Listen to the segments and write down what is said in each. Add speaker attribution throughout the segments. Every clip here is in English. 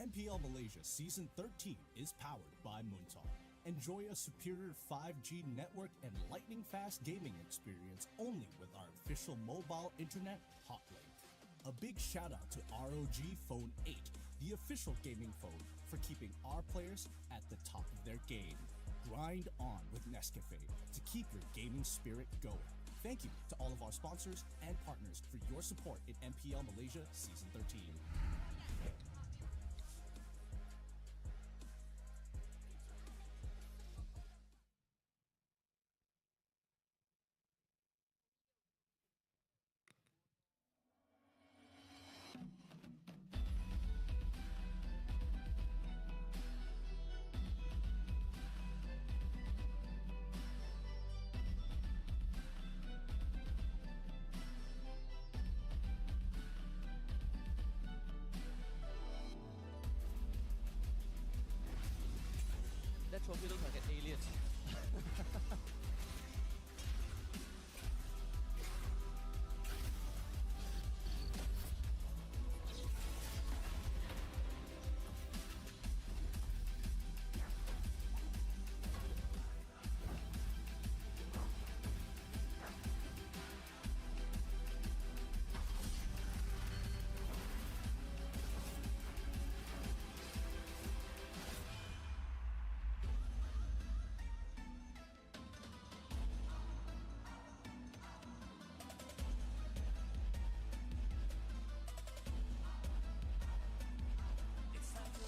Speaker 1: MPL Malaysia Season 13 is powered by Muntar. Enjoy a superior 5G network and lightning-fast gaming experience only with our official mobile internet hotlink. A big shout-out to ROG Phone 8, the official gaming phone, for keeping our players at the top of their game. Grind on with Nescafe to keep your gaming spirit going. Thank you to all of our sponsors and partners for your support in MPL Malaysia Season 13.
Speaker 2: That trophy looks like an alien.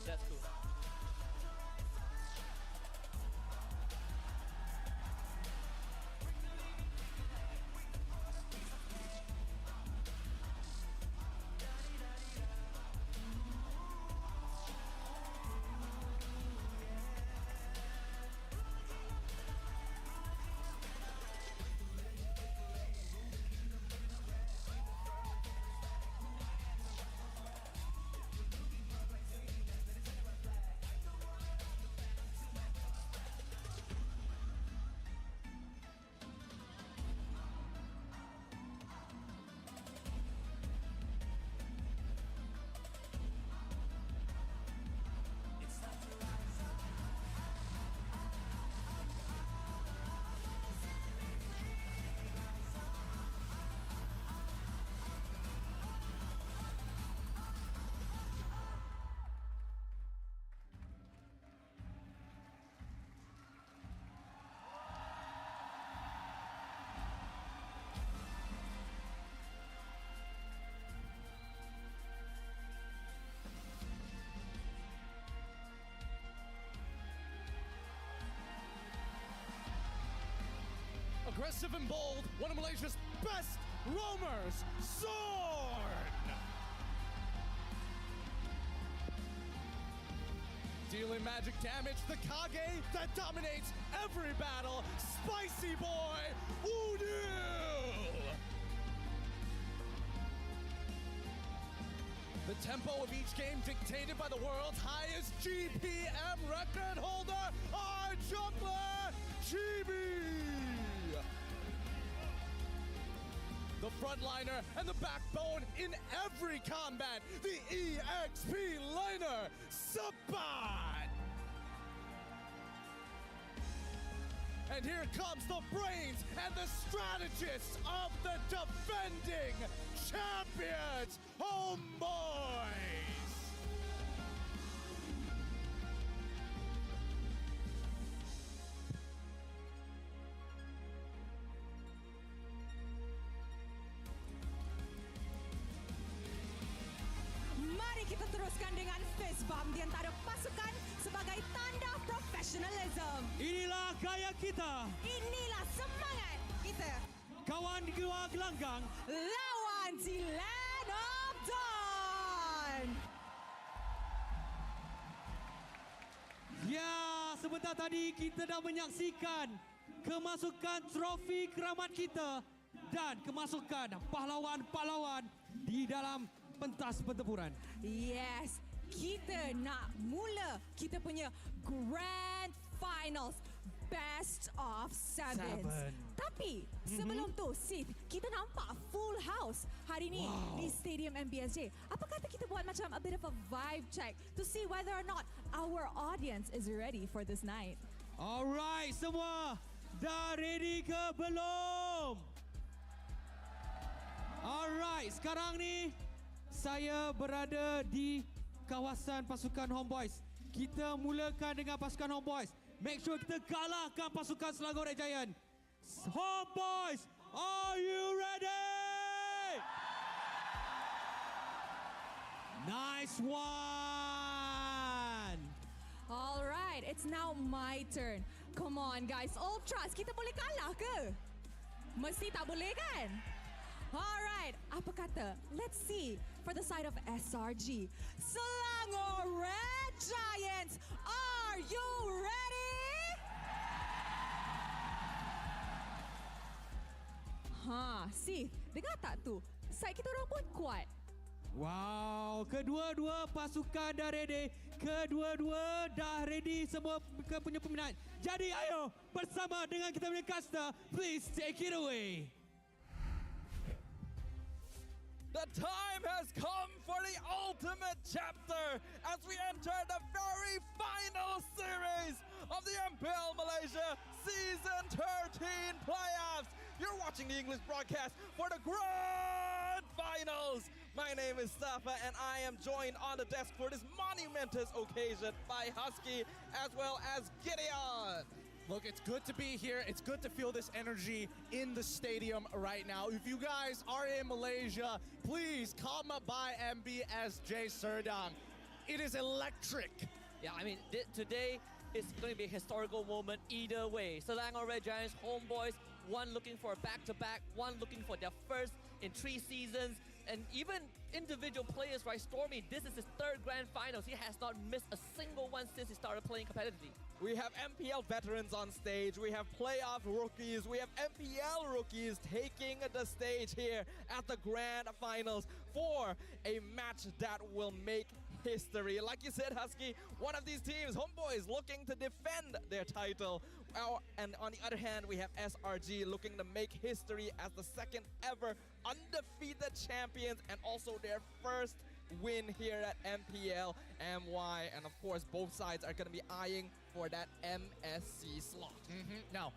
Speaker 2: That's cool.
Speaker 3: Aggressive and bold, one of Malaysia's best roamers, Zorn! Dealing magic damage, the Kage that dominates every battle, Spicy Boy, Udu! The tempo of each game dictated by the world's highest GPM record holder, our jungler, Chibi! The frontliner and the backbone in every combat, the EXP liner, Sabat! And here comes the brains and the strategists of the defending champions, homeboys!
Speaker 4: Mari kita teruskan dengan fist bump di antara pasukan sebagai tanda profesionalism.
Speaker 5: Inilah gaya kita.
Speaker 4: Inilah semangat kita.
Speaker 5: Kawan di luar gelanggang.
Speaker 4: Lawan di Land of Dawn.
Speaker 5: Ya, sebentar tadi kita dah menyaksikan kemasukan trofi keramat kita dan kemasukan pahlawan-pahlawan di dalam pentas pertempuran.
Speaker 4: Yes, kita nak mula kita punya Grand Finals Best of 7. Tapi sebelum tu, Sith, kita nampak full house hari ni di Stadium MBSJ. Apa kata kita buat macam a bit of a vibe check to see whether or not our audience is ready for this night.
Speaker 5: Alright, semua dah ready ke belum? Alright, sekarang ni saya berada di kawasan pasukan Homeboys. Kita mulakan dengan pasukan Homeboys. Make sure kita kalahkan pasukan Selangor Red Giant. Homeboys, are you ready? Nice one.
Speaker 4: All right, it's now my turn. Come on guys, all trust. Kita boleh kalah ke? Mesti tak boleh kan? Alright, apa kata? Let's see for the side of SRG. Selangor Red Giants, are you ready? See, dengar tak tu? Side kita orang pun kuat.
Speaker 5: Wow, kedua-dua pasukan dah ready. Kedua-dua dah ready semua punya peminat. Jadi ayo bersama dengan kita punya caster, please take it away.
Speaker 3: The time has come for the ultimate chapter as we enter the very final series of the MPL Malaysia Season 13 playoffs. You're watching the English broadcast for the Grand Finals. My name is Safa and I am joined on the desk for this monumentous occasion by Husky as well as Gideon.
Speaker 1: Look, it's good to be here. It's good to feel this energy in the stadium right now. If you guys are in Malaysia, please come by MBSJ Serdang. It is electric.
Speaker 2: Yeah, I mean, today is going to be a historical moment either way. Selangor Red Giants, Homeboys, one looking for a back-to-back, one looking for their first in 3 seasons. And even individual players, right? Stormy, this is his 3rd grand finals. He has not missed a single one since he started playing competitively.
Speaker 3: We have MPL veterans on stage. We have playoff rookies. We have MPL rookies taking the stage here at the grand finals for a match that will make history. Like you said, Husky, one of these teams, Homeboys, looking to defend their title. And on the other hand, we have SRG looking to make history as the 2nd ever undefeated champions and also their first win here at MPL MY. And of course, both sides are going to be eyeing for that MSC slot.
Speaker 1: Now,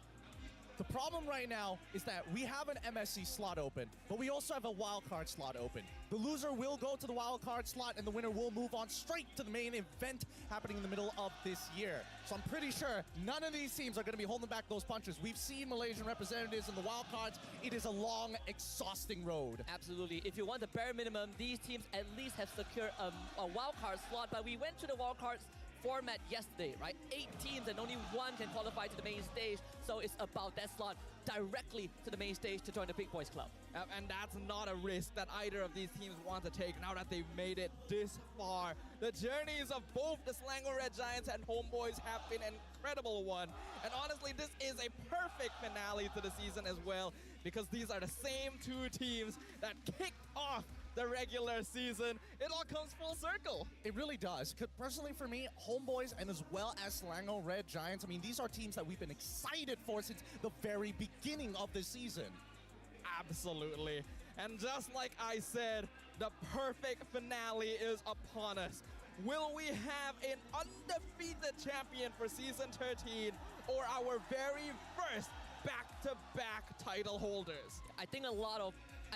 Speaker 1: the problem right now is that we have an MSC slot open, but we also have a wildcard slot open. The loser will go to the wildcard slot and the winner will move on straight to the main event happening in the middle of this year. So I'm pretty sure none of these teams are going to be holding back those punches. We've seen Malaysian representatives in the wildcards. It is a long, exhausting road.
Speaker 2: Absolutely. If you want the bare minimum, these teams at least have secured a wildcard slot, but we went to the wildcards format yesterday, right? 8 teams and only 1 can qualify to the main stage. So it's about that slot directly to the main stage to join the Big Boys Club.
Speaker 3: And that's not a risk that either of these teams want to take now that they've made it this far. The journeys of both the Selangor Red Giants and Homeboys have been an incredible one. And honestly, this is a perfect finale to the season as well, because these are the same 2 teams that kicked off the regular season. It all comes full circle.
Speaker 1: It really does. Personally for me, Homeboys and as well as Selangor Red Giants, I mean, these are teams that we've been excited for since the very beginning of the season.
Speaker 3: Absolutely. And just like I said, the perfect finale is upon us. Will we have an undefeated champion for Season 13 or our very first back-to-back title holders?
Speaker 2: I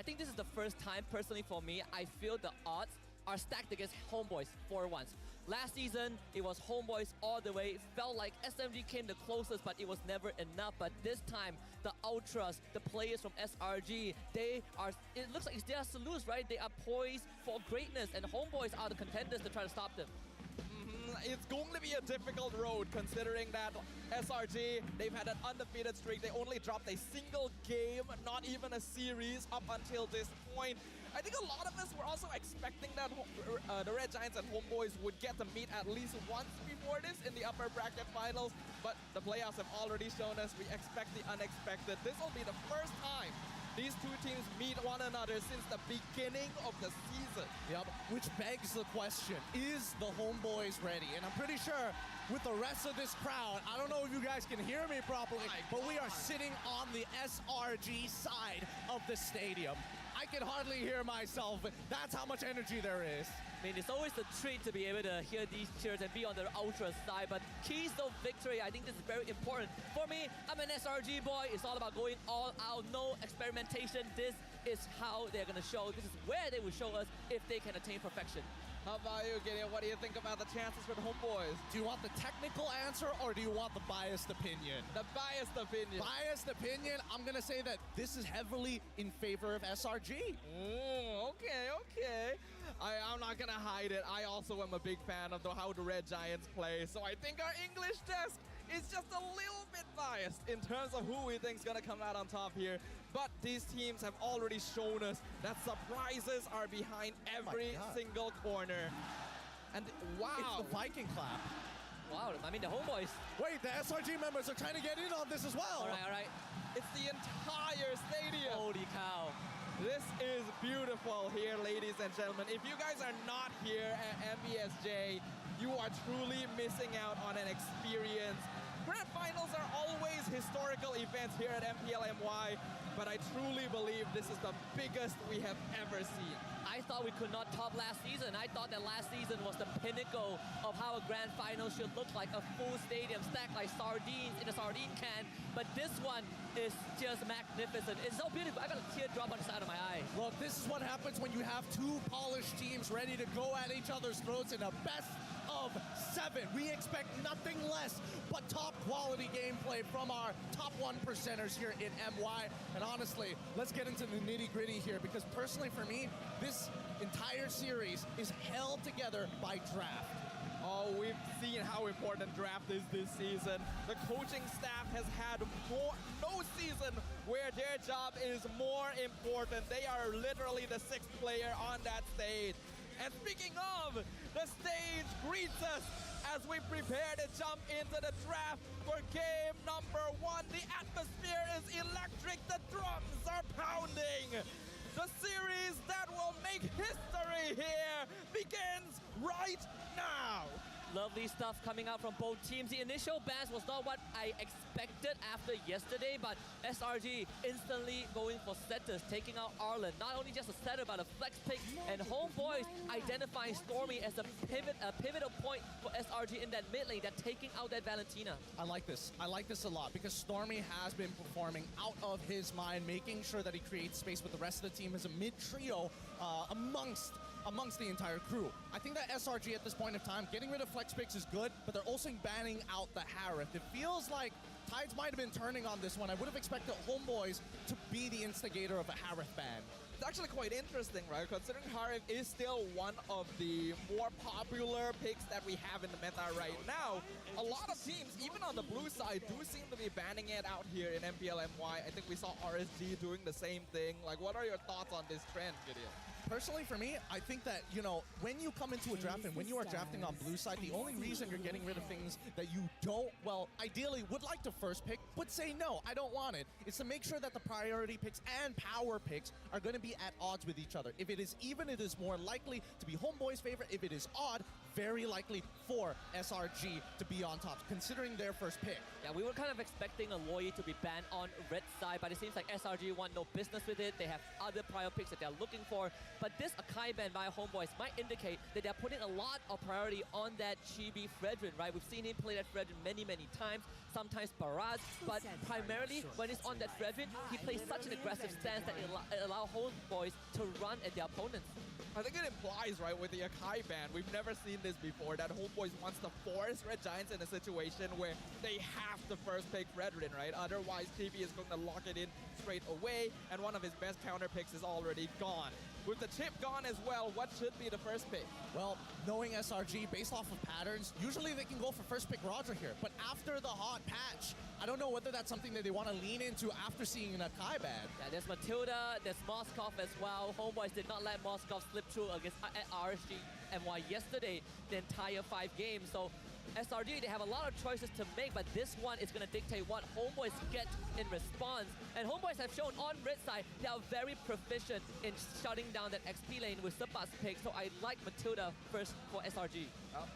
Speaker 2: think this is the first time, personally for me, I feel the odds are stacked against Homeboys for once. Last season, it was Homeboys all the way. It felt like SMG came the closest, but it was never enough. But this time, the Ultras, the players from SRG, it looks like it's their salutes, right? They are poised for greatness, and Homeboys are the contenders to try to stop them.
Speaker 3: It's going to be a difficult road considering that SRG, they've had an undefeated streak. They only dropped a single game, not even a series up until this point. I think a lot of us were also expecting that the Red Giants and Homeboys would get to meet at least once before this in the upper bracket finals, but the playoffs have already shown us we expect the unexpected. This will be the first time these two teams meet one another since the beginning of the season.
Speaker 1: Yep, which begs the question, is the homeboys ready? And I'm pretty sure with the rest of this crowd, I don't know if you guys can hear me properly, but we are sitting on the SRG side of the stadium. I can hardly hear myself. That's how much energy there is.
Speaker 2: I mean, it's always a treat to be able to hear these cheers and be on the Ultra side, but keys to victory, I think this is very important. For me, I'm an SRG boy. It's all about going all out, no experimentation. This is how they're going to show. This is where they will show us if they can attain perfection.
Speaker 3: How about you, Gideon? What do you think about the chances for the homeboys?
Speaker 1: Do you want the technical answer or do you want the biased opinion?
Speaker 3: The biased opinion.
Speaker 1: Biased opinion, I'm going to say that this is heavily in favor of SRG.
Speaker 3: Okay. I'm not gonna hide it. I also am a big fan of how the Red Giants play, so I think our English desk is just a little bit biased in terms of who we think is gonna come out on top here. But these teams have already shown us that surprises are behind every single corner. And wow.
Speaker 1: It's the Viking clap.
Speaker 2: Wow, I mean, the homeboys.
Speaker 1: Wait, the SRG members are trying to get in on this as well.
Speaker 2: All right.
Speaker 3: It's the entire stadium.
Speaker 2: Holy cow.
Speaker 3: This is beautiful here, ladies and gentlemen. If you guys are not here at MBSJ, you are truly missing out on an experience. Grand finals are always historical events here at MPL MY, but I truly believe this is the biggest we have ever seen.
Speaker 2: I thought we could not top last season. I thought that last season was the pinnacle of how a grand final should look like, a full stadium stacked like sardines in a sardine can. But this one is just magnificent. It's so beautiful. I got a teardrop on the side of my eye.
Speaker 1: Look, this is what happens when you have two polished teams ready to go at each other's throats in a best of 7. We expect nothing less but top quality gameplay from our top 1%ers here in MY. And honestly, let's get into the nitty gritty here, because personally for me, this entire series is held together by draft.
Speaker 3: Oh, we've seen how important draft is this season. The coaching staff has had no season where their job is more important. They are literally the 6th player on that stage. And speaking of, the stage greets us as we prepare to jump into the draft for game number 1. The atmosphere is electric. The drums are pounding. The series that will make history here begins right now.
Speaker 2: Lovely stuff coming out from both teams. The initial bans was not what I expected after yesterday, but SRG instantly going for setters, taking out Arlen. Not only just a setter, but a flex pick. And homeboys identifying Stormy as a pivotal point for SRG in that mid lane, that taking out that Valentina.
Speaker 1: I like this. I like this a lot because Stormy has been performing out of his mind, making sure that he creates space with the rest of the team as a mid trio amongst the entire crew. I think that SRG at this point of time, getting rid of flex picks is good, but they're also banning out the Harith. It feels like tides might have been turning on this one. I would have expected homeboys to be the instigator of a Harith ban.
Speaker 3: It's actually quite interesting, right? Considering Harith is still one of the more popular picks that we have in the meta right now, a lot of teams, even on the blue side, do seem to be banning it out here in MPL MY. I think we saw RSG doing the same thing. Like, what are your thoughts on this trend, Gideon?
Speaker 1: Personally, for me, I think that, when you come into a draft and when you are drafting on blue side, the only reason you're getting rid of things that you don't, well, ideally would like to first pick, but say no, I don't want it, is to make sure that the priority picks and power picks are going to be at odds with each other. If it is even, it is more likely to be homeboy's favorite. If it is odd, very likely for SRG to be on top, considering their first pick.
Speaker 2: Yeah, we were kind of expecting Aloy to be banned on red side, but it seems like SRG want no business with it. They have other prior picks that they're looking for. But this Akai ban by homeboys might indicate that they're putting a lot of priority on that Chibi Fredrin, right? We've seen him play that Fredrin many, many times, sometimes Baraz, but primarily when it's on that Fredrin, he plays such an aggressive stance that it allows homeboys to run at their opponents.
Speaker 3: I think it implies, right, with the Akai ban, we've never seen this before, that homeboys wants to force Red Giants in a situation where they have to first pick Fredrin, right? Otherwise, TV is going to lock it in straight away, and one of his best counter picks is already gone. With the chip gone as well, what should be the first pick?
Speaker 1: Well, knowing SRG, based off of patterns, usually they can go for first pick Roger here. But after the hot patch, I don't know whether that's something that they want to lean into after seeing an Akai ban.
Speaker 2: Yeah, there's Matilda, there's Moskov as well. Homeboys did not let Moskov slip through against RSG MY yesterday, the entire 5 games. So SRG, they have a lot of choices to make, but this one is going to dictate what Homeboys get in response. And Homeboys have shown on red side, they are very proficient in shutting down that XP lane with Sapa's pick, so I like Matilda first for SRG.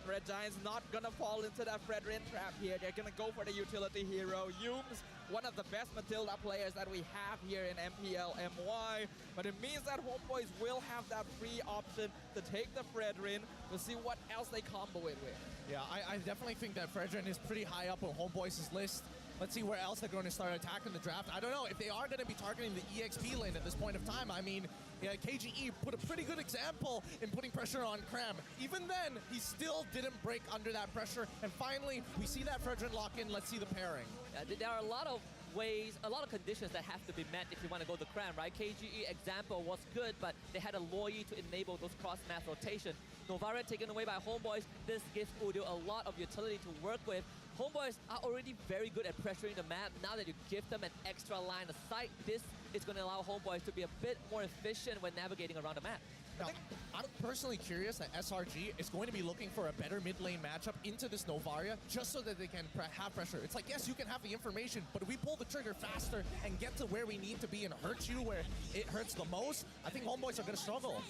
Speaker 3: Red Giants not gonna fall into that Fredrin trap here. They're gonna go for the utility hero. Yume's one of the best Matilda players that we have here in MPL MY. But it means that Homeboys will have that free option to take the Fredrin to see what else they combo it with.
Speaker 1: Yeah, I definitely think that Fredrin is pretty high up on Homeboys' list. Let's see where else they're going to start attacking the draft. I don't know if they are going to be targeting the EXP lane at this point of time. I mean, yeah, KGE put a pretty good example in putting pressure on Cram. Even then, he still didn't break under that pressure. And finally, we see that Fredrin lock in. Let's see the pairing.
Speaker 2: There are a lot of ways, a lot of conditions that have to be met if you want to go to Cram, right? KGE example was good, but they had a Loyi to enable those cross-math rotation. Novaria taken away by Homeboys. This gives Udio a lot of utility to work with. Homeboys are already very good at pressuring the map. Now that you give them an extra line of sight, this is going to allow Homeboys to be a bit more efficient when navigating around the map.
Speaker 1: Now, I'm personally curious that SRG is going to be looking for a better mid lane matchup into this Novaria just so that they can have pressure. It's like, yes, you can have the information, but if we pull the trigger faster and get to where we need to be and hurt you where it hurts the most, I think Homeboys are going to struggle.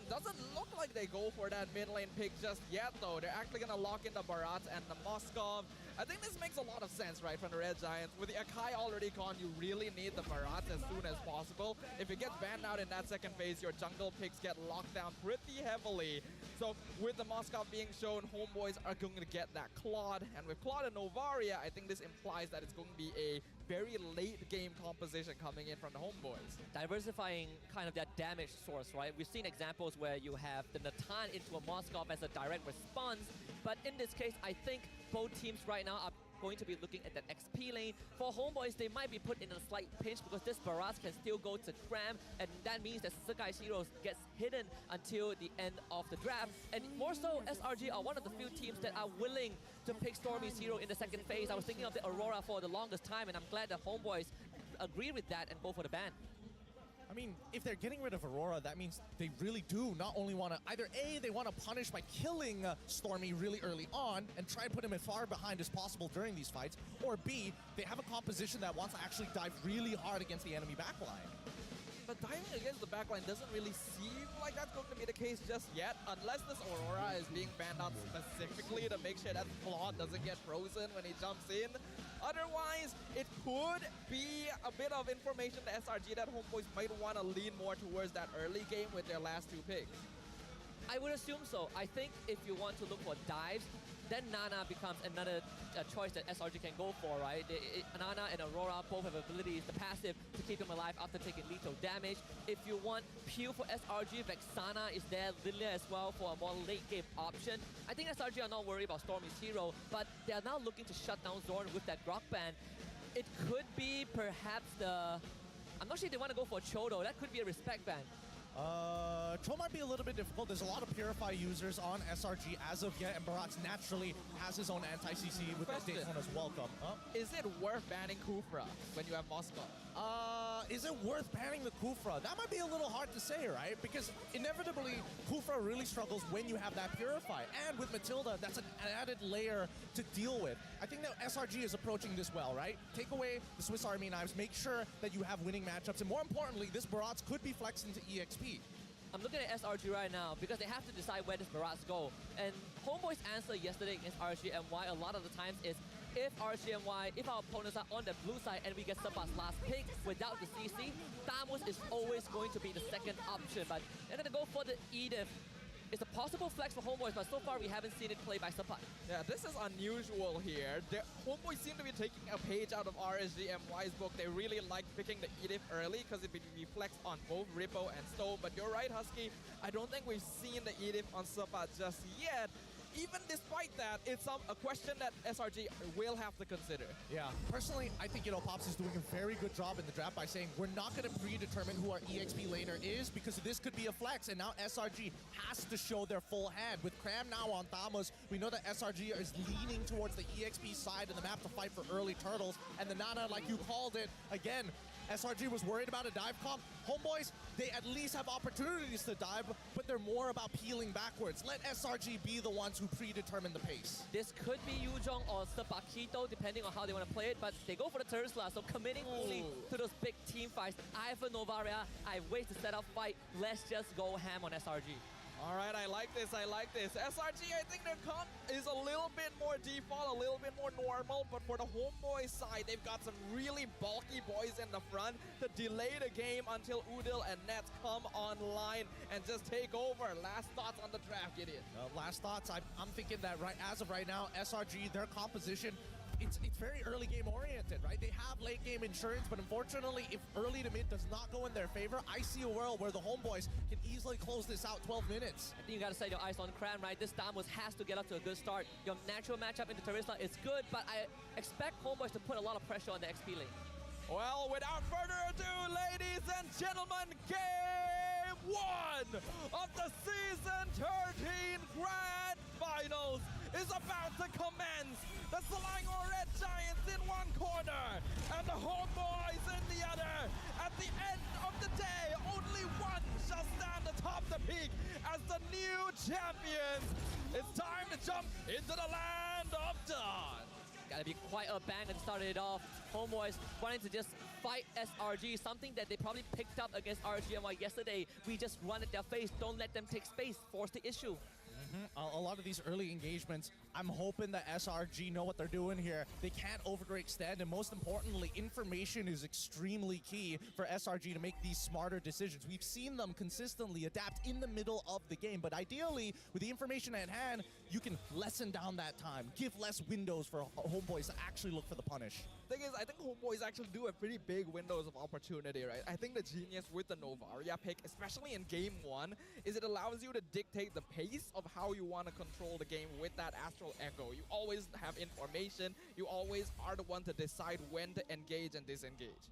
Speaker 3: Doesn't look like they go for that mid lane pick just yet, though. They're actually going to lock in the Barats and the Moskov. I think this makes a lot of sense, right, from the Red Giants. With the Akai already gone, you really need the Barats as soon as possible. If it gets banned out in that second phase, your jungle picks get locked down pretty heavily. So with the Moskov being shown, Homeboys are going to get that Claude. And with Claude and Novaria, I think this implies that it's going to be a very late game composition coming in from the Homeboys.
Speaker 2: Diversifying kind of that damage source, right? We've seen examples where you have the Natan into a Moskov as a direct response, but in this case, I think both teams right now are going to be looking at that XP lane. For Homeboys, they might be put in a slight pinch because this Barats can still go to Cram, and that means that Sakai's heroes gets hidden until the end of the draft. And more so, SRG are one of the few teams that are willing to pick Stormy's hero in the second phase. I was thinking of the Aurora for the longest time, and I'm glad that Homeboys agree with that and go for the ban.
Speaker 1: I mean, if they're getting rid of Aurora, that means they really do not only want to, either A, they want to punish by killing Stormy really early on and try and put him as far behind as possible during these fights, or B, they have a composition that wants to actually dive really hard against the enemy backline.
Speaker 3: But diving against the backline doesn't really seem like that's going to be the case just yet, unless this Aurora is being banned out specifically to make sure that Claude doesn't get frozen when he jumps in. Otherwise, it could be a bit of information to SRG that Homeboys might want to lean more towards that early game with their last two picks.
Speaker 2: I would assume so. I think if you want to look for dives, then Nana becomes another choice that SRG can go for, right? Nana and Aurora both have abilities, the passive, to keep them alive after taking lethal damage. If you want Pew for SRG, Vexana is there, Lilia as well for a more late game option. I think SRG are not worried about Stormy's hero, but they are now looking to shut down Zorn with that Grok ban. It could be perhaps the... I'm not sure if they want to go for Chodo. That could be a respect ban.
Speaker 1: Cho might be a little bit difficult. There's a lot of Purify users on SRG as of yet, and Barats naturally has his own anti-CC with that Daytona's welcome.
Speaker 3: Is it worth banning Kufra when you have Moscow?
Speaker 1: Is it worth banning the Kufra? That might be a little hard to say, right? Because inevitably, Kufra really struggles when you have that Purify. And with Matilda, that's an added layer to deal with. I think that SRG is approaching this well, right? Take away the Swiss Army knives, make sure that you have winning matchups, and more importantly, this Barats could be flexed into EXP.
Speaker 2: I'm looking at SRG right now because they have to decide where does Barats go. And Homeboy's answer yesterday against RGMY a lot of the times is if RGMY, if our opponents are on the blue side and we get Sapa's last pick without the CC, Thamus is always going to be the second option. But they're going to go for the Edith. It's a possible flex for Homeboys, but so far we haven't seen it played by Sapa.
Speaker 3: Yeah, this is unusual here. Homeboys seem to be taking a page out of RSGMY's book. They really like picking the Edith early because it reflects on both Rippo and Stowe. But you're right, Husky. I don't think we've seen the Edith on Sapa just yet. Even despite that, it's a question that SRG will have to consider.
Speaker 1: Yeah, personally, I think, Pops is doing a very good job in the draft by saying we're not going to predetermine who our EXP laner is because this could be a flex, and now SRG has to show their full hand. With Cram now on Thamus, we know that SRG is leaning towards the EXP side of the map to fight for early turtles, and the Nana, like you called it, again, SRG was worried about a dive comp. Homeboys, they at least have opportunities to dive, but they're more about peeling backwards. Let SRG be the ones who predetermine the pace.
Speaker 2: This could be Yuzhong or Sabakito, depending on how they want to play it, but they go for the Tesla, so committing only to those big team fights. I for Novaria, I wait to set up fight. Let's just go ham on SRG.
Speaker 3: All right, I like this, I like this. SRG, I think their comp is a little bit more default, a little bit more normal, but for the homeboy side, they've got some really bulky boys in the front to delay the game until Udil and Nets come online and just take over. Last thoughts on the draft, Gideon?
Speaker 1: Last thoughts, I'm thinking that as of right now, SRG, their composition, it's very early game oriented, right? They have late game insurance, but unfortunately, if early to mid does not go in their favor, I see a world where the homeboys can easily close this out 12 minutes.
Speaker 2: I think you gotta set your eyes on Cram, right? This Damos has to get up to a good start. Your natural matchup into Terisla is good, but I expect homeboys to put a lot of pressure on the XP lane.
Speaker 3: Well, without further ado, ladies and gentlemen, game 1 of the Season 13 Grand Finals is about to commence. The Selangor Red Giants in one corner and the Homeboys in the other. At the end of the day, only one shall stand atop the peak as the new champions. It's time to jump into the land of dawn.
Speaker 2: Gotta be quite a bang and started it off. Homeboys wanting to just fight SRG, something that they probably picked up against RGMY yesterday. We just run at their face, don't let them take space, force the issue.
Speaker 1: A lot of these early engagements, I'm hoping that SRG know what they're doing here. They can't overextend, and most importantly, information is extremely key for SRG to make these smarter decisions. We've seen them consistently adapt in the middle of the game, but ideally, with the information at hand, you can lessen down that time, give less windows for homeboys to actually look for the punish.
Speaker 3: Thing is, I think homeboys actually do have pretty big windows of opportunity, right? I think the genius with the Novaria pick, especially in game 1, is it allows you to dictate the pace of how you want to control the game with that Astral Echo. You always have information. You always are the one to decide when to engage and disengage.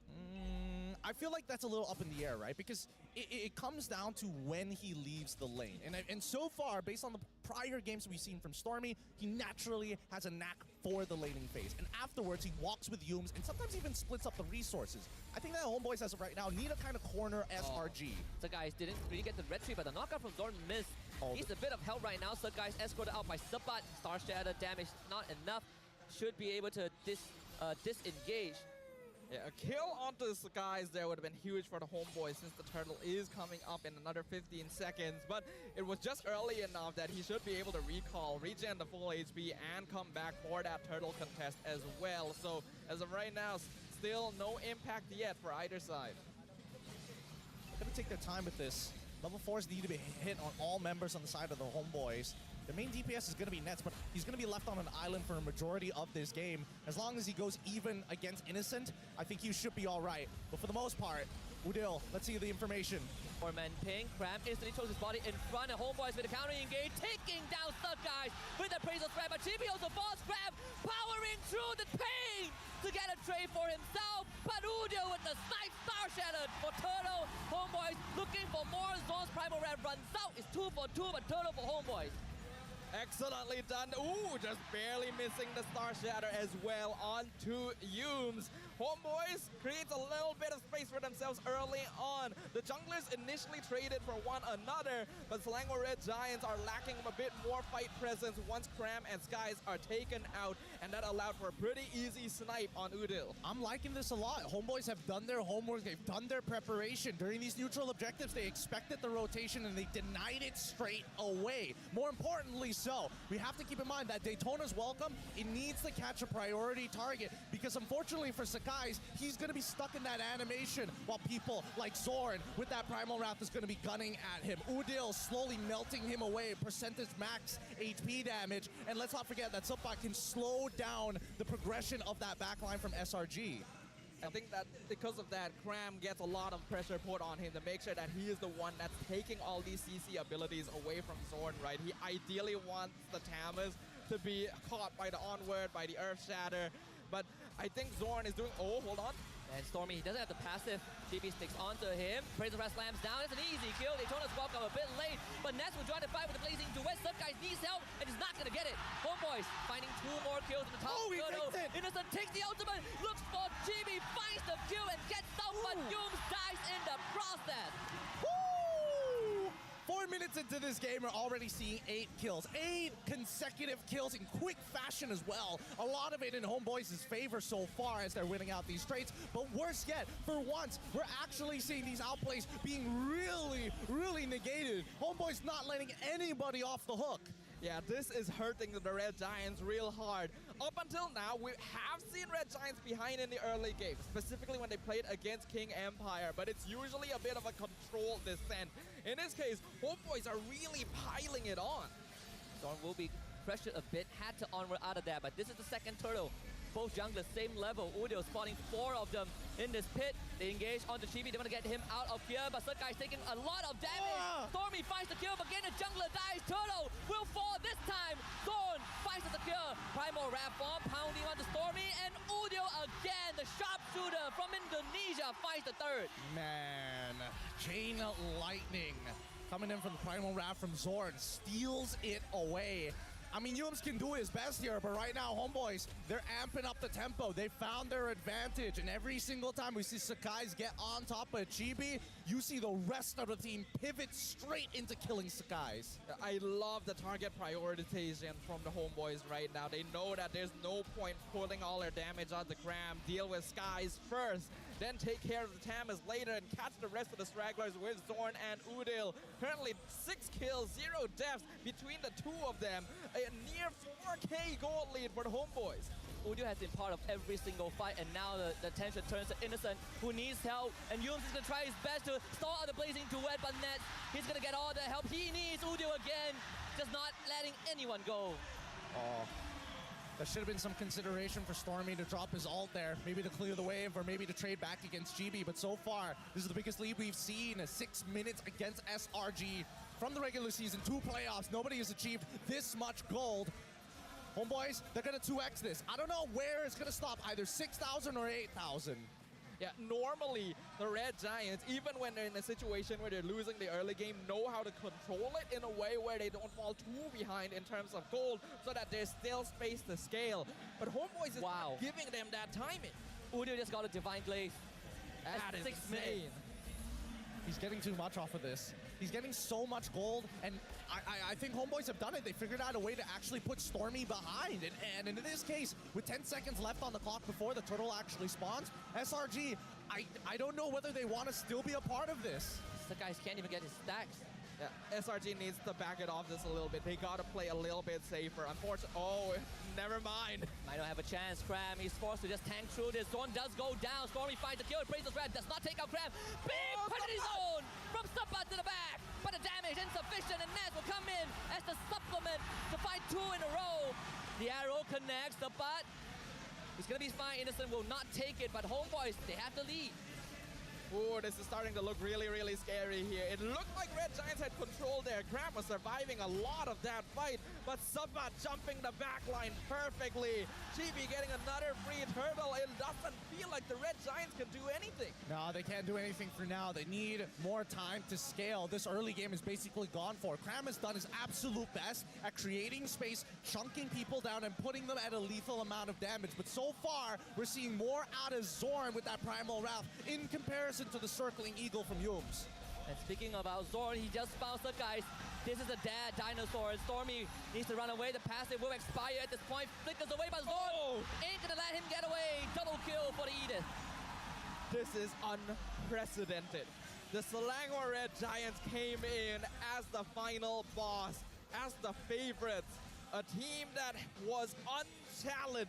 Speaker 1: I feel like that's a little up in the air, right? Because it comes down to when he leaves the lane. And so far, based on the prior games we've seen from Stormy, he naturally has a knack for the laning phase. And afterwards, he walks with Yumes and sometimes even splits up the resources. I think that homeboys, as of right now, need to kind of corner SRG.
Speaker 2: So guys didn't really get the red tree, but the knockout from Zorn missed. Needs a bit of help right now. So guys escorted out by Sabat. Star Shatter damage not enough. Should be able to disengage.
Speaker 3: Yeah, a kill onto the skies there would have been huge for the homeboy since the turtle is coming up in another 15 seconds. But it was just early enough that he should be able to recall, regen the full HP, and come back for that turtle contest as well. So as of right now, still no impact yet for either side.
Speaker 1: They're gonna take their time with this. Level 4s need to be hit on all members on the side of the homeboys. The main DPS is going to be Nets, but he's going to be left on an island for a majority of this game. As long as he goes even against Innocent, I think he should be all right. But for the most part, Udil, let's see the information.
Speaker 2: Four-man ping. Cram instantly chose his body in front of homeboys with a counter engage, taking down Stuck guys with the appraisal threat. But GP also falls. Cram powering through the pain to get a trade for himself. But Udil with the snipe, Star Shattered for Turtle. Homeboys looking for more. Zorn's Primal Red runs out. It's 2 for 2, but Turtle for homeboys.
Speaker 3: Excellently done. Ooh, just barely missing the Star Shatter as well onto Yumes. Homeboys creates a little bit of space for themselves early on. The junglers initially traded for one another, but Selangor Red Giants are lacking a bit more fight presence once Cram and Skies are taken out, and that allowed for a pretty easy snipe on Udil.
Speaker 1: I'm liking this a lot. Homeboys have done their homework. They've done their preparation. During these neutral objectives, they expected the rotation, and they denied it straight away. More importantly so, we have to keep in mind that Daytona's welcome. It needs to catch a priority target, because unfortunately for Sakai's, he's going to be stuck in that animation while people like Zorn with that Primal Wrath is going to be gunning at him. Udil slowly melting him away, percentage max HP damage, and let's not forget that Subbat can slow down the progression of that backline from SRG.
Speaker 3: I think that because of that, Cram gets a lot of pressure put on him to make sure that he is the one that's taking all these CC abilities away from Zorn, right? He ideally wants the Tamas to be caught by the Onward, by the Earth Shatter, but I think Zorn is doing... Oh, hold on.
Speaker 2: And Stormy, he doesn't have the passive. GB sticks onto him. Praise Red slams down. It's an easy kill. Daytona's welcome a bit late, but Ness will join the fight with the blazing duet. Subguys needs help, and he's not gonna get it. Homeboys finding 2 more kills in the top.
Speaker 1: Oh, he takes it.
Speaker 2: Innocent takes the ultimate, looks for GB, finds the kill and gets out, but Dooms dies in the process.
Speaker 1: Woo! 4 minutes into this game, we're already seeing 8 kills. 8 consecutive kills in quick fashion as well. A lot of it in Homeboys' favor so far as they're winning out these trades. But worse yet, for once, we're actually seeing these outplays being really negated. Homeboys not letting anybody off the hook.
Speaker 3: Yeah, this is hurting the Red Giants real hard. Up until now, we have seen Red Giants behind in the early game, specifically when they played against King Empire, but it's usually a bit of a controlled descent. In this case, Homeboys are really piling it on.
Speaker 2: Zorn will be pressured a bit, had to onward out of that, but this is the second turtle. Both junglers, same level. Udio spotting 4 of them in this pit. They engage onto Chibi. They want to get him out of here, but Sudguy's taking a lot of damage. Stormy finds the kill, but again the jungler dies. Turtle will fall this time. Zorn finds the kill. Primal Wrath bomb pounding onto Stormy, and Udio again, the sharpshooter from Indonesia, finds the third.
Speaker 1: Man, Chain Lightning coming in from the Primal Wrath from Zorn, steals it away. I mean, Yums can do his best here, but right now, Homeboys, they're amping up the tempo. They found their advantage, and every single time we see Sakai's get on top of Chibi, you see the rest of the team pivot straight into killing Sakai's.
Speaker 3: I love the target prioritization from the Homeboys right now. They know that there's no point putting all their damage on the Cram, deal with Skies first, then take care of the Tamas later and catch the rest of the stragglers with Zorn and Udil. Currently 6 kills, 0 deaths between the 2 of them. A near 4K gold lead for the Homeboys.
Speaker 2: Udio has been part of every single fight, and now the attention turns to Innocent, who needs help. And Yums is going to try his best to stall out the blazing duet, but Nets, he's going to get all the help he needs. Udio again, just not letting anyone go.
Speaker 1: Oh, there should have been some consideration for Stormy to drop his ult there, maybe to clear the wave or maybe to trade back against GB. But so far, this is the biggest lead we've seen, 6 minutes against SRG. From the regular season, 2 playoffs, nobody has achieved this much gold. Homeboys, they're gonna 2x this. I don't know where it's gonna stop, either 6,000 or 8,000.
Speaker 3: Yeah, normally the Red Giants, even when they're in a situation where they're losing the early game, know how to control it in a way where they don't fall too behind in terms of gold, so that there's still space to scale. But Homeboys is not giving them that timing.
Speaker 2: Udio just got a Divine Glaze.
Speaker 3: That is
Speaker 2: 6
Speaker 3: insane.
Speaker 2: minutes.
Speaker 1: He's getting too much off of this. He's getting so much gold, and I think Homeboys have done it. They figured out a way to actually put Stormy behind. And in this case, with 10 seconds left on the clock before the turtle actually spawns, SRG, I don't know whether they want to still be a part of this.
Speaker 2: The guys can't even get his stacks.
Speaker 3: Yeah, SRG needs to back it off just a little bit. They gotta play a little bit safer. Unfortunately, oh, never mind.
Speaker 2: Might not have a chance. Cram, he's forced to just tank through this. Zorn does go down. Stormy finds the kill. Praises Red does not take out Cram. Big penalty zone from Subba to the back. But the damage insufficient, and Naz will come in as the supplement to fight 2 in a row. The arrow connects the butt. It's gonna be fine. Innocent will not take it, but Homeboys, they have the lead.
Speaker 3: Ooh, this is starting to look really scary here. It looked like Red Giants had control there. Cram was surviving a lot of that fight, but Subba jumping the backline perfectly. Chibi getting another free turtle. It doesn't feel like the Red Giants can do anything.
Speaker 1: No, they can't do anything for now. They need more time to scale. This early game is basically gone for. Cram has done his absolute best at creating space, chunking people down, and putting them at a lethal amount of damage. But so far, we're seeing more out of Zorn with that Primal Wrath in comparison to the circling eagle from Yums.
Speaker 2: And speaking about Zorn, he just bounced the guys. This is a dead dinosaur. Stormy needs to run away. The passive will expire at this point. Flickers away, but Zorn ain't gonna let him get away. Double kill for the Edith.
Speaker 3: This is unprecedented. The Selangor Red Giants came in as the final boss, as the favorites. A team that was unchallenged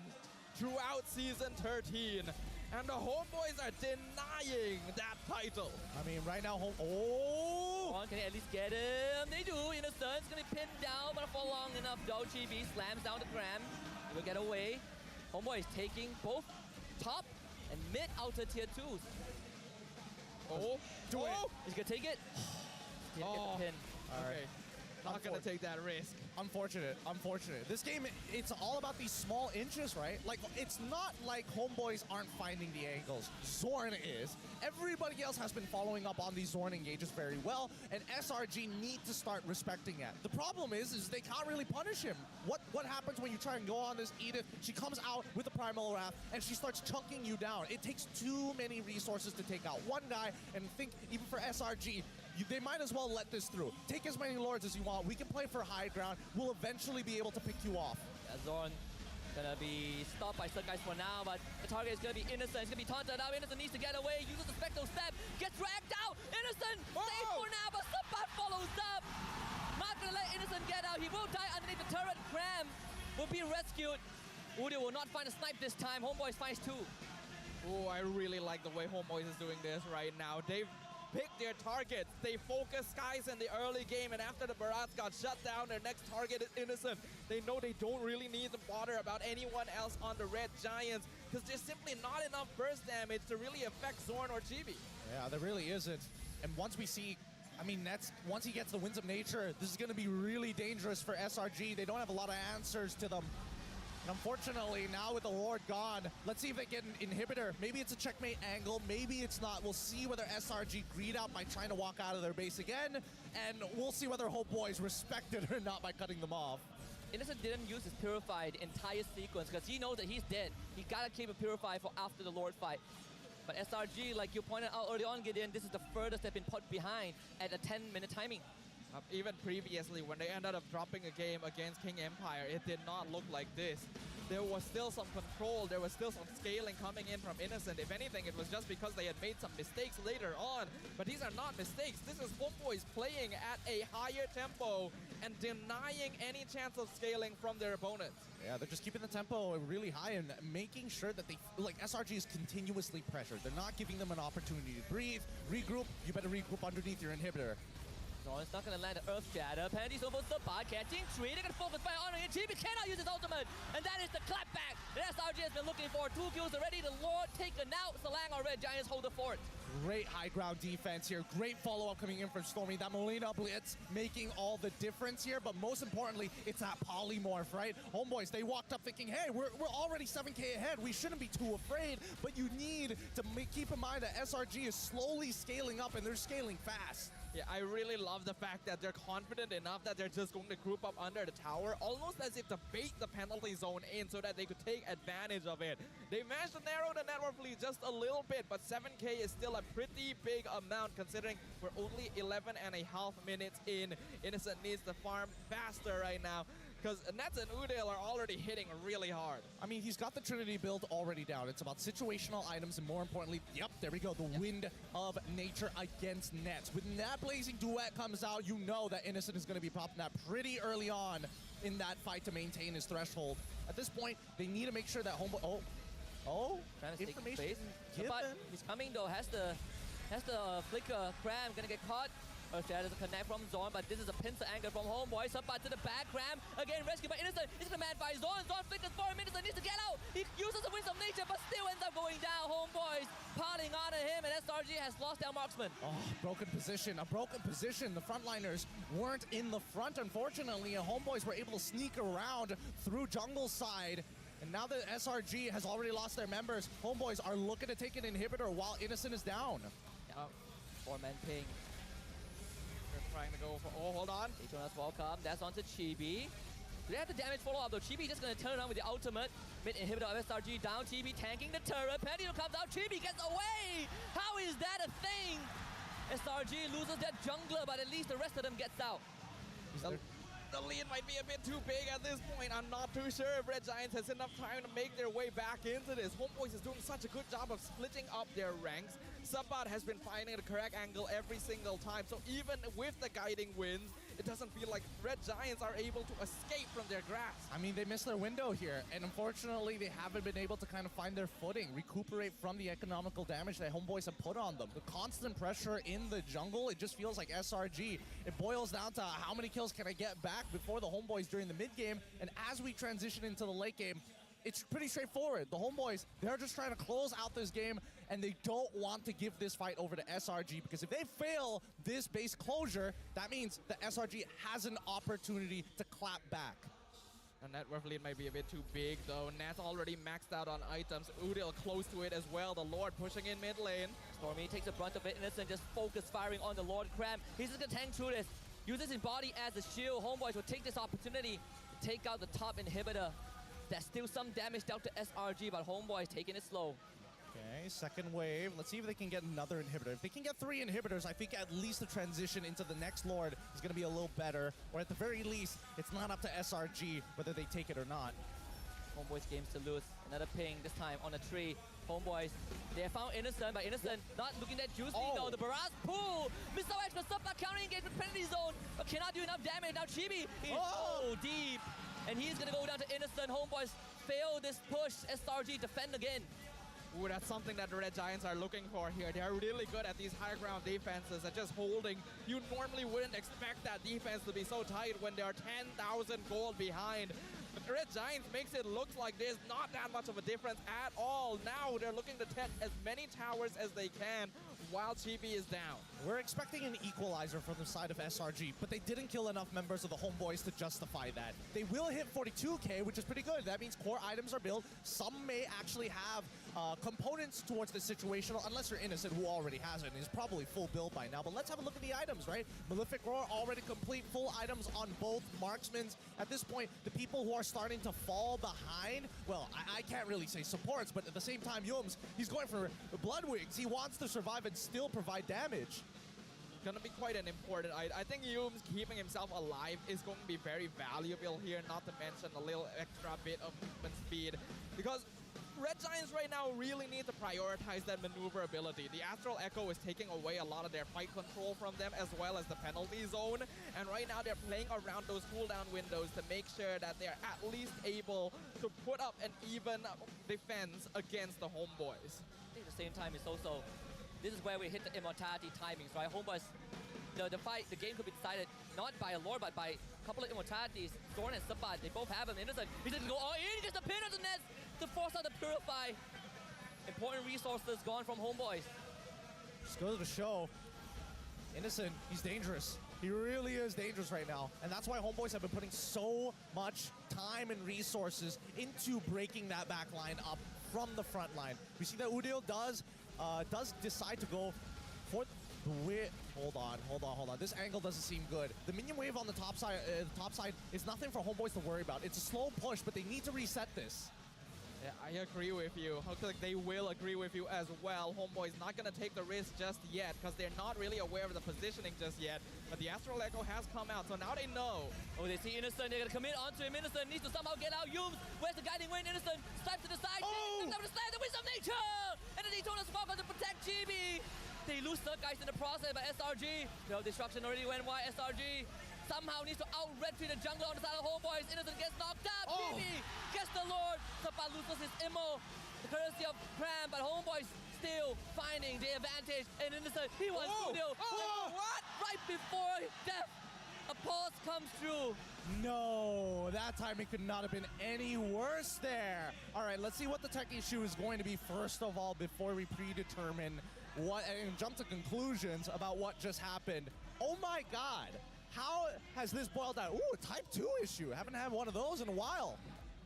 Speaker 3: throughout Season 13. And the Homeboys are denying that title.
Speaker 1: I mean, right now,
Speaker 2: Zorn, can they at least get him? They do. Innocent's gonna be pinned down, but for long enough, though. GB slams down the Cram. He will get away. Homeboys taking both top and mid outer tier 2s.
Speaker 3: Oh,
Speaker 1: do it.
Speaker 2: He's gonna take it. Didn't get the pin.
Speaker 3: Okay. Not gonna take that risk.
Speaker 1: Unfortunate. This game, it's all about these small inches, right? Like, it's not like Homeboys aren't finding the angles. Zorn is. Everybody else has been following up on these Zorn engages very well, and SRG need to start respecting that. The problem is they can't really punish him. What happens when you try and go on this Edith? She comes out with the Primal Wrath, and she starts chunking you down. It takes too many resources to take out one guy, and think even for SRG, they might as well let this through. Take as many Lords as you want. We can play for high ground. We'll eventually be able to pick you off.
Speaker 2: Yeah, Zorn gonna be stopped by Surge Guys for now, but the target is gonna be Innocent. He's gonna be taunted out. Innocent needs to get away. Uses the Spectral Step. Gets dragged out. Innocent safe for now, but Sabat follows up. Not gonna let Innocent get out. He will die underneath the turret. Cram will be rescued. Udio will not find a snipe this time. Homeboys finds two.
Speaker 3: Oh, I really like the way Homeboys is doing this right now. They've picked their targets. They focus Skies in the early game, and after the Barats got shut down, their next target is Innocent. They know they don't really need to bother about anyone else on the Red Giants because there's simply not enough burst damage to really affect Zorn or Chibi.
Speaker 1: Yeah, there really isn't. And once we see, I mean, once he gets the Winds of Nature, this is going to be really dangerous for SRG. They don't have a lot of answers to them. And unfortunately, now with the Lord gone, let's see if they get an inhibitor. Maybe it's a checkmate angle, maybe it's not. We'll see whether SRG greed out by trying to walk out of their base again, and we'll see whether Homeboys respect it or not by cutting them off.
Speaker 2: Innocent didn't use his Purify the entire sequence because he knows that he's dead. He gotta keep a Purify for after the Lord fight. But SRG, like you pointed out early on, Gideon, this is the furthest they've been put behind at a 10-minute timing.
Speaker 3: Even previously, when they ended up dropping a game against King Empire, it did not look like this. There was still some control, there was still some scaling coming in from Innocent. If anything, it was just because they had made some mistakes later on. But these are not mistakes. This is Homeboys playing at a higher tempo and denying any chance of scaling from their opponents.
Speaker 1: Yeah, they're just keeping the tempo really high and making sure that they, like, SRG is continuously pressured. They're not giving them an opportunity to breathe, regroup. You better regroup underneath your inhibitor.
Speaker 2: Zorn's not gonna land an Earth Shatter. Penalties over Sabat, catching 3. They're gonna focus fire on it. Chibi cannot use his ultimate. And that is the clapback that SRG has been looking for. 2 kills already. The Lord taken out. Salang or Red Giants hold the fort.
Speaker 1: Great high ground defense here. Great follow-up coming in from Stormy. That Molina Blitz making all the difference here. But most importantly, it's that polymorph, right? Homeboys, they walked up thinking, hey, we're already 7K ahead. We shouldn't be too afraid. But you need to keep in mind that SRG is slowly scaling up, and they're scaling fast.
Speaker 3: Yeah, I really love the fact that they're confident enough that they're just going to group up under the tower, almost as if to bait the penalty zone in so that they could take advantage of it. They managed to narrow the network lead just a little bit, but 7K is still a pretty big amount considering we're only 11 and a half minutes in. Innocent needs to farm faster right now, because Nets and Udale are already hitting really hard.
Speaker 1: I mean, he's got the Trinity build already down. It's about situational items, and more importantly, yep, there we go, the Wind of Nature against Nets. When that Blazing Duet comes out, you know that Innocent is going to be popping that pretty early on in that fight to maintain his threshold. At this point, they need to make sure that Homeboy...
Speaker 2: Trying to
Speaker 1: information
Speaker 2: space.
Speaker 1: given.
Speaker 2: But he's coming though, has the flicker. Cram gonna get caught. Earth Shatter doesn't connect from Zorn, but this is a pincer angle from Homeboy. Sabat to the back, Cram again rescued by Innocent. He's gonna man by Zorn. Zorn flickers for him. Innocent needs to get out. He uses the Winds of Nature, but still ends up going down. Homeboys piling onto him, and SRG has lost their marksman.
Speaker 1: Oh, broken position, a broken position. The frontliners weren't in the front, unfortunately, and Homeboys were able to sneak around through jungle side. And now that SRG has already lost their members, Homeboys are looking to take an inhibitor while Innocent is down.
Speaker 2: Yeah. 4-man ping.
Speaker 3: They're trying to go for... Oh, hold on.
Speaker 2: Daytona's welcome. That's onto Chibi. Do they have the damage follow-up though? Chibi just gonna turn around with the ultimate. Mid inhibitor of SRG down. Chibi tanking the turret. Penalty comes out. Chibi gets away! How is that a thing? SRG loses that jungler, but at least the rest of them gets out.
Speaker 3: The lead might be a bit too big at this point. I'm not too sure if Red Giants has enough time to make their way back into this. Homeboys is doing such a good job of splitting up their ranks. Sabat has been finding the correct angle every single time. So even with the guiding winds, it doesn't feel like Red Giants are able to escape from their grasp.
Speaker 1: I mean, they missed their window here, and unfortunately, they haven't been able to kind of find their footing, recuperate from the economical damage that Homeboys have put on them. The constant pressure in the jungle, it just feels like SRG. It boils down to how many kills can I get back before the Homeboys during the mid game, and as we transition into the late game, it's pretty straightforward. The Homeboys, they're just trying to close out this game and they don't want to give this fight over to SRG, because if they fail this base closure, that means the SRG has an opportunity to clap back.
Speaker 3: The net worth lead might be a bit too big though. Nat's already maxed out on items. Udil close to it as well. The Lord pushing in mid lane.
Speaker 2: Stormy takes the brunt of it. Innocent just focus firing on the Lord Cram. He's just gonna tank through this. Uses his body as a shield. Homeboys will take this opportunity to take out the top inhibitor. There's still some damage dealt to SRG, but Homeboys taking it slow.
Speaker 1: Okay, second wave. Let's see if they can get another inhibitor. If they can get 3 inhibitors, I think at least the transition into the next Lord is going to be a little better. Or at the very least, it's not up to SRG whether they take it or not.
Speaker 2: Homeboys games to lose. Another ping, this time on a tree. Homeboys, they have found Innocent, but Innocent not looking that juicy though. The barrage pull! Missile Edge for Subba counter engagement penalty zone, but cannot do enough damage. Now Chibi is so deep. And he's going to go down to Innocent. Homeboys fail this push. SRG defend again.
Speaker 3: Ooh, that's something that the Red Giants are looking for here. They are really good at these high ground defenses and just holding. You normally wouldn't expect that defense to be so tight when they are 10,000 gold behind. But the Red Giants makes it look like there's not that much of a difference at all. Now they're looking to take as many towers as they can while Chibi is down.
Speaker 1: We're expecting an equalizer from the side of SRG, but they didn't kill enough members of the Homeboys to justify that. They will hit 42k, which is pretty good. That means core items are built. Some may actually have components towards this situation, unless you're Innocent, who already has it and is probably full build by now. But let's have a look at the items, right? Malefic Roar already complete, full items on both marksmans. At this point, the people who are starting to fall behind, well, I can't really say supports, but at the same time, Yums, he's going for Blood Wings. He wants to survive and still provide damage.
Speaker 3: Gonna be quite an important item. I think Yums keeping himself alive is going to be very valuable here, not to mention a little extra bit of movement speed, because Red Giants right now really need to prioritize that maneuverability. The Astral Echo is taking away a lot of their fight control from them, as well as the penalty zone. And right now they're playing around those cooldown windows to make sure that they're at least able to put up an even defense against the Homeboys.
Speaker 2: I think at the same time, it's also, this is where we hit the immortality timings, right? Homeboys, the game could be decided not by a Lord, but by a couple of immortalities. Thorn and Subba, they both have them. Innocent, he's gonna go all in, he gets the pin on the net to force out the Purify. Important resources gone from Homeboys.
Speaker 1: Just goes to show, Innocent, he's dangerous. He really is dangerous right now. And that's why Homeboys have been putting so much time and resources into breaking that back line up from the front line. We see that Udil does decide to go for the win. Hold on. This angle doesn't seem good. The minion wave on the top side is nothing for Homeboys to worry about. It's a slow push, but they need to reset this.
Speaker 3: Yeah, I agree with you. Looks like they will agree with you as well. Homeboy's not going to take the risk just yet because they're not really aware of the positioning just yet. But the Astral Echo has come out, so now they know.
Speaker 2: Oh, they see Innocent. They're going to commit onto him. Innocent needs to somehow get out. Yums, where's the guiding wind? Innocent slides to the side.
Speaker 1: Oh!
Speaker 2: The Wisdom of Nature! And then they told us to protect GB. They lose third guys in the process, but SRG, no destruction already went wide. SRG somehow needs to out-red the jungle on the side of Homeboys. Innocent gets knocked out.
Speaker 1: Oh.
Speaker 2: GB gets the Lord. Subba loses his immo, the courtesy of Cram, but Homeboys still finding the advantage. And Innocent, he wants to do. What? Right before death, a pause comes through.
Speaker 1: No, that timing could not have been any worse there. All right, let's see what the tech issue is going to be first of all before we predetermine what and jump to conclusions about what just happened. Oh my God. How has this boiled down? Ooh, type 2 issue. Haven't had one of those in a while.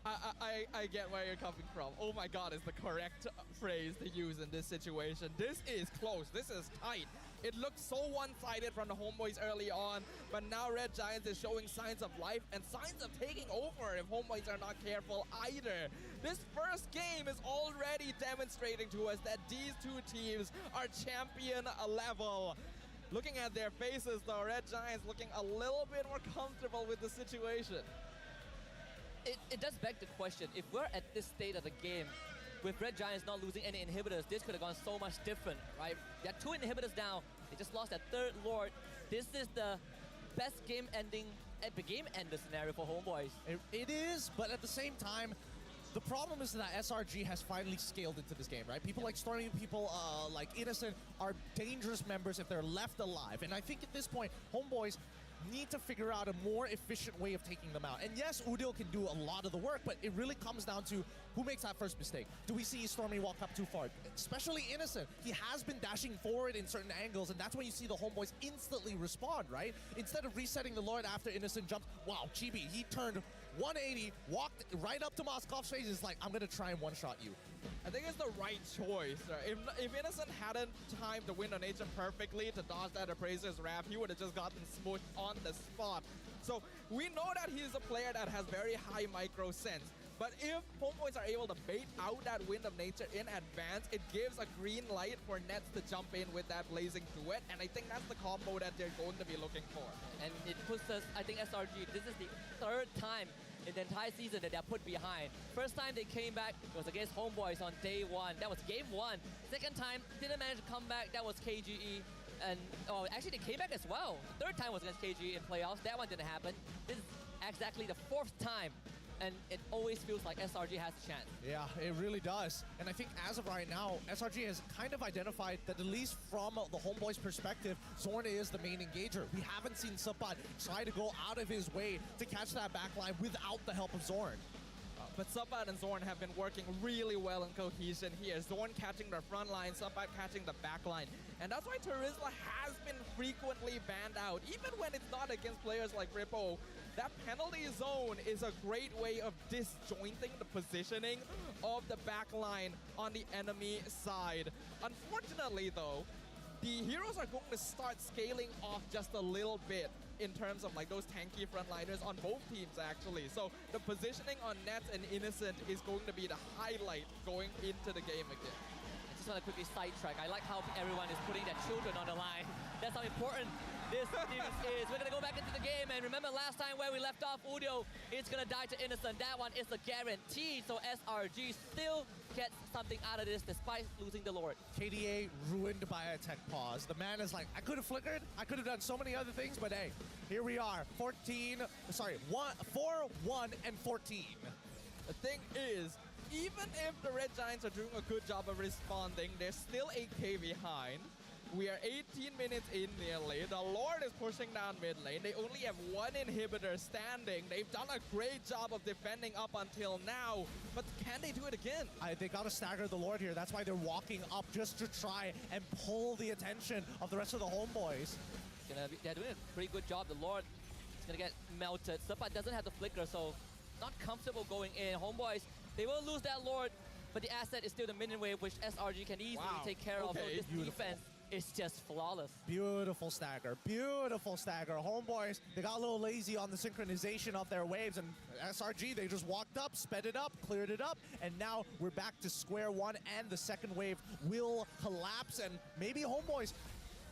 Speaker 3: I get where you're coming from. Oh my God is the correct phrase to use in this situation. This is close. This is tight. It looked so one-sided from the Homeboys early on, but now Red Giants is showing signs of life and signs of taking over if Homeboys are not careful either. This first game is already demonstrating to us that these two teams are champion level. Looking at their faces though, Red Giants looking a little bit more comfortable with the situation.
Speaker 2: It does beg the question, if we're at this state of the game, with Red Giants not losing any inhibitors, this could have gone so much different, right? They had 2 inhibitors down, they just lost their 3rd Lord. This is the best game ending, epic game ender scenario for Homeboys.
Speaker 1: It is, but at the same time, the problem is that SRG has finally scaled into this game, right? People like Stormy, people like Innocent are dangerous members if they're left alive. And I think at this point, Homeboys,
Speaker 6: need to figure out a more efficient way of taking them out. And yes, Udil can do a lot of the work, but it really comes down to who makes that first mistake. Do we see Stormy walk up too far? Especially Innocent. He has been dashing forward in certain angles, and that's when you see the homeboys instantly respond, right? Instead of resetting the Lord after Innocent jumped, wow, Chibi, he turned 180, walked right up to Moskov's face, is like, I'm gonna try and one-shot you.
Speaker 3: I think it's the right choice. Right? If Innocent hadn't timed the Wind of Nature perfectly to dodge that Appraiser's Wrath, he would have just gotten smushed on the spot. So we know that he's a player that has very high micro sense. But if homeboys are able to bait out that Wind of Nature in advance, it gives a green light for Nets to jump in with that Blazing Duet, and I think that's the combo that they're going to be looking for.
Speaker 2: And it puts us, I think SRG, this is the third time in the entire season that they're put behind. First time they came back, it was against Homeboys on day one. That was game one. Second time, didn't manage to come back. That was KGE. And, oh, actually they came back as well. The third time was against KGE in playoffs. That one didn't happen. This is exactly the fourth time. And it always feels like SRG has a chance.
Speaker 6: Yeah, it really does. And I think as of right now, SRG has kind of identified that at least from the homeboys' perspective, Zorn is the main engager. We haven't seen Subbat try to go out of his way to catch that backline without the help of Zorn.
Speaker 3: But Subbat and Zorn have been working really well in cohesion here. Zorn catching the front line, Subbat catching the back line. And that's why Terizla has been frequently banned out. Even when it's not against players like Rippo, that penalty zone is a great way of disjointing the positioning of the back line on the enemy side. Unfortunately, though, the heroes are going to start scaling off just a little bit in terms of like those tanky frontliners on both teams actually. So the positioning on Nets and Innocent is going to be the highlight going into the game again.
Speaker 2: I just want to quickly sidetrack. I like how everyone is putting their children on the line. That's how important this news is. We're going to go back into the game, and remember last time where we left off, Udio is going to die to Innocent. That one is a guarantee, so SRG still gets something out of this despite losing the Lord.
Speaker 6: KDA ruined by a tech pause. The man is like, I could have flickered, I could have done so many other things, but hey, here we are. 4, 1, and 14.
Speaker 3: The thing is, even if the Red Giants are doing a good job of responding, they're still 8k behind. We are 18 minutes in nearly. The Lord is pushing down mid lane. They only have one inhibitor standing. They've done a great job of defending up until now. But can they do it again?
Speaker 6: They got to stagger the Lord here. That's why they're walking up just to try and pull the attention of the rest of the homeboys.
Speaker 2: They're doing a pretty good job. The Lord is going to get melted. Subbat doesn't have the flicker, so not comfortable going in. Homeboys, they will lose that Lord, but the asset is still the minion wave, which SRG can easily take care of. So this defense is just flawless.
Speaker 6: Beautiful stagger. Beautiful stagger. Homeboys, they got a little lazy on the synchronization of their waves, and SRG, they just walked up, sped it up, cleared it up, and now we're back to square one, and the second wave will collapse, and maybe Homeboys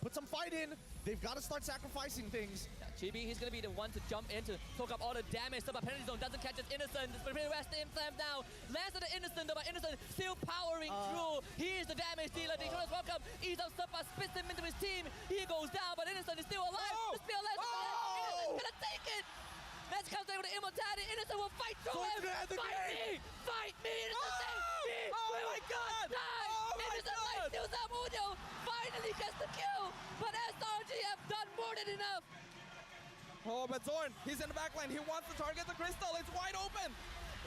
Speaker 6: put some fight in. They've got to start sacrificing things.
Speaker 2: Chibi, he's going to be the one to jump in to soak up all the damage. Subbat penalty zone doesn't catch his Innocent. It's going to be RESTREAM slam now. Lands on the Innocent, but Innocent still powering through. He is the damage dealer. They try to welcome. Ease up Subbat, spits him into his team. He goes down, but Innocent is still alive. Still alive. Innocent's going to take it. Let's come down with the immortality. Innocent will fight through him. Fight me! Fight me! Innocent, save me!
Speaker 3: Oh my God!
Speaker 2: Die! Innocent life steals up Udio. Finally gets the kill, but SRG have done more than enough.
Speaker 3: Oh, but Zorn, he's in the backline. He wants to target the crystal. It's wide open.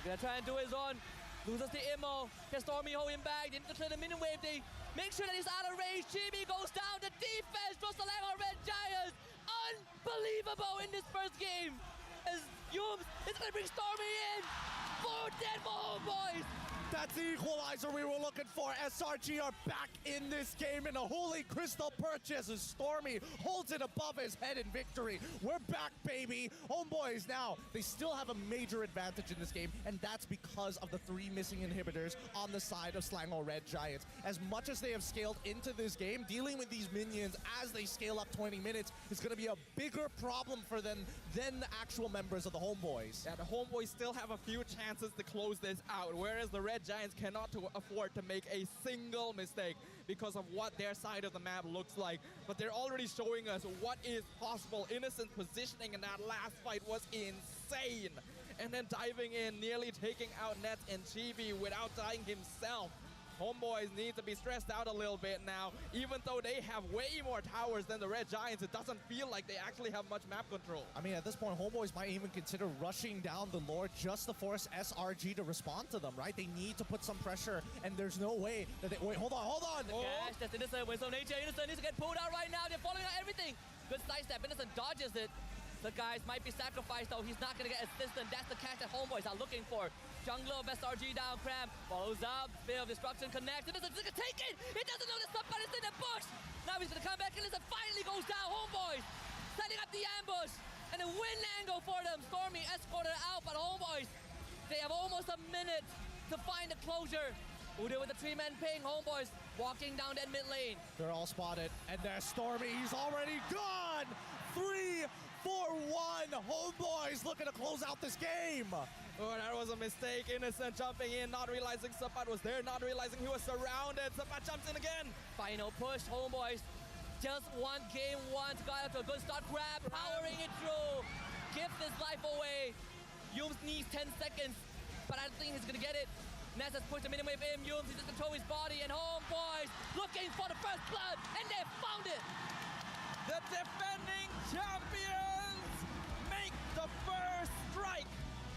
Speaker 2: They're gonna try and do his own. Loses the immo. Can Stormy hold him back? They need to clear the minion wave. They make sure that he's out of range. Chibi goes down. The defense draws the leg on Red Giants. Unbelievable in this first game. As Yums is gonna bring Stormy in. 4 dead for Homeboys.
Speaker 6: That's the equalizer we were looking for. SRG are back in this game in a holy crystal purchase as Stormy holds it above his head in victory. We're back, baby. Homeboys now, they still have a major advantage in this game, and that's because of the 3 missing inhibitors on the side of Slango Red Giants. As much as they have scaled into this game, dealing with these minions as they scale up 20 minutes is going to be a bigger problem for them than the actual members of the Homeboys.
Speaker 3: Yeah, the Homeboys still have a few chances to close this out, whereas the Red Giants cannot afford to make a single mistake because of what their side of the map looks like. But they're already showing us what is possible. Innocent positioning in that last fight was insane. And then diving in, nearly taking out Nets and Chibi without dying himself. Homeboys need to be stressed out a little bit now. Even though they have way more towers than the Red Giants, it doesn't feel like they actually have much map control.
Speaker 6: I mean, at this point, Homeboys might even consider rushing down the Lord just to force SRG to respond to them, right? They need to put some pressure, and there's no way that they... Wait, hold on!
Speaker 2: Cash, that's Innocent with some nature. Innocent needs to get pulled out right now. They're following out everything. Good sidestep. Innocent dodges it. The guys might be sacrificed though. He's not going to get assistant. That's the catch that Homeboys are looking for. Jungler of SRG down. Cram follows up. Bit of destruction connects. Innocent's going to take it. He doesn't know that somebody's in the bush. Now he's going to come back. Innocent finally goes down. Homeboys setting up the ambush. And a win angle for them. Stormy escorted out, but Homeboys, they have almost a minute to find the closure. Udo with the 3-man ping. Homeboys walking down that mid lane.
Speaker 6: They're all spotted, and there's Stormy. He's already gone. 3-4-1. Homeboys looking to close out this game.
Speaker 3: Oh, that was a mistake. Innocent jumping in, not realizing Sapat was there, not realizing he was surrounded. Sapat jumps in again.
Speaker 2: Final push. Homeboys just one game once. Got up to a good start. Grab, powering it through. Gives his life away. Yums needs 10 seconds, but I don't think he's going to get it. Ness has pushed the minimum wave in. Yums, he just control his body, and Homeboys looking for the first blood, and they found it.
Speaker 3: The defending champions make the first strike.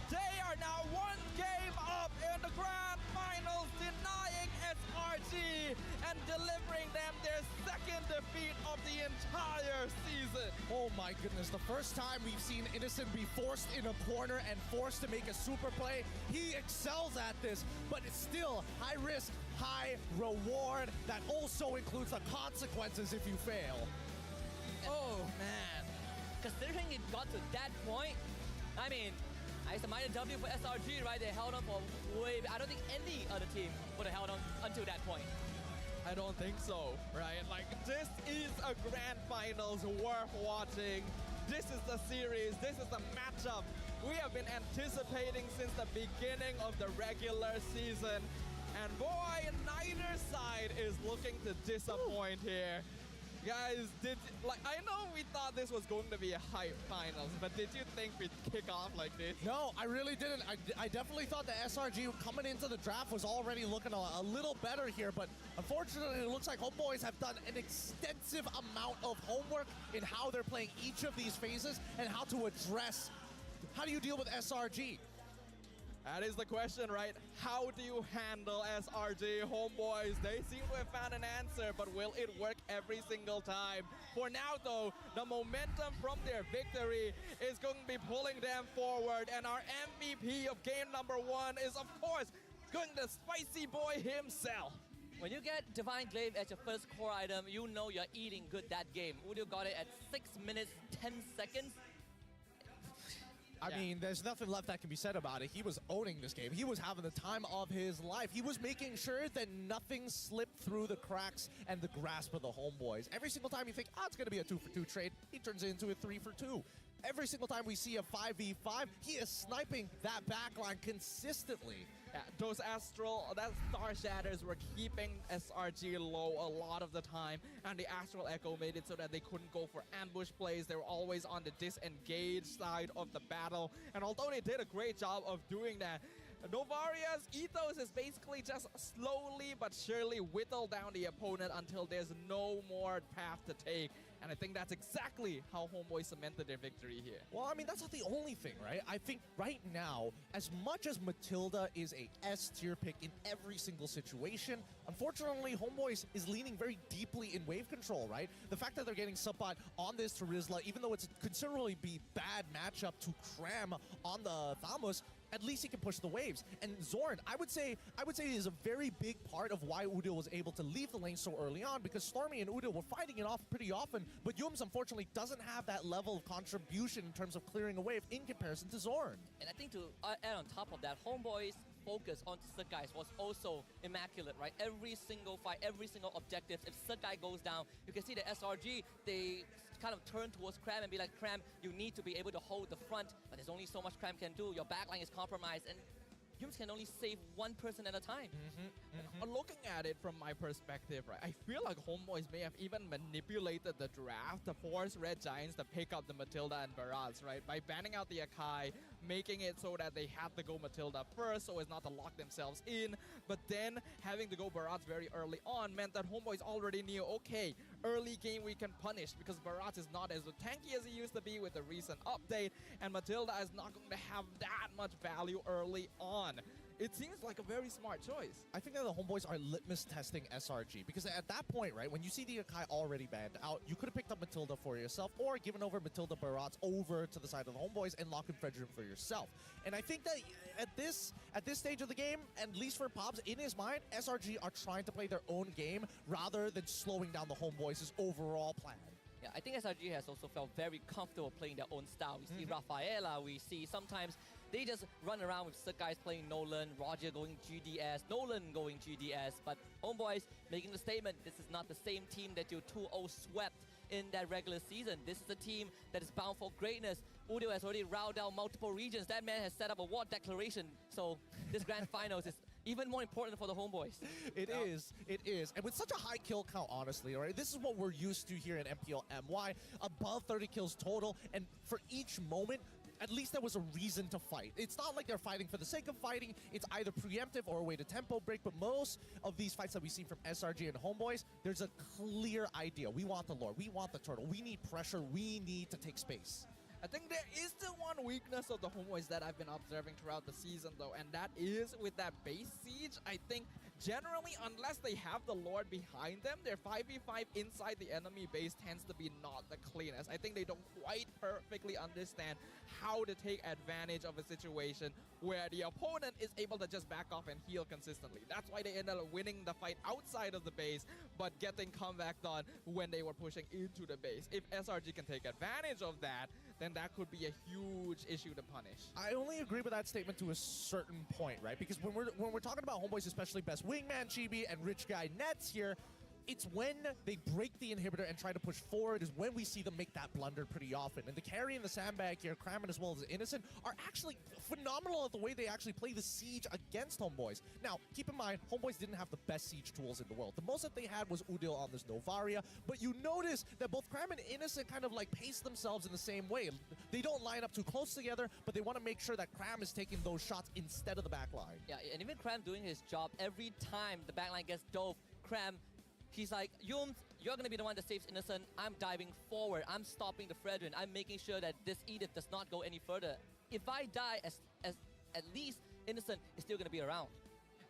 Speaker 3: They are now one game up in the grand finals, denying SRG and delivering them their second defeat of the entire season.
Speaker 6: Oh my goodness, the first time we've seen Innocent be forced in a corner and forced to make a super play. He excels at this, but it's still high risk, high reward. That also includes the consequences if you fail.
Speaker 2: Oh man, considering it got to that point, I mean, it's a minor W for SRG, right? They held on for way. I don't think any other team would have held on until that point.
Speaker 3: I don't think so, right? Like, this is a grand finals worth watching. This is the series. This is the matchup we have been anticipating since the beginning of the regular season. And boy, neither side is looking to disappoint here. Guys, I know we thought this was going to be a hype finals, but did you think we'd kick off like this?
Speaker 6: No, I really didn't. I definitely thought the SRG coming into the draft was already looking a little better here, but unfortunately, it looks like Homeboys have done an extensive amount of homework in how they're playing each of these phases and how to address, how do you deal with SRG?
Speaker 3: That is the question, right? How do you handle SRG? Homeboys, they seem to have found an answer, but will it work every single time? For now, though, the momentum from their victory is going to be pulling them forward, and our MVP of game number 1 is, of course, going to Spicy Boy himself.
Speaker 2: When you get Divine Glaive as your first core item, you know you're eating good that game. Udio got it at 6 minutes, 10 seconds.
Speaker 6: I mean, there's nothing left that can be said about it. He was owning this game. He was having the time of his life. He was making sure that nothing slipped through the cracks and the grasp of the Homeboys. Every single time you think, it's going to be a 2-for-2 trade, he turns it into a 3-for-2. Every single time we see a 5v5, he is sniping that backline consistently.
Speaker 3: Yeah, those that Star Shatters were keeping SRG low a lot of the time, and the Astral Echo made it so that they couldn't go for ambush plays. They were always on the disengaged side of the battle, and although they did a great job of doing that, Novaria's ethos is basically just slowly but surely whittle down the opponent until there's no more path to take. And I think that's exactly how Homeboy cemented their victory here.
Speaker 6: Well, I mean, that's not the only thing, right? I think right now, as much as Matilda is a S-tier pick in every single situation, unfortunately, Homeboys is leaning very deeply in wave control, right? The fact that they're getting Subot on this Terizla, even though it's considerably be bad matchup to Cram on the Thamos, at least he can push the waves. And Zorn, I would say is a very big part of why Udo was able to leave the lane so early on, because Stormy and Udo were fighting it off pretty often, but Yums unfortunately doesn't have that level of contribution in terms of clearing a wave in comparison to Zorn.
Speaker 2: And I think to add on top of that, Homeboy's focus on Sakai was also immaculate, right? Every single fight, every single objective, if Sakai goes down, you can see the SRG, they kind of turn towards Cram and be like, Cram, you need to be able to hold the front, but there's only so much Cram can do. Your backline is compromised, and Yums can only save one person at a time.
Speaker 3: Looking at it from my perspective, right, I feel like Homeboys may have even manipulated the draft to force Red Giants to pick up the Matilda and Baraz, right? By banning out the Akai, making it so that they had to go Matilda first so as not to lock themselves in. But then having to go Barats very early on meant that Homeboys already knew, okay, early game we can punish because Barats is not as tanky as he used to be with the recent update, and Matilda is not going to have that much value early on. It seems like a very smart choice.
Speaker 6: I think that the Homeboys are litmus testing SRG because at that point, right, when you see the Akai already banned out, you could have picked up Matilda for yourself or given over Matilda Barats over to the side of the Homeboys and locked in Frederick for yourself. And I think that at this stage of the game, at least for Pops, in his mind, SRG are trying to play their own game rather than slowing down the Homeboys' overall plan.
Speaker 2: Yeah, I think SRG has also felt very comfortable playing their own style. We see Rafaela, we see sometimes they just run around with guys playing Nolan, Roger going GDS, Nolan going GDS, but Homeboys making the statement, this is not the same team that you 2-0 swept in that regular season. This is a team that is bound for greatness. Udio has already routed out multiple regions. That man has set up a war declaration. So this grand finals is even more important for the Homeboys.
Speaker 6: It is. And with such a high kill count, honestly, right? This is what we're used to here in MPL MY. Above 30 kills total, and for each moment, at least there was a reason to fight. It's not like they're fighting for the sake of fighting. It's either preemptive or a way to tempo break, but most of these fights that we see from SRG and Homeboys, there's a clear idea. We want the lore. We want the turtle. We need pressure. We need to take space.
Speaker 3: I think there is the one weakness of the Homeboys that I've been observing throughout the season, though, and that is with that base siege. I think generally, unless they have the Lord behind them, their 5v5 inside the enemy base tends to be not the cleanest. I think they don't quite perfectly understand how to take advantage of a situation where the opponent is able to just back off and heal consistently. That's why they ended up winning the fight outside of the base, but getting comeback done when they were pushing into the base. If SRG can take advantage of that, then that could be a huge issue to punish.
Speaker 6: I only agree with that statement to a certain point, right? Because when we're talking about Homeboys, especially Best Wingman Chibi and Rich Guy Nets here, it's when they break the inhibitor and try to push forward is when we see them make that blunder pretty often. And the carry and the sandbag here, Kramen as well as Innocent, are actually phenomenal at the way they actually play the siege against Homeboys. Now, keep in mind, Homeboys didn't have the best siege tools in the world. The most that they had was Udil on this Novaria, but you notice that both Kramen and Innocent kind of like pace themselves in the same way. They don't line up too close together, but they want to make sure that Kram is taking those shots instead of the backline.
Speaker 2: Yeah, and even Kram doing his job every time the backline gets dove, Kram, he's like, Yums, you're going to be the one that saves Innocent. I'm diving forward. I'm stopping the Fredrin. I'm making sure that this Edith does not go any further. If I die, at least Innocent is still going to be around.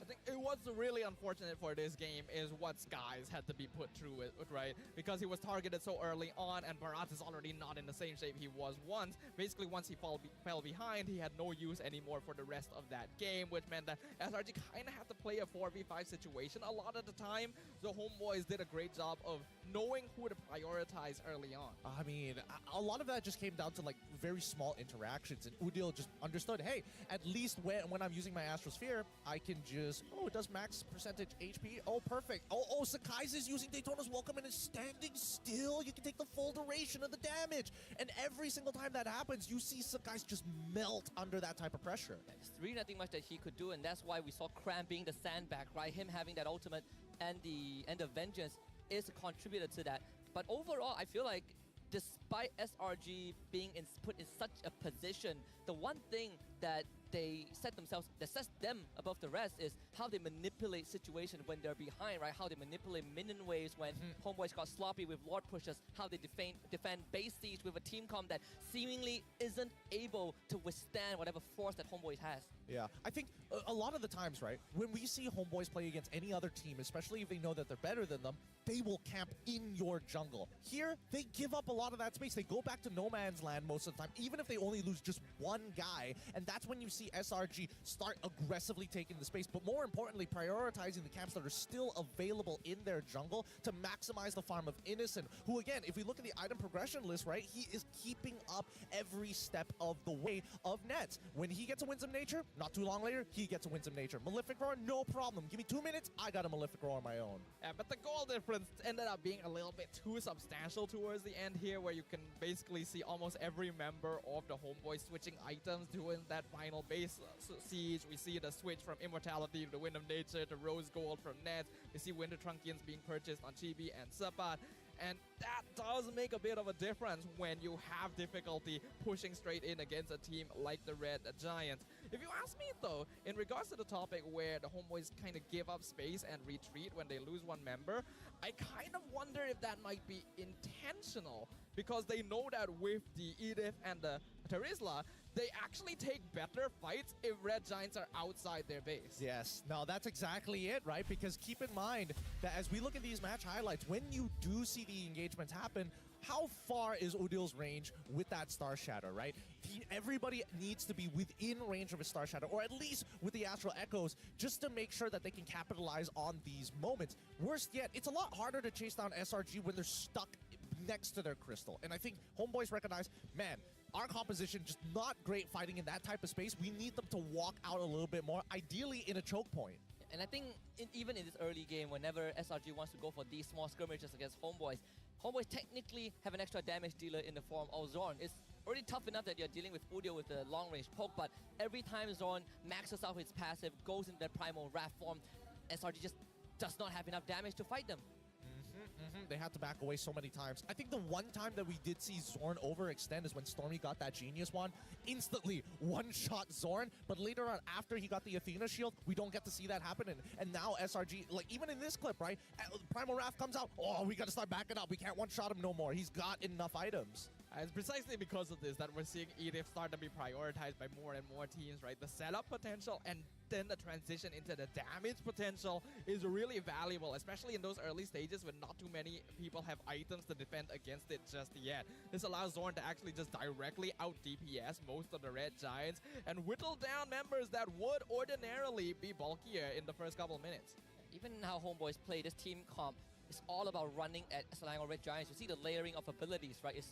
Speaker 3: I think what's really unfortunate for this game is what Skies had to be put through it, right? Because he was targeted so early on, and Barat is already not in the same shape he was once. Basically, once he fell behind, he had no use anymore for the rest of that game, which meant that SRG kind of had to play a 4v5 situation a lot of the time. The Homeboys did a great job of knowing who to prioritize early on.
Speaker 6: I mean, a lot of that just came down to like very small interactions, and Udil just understood, hey, at least when I'm using my Astrosphere, I can just, oh, it does max percentage HP. Oh, perfect. Oh, Sakai's is using Daytona's Welcome and is standing still. You can take the full duration of the damage. And every single time that happens, you see Sakai's just melt under that type of pressure.
Speaker 2: There's really nothing much that he could do, and that's why we saw Kram being the sandbag, right? Him having that ultimate and the Vengeance is a contributor to that. But overall, I feel like despite SRG being put in such a position, the one thing that they set themselves, that sets them above the rest is how they manipulate situations when they're behind, right? How they manipulate minion waves when Homeboys got sloppy with Lord pushes, how they defend base siege with a team comp that seemingly isn't able to withstand whatever force that Homeboys has.
Speaker 6: Yeah, I think a lot of the times, right, when we see Homeboys play against any other team, especially if they know that they're better than them, they will camp in your jungle. Here, they give up a lot of that space. They go back to no man's land most of the time, even if they only lose just one guy, and that's when you see SRG start aggressively taking the space, but more importantly, prioritizing the camps that are still available in their jungle to maximize the farm of Innocent, who again, if we look at the item progression list, right, he is keeping up every step of the way of Nets. When he gets a Windsome Nature, not too long later, he gets a Windsome Nature. Malefic Roar, no problem. Give me 2 minutes, I got a Malefic Roar on my own.
Speaker 3: Yeah, but the goal difference ended up being a little bit too substantial towards the end here, where you can basically see almost every member of the Homeboys switching items during that final base siege. We see the switch from Immortality to the Wind of Nature to Rose Gold from Nets. We see Winter Trunkians being purchased on Chibi and Sapat. And that does make a bit of a difference when you have difficulty pushing straight in against a team like the Red Giants. If you ask me though, in regards to the topic where the homeboys kind of give up space and retreat when they lose one member, I kind of wonder if that might be intentional, because they know that with the Edith and the Terizla, they actually take better fights if Red Giants are outside their base.
Speaker 6: Yes, no, that's exactly it, right? Because keep in mind that as we look at these match highlights, when you do see the engagements happen, how far is Odil's range with that Star Shatter, right? Everybody needs to be within range of a Star Shatter, or at least with the Astral Echoes, just to make sure that they can capitalize on these moments. Worst yet, it's a lot harder to chase down SRG when they're stuck next to their crystal. And I think homeboys recognize, man, our composition just not great fighting in that type of space. We need them to walk out a little bit more, ideally in a choke point.
Speaker 2: And I think even in this early game, whenever SRG wants to go for these small skirmishes against homeboys, homeboys technically have an extra damage dealer in the form of Zorn. It's already tough enough that you're dealing with Udio with the long-range poke, but every time Zorn maxes out his passive, goes into their primal Wrath form, SRG just does not have enough damage to fight them.
Speaker 6: They had to back away so many times. I think the one time that we did see Zorn overextend is when Stormy got that Genius Wand. Instantly one-shot Zorn, but later on, after he got the Athena shield, we don't get to see that happen. And now SRG, like even in this clip, right? Primal Wrath comes out. Oh, we got to start backing up. We can't one-shot him no more. He's got enough items.
Speaker 3: It's precisely because of this that we're seeing Edith start to be prioritized by more and more teams, right? The setup potential and then the transition into the damage potential is really valuable, especially in those early stages when not too many people have items to defend against it just yet. This allows Zorn to actually just directly out DPS most of the Red Giants and whittle down members that would ordinarily be bulkier in the first couple of minutes.
Speaker 2: Even how homeboys play, this team comp is all about running at Selangor Red Giants. You see the layering of abilities, right? If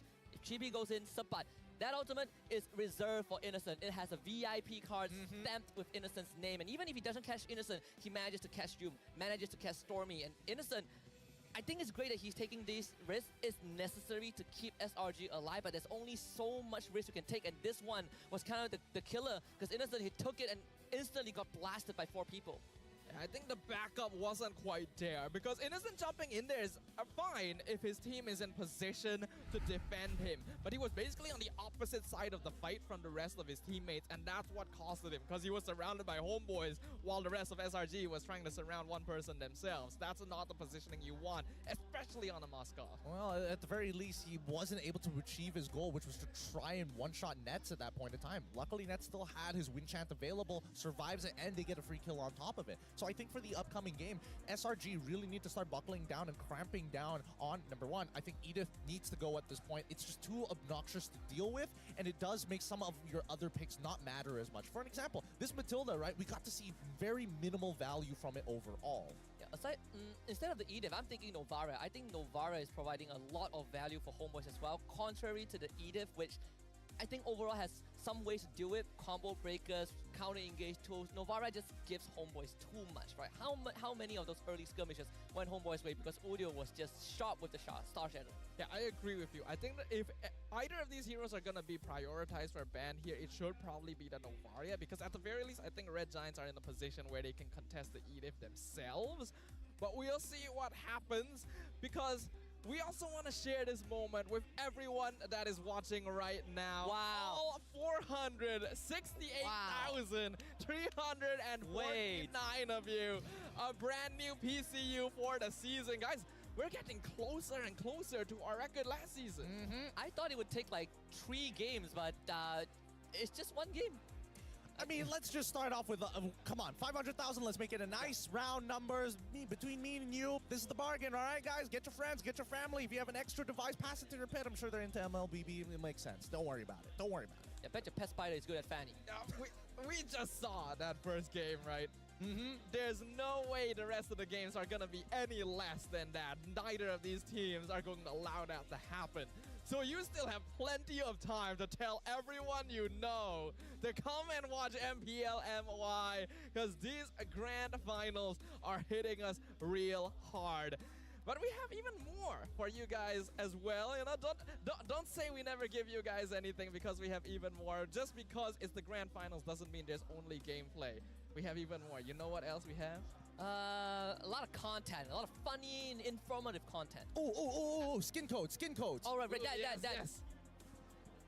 Speaker 2: Chibi goes in, Sabat. That ultimate is reserved for Innocent. It has a VIP card stamped with Innocent's name. And even if he doesn't catch Innocent, he manages to catch Doom, manages to catch Stormy. And Innocent, I think it's great that he's taking these risks. It's necessary to keep SRG alive, but there's only so much risk you can take. And this one was kind of the killer, because Innocent, he took it and instantly got blasted by 4 people.
Speaker 3: I think the backup wasn't quite there, because Innocent jumping in there is fine if his team is in position to defend him. But he was basically on the opposite side of the fight from the rest of his teammates, and that's what costed him, because he was surrounded by homeboys while the rest of SRG was trying to surround one person themselves. That's not the positioning you want, especially on a Moskov.
Speaker 6: Well, at the very least, he wasn't able to achieve his goal, which was to try and one-shot Nets at that point in time. Luckily, Nets still had his Winchant available, survives it, and they get a free kill on top of it. So I think for the upcoming game, SRG really need to start buckling down and cramping down on, number one, I think Edith needs to go at this point. It's just too obnoxious to deal with, and it does make some of your other picks not matter as much. For an example, this Matilda, right, we got to see very minimal value from it overall.
Speaker 2: Yeah, aside, instead of the Edith, I'm thinking Novara. I think Novara is providing a lot of value for homeboys as well, contrary to the Edith, which I think overall has some ways to deal with, combo breakers, counter-engage tools. Novara just gives homeboys too much, right? How many of those early skirmishes went homeboys' way because Udio was just sharp with the Star Shadow?
Speaker 3: Yeah, I agree with you. I think that if either of these heroes are going to be prioritized for a ban here, it should probably be the Novaria, because at the very least, I think Red Giants are in a position where they can contest the Edith themselves. But we'll see what happens, because we also want to share this moment with everyone that is watching right now.
Speaker 2: Wow.
Speaker 3: All 468,349 of you. A brand new PCU for the season. Guys, we're getting closer and closer to our record last season.
Speaker 2: I thought it would take like 3 games, but it's just 1 game.
Speaker 6: I mean, let's just start off with, come on, 500,000. Let's make it a nice round numbers between me and you. This is the bargain, all right, guys? Get your friends, get your family. If you have an extra device, pass it to your pet. I'm sure they're into MLBB. It makes sense. Don't worry about it. Don't worry about it.
Speaker 2: I bet your pet spider is good at Fanny.
Speaker 3: We just saw that first game, right? There's no way the rest of the games are going to be any less than that. Neither of these teams are going to allow that to happen. So you still have plenty of time to tell everyone you know to come and watch MPL MY, because these grand finals are hitting us real hard. But we have even more for you guys as well. You know, don't say we never give you guys anything, because we have even more. Just because it's the grand finals doesn't mean there's only gameplay. We have even more. You know what else we have?
Speaker 2: A lot of content, a lot of funny and informative content.
Speaker 6: Oh, skin codes.
Speaker 2: All right,
Speaker 3: Ooh, yes,
Speaker 2: that.
Speaker 3: yes.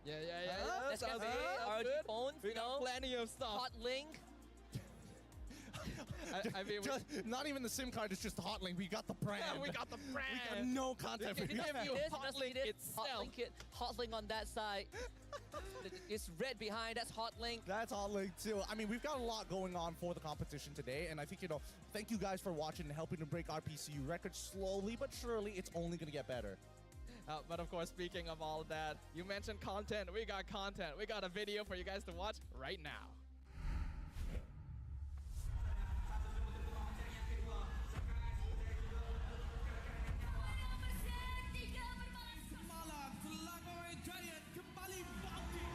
Speaker 3: Yeah.
Speaker 2: That's
Speaker 3: Sounds
Speaker 2: gonna be
Speaker 3: good,
Speaker 2: ROG
Speaker 3: good.
Speaker 2: phones,
Speaker 3: We
Speaker 2: you
Speaker 3: got
Speaker 2: know,
Speaker 3: plenty of stuff.
Speaker 2: hot link.
Speaker 3: I mean,
Speaker 6: Not even the SIM card, it's just the hot link. We got the brand.
Speaker 3: we got the
Speaker 6: We got
Speaker 3: brand.
Speaker 6: no content for
Speaker 3: We
Speaker 6: you.
Speaker 3: give you
Speaker 2: This,
Speaker 3: hot
Speaker 2: let's
Speaker 3: link
Speaker 2: read it.
Speaker 3: itself.
Speaker 2: Hot link on that side. It's red behind, that's hot link.
Speaker 6: That's hot link too. I mean, we've got a lot going on for the competition today, and I think, thank you guys for watching and helping to break our PCU record slowly but surely. It's only going to get better.
Speaker 3: But of course, speaking of all that, you mentioned content. We got content. We got a video for you guys to watch right now.
Speaker 5: Semalam Selangor Giant kembali bangkit.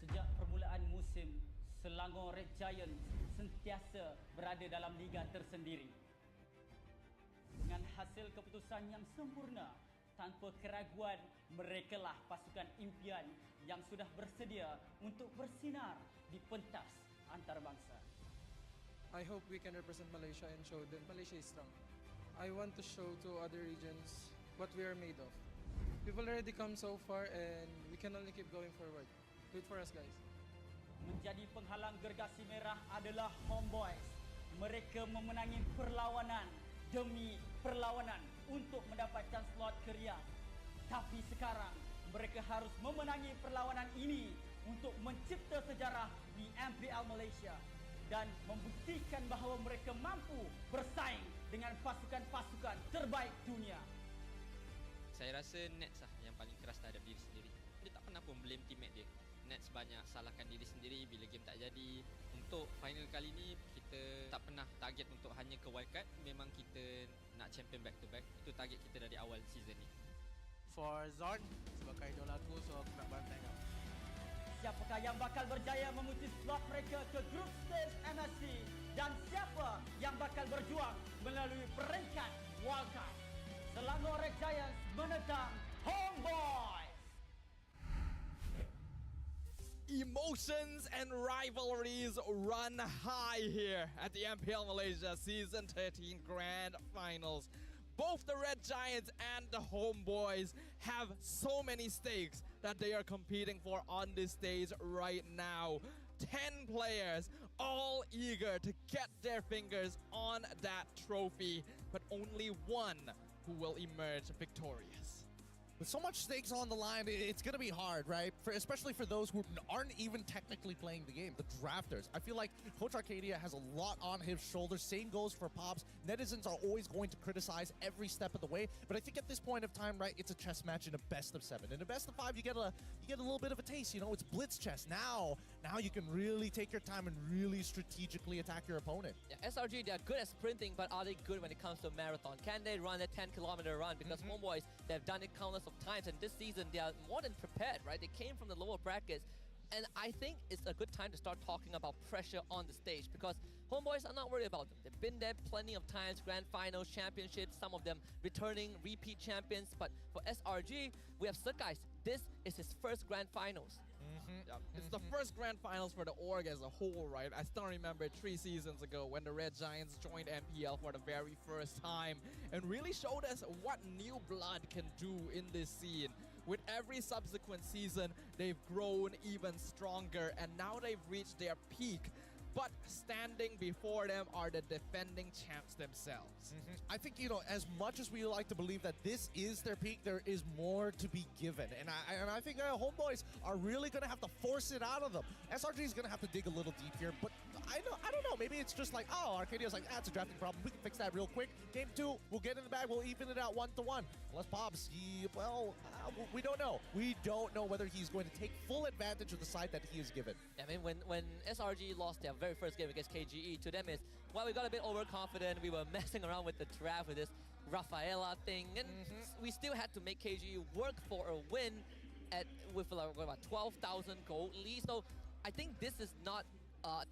Speaker 7: Sejak permulaan musim, Selangor Red Giants sentiasa berada dalam liga tersendiri. Dengan hasil keputusan yang sempurna, tanpa keraguan, merekalah pasukan impian yang sudah bersedia untuk bersinar di pentas antarabangsa.
Speaker 8: I hope we can represent Malaysia and show them Malaysia is strong. I want to show to other regions what we are made of. We've already come so far and we can only keep going forward. Do it for us, guys.
Speaker 7: Menjadi penghalang gergasi merah adalah Homeboys. Mereka memenangi perlawanan demi perlawanan untuk mendapatkan slot ke Riyadh. Tapi sekarang mereka harus memenangi perlawanan ini untuk mencipta sejarah di MPL Malaysia dan membuktikan bahawa mereka mampu bersaing dengan pasukan-pasukan terbaik dunia.
Speaker 9: Saya rasa Nets lah yang paling keras terhadap diri sendiri. Dia tak pernah pun blame teammate dia. Nets banyak salahkan diri sendiri bila game tak jadi. Untuk final kali ni, kita tak pernah target untuk hanya ke wildcard. Memang kita nak champion back to back. Itu target kita dari awal season ni.
Speaker 10: For Zon, sebagai idola aku, so aku nak bantai kau.
Speaker 7: Siapakah yang bakal berjaya memutus slot mereka ke group stage MSC dan siapa yang bakal berjuang melalui peringkat wildcard? Selangor Red Giants menentang Homeboys.
Speaker 3: Emotions and rivalries run high here at the MPL Malaysia Season 13 Grand Finals. Both the Red Giants and the Homeboys have so many stakes that they are competing for on this stage right now. 10 players, all eager to get their fingers on that trophy, but only one who will emerge victorious.
Speaker 6: With so much stakes on the line, it's going to be hard, right? Especially for those who aren't even technically playing the game, the drafters. I feel like Coach Arcadia has a lot on his shoulders. Same goes for Pops. Netizens are always going to criticize every step of the way. But I think at this point of time, right, it's a chess match in a best of 7. In a best of 5, you get a little bit of a taste. It's blitz chess. Now you can really take your time and really strategically attack your opponent.
Speaker 2: Yeah, SRG, they're good at sprinting, but are they good when it comes to a marathon? Can they run a 10-kilometer run? Because Homeboys, they've done it countless of times, and this season they are more than prepared, right? They came from the lower brackets, and I think it's a good time to start talking about pressure on the stage, because Homeboys are not worried about them. They've been there plenty of times, grand finals, championships, some of them returning repeat champions. But for SRG, we have Sekais. This is his first grand finals.
Speaker 3: Yep. It's the first grand finals for the org as a whole, right? I still remember 3 seasons ago when the Red Giants joined MPL for the very first time and really showed us what new blood can do in this scene. With every subsequent season, they've grown even stronger, and now they've reached their peak. But standing before them are the defending champs themselves.
Speaker 6: I think, as much as we like to believe that this is their peak, there is more to be given. And I think Homeboys are really going to have to force it out of them. SRG is going to have to dig a little deep here, but I don't know. Maybe it's just like, Arcadia's like, that's a drafting problem. We can fix that real quick. Game 2, we'll get in the bag. We'll even it out 1-1. Unless Pops, we don't know. We don't know whether he's going to take full advantage of the side that he is given.
Speaker 2: I mean, when SRG lost their very first game against KGE, to them is, well, we got a bit overconfident. We were messing around with the draft with this Rafaela thing, and we still had to make KGE work for a win with like, 12,000 gold lead. So I think this is not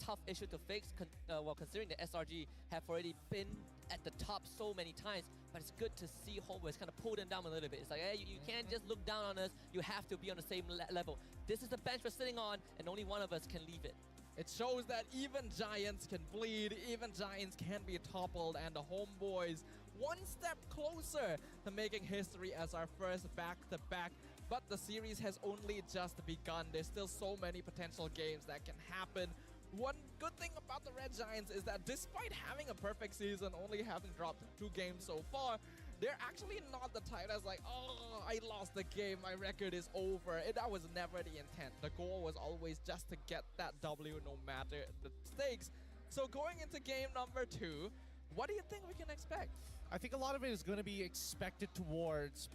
Speaker 2: tough issue to fix, considering the SRG have already been at the top so many times. But it's good to see Homeboys kind of pull them down a little bit. It's like, hey, you can't just look down on us. You have to be on the same level. This is the bench we're sitting on, and only one of us can leave it.
Speaker 3: It shows that even giants can bleed, even giants can be toppled, and the Homeboys one step closer to making history as our first back-to-back. But the series has only just begun. There's still so many potential games that can happen. One good thing about the Red Giants is that despite having a perfect season, only having dropped 2 games so far, they're actually not the type that's like, oh, I lost the game, my record is over. That was never the intent. The goal was always just to get that W no matter the stakes. So going into game number 2, what do you think we can expect?
Speaker 6: I think a lot of it is going to be expected towards,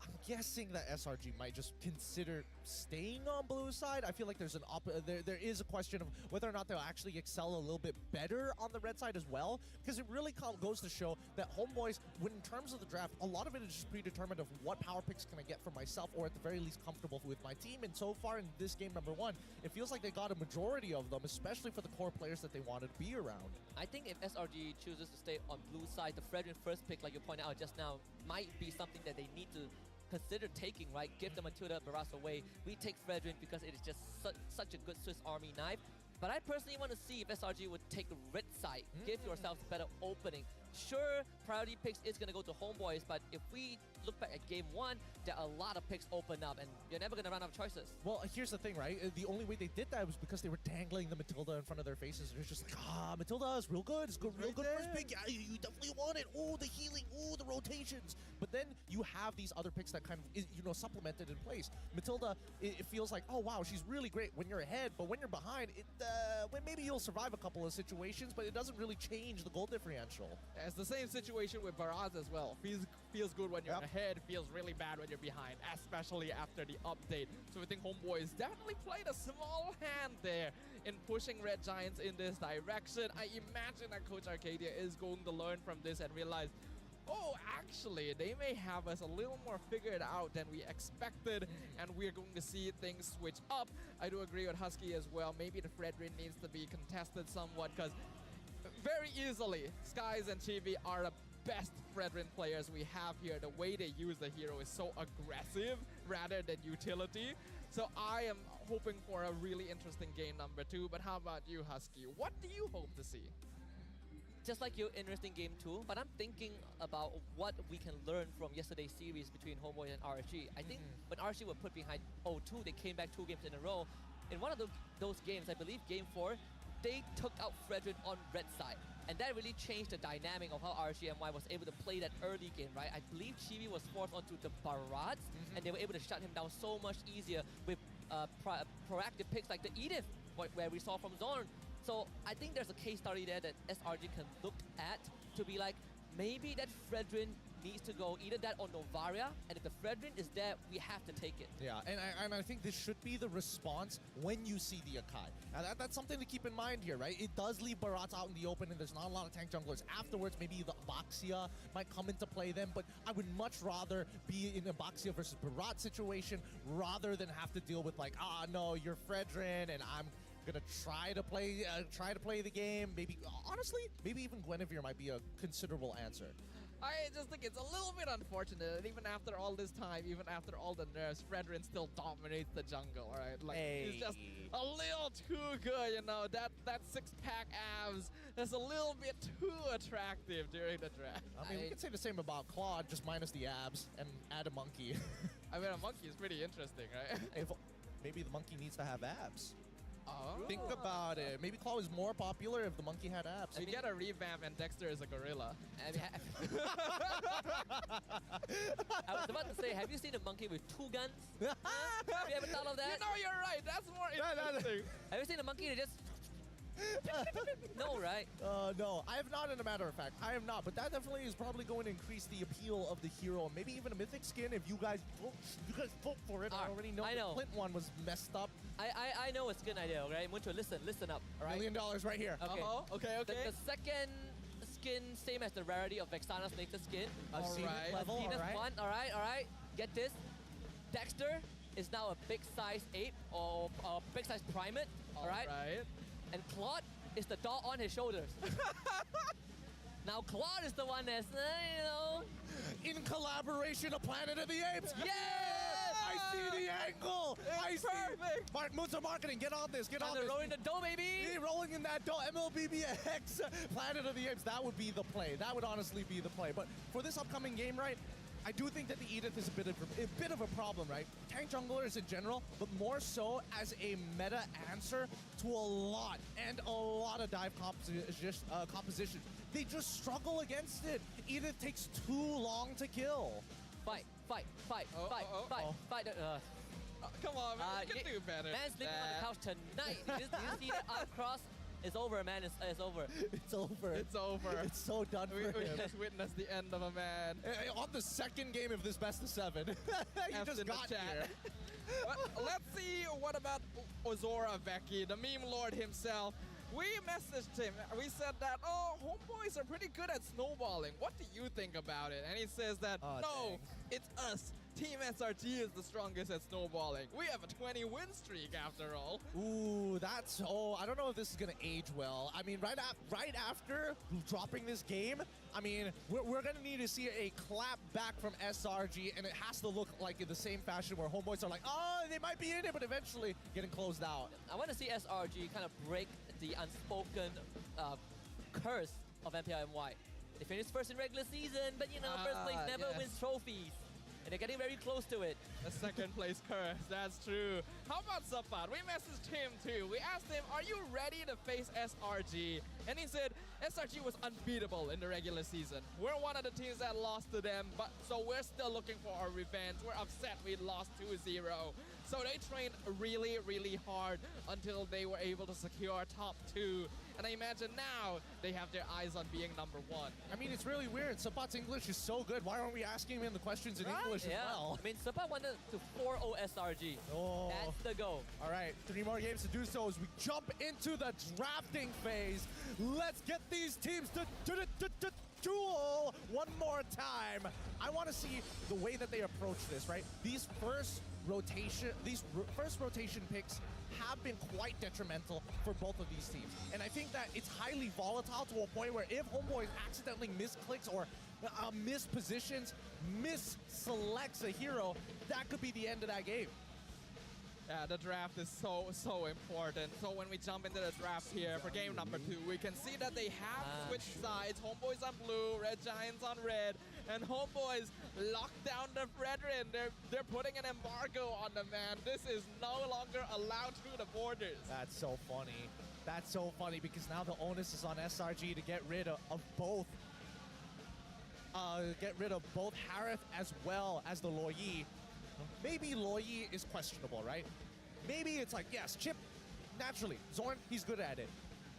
Speaker 6: I'm guessing that SRG might just consider staying on blue side. I feel like there's there is a question of whether or not they'll actually excel a little bit better on the red side as well, because it really goes to show that Homeboys, when in terms of the draft, a lot of it is just predetermined of what power picks can I get for myself, or at the very least comfortable with my team. And so far in this game number 1, it feels like they got a majority of them, especially for the core players that they wanted to be around.
Speaker 2: I think if SRG chooses to stay on blue side, the Fredrin first pick, like you pointed out just now, might be something that they need to consider taking, right? Give the Matilda Barras away. We take Fredrin because it is just such a good Swiss Army knife. But I personally want to see if SRG would take red side. Give yourselves better opening. Sure, priority picks is going to go to Homeboys, but if we look back at game 1, there are a lot of picks open up, and you're never going to run out of choices.
Speaker 6: Well, here's the thing, right? The only way they did that was because they were dangling the Matilda in front of their faces. They're just like, Matilda is real good. It's good, real good first pick. Yeah, you definitely want it. Oh, the healing. Oh, the rotations. But then you have these other picks that kind of, supplemented in place. Matilda, it feels like, oh, wow, she's really great when you're ahead, but when you're behind, maybe you'll survive a couple of situations, but it doesn't really change the goal differential.
Speaker 3: It's the same situation with Baraz as well. Feels good when you're ahead, feels really bad when you're behind, especially after the update. So I think Homeboys definitely played a small hand there in pushing Red Giants in this direction. I imagine that Coach Arcadia is going to learn from this and realize, oh, actually, they may have us a little more figured out than we expected, and we're going to see things switch up. I do agree with Husky as well. Maybe the Fredrin needs to be contested somewhat, because very easily, Skies and Chibi are the best Fredrin players we have here. The way they use the hero is so aggressive rather than utility. So I am hoping for a really interesting game number 2. But how about you, Husky? What do you hope to see?
Speaker 2: Just like your interesting game 2, but I'm thinking about what we can learn from yesterday's series between Homeboys and RSG. I think when RSG were put behind 0-2, they came back 2 games in a row. In one of those games, I believe game 4, they took out Fredrin on red side. And that really changed the dynamic of how RSGMY was able to play that early game, right? I believe Chibi was forced onto the Barats, and they were able to shut him down so much easier with proactive picks like the Edith, where we saw from Zorn. So I think there's a case study there that SRG can look at to be like, maybe that Fredrin needs to go, either that or Novaria, and if the Fredrin is there, we have to take it.
Speaker 6: Yeah, and I think this should be the response when you see the Akai. Now that's something to keep in mind here, right? It does leave Barats out in the open, and there's not a lot of tank junglers. Afterwards, maybe the Abaxia might come into play then, but I would much rather be in a Abaxia versus Barat situation rather than have to deal with like, no, you're Fredrin, and I'm gonna try to play the game. Maybe, honestly, maybe even Guinevere might be a considerable answer.
Speaker 3: I just think it's a little bit unfortunate that even after all this time, even after all the nerfs, Fredrin still dominates the jungle, right? Like, he's just a little too good, you know? That six-pack abs is a little bit too attractive during the draft.
Speaker 6: I mean, we could say the same about Claude, just minus the abs, and add a monkey.
Speaker 3: I mean, a monkey is pretty interesting, right?
Speaker 6: Maybe the monkey needs to have abs.
Speaker 3: Oh.
Speaker 6: Think about it. Maybe Claw is more popular if the monkey had abs.
Speaker 3: We get a revamp and Dexter is a gorilla.
Speaker 2: I was about to say, have you seen a monkey with 2 guns? Have you ever thought of that?
Speaker 3: You know, you're right. That's more interesting.
Speaker 2: Have you seen a monkey that just... No, right?
Speaker 6: No, I have not, in a matter of fact. I have not, but that definitely is probably going to increase the appeal of the hero. Maybe even a mythic skin if you guys vote for it. I already know the Flint one was messed up.
Speaker 2: I know a skin idea, right? Muncho, listen up, all right?
Speaker 6: $1 million right here.
Speaker 2: Okay.
Speaker 3: Okay.
Speaker 2: The second skin, same as the rarity of Vexana's latest skin.
Speaker 6: Zenith level,
Speaker 2: one, all right. Get this. Dexter is now a big size ape or big size primate, all right? and Claude is the dog on his shoulders. Now Claude is the one that's,
Speaker 6: In collaboration of Planet of the Apes.
Speaker 2: Yes!
Speaker 6: I see the angle. I see.
Speaker 3: Perfect.
Speaker 6: Moonsault Marketing, get on this. Get on
Speaker 2: They're
Speaker 6: this.
Speaker 2: rolling the dough, baby.
Speaker 6: Hey, rolling in that dough. MLBBX, Planet of the Apes. That would be the play. That would honestly be the play. But for this upcoming game, right? I do think that the Edith is a bit of a problem, right? Tank junglers in general, but more so as a meta answer to a lot of dive compositions. They just struggle against it. Edith takes too long to kill.
Speaker 2: Fight.
Speaker 3: Come on, man. You can
Speaker 2: yeah,
Speaker 3: do better.
Speaker 2: Man's sleeping on the couch tonight. Do you see that arm cross? It's over, man. It's over.
Speaker 6: It's over.
Speaker 3: It's over.
Speaker 6: It's so done for
Speaker 3: We
Speaker 6: him.
Speaker 3: just witnessed the end of a man.
Speaker 6: On the second game of this best of 7. He
Speaker 3: F'd
Speaker 6: just
Speaker 3: in the
Speaker 6: got
Speaker 3: chat.
Speaker 6: here.
Speaker 3: But let's see what about Ozora Vecchi, the meme lord himself. We messaged him. We said that, homeboys are pretty good at snowballing. What do you think about it? And he says that, no,
Speaker 6: dang.
Speaker 3: it's us. Team SRG is the strongest at snowballing. We have a 20 win streak after all.
Speaker 6: Ooh, I don't know if this is going to age well. I mean, right after dropping this game, I mean, we're going to need to see a clap back from SRG, and it has to look like in the same fashion where homeboys are like, they might be in it, but eventually getting closed out.
Speaker 2: I want to see SRG kind of break the unspoken curse of MPL MY. They finished first in regular season, but first place never wins trophies. And they're getting very close to it.
Speaker 3: The second place curse, that's true. How about Sapat? We messaged him too. We asked him, are you ready to face SRG? And he said, SRG was unbeatable in the regular season. We're one of the teams that lost to them, but so we're still looking for our revenge. We're upset we lost 2-0. So they trained really, really hard until they were able to secure top 2. And I imagine now they have their eyes on being number 1.
Speaker 6: I mean, it's really weird. Sapat's English is so good. Why aren't we asking him the questions in English as well?
Speaker 2: I mean, Sapat wanted to 4-0 SRG.
Speaker 6: Oh.
Speaker 2: That's the goal.
Speaker 6: All right, 3 more games to do so as we jump into the drafting phase. Let's get these teams to duel one more time. I want to see the way that they approach this, right? These first rotation picks have been quite detrimental for both of these teams. And I think that it's highly volatile to a point where if homeboys accidentally misclicks or mispositions, misselects a hero, that could be the end of that game.
Speaker 3: Yeah, the draft is so important. So when we jump into the draft here for game number 2, we can see that they have switched sides. Homeboys on blue, Red Giants on red, and homeboys lock down the Fredrin. They're putting an embargo on the man. This is no longer allowed through the borders.
Speaker 6: That's so funny. That's so funny because now the onus is on SRG to get rid of both. Harith as well as the Loyi. Maybe Loyi is questionable, right? Maybe it's like, yes, Chip, naturally, Zorn, he's good at it.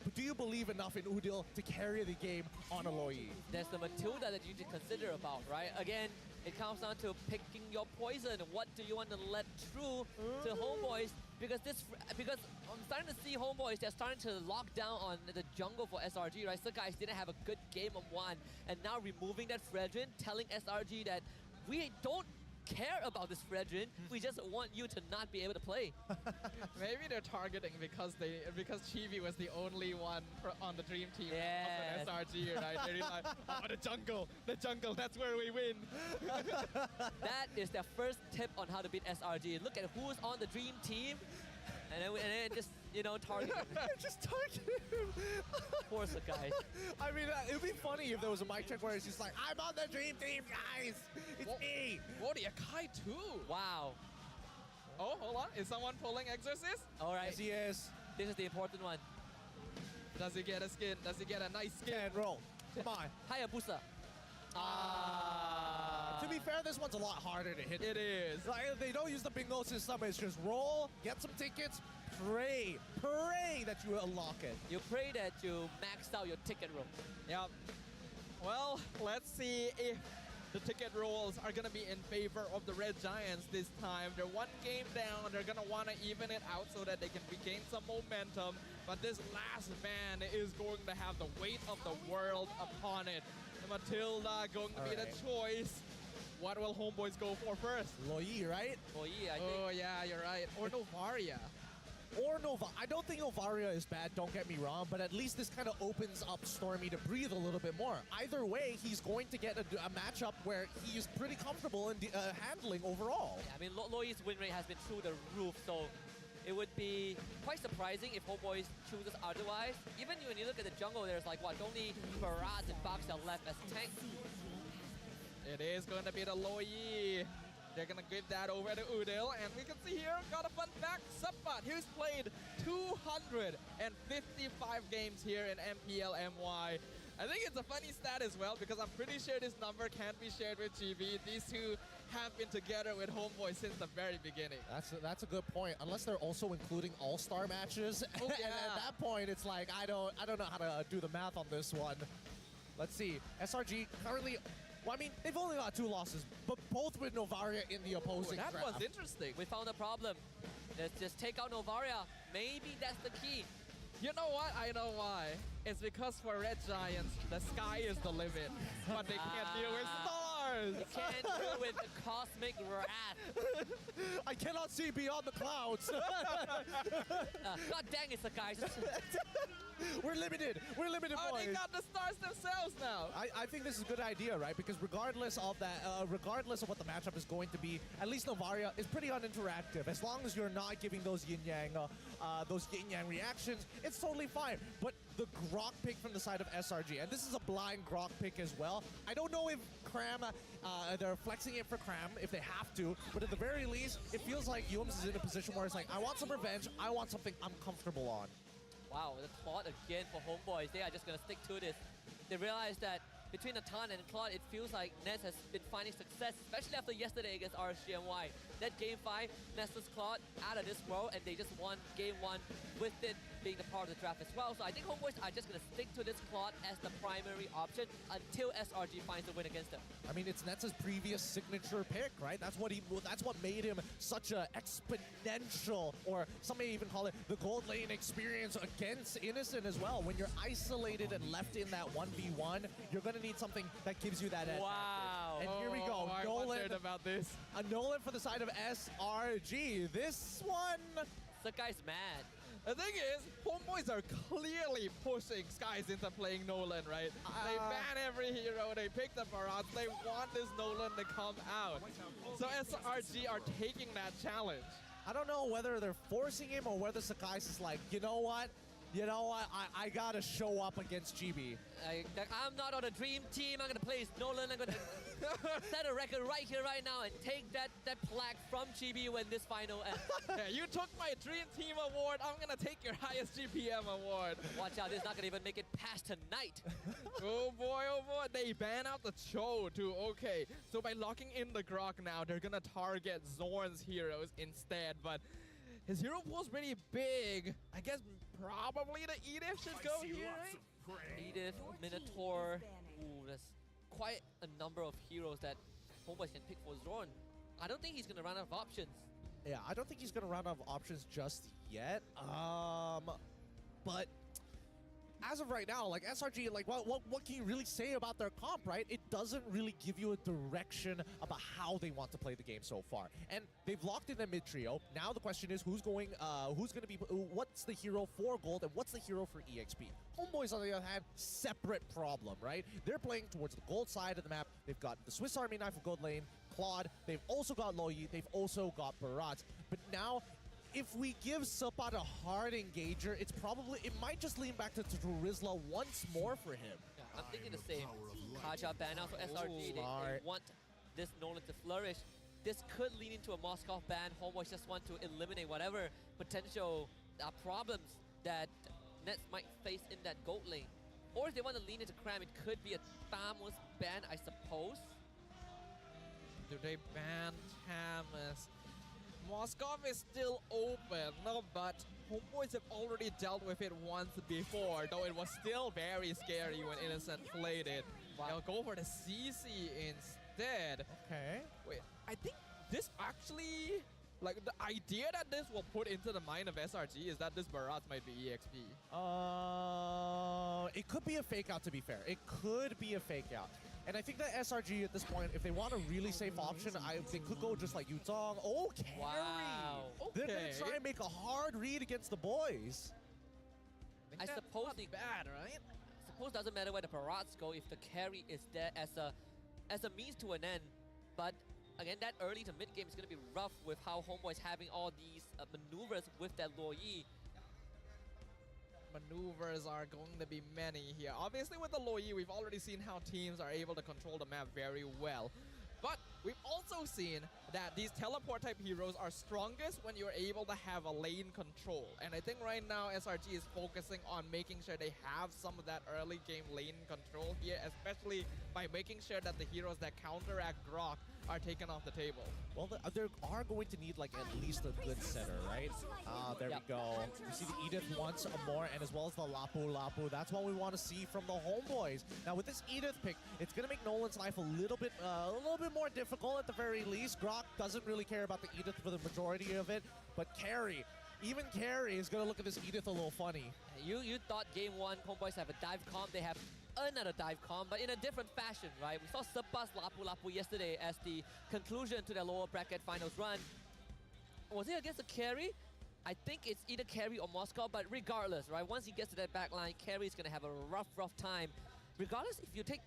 Speaker 6: But do you believe enough in Udil to carry the game on a Loyi?
Speaker 2: There's the Matilda that you need to consider about, right? Again, it comes down to picking your poison. What do you want to let through to homeboys? Because I'm starting to see homeboys, they're starting to lock down on the jungle for SRG, right? So guys didn't have a good game of 1. And now removing that Fredrin, telling SRG that we don't care about this Fredrin. We just want you to not be able to play.
Speaker 3: Maybe they're targeting because Chibi was the only one on the dream team of an SRG, right? They realize, the jungle, that's where we win.
Speaker 2: That is their first tip on how to beat SRG. Look at who's on the dream team, and then just target him.
Speaker 6: Just target him.
Speaker 2: Poor guy.
Speaker 6: I mean, it would be funny if there was a mic check where it's just like, I'm on the dream team, guys. It's me.
Speaker 3: Whoa, Kai too.
Speaker 2: Wow.
Speaker 3: Oh, hold on. Is someone pulling Exorcist?
Speaker 2: All right.
Speaker 6: Yes, he is.
Speaker 2: This is the important one.
Speaker 3: Does he get a skin? Does he get a nice skin?
Speaker 6: And roll. Come on.
Speaker 2: Hayabusa.
Speaker 6: To be fair, this one's a lot harder to hit.
Speaker 3: It is.
Speaker 6: Like, they don't use the bingo system. It's just roll, get some tickets, pray that you unlock it.
Speaker 2: You pray that you maxed out your ticket roll.
Speaker 3: Yep. Well, let's see if the ticket rolls are going to be in favor of the Red Giants this time. They're 1 game down. They're going to want to even it out so that they can regain some momentum. But this last man is going to have the weight of the world upon it. Matilda going to be the choice. What will homeboys go for first?
Speaker 6: Loyi, right?
Speaker 2: Loyi, I think.
Speaker 3: Oh, yeah, you're right. Or Novaria.
Speaker 6: or Nova. I don't think Novaria is bad, don't get me wrong, but at least this kind of opens up Stormy to breathe a little bit more. Either way, he's going to get a matchup where he is pretty comfortable in handling overall.
Speaker 2: Yeah, I mean, Loi's win rate has been through the roof, so it would be quite surprising if Homeboys chooses otherwise. Even when you look at the jungle, there's like, what, only Barrage and Boxer left as tanks.
Speaker 3: It is going to be the Loi. They're going to give that over to Udil. And we can see here, got a fun fact, Sapat, who's played 255 games here in MPL MY. I think it's a funny stat as well because I'm pretty sure this number can't be shared with GB. These two have been together with Homeboy since the very beginning.
Speaker 6: That's a good point. Unless they're also including all-star matches.
Speaker 3: Oh, yeah.
Speaker 6: And at that point, it's like, I don't know how to do the math on this one. Let's see. SRG currently... Well, I mean, they've only got 2 losses, but both with Novaria in the opposing
Speaker 3: That
Speaker 6: draft.
Speaker 3: was interesting.
Speaker 2: We found a problem. Let's just take out Novaria. Maybe that's the key.
Speaker 3: You know what? I know why. It's because for Red Giants, the sky is the limit, but they can't deal with stars.
Speaker 2: You can't deal with the cosmic wrath.
Speaker 6: I cannot see beyond the clouds.
Speaker 2: God dang it, guys.
Speaker 6: We're limited. We're limited,
Speaker 3: Oh,
Speaker 6: boys.
Speaker 3: they got the stars themselves now.
Speaker 6: I think this is a good idea, right? Because regardless of that, regardless of what the matchup is going to be, at least Novaria is pretty uninteractive. As long as you're not giving those yin-yang reactions, it's totally fine. But the Grok pick from the side of SRG, and this is a blind Grok pick as well. I don't know if Cram, they're flexing it for Cram if they have to, but at the very least, it feels like Yums is in a position where it's like, I want some revenge, I want something I'm comfortable on.
Speaker 2: Wow, the Claude again for Homeboys. They are just going to stick to this. They realize that between Natan and Claude, it feels like Nets has been finding success, especially after yesterday against RSGMY. That Game 5, Nets Claude out of this world, and they just won Game 1 with it being the part of the draft as well. So I think Homeboys are just going to stick to this Claude as the primary option until SRG finds a win against them.
Speaker 6: I mean, it's Nets' previous signature pick, right? That's what made him such a exponential, or some may even call it the gold lane experience against Innocent as well. When you're isolated and left in that 1v1, you're going to need something that gives you that edge.
Speaker 2: Wow.
Speaker 6: And here we go.
Speaker 3: I wondered about this.
Speaker 6: A Nolan for the side of SRG. This one...
Speaker 2: Sakai's mad.
Speaker 3: The thing is, Homeboys are clearly pushing Skies into playing Nolan, right? They ban every hero, they pick the Barats, they want this Nolan to come out. So SRG are taking that challenge.
Speaker 6: I don't know whether they're forcing him or whether Sakai's is like, you know what? I gotta show up against GB.
Speaker 2: I'm not on a dream team. I'm going to play as Nolan. I'm going to set a record right here, right now, and take that plaque from GB when this final ends.
Speaker 3: Yeah, you took my Dream Team award. I'm going to take your highest GPM award.
Speaker 2: Watch out. This is not going to even make it past tonight.
Speaker 3: Oh boy, they ban out the Cho too. Okay, so by locking in the Grok now, they're going to target Zorn's heroes instead, but his hero pool's pretty big. I guess probably the Edith should go here, right?
Speaker 2: Edith, Minotaur. Ooh, that's quite a number of heroes that Homeboys can pick for Zorn. I don't think he's going to run out of options.
Speaker 6: Yeah, I don't think he's going to run out of options just yet. But as of right now, like SRG, like what can you really say about their comp, right? It doesn't really give you a direction about how they want to play the game so far. And they've locked in the mid trio. Now the question is who's going to be, what's the hero for gold and what's the hero for EXP? Homeboys, on the other hand, separate problem, right? They're playing towards the gold side of the map. They've got the Swiss Army Knife of gold lane, Claude. They've also got Loyi. They've also got Barat. But now, if we give Sapat a hard engager, it might just lean back to Rizla once more for him.
Speaker 2: Yeah, I'm thinking the same. Kaja ban out for SRG. They want this Nolan to flourish. This could lead into a Moskov ban. Homeboys just want to eliminate whatever potential problems that Nets might face in that gold lane. Or if they want to lean into Cram, it could be a Thamus ban, I suppose.
Speaker 3: Do they ban Thamus? Moskov is still open, but Homeboys have already dealt with it once before, though it was still very scary when Innocent played it.
Speaker 2: Wow.
Speaker 3: They'll go for the CC instead.
Speaker 6: Okay.
Speaker 3: Wait, I think this actually, like the idea that this will put into the mind of SRG is that this Barat might be EXP.
Speaker 6: It could be a fake out, to be fair. It could be a fake out. And I think that SRG at this point, if they want a really safe option, they could go just like Yuzong. Oh, carry!
Speaker 2: Wow.
Speaker 6: They're going to try and make a hard read against the boys.
Speaker 2: I suppose
Speaker 3: not bad, right?
Speaker 2: suppose doesn't matter where the parades go if the carry is there as a means to an end. But again, that early to mid game is going to be rough with how Homeboy's having all these maneuvers with that Luoyi.
Speaker 3: Maneuvers are going to be many here. Obviously with the Luoyi, we've already seen how teams are able to control the map very well. But we've also seen that these teleport type heroes are strongest when you're able to have a lane control. And I think right now SRG is focusing on making sure they have some of that early game lane control here, especially by making sure that the heroes that counteract Grok are taken off the table.
Speaker 6: Well, they are going to need like at least a good setter, right? There we go. We see the Edith once more, and as well as the Lapu. That's what we want to see from the Homeboys. Now with this Edith pick, it's going to make Nolan's life a little bit more difficult at the very least. Grok doesn't really care about the Edith for the majority of it, but Carry, even Carry is going to look at this Edith a little funny.
Speaker 2: You thought game one, Homeboys have a dive comp, they have another dive comp, but in a different fashion, right? We saw Sepas Lapu yesterday as the conclusion to their lower bracket finals run. Was it against the Carry? I think it's either Carry or Moscow, but regardless, right? Once he gets to that back line, Carry is going to have a rough time. Regardless, if you take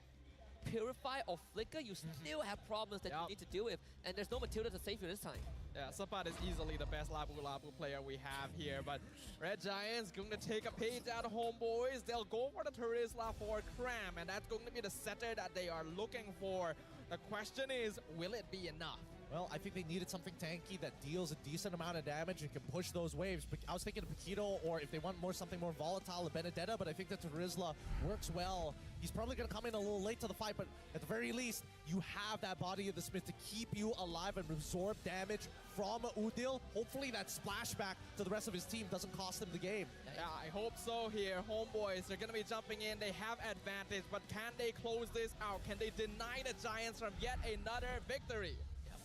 Speaker 2: Purify or Flicker, you still have problems that you need to deal with, and there's no Matilda to save you this time.
Speaker 3: Yeah, Sapat is easily the best Lapu player we have here, but Red Giants going to take a page out of Homeboys. They'll go for the Terizla for Cram, and that's going to be the setter that they are looking for. The question is, will it be enough?
Speaker 6: Well, I think they needed something tanky that deals a decent amount of damage and can push those waves. I was thinking of Paquito, or if they want something more volatile, a Benedetta, but I think that Terizla works well. He's probably going to come in a little late to the fight, but at the very least, you have that body of the Smith to keep you alive and absorb damage from Udil. Hopefully that splashback to the rest of his team doesn't cost him the game.
Speaker 3: Yeah, I hope so here. Homeboys, they're going to be jumping in. They have advantage, but can they close this out? Can they deny the Giants from yet another victory?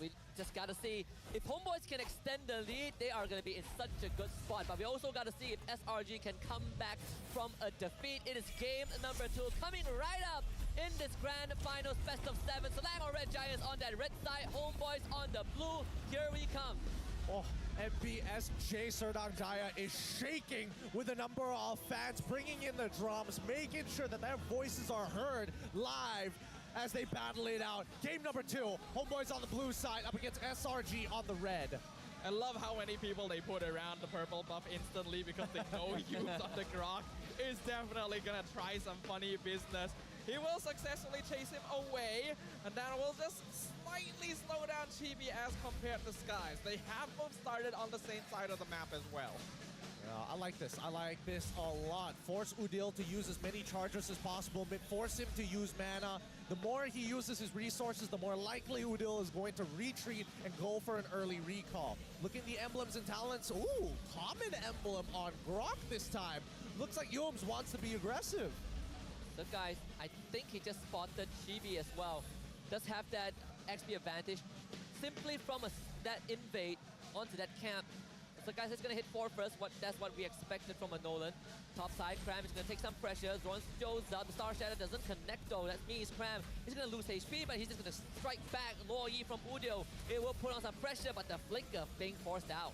Speaker 2: We just got to see if Homeboys can extend the lead, they are going to be in such a good spot. But we also got to see if SRG can come back from a defeat. It is game number 2 coming right up in this grand finals best of 7. Selangor Red Giants on that red side, Homeboys on the blue. Here we come.
Speaker 6: Oh, MPS J Serdang Jaya is shaking with a number of fans, bringing in the drums, making sure that their voices are heard live as they battle it out. Game number 2, Homeboys on the blue side up against SRG on the red.
Speaker 3: I love how many people they put around the purple buff instantly because they know Hughes on the Grok is definitely gonna try some funny business. He will successfully chase him away, and that will just slightly slow down Chibi as compared to Skies. They have both started on the same side of the map as well.
Speaker 6: I like this. I like this a lot. Force Udil to use as many chargers as possible. Force him to use mana. The more he uses his resources, the more likely Udil is going to retreat and go for an early recall. Look at the emblems and talents. Ooh, common emblem on Grok this time. Looks like Yums wants to be aggressive.
Speaker 2: So guys, I think he just spotted Chibi as well. Does have that XP advantage simply from that invade onto that camp. So guys, it's going to hit 4 first. That's what we expected from a Nolan. Top side, Cram is going to take some pressure. Zorn shows up. The Star Shadow doesn't connect though. That means Cram is going to lose HP, but he's just going to strike back Luoyi from Udil. It will put on some pressure, but the Flicker being forced out.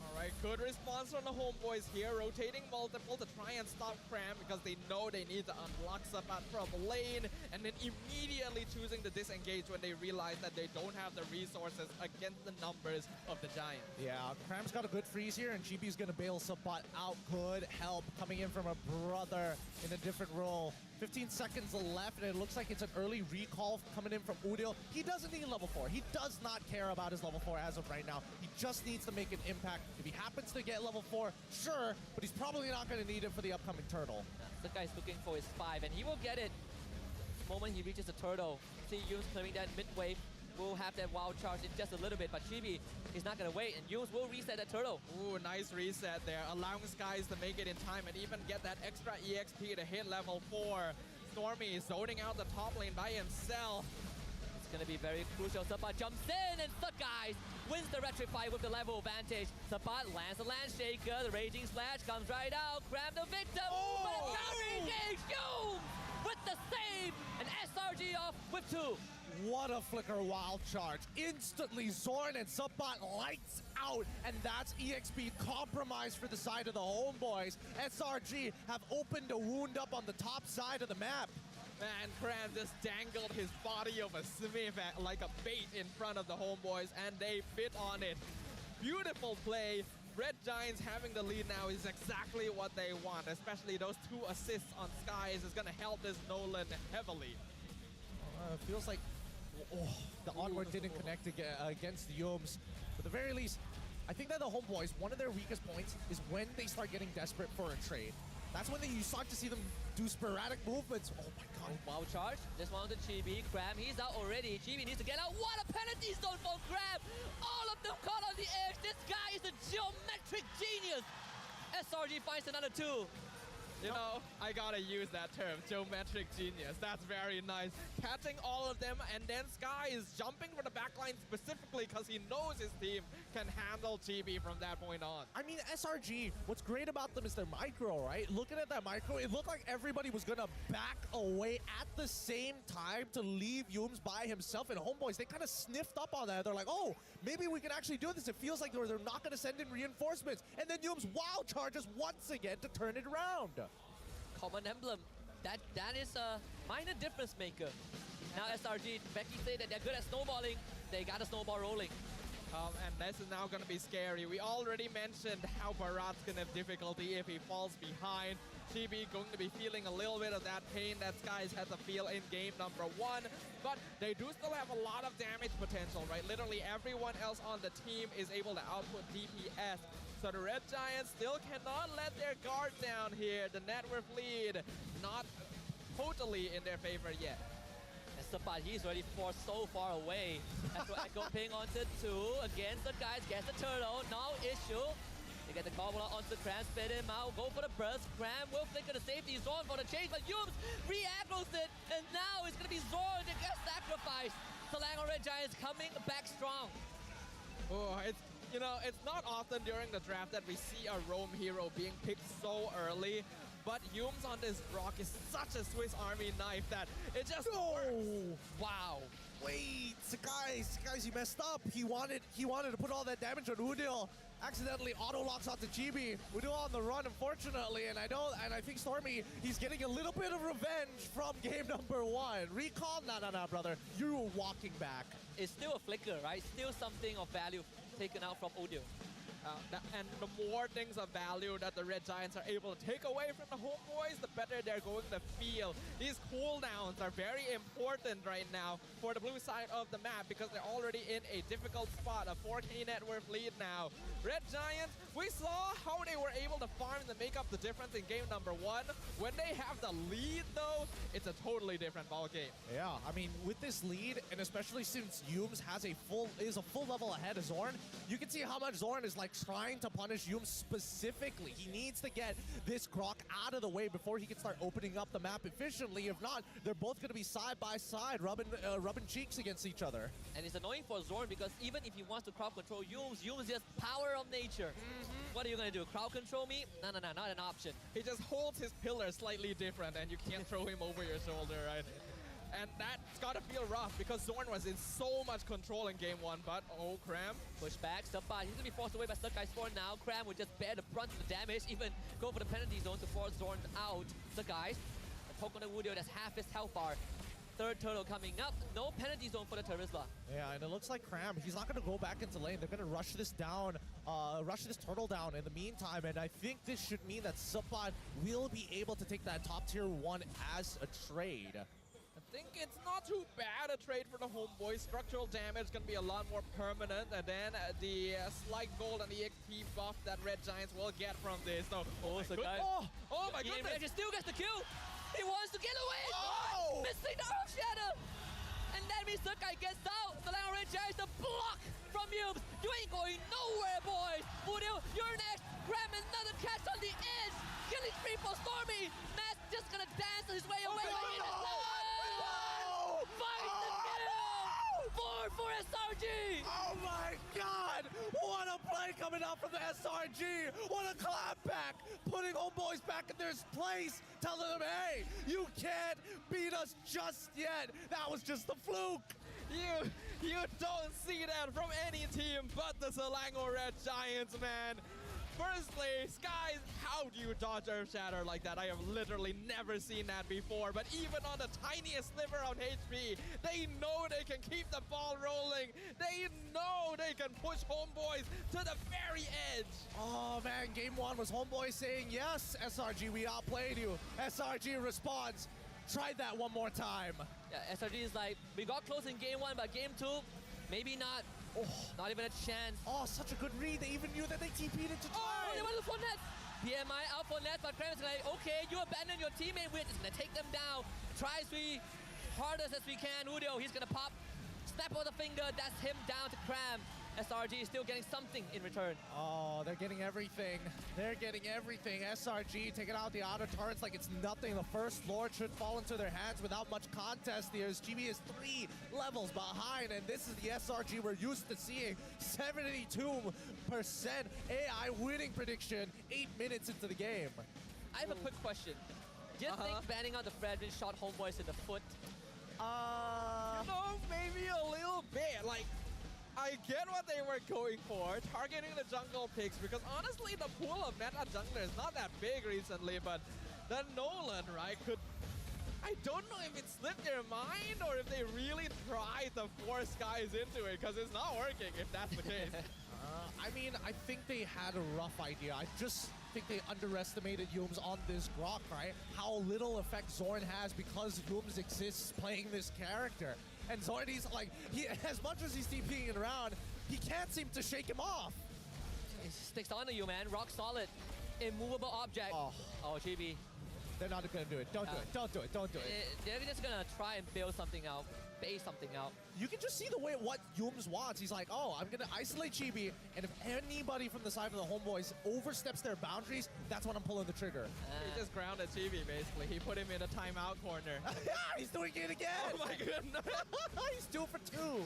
Speaker 3: All right, good response from the Homeboys here, rotating multiple to try and stop Cram because they know they need to unblock Sapat from lane, and then immediately choosing to disengage when they realize that they don't have the resources against the numbers of the Giants.
Speaker 6: Yeah, Cram's got a good freeze here, and Chibi's going to bail Sapat out. Good help coming in from a brother in a different role. 15 seconds left, and it looks like it's an early recall coming in from Udil. He doesn't need level 4. He does not care about his level 4 as of right now. He just needs to make an impact. If he happens to get level 4, sure, but he's probably not going to need it for the upcoming turtle.
Speaker 2: The guy's looking for his 5, and he will get it the moment he reaches the turtle. See Yums clearing that mid wave. Will have that wild charge in just a little bit, but Chibi is not going to wait, and Yums will reset that turtle.
Speaker 3: Ooh, nice reset there, allowing Skies to make it in time and even get that extra EXP to hit level 4. Stormy zoning out the top lane by himself.
Speaker 2: It's going to be very crucial. Sapat jumps in, and Guys wins the Retrify with the level advantage. Sapat lands the Land Shaker. The Raging Slash comes right out. Grab the victim, but it's not engaged. Yums with the save, and SRG off with 2.
Speaker 6: What a flicker wild charge. Instantly Zorn and Subbot lights out, and that's EXP compromise for the side of the homeboys. SRG have opened a wound up on the top side of the map.
Speaker 3: Man, Cram just dangled his body of a Smith like a bait in front of the homeboys, and they bit on it. Beautiful play. Red Giants having the lead now is exactly what they want, especially those 2 assists on Skies is going to help this Nolan heavily.
Speaker 6: It feels like the onward didn't connect against the Yomes. But at the very least, I think that the homeboys, one of their weakest points is when they start getting desperate for a trade. That's when you start to see them do sporadic movements. Oh my god.
Speaker 2: Wild charge. This one to Chibi. Cram, he's out already. Chibi needs to get out. What a penalty zone for Cram. All of them caught on the edge. This guy is a geometric genius. SRG finds another 2.
Speaker 3: You know, I gotta use that term, geometric genius. That's very nice. Catching all of them, and then Sky is jumping for the backline specifically because he knows his team can handle Chibi from that point on.
Speaker 6: I mean, SRG, what's great about them is their micro, right? Looking at that micro, it looked like everybody was gonna back away at the same time to leave Yums by himself. And homeboys, they kind of sniffed up on that. They're like, oh, maybe we can actually do this. It feels like they're not gonna send in reinforcements. And then Yums wild charges once again to turn it around.
Speaker 2: Common emblem. That is a minor difference maker. Now SRG, Becky said that they're good at snowballing. They got a snowball rolling.
Speaker 3: And this is now going to be scary. We already mentioned how Bharat's going to have difficulty if he falls behind. Chibi going to be feeling a little bit of that pain that Skies had to feel in game number 1. But they do still have a lot of damage potential, right? Literally everyone else on the team is able to output DPS. So the Red Giants still cannot let their guard down here. The net worth lead not totally in their favor yet.
Speaker 2: Subbot, he's already forced so far away. That's what Echo ping onto 2 against the guys, gets the turtle, no issue. They get the cobble onto Cram, spit him out, go for the burst. Cram will flicker the safety, Zorn for the change, but Yums re-aggros it, and now it's gonna be Zorn that gets sacrificed. Selangor Red Giants coming back strong.
Speaker 3: Oh, you know, it's not often during the draft that we see a roam hero being picked so early, but Yums on this rock is such a Swiss Army knife that it just works.
Speaker 2: Wow.
Speaker 6: Wait, guys, you messed up. He wanted to put all that damage on Udil. Accidentally auto locks onto Chibi. Udil on the run, unfortunately, and I think Stormy, he's getting a little bit of revenge from game number 1. Recall, nah, brother. You're walking back.
Speaker 2: It's still a flicker, right? Still something of value taken out from Udil.
Speaker 3: And the more things of value that the Red Giants are able to take away from the homeboys, the better they're going to feel. These cooldowns are very important right now for the blue side of the map because they're already in a difficult spot, a 4K net worth lead now. Red Giants, we saw how they were able to farm and make up the difference in game number 1. When they have the lead, though, it's a totally different ball game.
Speaker 6: Yeah, I mean, with this lead, and especially since Yums is a full level ahead of Zorn, you can see how much Zorn is like trying to punish Yums specifically. He needs to get this Grok out of the way before he can start opening up the map efficiently. If not, they're both going to be side by side, rubbing cheeks against each other.
Speaker 2: And it's annoying for Zorn because even if he wants to crowd control Yums is just power of nature. What are you going to do? Crowd control me? No, not an option.
Speaker 3: He just holds his pillar slightly different and you can't throw him over your shoulder, right? And that's gotta feel rough because Zorn was in so much control in game 1, but oh, Cram.
Speaker 2: Push back, Subbot, he's gonna be forced away by Suckai's Zorn now. Cram will just bear the brunt of the damage, even go for the penalty zone to force Zorn out. Suckai's, the poke on the Wudio, that's half his health bar. Third turtle coming up, no penalty zone for the Turisla.
Speaker 6: Yeah, and it looks like Cram, he's not gonna go back into lane. They're gonna rush this down, rush this turtle down in the meantime, and I think this should mean that Subbot will be able to take that top tier 1 as a trade.
Speaker 3: I think it's not too bad a trade for the homeboys. Structural damage is going to be a lot more permanent, and then the slight gold and the XP buff that Red Giants will get from this. So, oh my goodness!
Speaker 2: He still gets the kill. He wants to get away.
Speaker 6: Oh!
Speaker 2: Missing the Earth Shadow, and that means Sukai gets out. The Red Giants the block from Yums. You ain't going nowhere, boys. Udil, you're next. Grab another catch on the edge. Killing spree for Stormy. Matt's just gonna dance his way away. 4 for SRG!
Speaker 6: Oh my God! What a play coming out from the SRG! What a clapback! Putting homeboys back in their place, telling them, hey, you can't beat us just yet. That was just a fluke.
Speaker 3: You don't see that from any team but the Selangor Red Giants, man. Firstly, Skies, how do you dodge Earth Shatter like that? I have literally never seen that before, but even on the tiniest sliver of HP, they know they can keep the ball rolling. They know they can push homeboys to the very edge.
Speaker 6: Oh man, game one was homeboy saying, yes, SRG, we outplayed you. SRG responds, try that one more time.
Speaker 2: Yeah, SRG is like, we got close in game 1, but game 2, maybe not. Oh, not even a chance.
Speaker 6: Oh, such a good read. They even knew that they TP'd it to try.
Speaker 2: Oh, they went for net. BMI out for net, but Kram is like, okay, you abandon your teammate. We're just gonna take them down. Tries we hardest as we can. Udio, he's gonna pop. Snap of the finger, that's him down to Kram. SRG is still getting something in return.
Speaker 6: Oh, they're getting everything. They're getting everything. SRG taking out the outer turrets like it's nothing. The first Lord should fall into their hands without much contest here. As GB is 3 levels behind, and this is the SRG we're used to seeing. 72% AI winning prediction 8 minutes into the game.
Speaker 2: I have a quick question. Do you think banning out the Fredrin shot homeboys in the foot?
Speaker 3: You know, maybe a little bit. Like, I get what they were going for, targeting the jungle picks, because honestly, the pool of meta jungler is not that big recently, but the Nolan, right, I don't know if it slipped their mind or if they really tried to force guys into it, because it's not working if that's the case.
Speaker 6: I mean, I think they had a rough idea. I just think they underestimated Yums on this Grok, right? How little effect Zorn has because Yums exists playing this character. And Zorn, he's like, as much as he's TPing around, he can't seem to shake him off.
Speaker 2: It sticks onto you, man. Rock solid. Immovable object. Oh, GB.
Speaker 6: They're not gonna do it. Don't do it. Don't do it. Don't do it.
Speaker 2: They're just gonna try and build something out, base something out.
Speaker 6: You can just see the way what Yums wants. He's like, oh, I'm gonna isolate Chibi, and if anybody from the side of the homeboys oversteps their boundaries, that's when I'm pulling the trigger.
Speaker 3: He just grounded Chibi, basically. He put him in a timeout corner.
Speaker 6: Yeah, he's doing it again.
Speaker 3: Oh my goodness.
Speaker 6: He's 2 for 2.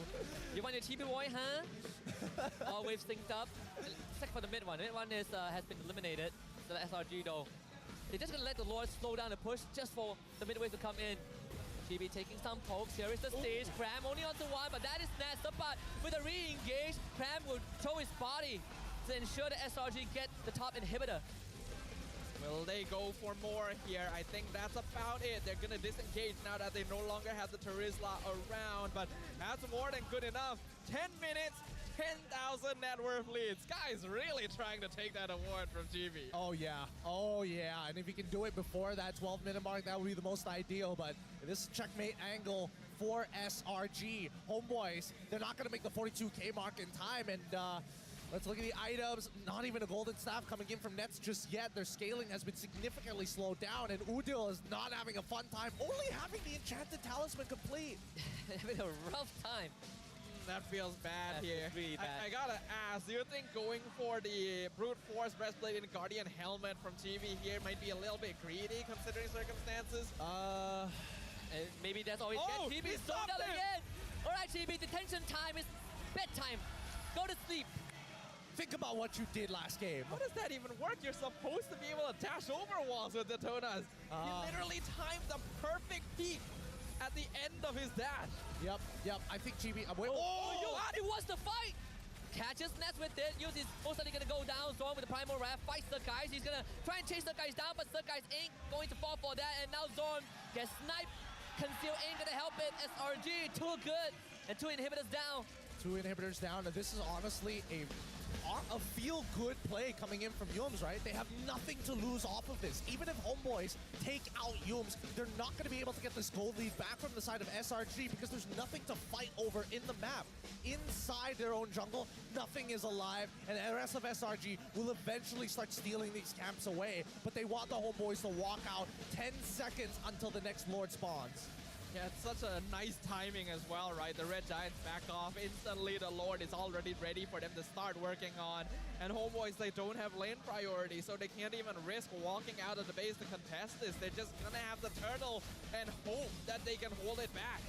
Speaker 2: You want your TP boy, huh? All waves synced up. Except for the mid one. Mid one is has been eliminated. So the SRG though. They're just gonna let the Lord slow down the push just for the mid wave to come in. GB taking some pokes. Here is the stage. Kram only onto 1, but that is Nesta. But with a re-engage, Kram will throw his body to ensure the SRG get the top inhibitor.
Speaker 3: Will they go for more here? I think that's about it. They're gonna disengage now that they no longer have the Terizla around, but that's more than good enough. 10 minutes, 10,000 net worth leads. Guys really trying to take that award from GB.
Speaker 6: Oh yeah, oh yeah. And if you can do it before that 12-minute mark, that would be the most ideal. But this is checkmate angle for SRG. Homeboys, they're not gonna make the 42K mark in time. And let's look at the items. Not even a golden staff coming in from Nets just yet. Their scaling has been significantly slowed down, and Udil is not having a fun time, only having the enchanted talisman complete.
Speaker 2: Having a rough time.
Speaker 3: That feels bad here.
Speaker 2: Really bad.
Speaker 3: I gotta ask, do you think going for the brute force breastplate and guardian helmet from TV here might be a little bit greedy considering circumstances?
Speaker 2: Maybe that's all he gets. GB slowed down again. All right, GB, detention time is bedtime. Go to sleep.
Speaker 6: Think about what you did last game.
Speaker 3: How does that even work? You're supposed to be able to dash over walls with Detonas. He literally timed the perfect peak at the end of his dash.
Speaker 6: Yep. I think GB.
Speaker 2: He wants to fight. Catches Nets with it. Yuz is most likely gonna go down. Zorn with the Primal Wrath fights the guys. He's gonna try and chase the guys down, but the guys ain't going to fall for that. And now Zorn gets sniped. Conceal ain't gonna help it. SRG too good, and 2 inhibitors down.
Speaker 6: 2 inhibitors down, and this is honestly a feel-good play coming in from Yums, right? They have nothing to lose off of this. Even if homeboys take out Yums, they're not going to be able to get this gold lead back from the side of SRG because there's nothing to fight over in the map. Inside their own jungle, nothing is alive, and the rest of SRG will eventually start stealing these camps away, but they want the homeboys to walk out 10 seconds until the next Lord spawns.
Speaker 3: Yeah, it's such a nice timing as well, right? The Red Giants back off. Instantly, the Lord is already ready for them to start working on. And homeboys, they don't have lane priority, so they can't even risk walking out of the base to contest this. They're just gonna have to turtle and hope that they can hold it back.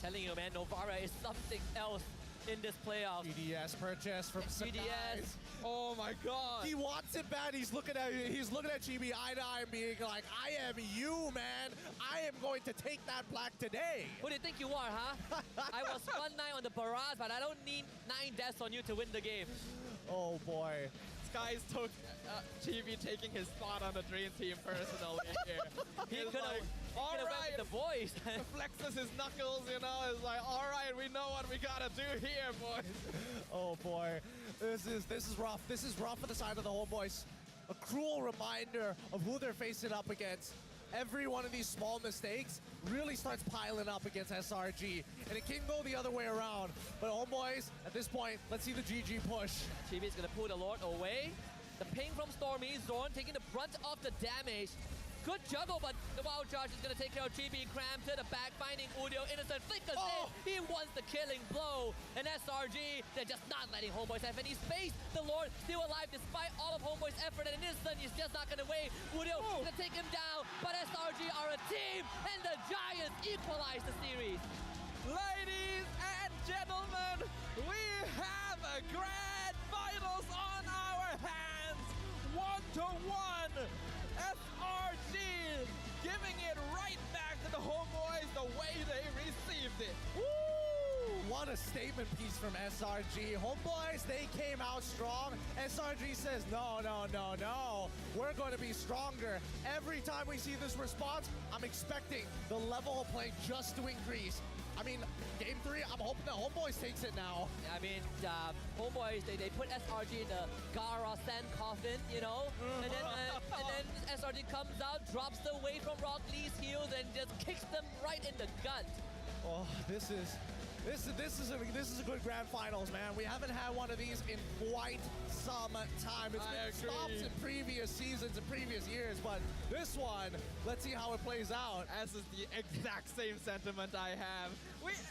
Speaker 2: Telling you, man, Novara is something else in this playoff.
Speaker 6: GDS purchase from
Speaker 2: GDS.
Speaker 6: Sakai.
Speaker 3: Oh my god.
Speaker 6: He wants it bad. He's looking at GB eye to eye, being like, "I am you, man. I am going to take that black today."
Speaker 2: Who do you think you are, huh? I was 1-9 on the barrage, but I don't need 9 deaths on you to win the game.
Speaker 6: Oh boy.
Speaker 3: Sky's took GB taking his spot on the dream team personally here.
Speaker 2: He
Speaker 3: He's
Speaker 2: could have
Speaker 3: like, all
Speaker 2: went
Speaker 3: right,
Speaker 2: with the boys.
Speaker 3: flexes his knuckles, you know, is like, all right, we know what we gotta do here, boys.
Speaker 6: Oh boy. This is rough. This is rough for the side of the homeboys. A cruel reminder of who they're facing up against. Every one of these small mistakes really starts piling up against SRG, and it can go the other way around. But homeboys, at this point, let's see the GG push.
Speaker 2: GB is gonna pull the Lord away. The ping from Stormy, Zorn taking the brunt of the damage. Good juggle, but the Wild Charge is going to take care of GB. Cram to the back, finding Udio. Innocent flickers in. He wants the killing blow. And SRG, they're just not letting Homeboys have any space. The Lord still alive despite all of Homeboys' effort, and Innocent is just not going to wait. Udio going to take him down, but SRG are a team, and the Giants equalize the series.
Speaker 3: Ladies and gentlemen, we have a grand finals on our hands. 1-1. SRG giving it right back to the homeboys the way they received it.
Speaker 6: Woo! What a statement piece from SRG. Homeboys, they came out strong. SRG says, no, no, no, no. We're going to be stronger. Every time we see this response, I'm expecting the level of play just to increase. I mean, game 3, I'm hoping that Homeboys takes it now.
Speaker 2: I mean, Homeboys, they put SRG in the Gara sand coffin, you know? And then SRG comes out, drops the weight from Rock Lee's heels, and just kicks them right in the gut.
Speaker 6: Oh, this is a good grand finals, man. We haven't had one of these in quite some time. It's been stops in previous seasons and previous years, but this one, let's see how it plays out.
Speaker 3: As is the exact same sentiment I have.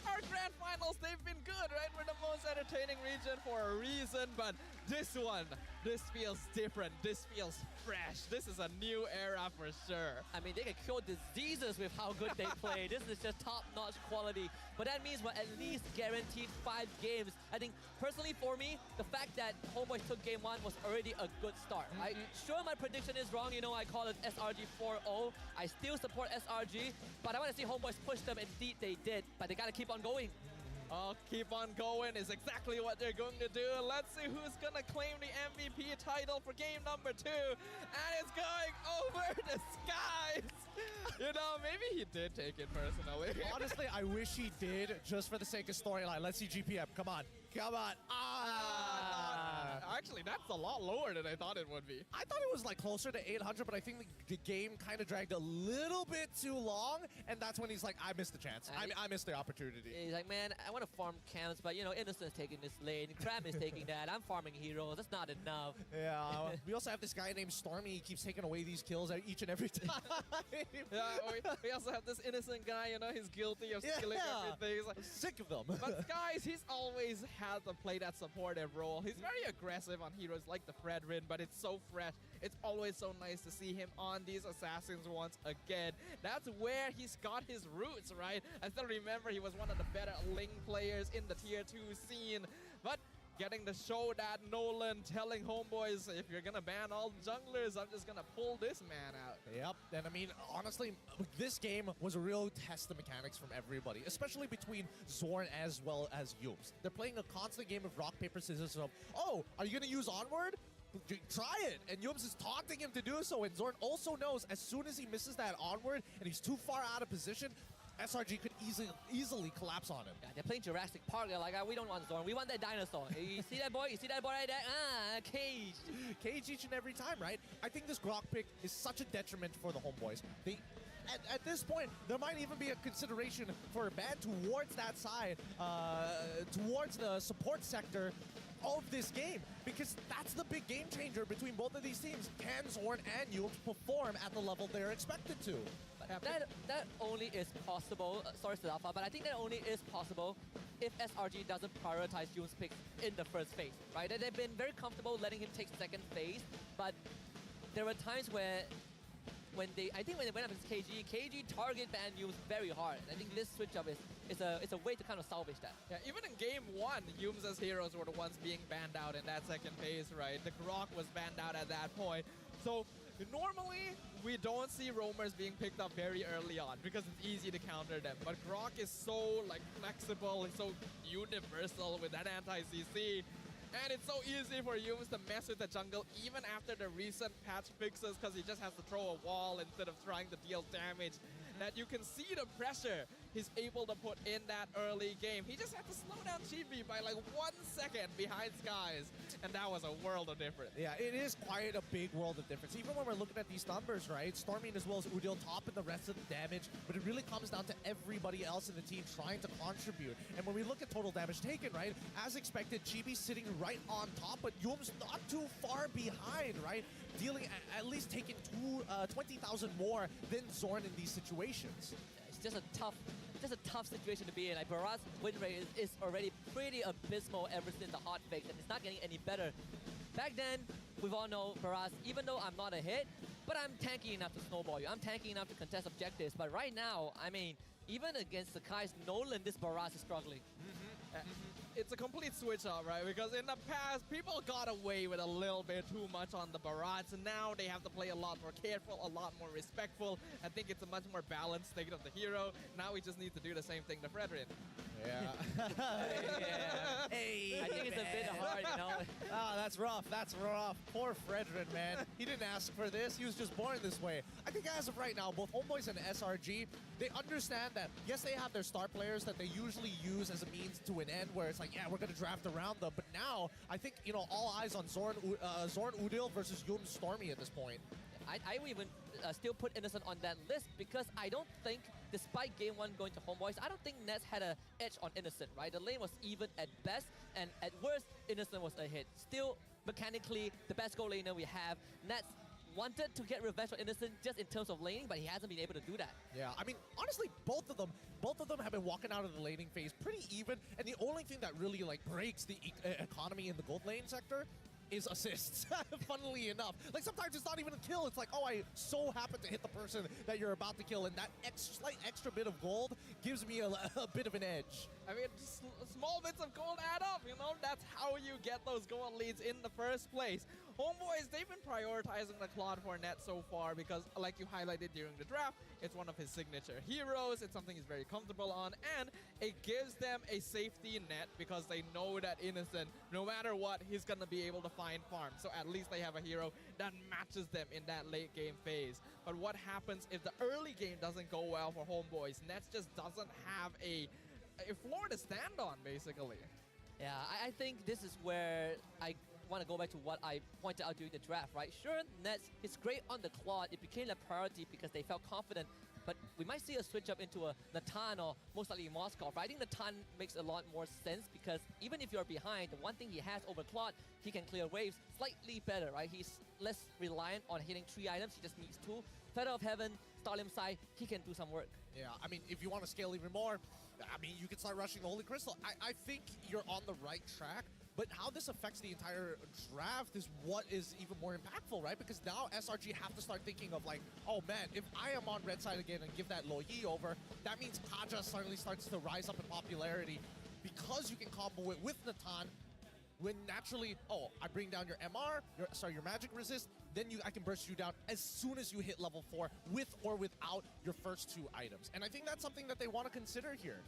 Speaker 3: Our grand finals, they've been good, right? We're the most entertaining region for a reason, but this one, this feels different. This feels fresh. This is a new era for sure.
Speaker 2: I mean, they can cure diseases with how good they play. This is just top-notch quality. But that means we're at least guaranteed 5 games. I think, personally for me, the fact that Homeboys took game 1 was already a good start. Sure, my prediction is wrong. You know, I call it SRG 4-0. I still support SRG, but I want to see Homeboys push them. Indeed, they did. But they got to keep on going.
Speaker 3: Oh, keep on going is exactly what they're going to do. Let's see who's going to claim the MVP title for game number 2. And it's going over the skies. You know, maybe he did take it personally.
Speaker 6: Honestly, I wish he did, just for the sake of storyline. Let's see GPM. Come on. Come on.
Speaker 3: Actually, that's a lot lower than I thought it would be.
Speaker 6: I thought it was like closer to 800, but I think the game kind of dragged a little bit too long, and that's when he's like, I missed the chance. I missed the opportunity.
Speaker 2: He's like, man, I want to farm camps, but, you know, Innocent's taking this lane. Cram is taking that. I'm farming heroes. That's not enough.
Speaker 6: Yeah. We also have this guy named Stormy. He keeps taking away these kills each and every time.
Speaker 3: We also have this innocent guy, you know, he's guilty of stealing everything. He's like,
Speaker 6: sick of them.
Speaker 3: But guys, he's always had to play that supportive role. He's very aggressive on heroes like the Fredrin, but it's so fresh. It's always so nice to see him on these assassins once again. That's where he's got his roots, right? I still remember he was one of the better Ling players in the tier 2 scene. But getting to show that Nolan telling homeboys, if you're gonna ban all junglers, I'm just gonna pull this man out.
Speaker 6: Yep, and I mean, honestly, this game was a real test of mechanics from everybody, especially between Zorn as well as Yoops. They're playing a constant game of rock, paper, scissors of, oh, are you gonna use Onward? Try it, and Yoops is taunting him to do so, and Zorn also knows as soon as he misses that Onward and he's too far out of position, SRG could easily collapse on him.
Speaker 2: Yeah, they're playing Jurassic Park. They're like, we don't want Zorn. We want that dinosaur. You see that boy? You see that boy right there? Caged.
Speaker 6: Caged each and every time, right? I think this Grok pick is such a detriment for the homeboys. At this point, there might even be a consideration for a ban towards that side, towards the support sector of this game, because that's the big game changer between both of these teams. Can Zorn and Yoops perform at the level they're expected to?
Speaker 2: That only is possible, sorry Siddhartha, but I think that only is possible if SRG doesn't prioritize Yoon's pick in the first phase, right? They've been very comfortable letting him take second phase, but there were times where when they went up against KG target banned Yumes very hard. I think this switch up is a way to kind of salvage that.
Speaker 3: Yeah, even in game 1, Yumes' heroes were the ones being banned out in that second phase, right? The Grok was banned out at that point. So normally, we don't see roamers being picked up very early on because it's easy to counter them. But Grok is so like flexible, it's so universal with that anti-CC. And it's so easy for Yumes to mess with the jungle even after the recent patch fixes because he just has to throw a wall instead of trying to deal damage. That you can see the pressure he's able to put in that early game. He just had to slow down Chibi by like 1 second behind Skies, and that was a world of difference.
Speaker 6: Yeah, it is quite a big world of difference. Even when we're looking at these numbers, right? Stormy as well as Udil top in the rest of the damage, but it really comes down to everybody else in the team trying to contribute. And when we look at total damage taken, right? As expected, Chibi sitting right on top, but Yumes not too far behind, right? Dealing at least taking 20,000 more than Zorn in these situations.
Speaker 2: It's just a tough situation to be in. Like Barat's win rate is already pretty abysmal ever since the hot fix, and it's not getting any better. Back then, we've all know Barat, even though I'm not a hit, but I'm tanky enough to snowball you. I'm tanky enough to contest objectives. But right now, I mean, even against Sakai's Nolan, this Barat is struggling.
Speaker 3: It's a complete switch up, right? Because in the past, people got away with a little bit too much on the Barats, and now they have to play a lot more careful, a lot more respectful. I think it's a much more balanced state of the hero. Now we just need to do the same thing to Fredrin.
Speaker 6: Yeah. Hey,
Speaker 2: I think it's a bit hard, you know?
Speaker 6: Ah, that's rough. That's rough. Poor Fredrin, man. He didn't ask for this. He was just born this way. I think as of right now, both Homeboys and SRG, they understand that, yes, they have their star players that they usually use as a means to an end, where it's like, yeah, we're going to draft around them. But now, I think, you know, all eyes on Zorn Udil versus Yumes Stormy at this point.
Speaker 2: I would even still put Innocent on that list because I don't think, despite game 1 going to Homeboys, I don't think Nets had an edge on Innocent, right? The lane was even at best, and at worst, Innocent was a hit. Still, mechanically, the best goal laner we have. Nets wanted to get revenge on Innocent just in terms of laning, but he hasn't been able to do that.
Speaker 6: Yeah, I mean, honestly, both of them have been walking out of the laning phase pretty even, and the only thing that really like breaks the economy in the gold lane sector is assists, funnily enough. Like, sometimes it's not even a kill. It's like, oh, I so happen to hit the person that you're about to kill, and that slight extra bit of gold gives me a bit of an edge.
Speaker 3: I mean, small bits of gold add up, you know? That's how you get those gold leads in the first place. Homeboys, they've been prioritizing the Claude for Net so far because, like you highlighted during the draft, it's one of his signature heroes, it's something he's very comfortable on, and it gives them a safety net because they know that Innocent, no matter what, he's going to be able to find farm. So at least they have a hero that matches them in that late game phase. But what happens if the early game doesn't go well for Homeboys? Nets just doesn't have a floor to stand on, basically.
Speaker 2: Yeah, I think this is where I want to go back to what I pointed out during the draft, right? Sure, Nets is great on the Claude. It became a priority because they felt confident. But we might see a switch up into a Natan or most likely Moskov. Right? I think Natan makes a lot more sense because even if you're behind, the one thing he has over Claude, he can clear waves slightly better, right? He's less reliant on hitting 3 items. He just needs 2. Feather of Heaven, Starlim side, he can do some work.
Speaker 6: Yeah, I mean, if you want to scale even more, I mean, you can start rushing the Holy Crystal. I think you're on the right track. But how this affects the entire draft is what is even more impactful, right? Because now SRG have to start thinking of like, oh man, if I am on red side again and give that Lo Yi over, that means Kaja suddenly starts to rise up in popularity because you can combo it with Natan. When naturally, oh, I bring down your MR, your magic resist, then I can burst you down as soon as you hit level 4 with or without your first 2 items. And I think that's something that they want to consider here.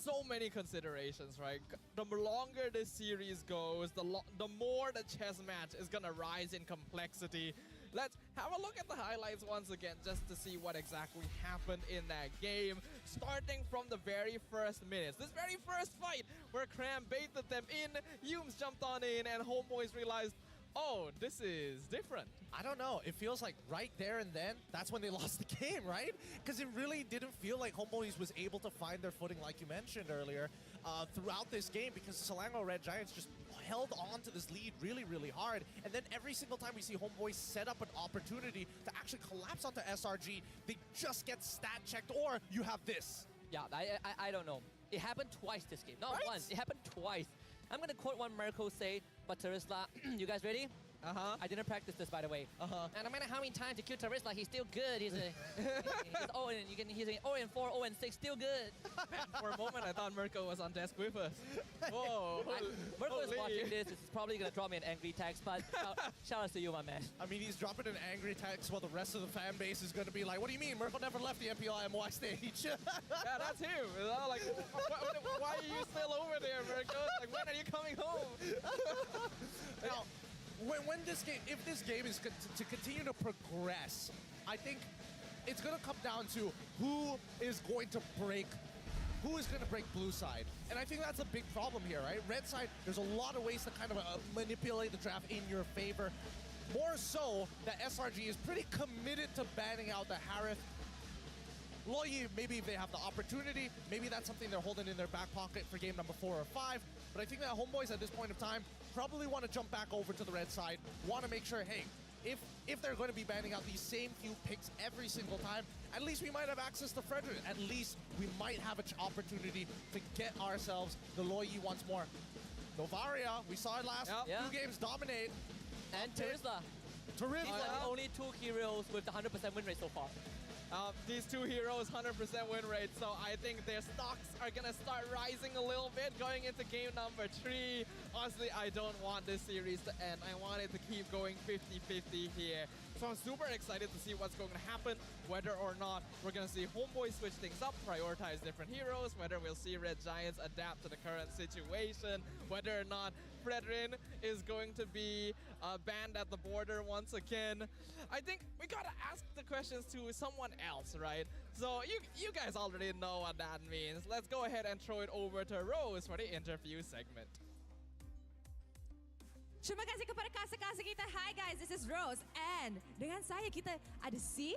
Speaker 3: So many considerations, right? The longer this series goes, the more the chess match is gonna rise in complexity. Let's have a look at the highlights once again just to see what exactly happened in that game. Starting from the very first minutes. This very first fight where Cram baited them in, Yumes jumped on in, and Homeboys realized, oh, this is different.
Speaker 6: I don't know. It feels like right there and then, that's when they lost the game, right? Because it really didn't feel like Homeboys was able to find their footing, like you mentioned earlier, throughout this game, because Selangor Red Giants just held on to this lead really, really hard. And then every single time we see Homeboys set up an opportunity to actually collapse onto SRG, they just get stat checked, or you have this.
Speaker 2: Yeah, I don't know. It happened twice this game. Not
Speaker 6: right?
Speaker 2: once. It happened twice. I'm going to quote one Marco say, but Terisla, you guys ready? I didn't practice this, by the way. And no matter how many times you kill Taristla, he's still good. He's 0 and he's 0 and 4, 0 and 6, still good.
Speaker 3: For a moment, I thought Mirko was on desk with us. Whoa.
Speaker 2: Mirko is watching this. He's probably going to drop me an angry text, but shout out to you, my man.
Speaker 6: I mean, he's dropping an angry text while the rest of the fan base is going to be like, what do you mean? Mirko never left the MPL MY stage.
Speaker 3: Yeah, that's him. You know, like, why are you still over there, Mirko? Like, when are you coming home?
Speaker 6: Now, when this game, if this game is to continue to progress, I think it's going to come down to who is going to break blue side. And I think that's a big problem here, right? Red side, there's a lot of ways to kind of manipulate the draft in your favor. More so that SRG is pretty committed to banning out the Harith. Loyi, maybe if they have the opportunity, maybe that's something they're holding in their back pocket for game number 4 or 5. But I think that Homeboys at this point of time probably want to jump back over to the red side, want to make sure, hey, if they're going to be banning out these same few picks every single time, at least we might have access to Frederick. At least we might have an opportunity to get ourselves the Loyi once more. Novaria, we saw it last 2 games dominate.
Speaker 2: And Taristla. These are the only 2 heroes with the 100% win rate so far.
Speaker 3: These 2 heroes, 100% win rate, so I think their stocks are gonna start rising a little bit going into game number 3. Honestly, I don't want this series to end. I want it to keep going 50-50 here. So I'm super excited to see what's going to happen, whether or not we're gonna see Homeboy switch things up, prioritize different heroes, whether we'll see Red Giants adapt to the current situation, whether or not Fredrin is going to be banned at the border once again. I think we gotta ask the questions to someone else, right? So you guys already know what that means. Let's go ahead and throw it over to Rose for the interview segment.
Speaker 4: Terima kasih kepada kasa-kasa kita. Hi guys, this is Rose. And dengan saya kita ada Si,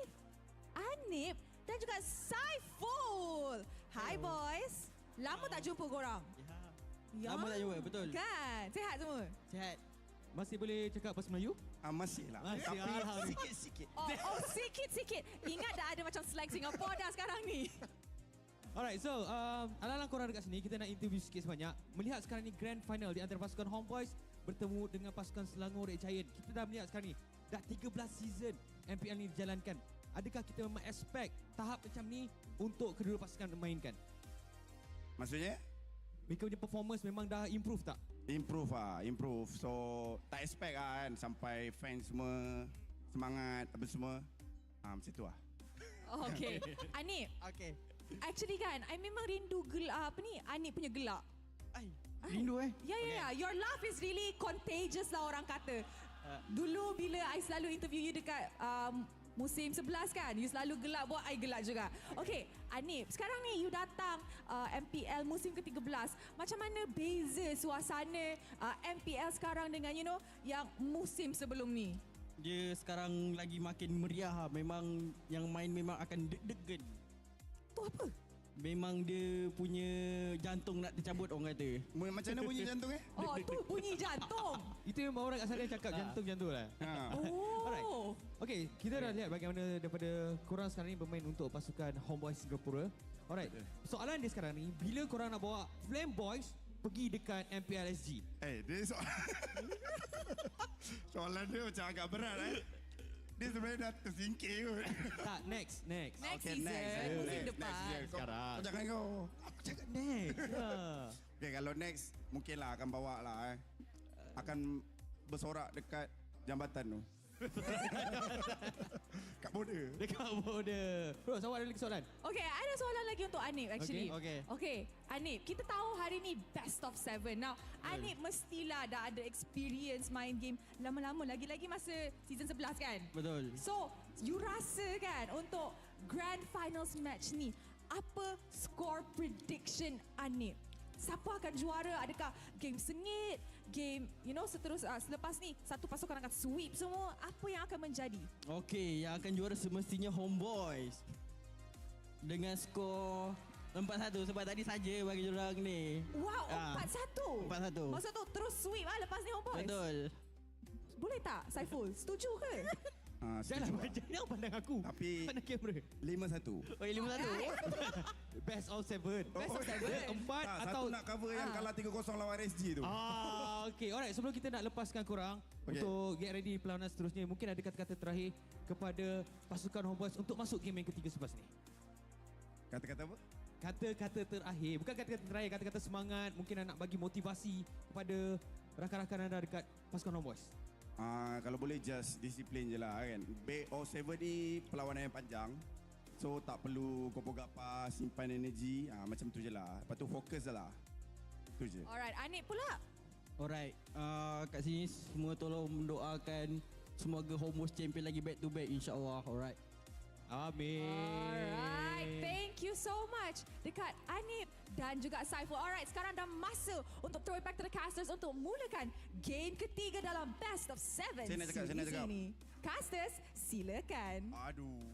Speaker 4: Anip dan juga Saiful. Hi boys. Lama tak jumpa korang. Ya.
Speaker 11: Lama tak jumpa, betul.
Speaker 4: Kan? Sihat semua?
Speaker 11: Sihat.
Speaker 5: Masih boleh cakap bahasa Melayu?
Speaker 11: Masih lah.
Speaker 5: Masih,
Speaker 11: tapi sikit-sikit.
Speaker 4: Oh, sikit-sikit. Ingat dah ada macam slang Singapore dah sekarang ni.
Speaker 5: Alright, so alang-alang korang dekat sini, kita nak interview sikit sebanyak. Melihat sekarang ni grand final di antara pasukan Homeboys bertemu dengan pasukan Selangor Red Giant. Kita dah melihat sekarang ni, dah 13 season MPL ni dijalankan. Adakah kita memang expect tahap macam ni untuk kedua pasukan memainkan?
Speaker 11: Maksudnya?
Speaker 5: Mereka punya performance memang dah improve tak?
Speaker 11: Improve. So, tak expect kan sampai fans semua semangat apa semua. Macam tu lah.
Speaker 4: Okay. Anip.
Speaker 11: Okay.
Speaker 4: Actually kan, I memang rindu Anip punya gelak.
Speaker 11: Rindu
Speaker 4: Ya. Your laugh is really contagious lah orang kata. Dulu bila I selalu interview you dekat musim 11 kan, you selalu gelak, buat I gelak juga. Okay, Anip, sekarang ni you datang MPL musim ke-13. Macam mana beza suasana MPL sekarang dengan yang musim sebelum ni?
Speaker 11: Dia sekarang lagi makin meriah. Memang yang main memang akan deg-degan.
Speaker 4: Tu apa?
Speaker 11: Memang dia punya jantung nak tercabut orang kata. Macam mana bunyi jantung
Speaker 4: Oh, tu bunyi jantung.
Speaker 5: Itu memang orang kat sana cakap jantung lah.
Speaker 4: Oh.
Speaker 5: Alright. Okay, kita dah lihat bagaimana daripada korang sekarang ni bermain untuk pasukan Homeboys Singapura. Alright. Soalan dia sekarang ni, bila korang nak bawa Flame Boys pergi dekat MPLSG?
Speaker 11: Dia soalan dia macam agak berat Dia sebenarnya dah tersingkir kot.
Speaker 5: Tak, next.
Speaker 4: Next season, musim depan.
Speaker 5: Sekarang.
Speaker 11: Kau jangan kau.
Speaker 5: Aku cakap next.
Speaker 11: Okay, kalau next, mungkinlah akan bawa lah Akan bersorak dekat jambatan tu. Kat border.
Speaker 5: Dekat border. Bro, awak ada lagi soalan?
Speaker 4: Okay, ada soalan lagi untuk Anip actually.
Speaker 11: Okay.
Speaker 4: Anip, kita tahu hari ni best of 7. Now, Anip mestilah dah ada experience main game lama-lama. Lagi-lagi masa season 11 kan?
Speaker 11: Betul.
Speaker 4: So, you rasa kan untuk grand finals match ni, apa score prediction Anip? Siapa akan juara? Adakah game sengit? Game, selepas ni satu pasukan akan sweep semua. Apa yang akan menjadi?
Speaker 11: Okey, yang akan juara semestinya Homeboys. Dengan skor 4-1 sebab tadi saja bagi diorang ni.
Speaker 4: Wow, 4-1.
Speaker 11: 4-1.
Speaker 4: Maksud tu terus sweep lepas ni Homeboys.
Speaker 11: Betul.
Speaker 4: Boleh tak Saiful? Setuju ke?
Speaker 5: Jangan jangan pandang aku.
Speaker 11: Tapi
Speaker 5: pandang kamera.
Speaker 11: 5-1.
Speaker 5: Oh, 5-1. Best of 7.
Speaker 4: Best of 7.
Speaker 5: 4 atau
Speaker 11: satu nak cover yang kalah 3-0 lawan RSG tu.
Speaker 5: Okay, alright. Sebelum kita nak lepaskan korang untuk get ready perlawanan seterusnya, mungkin ada kata-kata terakhir kepada pasukan Homeboys untuk masuk game yang ketiga selepas ni.
Speaker 12: Kata-kata apa?
Speaker 5: Kata-kata terakhir, bukan kata-kata terakhir, kata-kata semangat, mungkin nak bagi motivasi kepada rakan-rakan anda dekat pasukan Homeboys.
Speaker 12: Kalau boleh just disiplin je lah kan. BO7 ni perlawanan yang panjang. So tak perlu gopoh-gapah, simpan energi, macam tu je lah. Lepas tu fokus je lah. Itu je.
Speaker 4: Alright, Anip pula.
Speaker 11: Alright, kat sini semua tolong mendoakan semoga Homeboys champion lagi back to back insyaAllah. Alright.
Speaker 5: Amin.
Speaker 4: Alright, thank you so much dekat Anip dan juga Saiful. Alright, sekarang dah masa untuk throw it back to the casters untuk mulakan game ketiga dalam Best of 7 series ini. Casters, silakan.
Speaker 12: Aduh.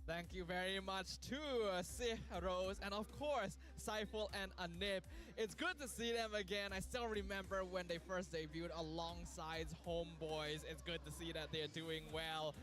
Speaker 3: Thank you very much to Sih, Rose, and of course, Saiful and Anip. It's good to see them again. I still remember when they first debuted alongside Homeboys. It's good to see that they're doing well.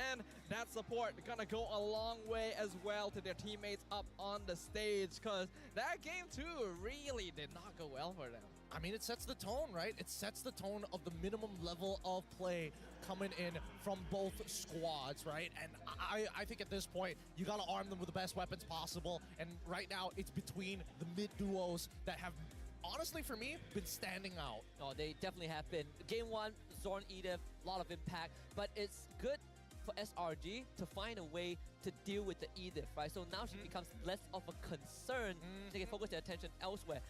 Speaker 3: And that support gonna go a long way as well to their teammates up on the stage, because that game too really did not go well for them.
Speaker 6: I mean, it sets the tone, right? It sets the tone of the minimum level of play coming in from both squads, right? And I think at this point, you gotta arm them with the best weapons possible. And right now, it's between the mid duos that have, honestly for me, been standing out.
Speaker 2: No, they definitely have been. Game 1, Zorn Edith, a lot of impact, but it's good for SRG to find a way to deal with the Edith, right? So now she becomes less of a concern. They can focus their attention elsewhere.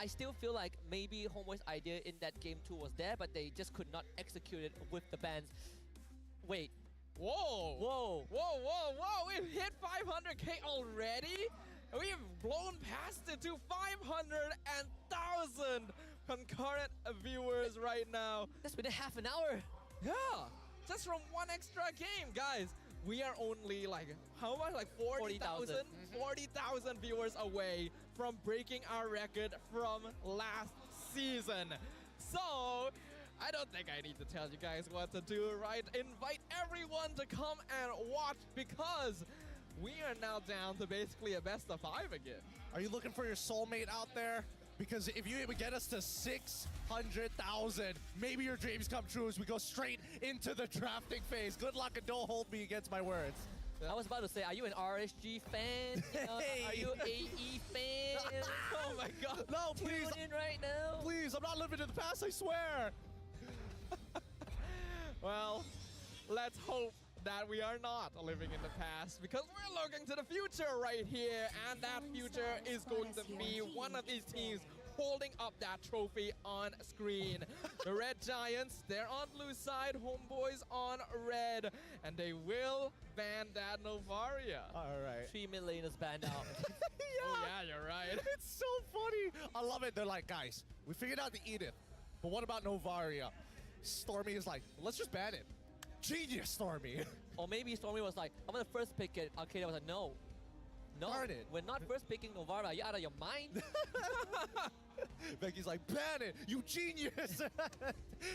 Speaker 2: I still feel like maybe Homeboy's idea in that game 2 was there, but they just could not execute it with the bans. Wait.
Speaker 3: Whoa!
Speaker 2: Whoa!
Speaker 3: Whoa, whoa, whoa! We've hit 500k already? We've blown past it to 500,000 concurrent viewers right now.
Speaker 2: That's been a half an hour.
Speaker 3: Yeah! Just from one extra game, guys. We are only like, how much? Like 40,000 40,000 viewers away from breaking our record from last season. So, I don't think I need to tell you guys what to do, right? Invite everyone to come and watch, because we are now down to basically a best of 5 again.
Speaker 6: Are you looking for your soulmate out there? Because if you even get us to 600,000, maybe your dreams come true as we go straight into the drafting phase. Good luck and don't hold me against my words.
Speaker 2: I was about to say, are you an RSG fan? You know, are you AE fan?
Speaker 3: Oh my god.
Speaker 6: No, please.
Speaker 2: Tune in right now.
Speaker 6: Please, I'm not living in the past, I swear.
Speaker 3: Well, let's hope that we are not living in the past, because we're looking to the future right here, and that future is going to be one of these teams holding up that trophy on screen. The Red Giants, they're on blue side, Homeboys on red, and they will ban that Novaria.
Speaker 6: All right.
Speaker 2: 3 mid laners banned out.
Speaker 3: Oh yeah, you're right.
Speaker 6: It's so funny. I love it. They're like, guys, we figured out the Edith, but what about Novaria? Stormy is like, let's just ban it. Genius, Stormy.
Speaker 2: Or maybe Stormy was like, I'm gonna first pick it. Arcadia was like, no. No,
Speaker 6: Darn it.
Speaker 2: we're not first picking Novara. Are you out of your mind?
Speaker 6: Becky's like, ban it, you genius.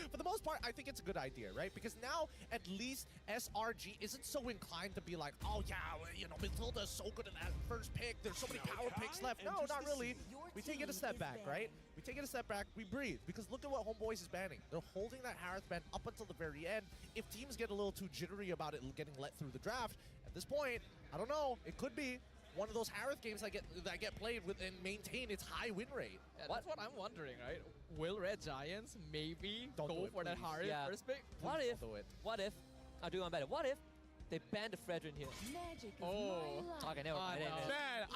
Speaker 6: For the most part, I think it's a good idea, right? Because now, at least SRG isn't so inclined to be like, oh yeah, well, you know, Matilda's so good at that first pick. There's so many power picks left. No, not really. We take it a step back, right? We take it a step back, we breathe. Because look at what Homeboys is banning. They're holding that Harith ban up until the very end. If teams get a little too jittery about it getting let through the draft, at this point, I don't know, it could be one of those Harith games that get played with and maintain its high win rate.
Speaker 3: Yeah, that's what I'm wondering, right? Will Red Giants maybe
Speaker 6: Don't do
Speaker 3: go
Speaker 6: it,
Speaker 3: for that
Speaker 6: please.
Speaker 3: Harith
Speaker 2: Yeah.
Speaker 3: first pick?
Speaker 2: What if?
Speaker 6: do it.
Speaker 2: What if? I'll do one better. What if they banned the Fredrin here?
Speaker 3: Oh.
Speaker 2: Okay, never mind.
Speaker 3: no.
Speaker 6: Man,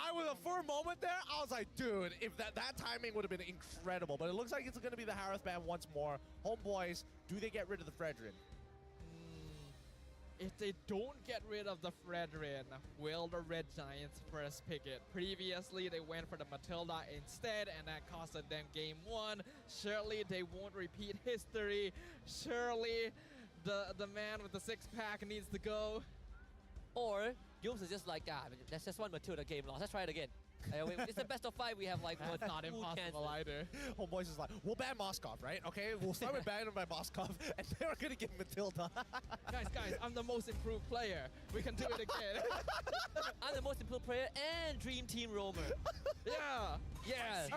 Speaker 6: for a moment there, I was like, dude, if that timing would have been incredible. But it looks like it's going to be the Harith ban once more. Homeboys, do they get rid of the Fredrin?
Speaker 3: If they don't get rid of the Fredrin, will the Red Giants first pick it? Previously, they went for the Matilda instead, and that costed them game 1. Surely they won't repeat history. Surely the man with the six-pack needs to go.
Speaker 2: Or Gilbs is just like, that's just one Matilda game loss. Let's try it again. It's the best of 5. We have like
Speaker 3: That's not impossible either.
Speaker 6: Homeboys is like, we'll ban Moskov, right? Okay, we'll start with banning by Moskov, and then we're going to get Matilda.
Speaker 3: Guys, I'm the most improved player. We can do it again.
Speaker 2: I'm the most improved player and Dream Team roamer.
Speaker 3: Yeah.
Speaker 2: Yes.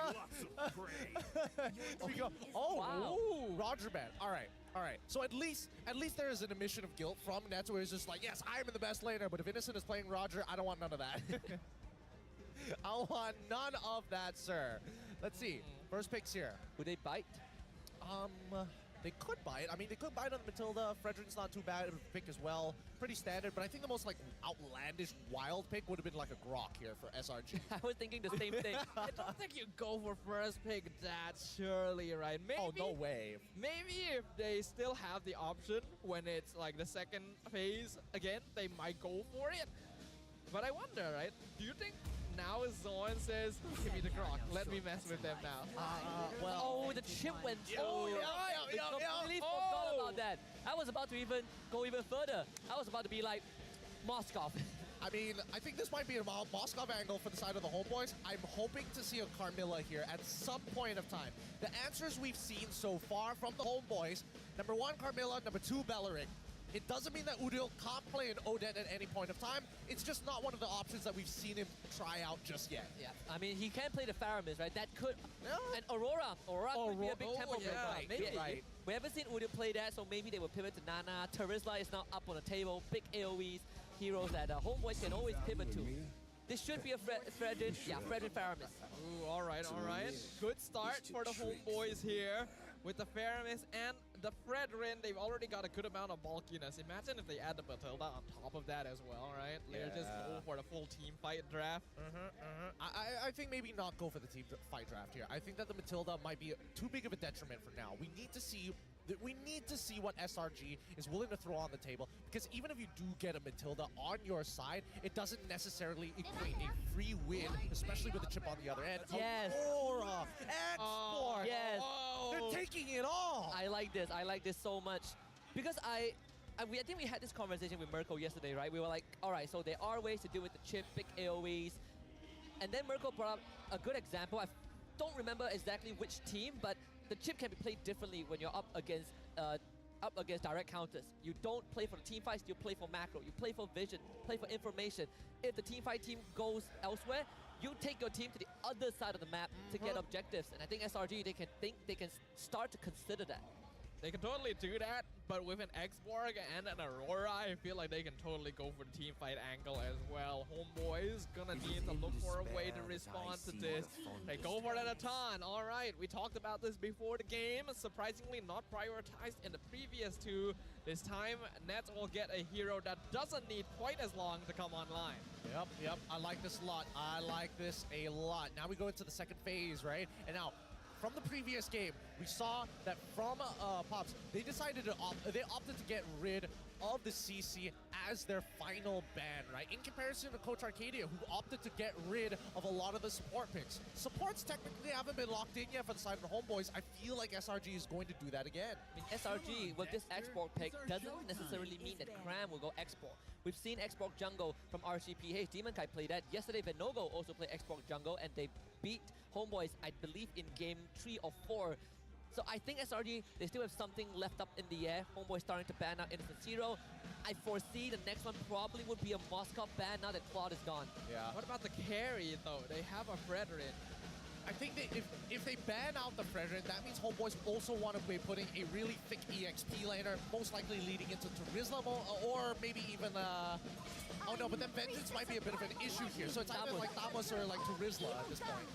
Speaker 6: We go, oh,
Speaker 2: Wow.
Speaker 6: ooh, Roger ban. All right. So at least there is an admission of guilt from Nets where it's just like, yes, I'm the best laner, but if Innocent is playing Roger, I don't want none of that. I want none of that, sir. Let's see. First picks here.
Speaker 2: Would they bite?
Speaker 6: They could bite. I mean, they could bite on Matilda. Frederick's not too bad of a pick as well. Pretty standard, but I think the most like outlandish wild pick would have been like a Grok here for SRG.
Speaker 2: I was thinking the same thing.
Speaker 3: I don't think you go for first pick that surely, right? Maybe,
Speaker 6: Oh, no way.
Speaker 3: Maybe if they still have the option when it's like the second phase again, they might go for it. But I wonder, right? Do you think now Zorn says, give me the Grok, let me mess with them now?
Speaker 2: Oh, the chip went.
Speaker 6: Yeah,
Speaker 2: Oh,
Speaker 6: yeah,
Speaker 2: right.
Speaker 6: yeah,
Speaker 2: I
Speaker 6: yeah.
Speaker 2: completely forgot about that. I was about to go even further. I was about to be like, Moskov.
Speaker 6: I mean, I think this might be a Moskov angle for the side of the homeboys. I'm hoping to see a Carmilla here at some point of time. The answers we've seen so far from the homeboys, number 1, Carmilla, number 2, Belleric. It doesn't mean that Udil can't play an Odette at any point of time. It's just not one of the options that we've seen him try out just yet.
Speaker 2: Yeah, I mean, he can play the Faramis, right? That could... And Aurora. Aurora could be a big tempo breaker.
Speaker 6: right,
Speaker 2: Maybe.
Speaker 6: right.
Speaker 2: We haven't seen Udil play that, so maybe they will pivot to Nana. Terizla is now up on the table. Big AoEs, heroes that homeboys can always pivot to. This should be a Fredrin. Yeah, Fredrin Faramis.
Speaker 3: Ooh, all right. Good start for the homeboys here with the Faramis and the Fredrin. They've already got a good amount of bulkiness. Imagine if they add the Matilda on top of that as well, right? They're just go for the full team fight draft.
Speaker 6: I think maybe not go for the team fight draft here. I think that the Matilda might be too big of a detriment for now. We need to see what SRG is willing to throw on the table, because even if you do get a Matilda on your side, it doesn't necessarily equate a free win, especially with the chip on the other end.
Speaker 2: Yes.
Speaker 6: Aurora, Export.
Speaker 2: Yes.
Speaker 6: They're taking it all.
Speaker 2: I like this so much. Because I think we had this conversation with Mirko yesterday, right? We were like, all right, so there are ways to deal with the chip, big AoEs. And then Mirko brought up a good example. I don't remember exactly which team, but the chip can be played differently when you're up against direct counters. You don't play for the team fights, you play for macro. You play for vision, play for information. If the team fight team goes elsewhere, you take your team to the other side of the map to get objectives. And I think SRG, they can start to consider that.
Speaker 3: They can totally do that, but with an X-Borg and an Aurora, I feel like they can totally go for the team fight angle as well. Homeboys gonna need to look for a way to respond to this. They go for it a ton. All right, we talked about this before the game. Surprisingly not prioritized in the previous two. This time, Nets will get a hero that doesn't need quite as long to come online.
Speaker 6: Yep. I like this a lot. Now we go into the second phase, right? And now, from the previous game, we saw that from Pops, they opted to get rid of the CC as their final ban, right? In comparison to Coach Arcadia, who opted to get rid of a lot of the support picks. Supports technically haven't been locked in yet for the side of the homeboys. I feel like SRG is going to do that again.
Speaker 2: I mean, SRG with this export pick doesn't necessarily mean that Cram will go export. We've seen export jungle from RCPH. Demon Kai played that. Yesterday, Venogo also played export jungle, and they beat homeboys, I believe, in game 3 or 4. So I think SRG, they still have something left up in the air. Homeboy starting to ban out Innocent Zero. I foresee the next one probably would be a Moskov ban now that Claude is gone.
Speaker 6: Yeah.
Speaker 3: What about the carry, though? They have a Fredrin.
Speaker 6: I think that if they ban out the Fredrin, that means homeboys also want to be putting a really thick EXP laner, most likely leading into Terizla or maybe even oh no, but then Vengeance might be a bit of an issue here. So it's either like Tamos or like Terizla at this point.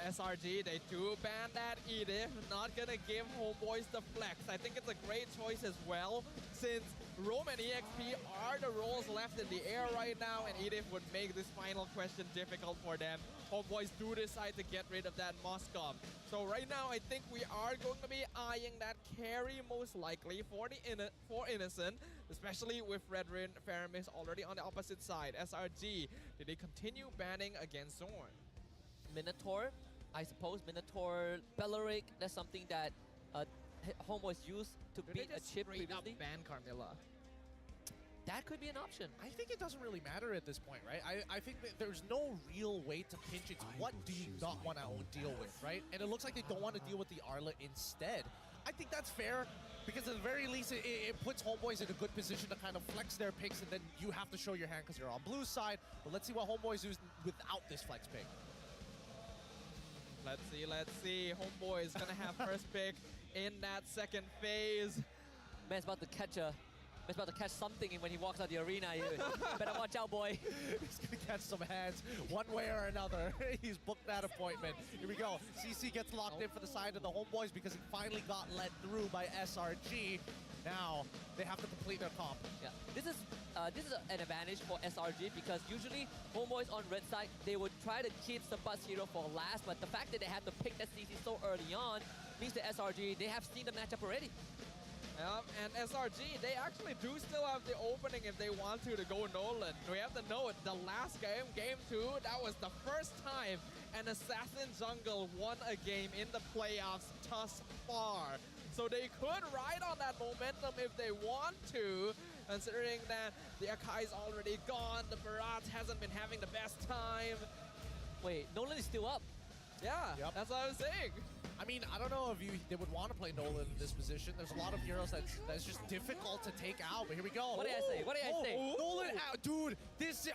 Speaker 3: SRG, they do ban that Edith. Not gonna give homeboys the flex. I think it's a great choice as well, since Rome and EXP are the roles left in the air right now, and Edith would make this final question difficult for them. Homeboys do decide to get rid of that Moskov. So right now, I think we are going to be eyeing that carry most likely for Innocent, especially with Redrin Faramis already on the opposite side. SRG, did they continue banning against Zorn?
Speaker 2: Minotaur, I suppose. Minotaur, Belleric, that's something that homeboys used to beat a chip previously.
Speaker 3: Ban Carmilla.
Speaker 2: That could be an option.
Speaker 6: I think it doesn't really matter at this point, right? I think that there's no real way to pinch it. What do you not want to deal with, right? And it looks like they don't want to deal with the Arla instead. I think that's fair. Because at the very least, it puts Homeboys in a good position to kind of flex their picks, and then you have to show your hand because you're on blue side. But let's see what Homeboys do without this flex pick.
Speaker 3: Let's see. Homeboy is gonna have first pick in that second phase.
Speaker 2: Man's about to catch something when he walks out the arena. You better watch out, boy.
Speaker 6: He's gonna catch some hands one way or another. He's booked that appointment. Here we go. CC gets locked in for the side of the Homeboys because he finally got let through by SRG. Now they have to complete their comp.
Speaker 2: Yeah, this is an advantage for SRG because usually Homeboys on red side, they would try to keep the bus hero for last, but the fact that they have to pick that CC so early on means that SRG, they have seen the matchup already.
Speaker 3: And SRG, they actually do still have the opening if they want to go Nolan. We have to know it. The last game, game 2, that was the first time an Assassin jungle won a game in the playoffs thus far. So they could ride on that momentum if they want to, considering that the Akai's already gone, the Barat hasn't been having the best time.
Speaker 2: Wait, Nolan is still up.
Speaker 3: Yeah, that's what I was saying.
Speaker 6: I mean, I don't know if they would want to play Nolan in this position. There's a lot of heroes that's just difficult to take out, but here we go.
Speaker 2: What did I say? What did I say?
Speaker 6: Nolan out. Dude,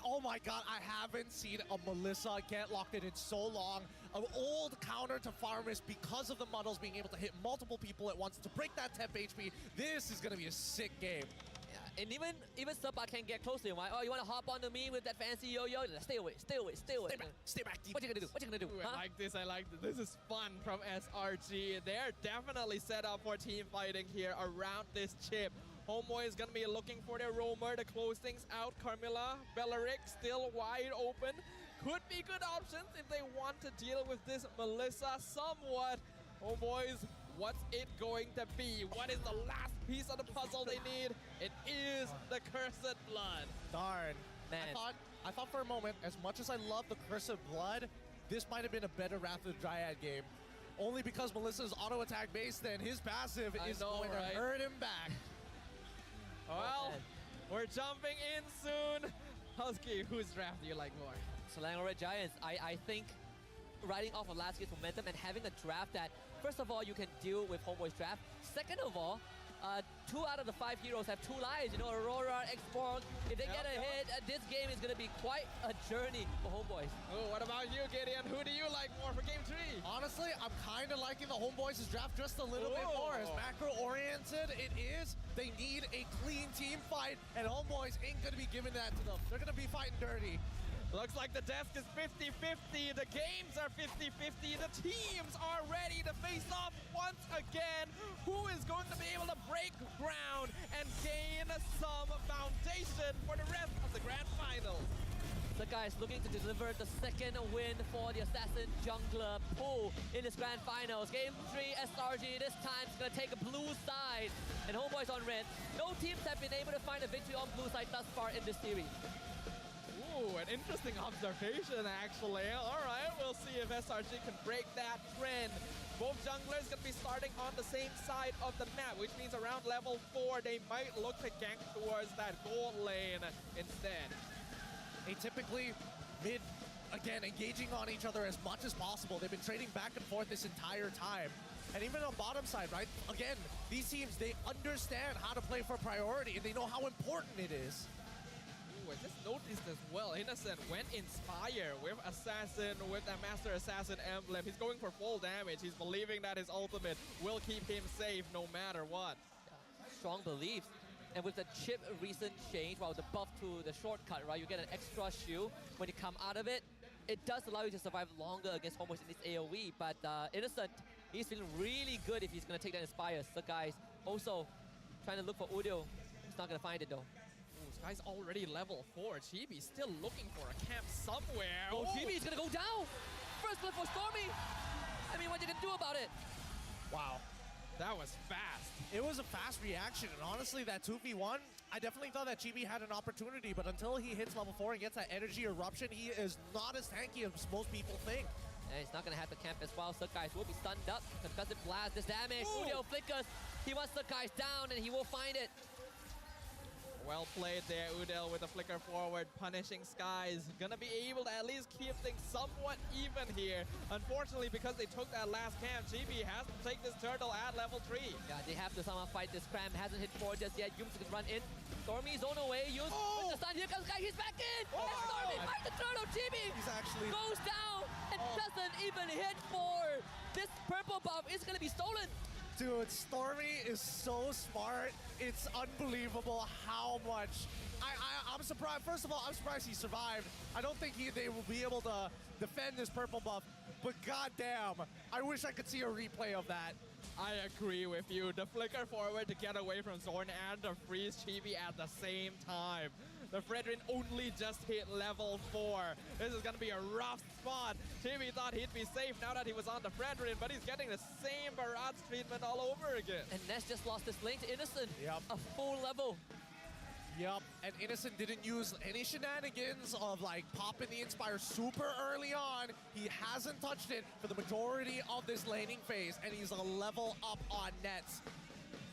Speaker 6: oh my god, I haven't seen a Melissa get locked in so long. An old counter to Farmers because of the Muddles being able to hit multiple people at once to break that temp HP. This is going to be a sick game.
Speaker 2: Yeah, and even Subba can't get close to him. Right? Oh, you want to hop onto me with that fancy yo-yo? Stay away, stay away, stay away.
Speaker 6: Stay back deep.
Speaker 2: What you gonna do? What you gonna do?
Speaker 3: Ooh,
Speaker 2: huh?
Speaker 3: I like this, I like this. This is fun from SRG. They're definitely set up for team fighting here around this chip. Homeboy is gonna be looking for their roamer to close things out. Carmilla, Bellaric still wide open. Could be good options if they want to deal with this Melissa somewhat. Homeboys, what's it going to be? What is the last piece of the puzzle they need? It is the Cursed Blood.
Speaker 6: Darn.
Speaker 2: Man.
Speaker 6: I thought for a moment, as much as I love the Cursed Blood, this might have been a better Wrath of the Dryad game. Only because Melissa's auto attack base, then his passive is going to hurt him back.
Speaker 3: Well, we're jumping in soon. Husky, whose draft do you like more?
Speaker 2: Selangor Red Giants, I think riding off of last year's momentum and having a draft that, first of all, you can deal with Homeboy's draft. Second of all, 2 out of the 5 heroes have 2 lives. You know, Aurora, Export. If they get a hit, this game is going to be quite a journey for Homeboys.
Speaker 3: Oh, what about you, Gideon? Who do you like more for game 3?
Speaker 6: Honestly, I'm kind of liking the Homeboys' draft just a little bit more. As macro-oriented it is, they need a clean team fight, and Homeboys ain't going to be giving that to them. They're going to be fighting dirty.
Speaker 3: Looks like the desk is 50-50. The games are 50-50. The teams are ready to face off once again. Who is going to be able to break ground and gain some foundation for the rest of the grand finals?
Speaker 2: The guys looking to deliver the second win for the Assassin Jungler pool in this grand finals. Game 3, SRG this time is going to take a blue side, and Homeboys on red. No teams have been able to find a victory on blue side thus far in this series.
Speaker 3: Ooh, an interesting observation, actually. All right, we'll see if SRG can break that trend. Both junglers going to be starting on the same side of the map, which means around level 4, they might look to gank towards that gold lane instead.
Speaker 6: They typically mid, again, engaging on each other as much as possible. They've been trading back and forth this entire time. And even on bottom side, right? Again, these teams, they understand how to play for priority, and they know how important it is.
Speaker 3: I just noticed as well, Innocent went Inspire with Assassin, with that Master Assassin emblem. He's going for full damage. He's believing that his ultimate will keep him safe no matter what.
Speaker 2: Yeah, strong beliefs. And with the chip recent change, well, the buff to the shortcut, right? You get an extra shield when you come out of it. It does allow you to survive longer against Homeboys in this AoE, but Innocent, he's feeling really good if he's going to take that Inspire. So guys, also trying to look for Udio. He's not going to find it though.
Speaker 3: This guy's already level 4. Chibi's still looking for a camp somewhere.
Speaker 2: Oh, Chibi's gonna go down! First blood for Stormy! I mean, what you can do about it?
Speaker 6: Wow.
Speaker 3: That was fast.
Speaker 6: It was a fast reaction, and honestly, that 2v1, I definitely thought that Chibi had an opportunity, but until he hits level 4 and gets that energy eruption, he is not as tanky as most people think.
Speaker 2: And he's not gonna have the camp as well. So guys will be stunned up. Concussive blast, this damage. Udio flickers. He wants the guys down, and he will find it.
Speaker 3: Well played there, Udel with a flicker forward, punishing Skies. Gonna be able to at least keep things somewhat even here. Unfortunately, because they took that last camp, GB has to take this turtle at level 3.
Speaker 2: Yeah, they have to somehow fight this cram. Hasn't hit 4 just yet. Yums can run in. Stormy's on away. Yums with the stun. Here comes Sky. He's back in. And Stormy fights the turtle. GB goes down and doesn't even hit 4. This purple buff is gonna be stolen.
Speaker 6: Dude, Stormy is so smart. It's unbelievable how much. I'm surprised. First of all, I'm surprised he survived. I don't think they will be able to defend this purple buff. But goddamn, I wish I could see a replay of that.
Speaker 3: I agree with you. The flicker forward to get away from Zorn and the freeze Chibi at the same time. The Fredrin only just hit level 4. This is going to be a rough spot. Chibi thought he'd be safe now that he was on the Fredrin, but he's getting the same barrage treatment all over again.
Speaker 2: And Ness just lost his lane to Innocent.
Speaker 6: Yep.
Speaker 2: A full level.
Speaker 6: Yep, and Innocent didn't use any shenanigans of like popping the Inspire super early on. He hasn't touched it for the majority of this laning phase, and he's a level up on nets.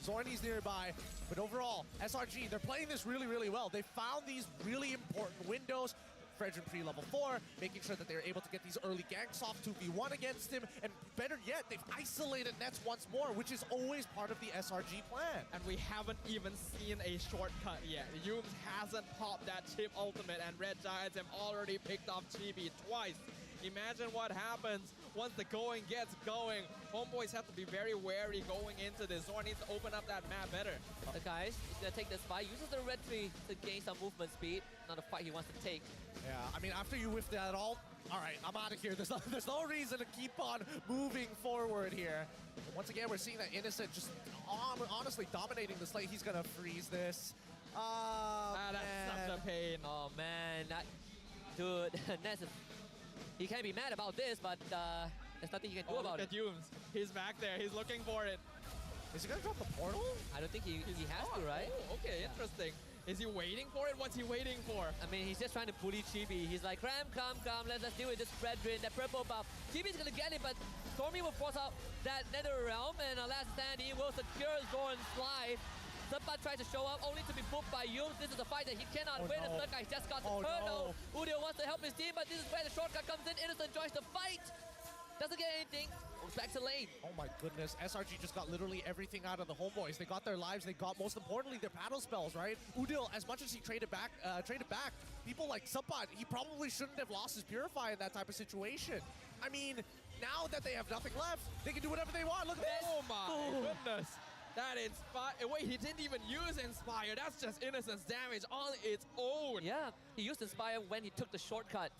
Speaker 6: Zorny's nearby, but overall, SRG, they're playing this really, really well. They found these really important windows. Fredrin pre-level 4, making sure that they're able to get these early ganks off 2v1 against him, and better yet, they've isolated Nets once more, which is always part of the SRG plan.
Speaker 3: And we haven't even seen a shortcut yet. Yums hasn't popped that chip ultimate, and Red Giants have already picked off Chibi twice. Imagine what happens once the going gets going. Homeboys have to be very wary going into this. Zorn needs to open up that map better.
Speaker 2: The guys, he's gonna take this fight, uses the red tree to gain some movement speed. Not a fight he wants to take.
Speaker 6: Yeah, I mean, after you whiff that all right, I'm out of here. There's no reason to keep on moving forward here. But once again, we're seeing that Innocent just honestly dominating this lane. He's gonna freeze this.
Speaker 3: That's such a pain.
Speaker 2: Oh man, dude, Ness is, he can't be mad about this, but there's nothing he can do about it.
Speaker 3: Look at Yums. He's back there. He's looking for it.
Speaker 6: Is he gonna drop the portal?
Speaker 2: I don't think he has to, right?
Speaker 3: Oh, okay, interesting. Is he waiting for it? What's he waiting for?
Speaker 2: I mean, he's just trying to bully Chibi. He's like, Cram, come, let's deal with this Fredrin, that purple buff. Chibi's gonna get it, but Stormy will force out that Nether Realm, and last stand, he will secure Zorn's life. Sunpat tries to show up, only to be booked by Yums. This is a fight that he cannot win. The third guy just got the turtle. Udio wants to help his team, but this is where the shortcut comes in. Innocent joins the fight. Doesn't get anything. Goes back to lane.
Speaker 6: Oh my goodness. SRG just got literally everything out of the homeboys. They got their lives. They got, most importantly, their paddle spells, right? Udil, as much as he traded back, people like Sunpat, he probably shouldn't have lost his Purify in that type of situation. I mean, now that they have nothing left, they can do whatever they want. Look at this.
Speaker 3: Oh my goodness. That Inspire, wait, he didn't even use Inspire. That's just Innocent's damage on its own.
Speaker 2: Yeah, he used Inspire when he took the shortcut.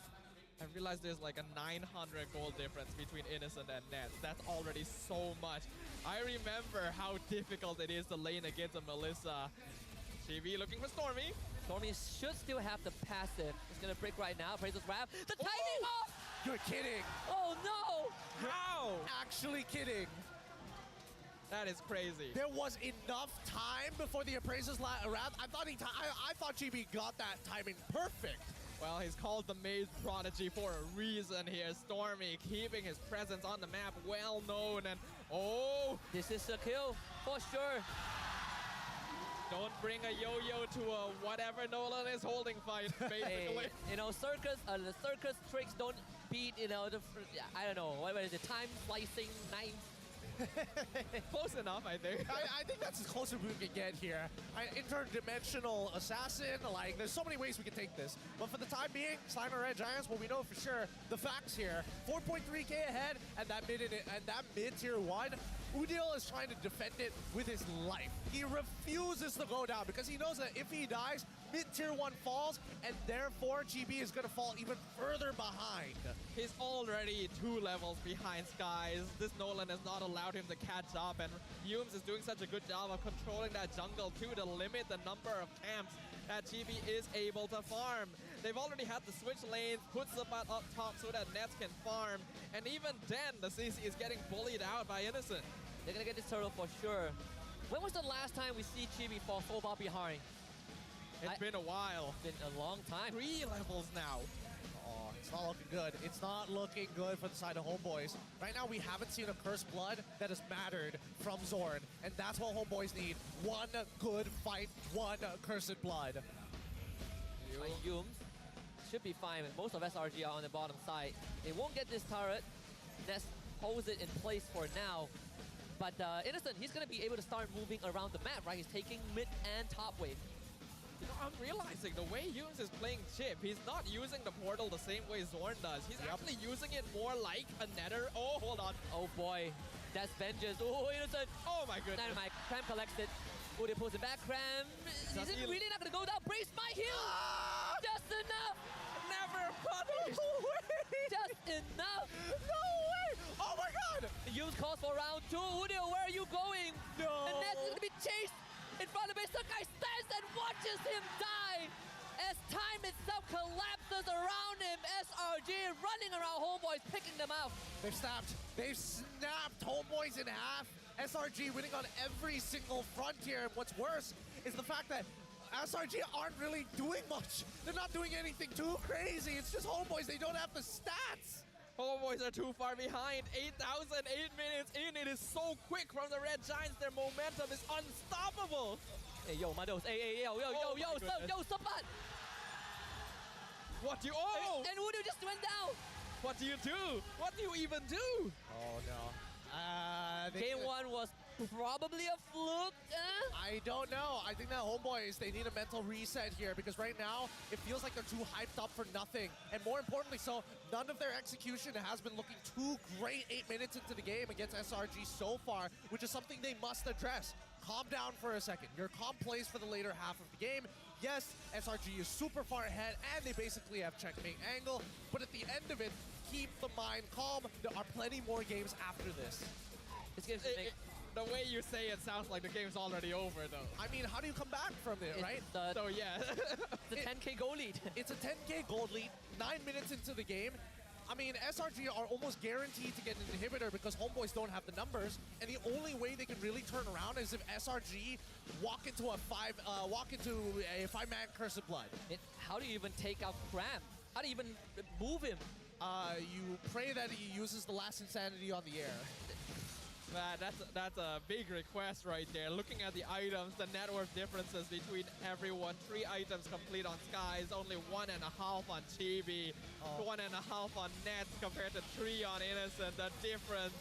Speaker 3: I realized there's like a 900 gold difference between Innocent and Nets. That's already so much. I remember how difficult it is to lane against a Melissa. Chibi looking for Stormy.
Speaker 2: Stormy should still have the passive. It's gonna break right now. Praise's Wrath. The timing off!
Speaker 6: You're kidding.
Speaker 2: Oh no!
Speaker 6: How? Actually kidding.
Speaker 3: That is crazy.
Speaker 6: There was enough time before the Appraiser's Wrath. I thought Chibi got that timing perfect.
Speaker 3: Well, he's called the Maze Prodigy for a reason here. Stormy keeping his presence on the map well known, and oh!
Speaker 2: This is a kill, for sure.
Speaker 3: Don't bring a yo-yo to a whatever Nolan is holding fight, basically.
Speaker 2: Hey, you know, the circus tricks don't beat, you know, I don't know, what is it, time slicing knives?
Speaker 3: Close enough, I think.
Speaker 6: I think that's as close as we can get here. Interdimensional assassin, like, there's so many ways we can take this. But for the time being, Slimer Red Giants, well, we know for sure the facts here. 4.3k ahead, and that mid tier 1, Udil is trying to defend it with his life. He refuses to go down because he knows that if he dies, mid tier 1 falls, and therefore GB is going to fall even further behind.
Speaker 3: He's already 2 levels behind Skies. This Nolan has not allowed him to catch up, and Yums is doing such a good job of controlling that jungle too to limit the number of camps that GB is able to farm. They've already had to switch lanes, put Sunpat up top so that Nets can farm, and even then the CC is getting bullied out by Innocent.
Speaker 2: They're gonna get this turtle for sure. When was the last time we see Chibi fall so far behind?
Speaker 3: It's been a while.
Speaker 2: It's been a long time.
Speaker 3: 3 levels now.
Speaker 6: Oh, it's not looking good. It's not looking good for the side of Homeboys. Right now, we haven't seen a Cursed Blood that has mattered from Zorn, and that's what Homeboys need. One good fight, one Cursed Blood.
Speaker 2: Yums should be fine. Most of SRG are on the bottom side. They won't get this turret. Ness holds it in place for now. But Innocent, he's going to be able to start moving around the map, right? He's taking mid and top wave.
Speaker 3: You know, I'm realizing the way Yums is playing Chip, he's not using the portal the same way Zorn does. He's actually using it more like a nether. Oh, hold on.
Speaker 2: Oh boy, that's vengeance. Oh, Innocent.
Speaker 3: Oh my goodness.
Speaker 2: Dynamite. Cram collects it. Oh, they pulls it back. Cram. Is it really not going to go down? Brace my heel. Just enough.
Speaker 3: Never punished.
Speaker 6: No way.
Speaker 2: Just enough.
Speaker 6: No way. Oh my god.
Speaker 2: Yums calls for round 2. Udio, where are you going?
Speaker 6: No.
Speaker 2: And Ness is going to be chased in front of him. Sakai stands and watches him die as time itself collapses around him. SRG running around Homeboys, picking them out.
Speaker 6: They've snapped. They've snapped Homeboys in half. SRG winning on every single front here. And what's worse is the fact that SRG aren't really doing much. They're not doing anything too crazy. It's just Homeboys. They don't have the stats.
Speaker 3: Homeboys are too far behind. 8,008 minutes in. It is so quick from the Red Giants. Their momentum is unstoppable.
Speaker 2: Hey, yo, Mados. Hey, yo, Sapat.
Speaker 3: What do you... Oh!
Speaker 2: And Udio just went down.
Speaker 3: What do you do? What do you even do?
Speaker 6: Oh, no.
Speaker 2: Game 1 was probably a fluke.
Speaker 6: I don't know. I think that Homeboys, they need a mental reset here because right now, it feels like they're too hyped up for nothing. And more importantly so, none of their execution has been looking too great 8 minutes into the game against SRG so far, which is something they must address. Calm down for a second. Your calm plays for the later half of the game. Yes, SRG is super far ahead, and they basically have checkmate angle, but at the end of it, keep the mind calm. There are plenty more games after this.
Speaker 2: This game's
Speaker 3: the way you say it sounds like the game's already over, though.
Speaker 6: I mean, how do you come back from it, right?
Speaker 3: So, yeah.
Speaker 2: The 10K goal lead.
Speaker 6: It's a 10K gold lead, 9 minutes into the game. I mean, SRG are almost guaranteed to get an inhibitor because Homeboys don't have the numbers, and the only way they can really turn around is if SRG walk into a five-man Cursed Blood.
Speaker 2: How do you even take out Cram? How do you even move him?
Speaker 6: You pray that he uses the last insanity on the air.
Speaker 3: That's a big request right there. Looking at the items, the net worth differences between everyone. 3 items complete on Skies, only 1.5 on Chibi, 1.5 on Nets compared to 3 on Innocent. The difference.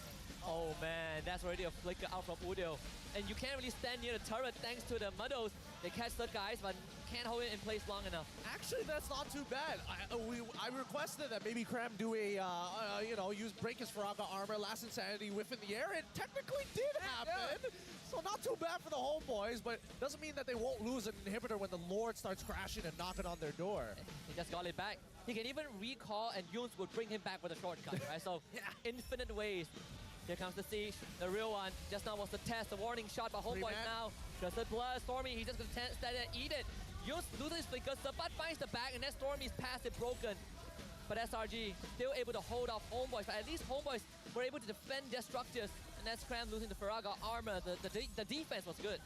Speaker 2: Oh man, that's already a flicker out from Udio. And you can't really stand near the turret thanks to the Muddles. They catch the guys, but can't hold it in place long enough.
Speaker 6: Actually, that's not too bad. I requested that maybe Cram do a, use break his Faraga armor, last insanity whiff in the air. It technically did happen. Yeah. So not too bad for the Homeboys, but doesn't mean that they won't lose an inhibitor when the Lord starts crashing and knocking on their door.
Speaker 2: He just got it back. He can even recall, and Yuns would bring him back with a shortcut, right? So infinite ways. Here comes the siege, the real one. Just now was the test, the warning shot by Homeboys now. Just the blood, Stormy, he's just gonna stand there and eat it. Yuns loses his flicker, Sabat finds the back, and then Stormy's pass is broken. But SRG still able to hold off Homeboys, but at least Homeboys were able to defend their structures. And that's Cram losing the Faraga armor. The defense was good.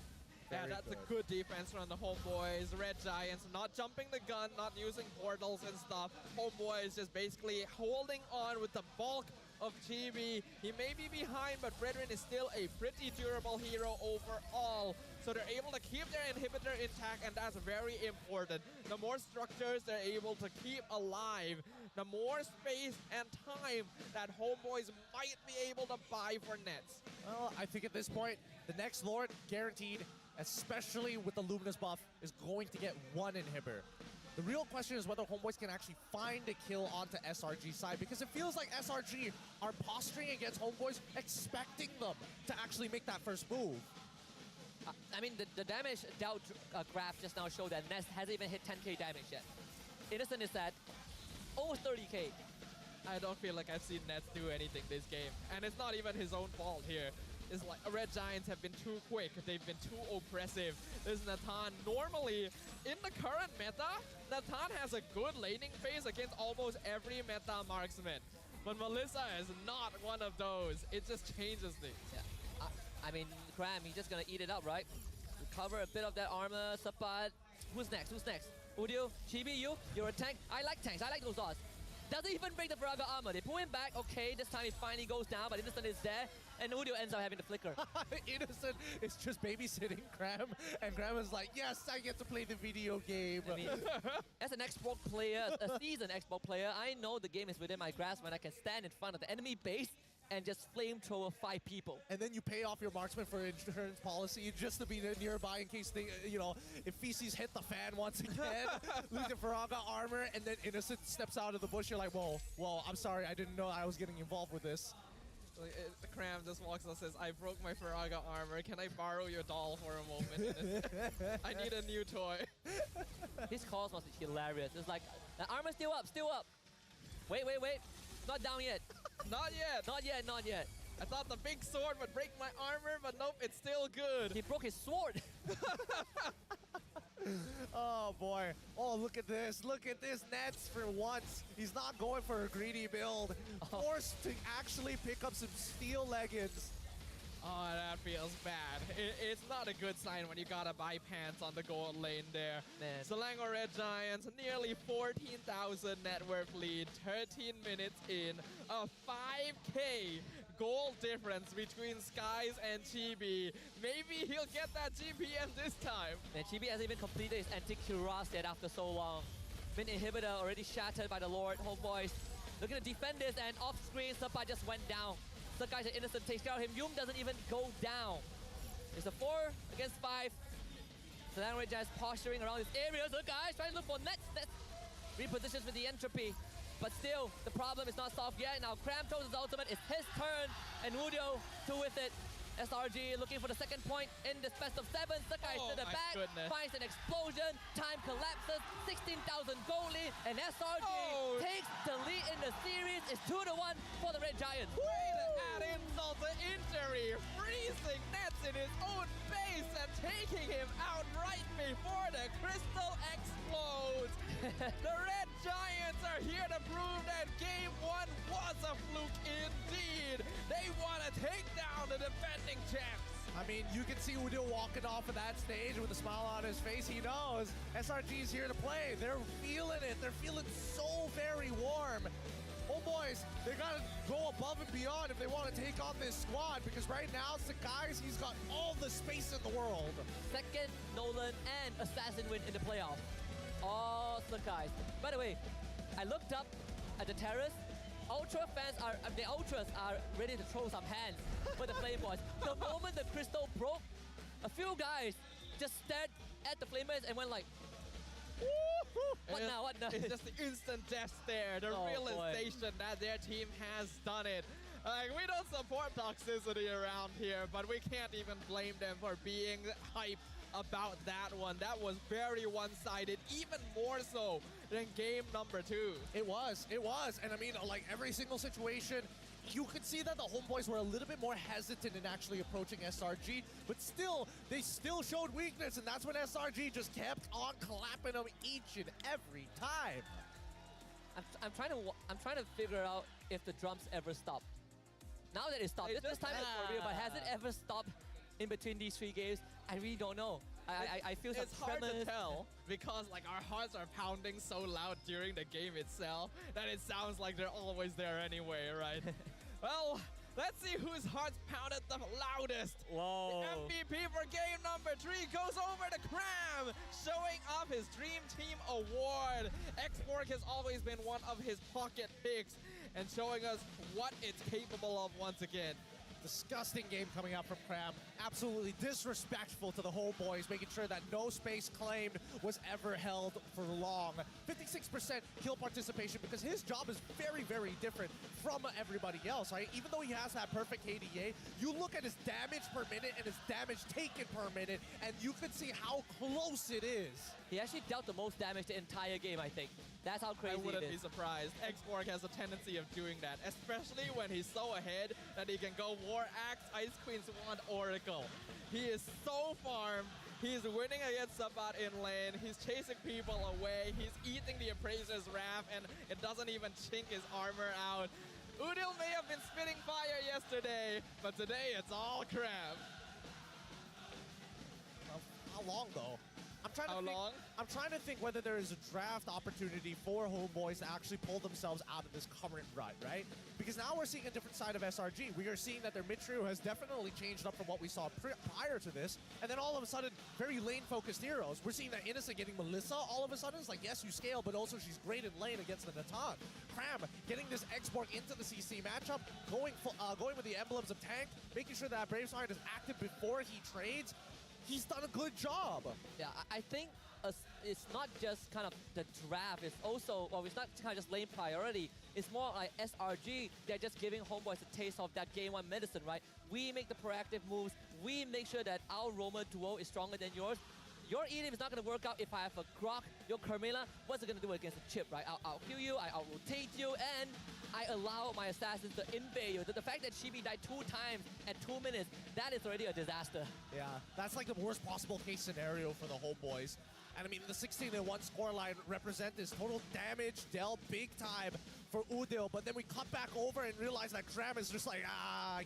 Speaker 3: Yeah, that's a good defense from the Homeboys. Red Giants not jumping the gun, not using portals and stuff. Homeboys just basically holding on with the bulk of Chibi. He may be behind, but Brethren is still a pretty durable hero overall. So they're able to keep their inhibitor intact, and that's very important. The more structures they're able to keep alive, the more space and time that Homeboys might be able to buy for Nets.
Speaker 6: Well, I think at this point, the next Lord, guaranteed, especially with the Luminous buff, is going to get 1 inhibitor. The real question is whether Homeboys can actually find a kill onto SRG's side, because it feels like SRG are posturing against Homeboys, expecting them to actually make that first move.
Speaker 2: I mean, the damage dealt graph just now showed that Ness hasn't even hit 10k damage yet. Innocent is at almost 30k.
Speaker 3: I don't feel like I've seen Nets do anything this game. And it's not even his own fault here. It's like Red Giants have been too quick. They've been too oppressive. This Natan, normally in the current meta, Natan has a good laning phase against almost every meta marksman. But Melissa is not one of those. It just changes things.
Speaker 2: Yeah. I mean, Cram, he's just gonna eat it up, right? Recover a bit of that armor, Sapat. Who's next? Udio, Chibi, you're a tank. I like tanks. I like those odds. Doesn't even break the Faraga armor. They pull him back. Okay, this time he finally goes down, but Innocent is there, and Udio ends up having the flicker.
Speaker 6: Innocent is just babysitting Cram, and Cram is like, yes, I get to play the video game.
Speaker 2: I mean, as an Xbox player, a seasoned Xbox player, I know the game is within my grasp when I can stand in front of the enemy base and just flamethrower 5 people.
Speaker 6: And then you pay off your marksman for insurance policy just to be nearby in case they, if feces hit the fan once again, losing Faraga armor, and then Innocent steps out of the bush. You're like, whoa, I'm sorry, I didn't know I was getting involved with this.
Speaker 3: Cram just walks and says, I broke my Faraga armor. Can I borrow your doll for a moment? I need a new toy.
Speaker 2: His calls must be hilarious. It's like, the armor's still up. Wait. Not down yet.
Speaker 3: Not yet. I thought the big sword would break my armor, but nope, it's still good.
Speaker 2: He broke his sword.
Speaker 6: Oh boy. Oh, look at this. Nets for once. He's not going for a greedy build. Forced to actually pick up some steel leggings.
Speaker 3: Oh, that feels bad. It's not a good sign when you gotta buy pants on the gold lane there.
Speaker 2: Man.
Speaker 3: Selangor Red Giants, nearly 14,000 net worth lead, 13 minutes in, a 5K goal difference between Skies and Chibi. Maybe he'll get that GPM this time.
Speaker 2: And Chibi hasn't even completed his anti-cuirass yet after so long. Fin inhibitor already shattered by the Lord. Homeboys looking to defend this, and off-screen, Sapai just went down. Sakai's an Innocent, takes care of him. Yum doesn't even go down. It's a 4 against 5. Selangor Red Giants posturing around this area. Sakai trying to look for nets. Repositions with the entropy. But still, the problem is not solved yet. Now Cram throws his ultimate. It's his turn. And Wudio to with it. SRG looking for the second point in this best of 7. Sakai to the back.
Speaker 3: Goodness.
Speaker 2: Finds an explosion. Time collapses. 16,000 goal lead. And SRG takes the lead in the series. It's 2-1 for the Red Giants.
Speaker 3: Way to add insult to injury. Freezing Nets in his own base and taking him out right before the crystal explodes. The Red Giants are here to prove that Game 1 was a fluke indeed. They want to take down the defending champs.
Speaker 6: I mean, you can see Udio walking off of that stage with a smile on his face. He knows SRG's here to play. They're feeling it. They're feeling so very warm. Oh, boys, they got to go above and beyond if they want to take on this squad, because right now, Sakai's, he's got all the space in the world.
Speaker 2: Second Nolan and Assassin win in the playoffs. All Sakai's. By the way, I looked up at the terrace. Ultra fans the Ultras are ready to throw some hands for the Flame Boys. The moment the crystal broke, a few guys just stared at the Flamers and went like, what now?
Speaker 3: It's just the instant death stare, the realization that their team has done it. Like, we don't support toxicity around here, but we can't even blame them for being hyped about that one. That was very one-sided, even more so than game number 2.
Speaker 6: It was. And I mean, like, every single situation, you could see that the homeboys were a little bit more hesitant in actually approaching SRG, but still, they still showed weakness, and that's when SRG just kept on clapping them each and every time.
Speaker 2: I'm trying to figure out if the drums ever stop. Now that it stopped, this time it's for real, but has it ever stopped in between these 3 games? I really don't know. I feel some
Speaker 3: It's hard
Speaker 2: tremors.
Speaker 3: to tell because like our hearts are pounding so loud during the game itself that it sounds like they're always there anyway, right? Well, let's see whose hearts pounded the loudest.
Speaker 2: Whoa.
Speaker 3: The MVP for game number 3 goes over to Cram, showing off his Dream Team award. X-Borg has always been one of his pocket picks and showing us what it's capable of once again.
Speaker 6: Disgusting game coming out from Cram. Absolutely disrespectful to the homeboys, making sure that no space claimed was ever held for long. 56% kill participation because his job is very, very different from everybody else, right? Even though he has that perfect KDA, you look at his damage per minute and his damage taken per minute, and you can see how close it is.
Speaker 2: He actually dealt the most damage the entire game, I think. That's how crazy
Speaker 3: I wouldn't
Speaker 2: it
Speaker 3: be
Speaker 2: is.
Speaker 3: surprised. X-Borg has a tendency of doing that, especially when he's so ahead that he can go War Axe, Ice Queen's Wand, Oracle. He is so farmed. He's winning against Sabat in lane. He's chasing people away. He's eating the Appraiser's Wrath, and it doesn't even chink his armor out. Udil may have been spitting fire yesterday, but today it's all Cram.
Speaker 6: How long, though? I'm trying to think whether there is a draft opportunity for Homeboys to actually pull themselves out of this current rut, right? Because now we're seeing a different side of SRG. We are seeing that their mid trio has definitely changed up from what we saw prior to this. And then all of a sudden, very lane-focused heroes. We're seeing that Innocent getting Melissa all of a sudden. It's like, yes, you scale, but also she's great in lane against the Natan. Cram getting this export into the CC matchup, going with the emblems of tank, making sure that Bravesheart is active before he trades. He's done a good job.
Speaker 2: Yeah, I think it's not just kind of the draft. It's also, well, it's not kind of just lane priority. It's more like SRG. They're just giving Homeboys a taste of that game 1 medicine, right? We make the proactive moves. We make sure that our Roamer duo is stronger than yours. Your Eden is not going to work out if I have a Grok, your Carmilla. What's it going to do against a chip, right? I'll kill you, I'll rotate you, and I allow my assassins to invade you. The fact that Chibi died 2 times at 2 minutes, that is already a disaster.
Speaker 6: Yeah, that's like the worst possible case scenario for the Homeboys. And I mean, the 16-1 scoreline represent this total damage dealt big time for Udil, but then we cut back over and realize that Cram is just like,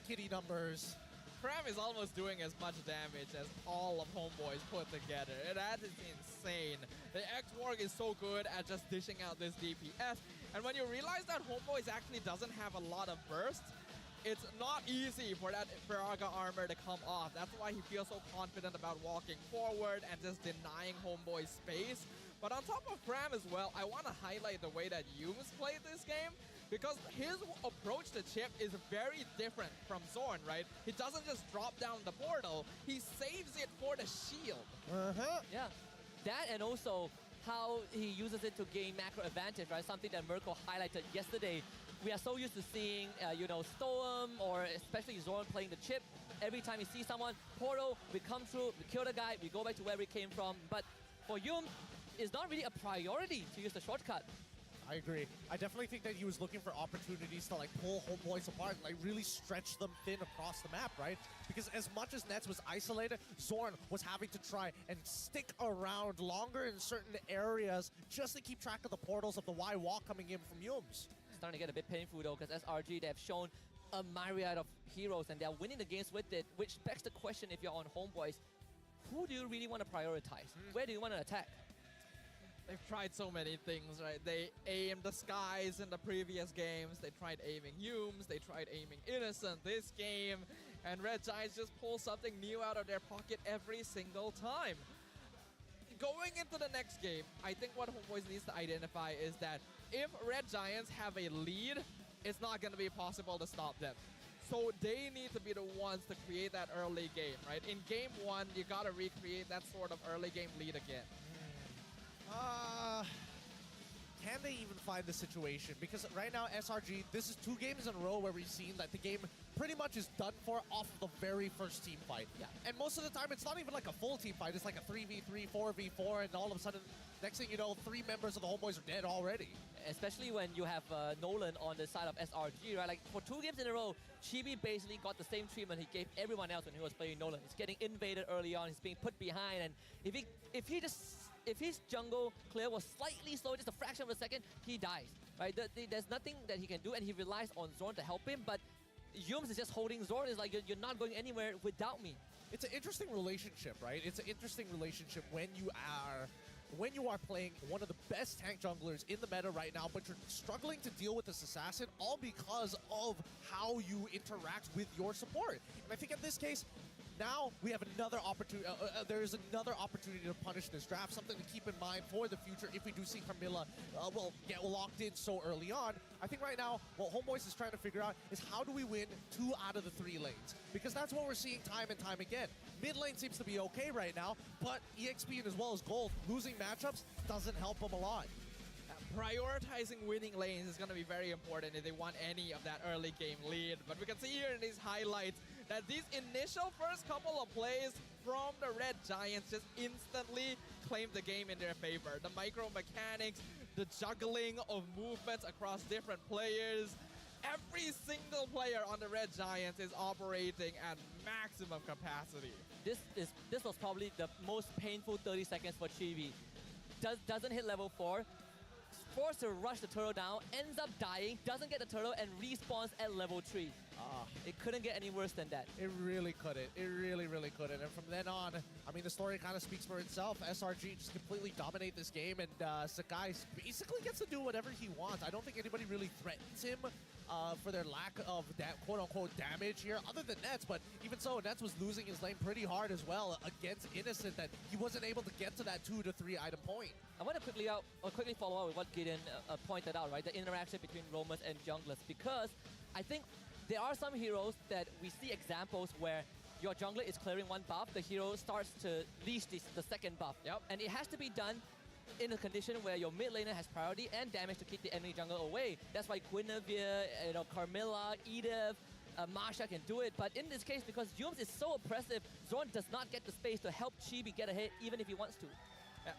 Speaker 6: kitty numbers.
Speaker 3: Cram is almost doing as much damage as all of Homeboys put together. That is insane. The X-Warg is so good at just dishing out this DPS. And when you realize that Homeboys actually doesn't have a lot of burst, it's not easy for that Firaga armor to come off. That's why he feels so confident about walking forward and just denying Homeboys space. But on top of Cram as well, I want to highlight the way that Yumes played this game, because his approach to chip is very different from Zorn, right? He doesn't just drop down the portal, he saves it for the shield.
Speaker 2: Yeah, that and also how he uses it to gain macro advantage, right? Something that Merkel highlighted yesterday. We are so used to seeing, Storm or especially Zorn playing the chip. Every time we see someone, portal, we come through, we kill the guy, we go back to where we came from. But for Yum, it's not really a priority to use the shortcut.
Speaker 6: I agree. I definitely think that he was looking for opportunities to like pull Homeboys apart and like really stretch them thin across the map, right? Because as much as Nets was isolated, Zorn was having to try and stick around longer in certain areas just to keep track of the portals of the Y wall coming in from Yums.
Speaker 2: Starting to get a bit painful though, because SRG, they have shown a myriad of heroes and they're winning the games with it, which begs the question, if you're on Homeboys, who do you really want to prioritize? Where do you want to attack?
Speaker 3: They've tried so many things, right? They aimed the skies in the previous games. They tried aiming Humes. They tried aiming Innocent this game. And Red Giants just pull something new out of their pocket every single time. Going into the next game, I think what Homeboys needs to identify is that if Red Giants have a lead, it's not going to be possible to stop them. So they need to be the ones to create that early game, right? In game 1, you got to recreate that sort of early game lead again.
Speaker 6: Can they even find the situation? Because right now, SRG, this is 2 games in a row where we've seen that the game pretty much is done for off of the very first team fight.
Speaker 2: Yeah.
Speaker 6: And most of the time, it's not even like a full team fight. It's like a 3v3, 4v4, and all of a sudden, next thing you know, 3 members of the Homeboys are dead already.
Speaker 2: Especially when you have Nolan on the side of SRG, right? Like, for 2 games in a row, Chibi basically got the same treatment he gave everyone else when he was playing Nolan. He's getting invaded early on, he's being put behind, and if his jungle clear was slightly slow, just a fraction of a second, he dies, right? There's nothing that he can do, and he relies on Zorn to help him, but Yums is just holding Zorn. Is like, you're not going anywhere without me.
Speaker 6: It's an interesting relationship, right? It's an interesting relationship when you are playing one of the best tank junglers in the meta right now, but you're struggling to deal with this assassin, all because of how you interact with your support. And I think in this case, now we have another opportunity. There is another opportunity to punish this draft. Something to keep in mind for the future if we do see Carmilla get locked in so early on. I think right now what Homeboys is trying to figure out is how do we win 2 out of the 3 lanes? Because that's what we're seeing time and time again. Mid lane seems to be okay right now, but EXP and as well as Gold losing matchups doesn't help them a lot.
Speaker 3: Prioritizing winning lanes is going to be very important if they want any of that early game lead. But we can see here in these highlights that these initial first couple of plays from the Red Giants just instantly claimed the game in their favor. The micro mechanics, the juggling of movements across different players. Every single player on the Red Giants is operating at maximum capacity.
Speaker 2: This was probably the most painful 30 seconds for Chibi. Doesn't hit level 4. Forced to rush the turtle down, ends up dying, doesn't get the turtle, and respawns at level 3. It couldn't get any worse than that.
Speaker 6: It really couldn't. It really, really couldn't. And from then on, I mean, the story kind of speaks for itself. SRG just completely dominate this game, and Sakai basically gets to do whatever he wants. I don't think anybody really threatens him for their lack of quote-unquote damage here, other than Nets. But even so, Nets was losing his lane pretty hard as well against Innocent, that he wasn't able to get to that 2 to 3 item point.
Speaker 2: I want to quickly follow up with what Gideon pointed out, right? The interaction between roamers and junglers, because I think there are some heroes that we see examples where your jungler is clearing one buff, the hero starts to leash the second buff.
Speaker 3: Yep.
Speaker 2: And it has to be done in a condition where your mid laner has priority and damage to keep the enemy jungler away. That's why Guinevere, Carmilla, Edith, Marsha can do it. But in this case, because Yums is so oppressive, Zorn does not get the space to help Chibi get ahead even if he wants to.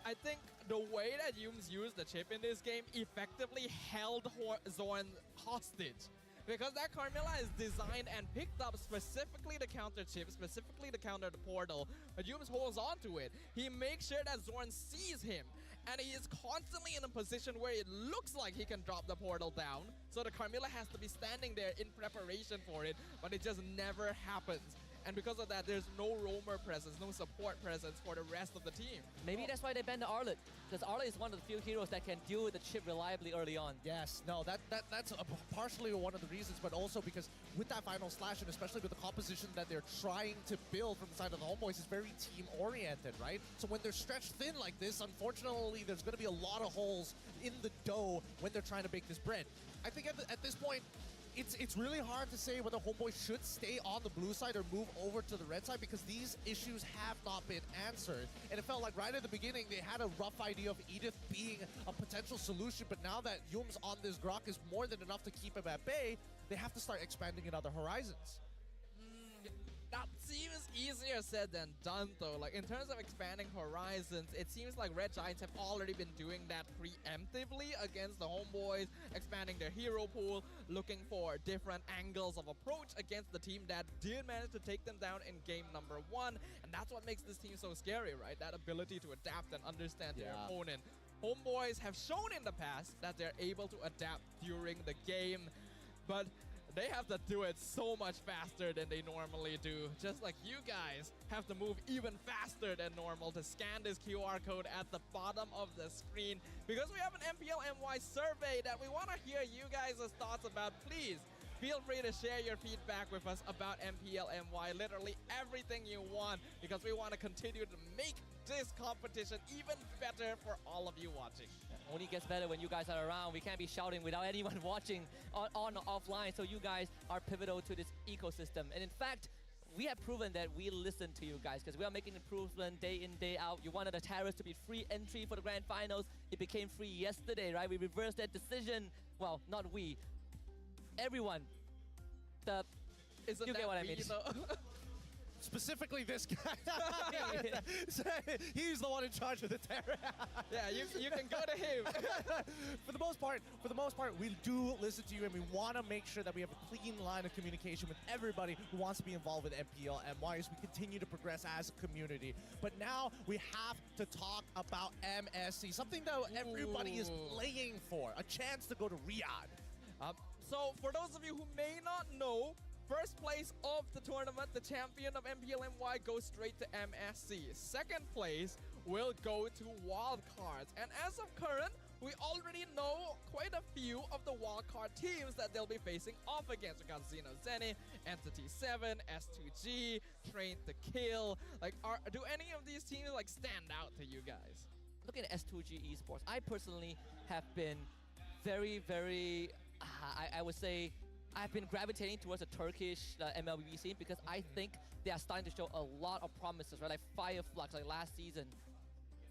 Speaker 3: I think the way that Yums used the chip in this game effectively held Zorn hostage. Because that Carmilla is designed and picked up specifically to counter chip, specifically to counter the portal. But Yums holds on to it. He makes sure that Zorn sees him. And he is constantly in a position where it looks like he can drop the portal down. So the Carmilla has to be standing there in preparation for it, but it just never happens. And because of that, there's no roamer presence, no support presence for the rest of the team.
Speaker 2: Maybe that's why they banned the Arlet, because Arlet is one of the few heroes that can deal with the chip reliably early on.
Speaker 6: Yes, no, that's partially one of the reasons, but also because with that final slash, and especially with the composition that they're trying to build from the side of the Homeboys, is very team-oriented, right? So when they're stretched thin like this, unfortunately, there's going to be a lot of holes in the dough when they're trying to bake this bread. I think at this point, it's really hard to say whether Homeboy should stay on the blue side or move over to the red side, because these issues have not been answered. And it felt like right at the beginning they had a rough idea of Edith being a potential solution, but now that Yums on this Grok is more than enough to keep him at bay, they have to start expanding in other horizons.
Speaker 3: That seems easier said than done, though. Like, in terms of expanding horizons, it seems like Red Giants have already been doing that preemptively against the Homeboys, expanding their hero pool, looking for different angles of approach against the team that did manage to take them down in game number 1. And that's what makes this team so scary, right? That ability to adapt and understand their opponent. Homeboys have shown in the past that they're able to adapt during the game, but they have to do it so much faster than they normally do. Just like you guys have to move even faster than normal to scan this QR code at the bottom of the screen. Because we have an MPL NY survey that we want to hear you guys' thoughts about. Please feel free to share your feedback with us about MPL NY. Literally everything you want, because we want to continue to make this competition even better for all of you watching.
Speaker 2: Only gets better when you guys are around. We can't be shouting without anyone watching on or offline. So you guys are pivotal to this ecosystem. And in fact, we have proven that we listen to you guys, because we are making improvement day in, day out. You wanted the Terrace to be free entry for the grand finals. It became free yesterday, right? We reversed that decision. Well, not we. Everyone.
Speaker 3: Isn't
Speaker 2: you get what I mean.
Speaker 6: Specifically this guy. He's the one in charge of the terror.
Speaker 3: Yeah, you can go to him.
Speaker 6: For the most part, we do listen to you, and we want to make sure that we have a clean line of communication with everybody who wants to be involved with MPL NY as we continue to progress as a community. But now we have to talk about MSC, something that everybody is playing for, a chance to go to Riyadh.
Speaker 3: So for those of you who may not know, first place of the tournament, the champion of MPL NY, goes straight to MSC. Second place will go to wildcards. And as of current, we already know quite a few of the wildcard teams that they'll be facing off against. We got Xeno Zenny, Entity 7, S2G, Train to Kill. Like, do any of these teams like stand out to you guys?
Speaker 2: Looking at S2G Esports, I personally have been very, very, I would say, I've been gravitating towards the Turkish MLBB scene, because I think they are starting to show a lot of promises, right? Like Fireflux, like last season.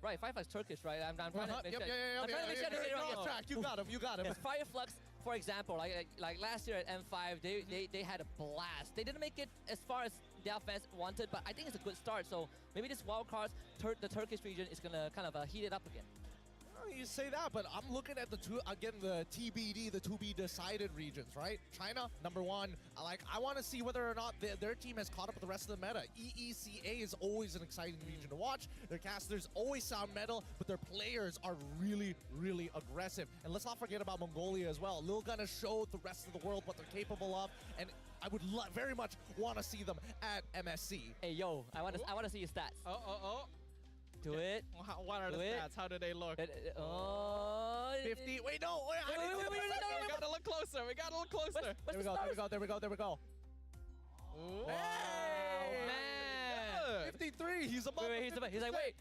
Speaker 2: Right, Fireflux Turkish, right? I'm trying to make sure. I'm trying to make sure I get it right.
Speaker 6: You got him.
Speaker 2: Yes, Fireflux, for example, like last year at M5, they had a blast. They didn't make it as far as their fans wanted, but I think it's a good start. So maybe this wildcards, the Turkish region is gonna kind of heat it up again.
Speaker 6: You say that, but I'm looking at the TBD, the to be decided regions, right? China, number one. I want to see whether or not their team has caught up with the rest of the meta. EECA is always an exciting region to watch. Their casters always sound metal, but their players are really, really aggressive. And let's not forget about Mongolia as well. Lil gonna show the rest of the world what they're capable of, and I would very much want to see them at MSC.
Speaker 2: Hey, yo, I want to see your stats. Do it.
Speaker 3: What are the stats? How do they look?
Speaker 6: 50. Wait, no.
Speaker 3: We gotta look closer. We gotta look closer.
Speaker 6: There we go.
Speaker 3: Ooh.
Speaker 6: Hey,
Speaker 2: man.
Speaker 6: 53. He's above.
Speaker 2: He's like, wait.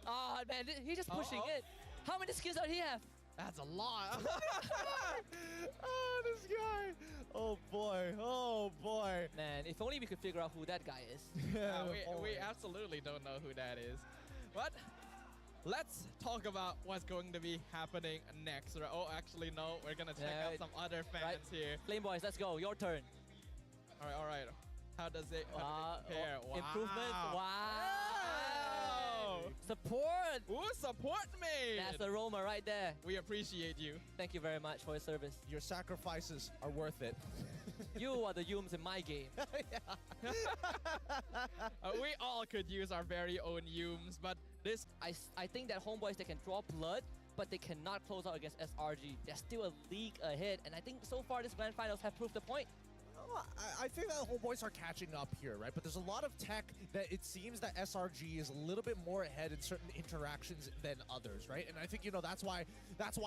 Speaker 2: Oh, man, he's just pushing it. How many skins does he have?
Speaker 3: That's a lot.
Speaker 6: Oh, this guy. Oh boy.
Speaker 2: Man, if only we could figure out who that guy is.
Speaker 3: We absolutely don't know who that is. But let's talk about what's going to be happening next. Oh, actually, no. We're going to check out some other fans here.
Speaker 2: Flame Boys, let's go. Your turn.
Speaker 3: All right. How does it compare? Wow.
Speaker 2: Improvement. Wow. Support.
Speaker 3: Ooh, support me.
Speaker 2: That's aroma right there.
Speaker 3: We appreciate you.
Speaker 2: Thank you very much for your service.
Speaker 6: Your sacrifices are worth it.
Speaker 2: You are the Yums in my game.
Speaker 3: We all could use our very own Yums, but this...
Speaker 2: I think that Homeboys, they can draw blood, but they cannot close out against SRG. They're still a league ahead, and I think so far this Grand Finals have proved the point.
Speaker 6: I think that Homeboys are catching up here, right? But there's a lot of tech that it seems that SRG is a little bit more ahead in certain interactions than others, right? And I think, that's why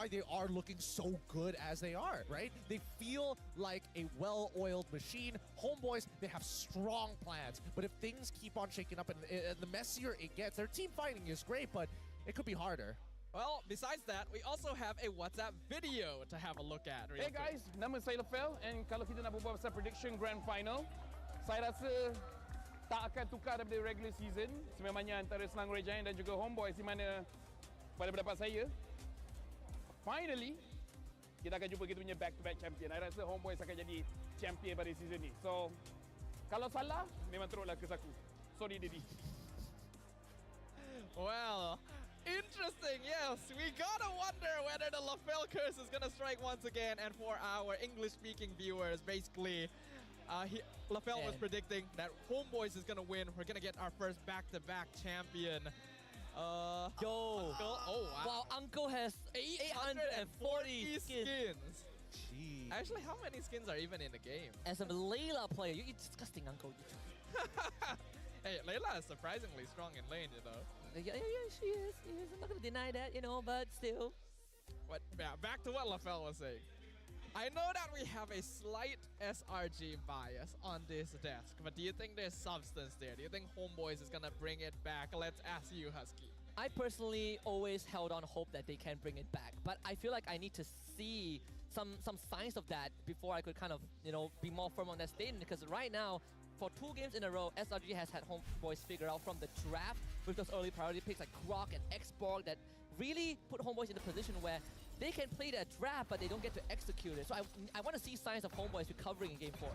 Speaker 6: they are looking so good as they are, right? They feel like a well-oiled machine. Homeboys, they have strong plans, but if things keep on shaking up and the messier it gets, their team fighting is great, but it could be harder.
Speaker 3: Well, besides that, we also have a WhatsApp video to have a look at.
Speaker 13: Hey guys, nama saya Lefel, and kalau kita nak berbual pasal prediction Grand Final, saya rasa tak akan tukar daripada regular season, sememangnya antara Selangor Giant dan juga Homeboys, di mana pada pendapat saya, finally kita akan jumpa kita punya back-to-back champion. Saya rasa Homeboys akan jadi champion pada season ni. So, kalau salah, memang teruklah kes aku. Sorry, Didi.
Speaker 3: Well, interesting, yes. We gotta wonder whether the LaFell curse is gonna strike once again. And for our English-speaking viewers, basically, LaFell was predicting that Homeboys is gonna win. We're gonna get our first back-to-back champion.
Speaker 2: Yo.
Speaker 3: Uncle, oh wow.
Speaker 2: Wow, Uncle has 840 skins.
Speaker 6: Jeez.
Speaker 3: Actually, how many skins are even in the game?
Speaker 2: As a Layla player, you're disgusting, Uncle.
Speaker 3: Hey, Layla is surprisingly strong in lane,
Speaker 2: Yeah, she is. I'm not gonna deny that, but still.
Speaker 3: But yeah, back to what LaFell was saying. I know that we have a slight SRG bias on this desk, but do you think there's substance there? Do you think Homeboys is gonna bring it back? Let's ask you, Husky.
Speaker 2: I personally always held on hope that they can bring it back, but I feel like I need to see some signs of that before I could kind of, be more firm on that statement, because right now, for 2 games in a row, SRG has had Homeboys figure out from the draft with those early priority picks like Croc and Xborg that really put Homeboys in a position where they can play their draft, but they don't get to execute it. So I want to see signs of Homeboys recovering in Game 4.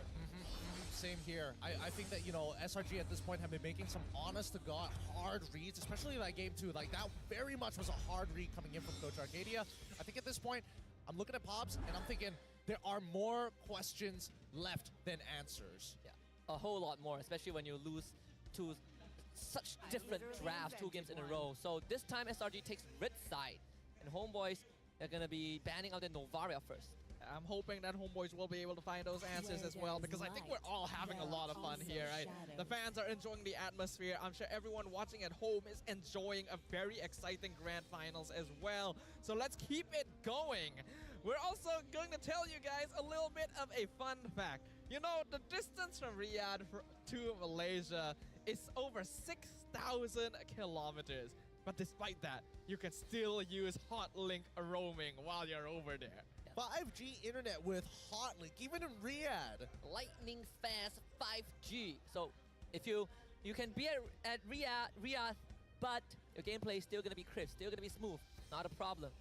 Speaker 6: Same here. I think that, SRG at this point have been making some honest-to-God hard reads, especially that Game 2. Like, that very much was a hard read coming in from Coach Arcadia. I think at this point, I'm looking at Pops, and I'm thinking there are more questions left than answers.
Speaker 2: Yeah. A whole lot more, especially when you lose to such different drafts 2 games in a row. So this time SRG takes red side, and Homeboys are gonna be banning out the Novaria first.
Speaker 3: I'm hoping that Homeboys will be able to find those answers as well, because I think we're all having a lot of fun here, right? The fans are enjoying the atmosphere. I'm sure everyone watching at home is enjoying a very exciting Grand Finals as well. So let's keep it going. We're also going to tell you guys a little bit of a fun fact. The distance from Riyadh to Malaysia is over 6,000 kilometers. But despite that, you can still use Hotlink roaming while you're over there.
Speaker 6: 5G internet with Hotlink, even in Riyadh.
Speaker 2: Lightning fast 5G. So if you can be at Riyadh, but your gameplay is still going to be crisp, still going to be smooth. Not a problem.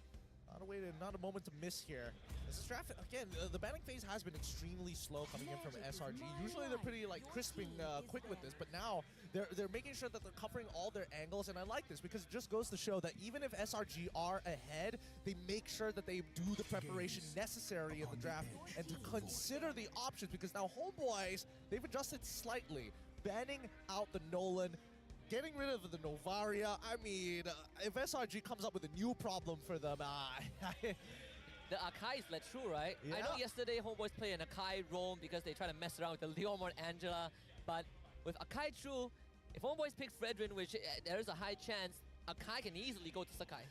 Speaker 6: Not a moment to miss here. This draft, again, the banning phase has been extremely slow coming in from SRG. Usually they're pretty like crisp and quick with this, but now they're making sure that they're covering all their angles, and I like this because it just goes to show that even if SRG are ahead, they make sure that they do the preparation necessary in the draft and to consider the options, because now Homeboys, they've adjusted slightly, banning out the Nolan, getting rid of the Novaria. I mean, if SRG comes up with a new problem for them,
Speaker 2: the Akai is let through, right?
Speaker 6: Yeah.
Speaker 2: I know yesterday Homeboys play an Akai roam because they try to mess around with the Leomord Angela, but with Akai true, if Homeboys pick Fredrin, which there is a high chance, Akai can easily go to Sakai.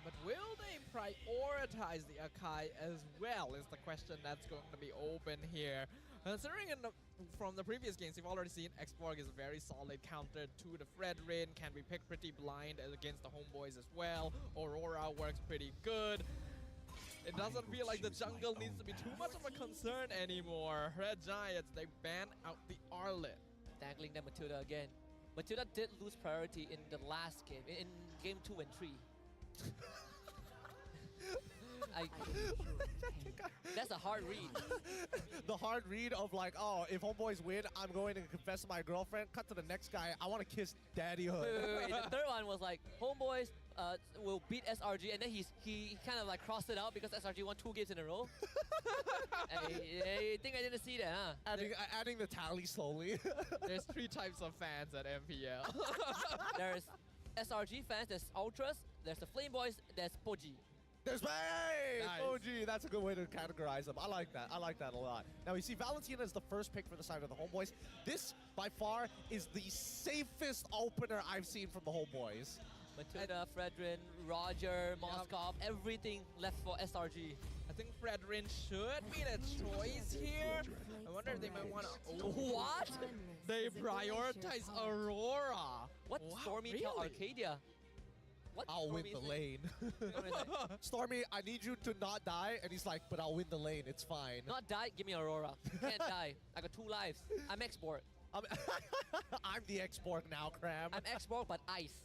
Speaker 3: But will they prioritize the Akai as well is the question that's going to be open here. Considering from the previous games, you've already seen Xborg is a very solid counter to the Fredrin, can be picked pretty blind against the Homeboys as well. Aurora works pretty good. It doesn't feel like the jungle needs to be too much of a concern anymore. Red Giants, they ban out the Arlet.
Speaker 2: Dangling them Matilda again. Matilda did lose priority in the last game, in game 2 and 3. That's a hard read.
Speaker 6: The hard read of like, oh, if Homeboys win, I'm going to confess to my girlfriend. Cut to the next guy. I want to kiss daddyhood.
Speaker 2: Wait. The third one was like, Homeboys will beat SRG, and then he kind of like crossed it out because SRG won 2 games in a row. I think I didn't see that, huh?
Speaker 6: Adding the tally slowly.
Speaker 3: There's 3 types of fans at MPL.
Speaker 2: There's SRG fans, there's Ultras, there's the Flame Boys, there's Poji.
Speaker 6: There's Bay!
Speaker 3: Nice.
Speaker 6: OG, that's a good way to categorize them. I like that. I like that a lot. Now, we see Valentina is the first pick for the side of the Homeboys. This, by far, is the safest opener I've seen from the Homeboys.
Speaker 2: Matilda, Fredrin, Roger, Moskov, everything left for SRG.
Speaker 3: I think Fredrin should be the choice here. I wonder if they might want to...
Speaker 2: What?
Speaker 3: They prioritize Aurora.
Speaker 2: What?
Speaker 3: Wow,
Speaker 2: Stormy
Speaker 3: really?
Speaker 2: tell Arcadia? What?
Speaker 6: I'll win
Speaker 2: Stormy
Speaker 6: the
Speaker 2: is
Speaker 6: lane. Stormy, I need you to not die. And he's like, but I'll win the lane. It's fine.
Speaker 2: Not die, give me Aurora. Can't die. I got 2 lives. I'm export.
Speaker 6: I'm the export now, Cram.
Speaker 2: I'm export, but ice.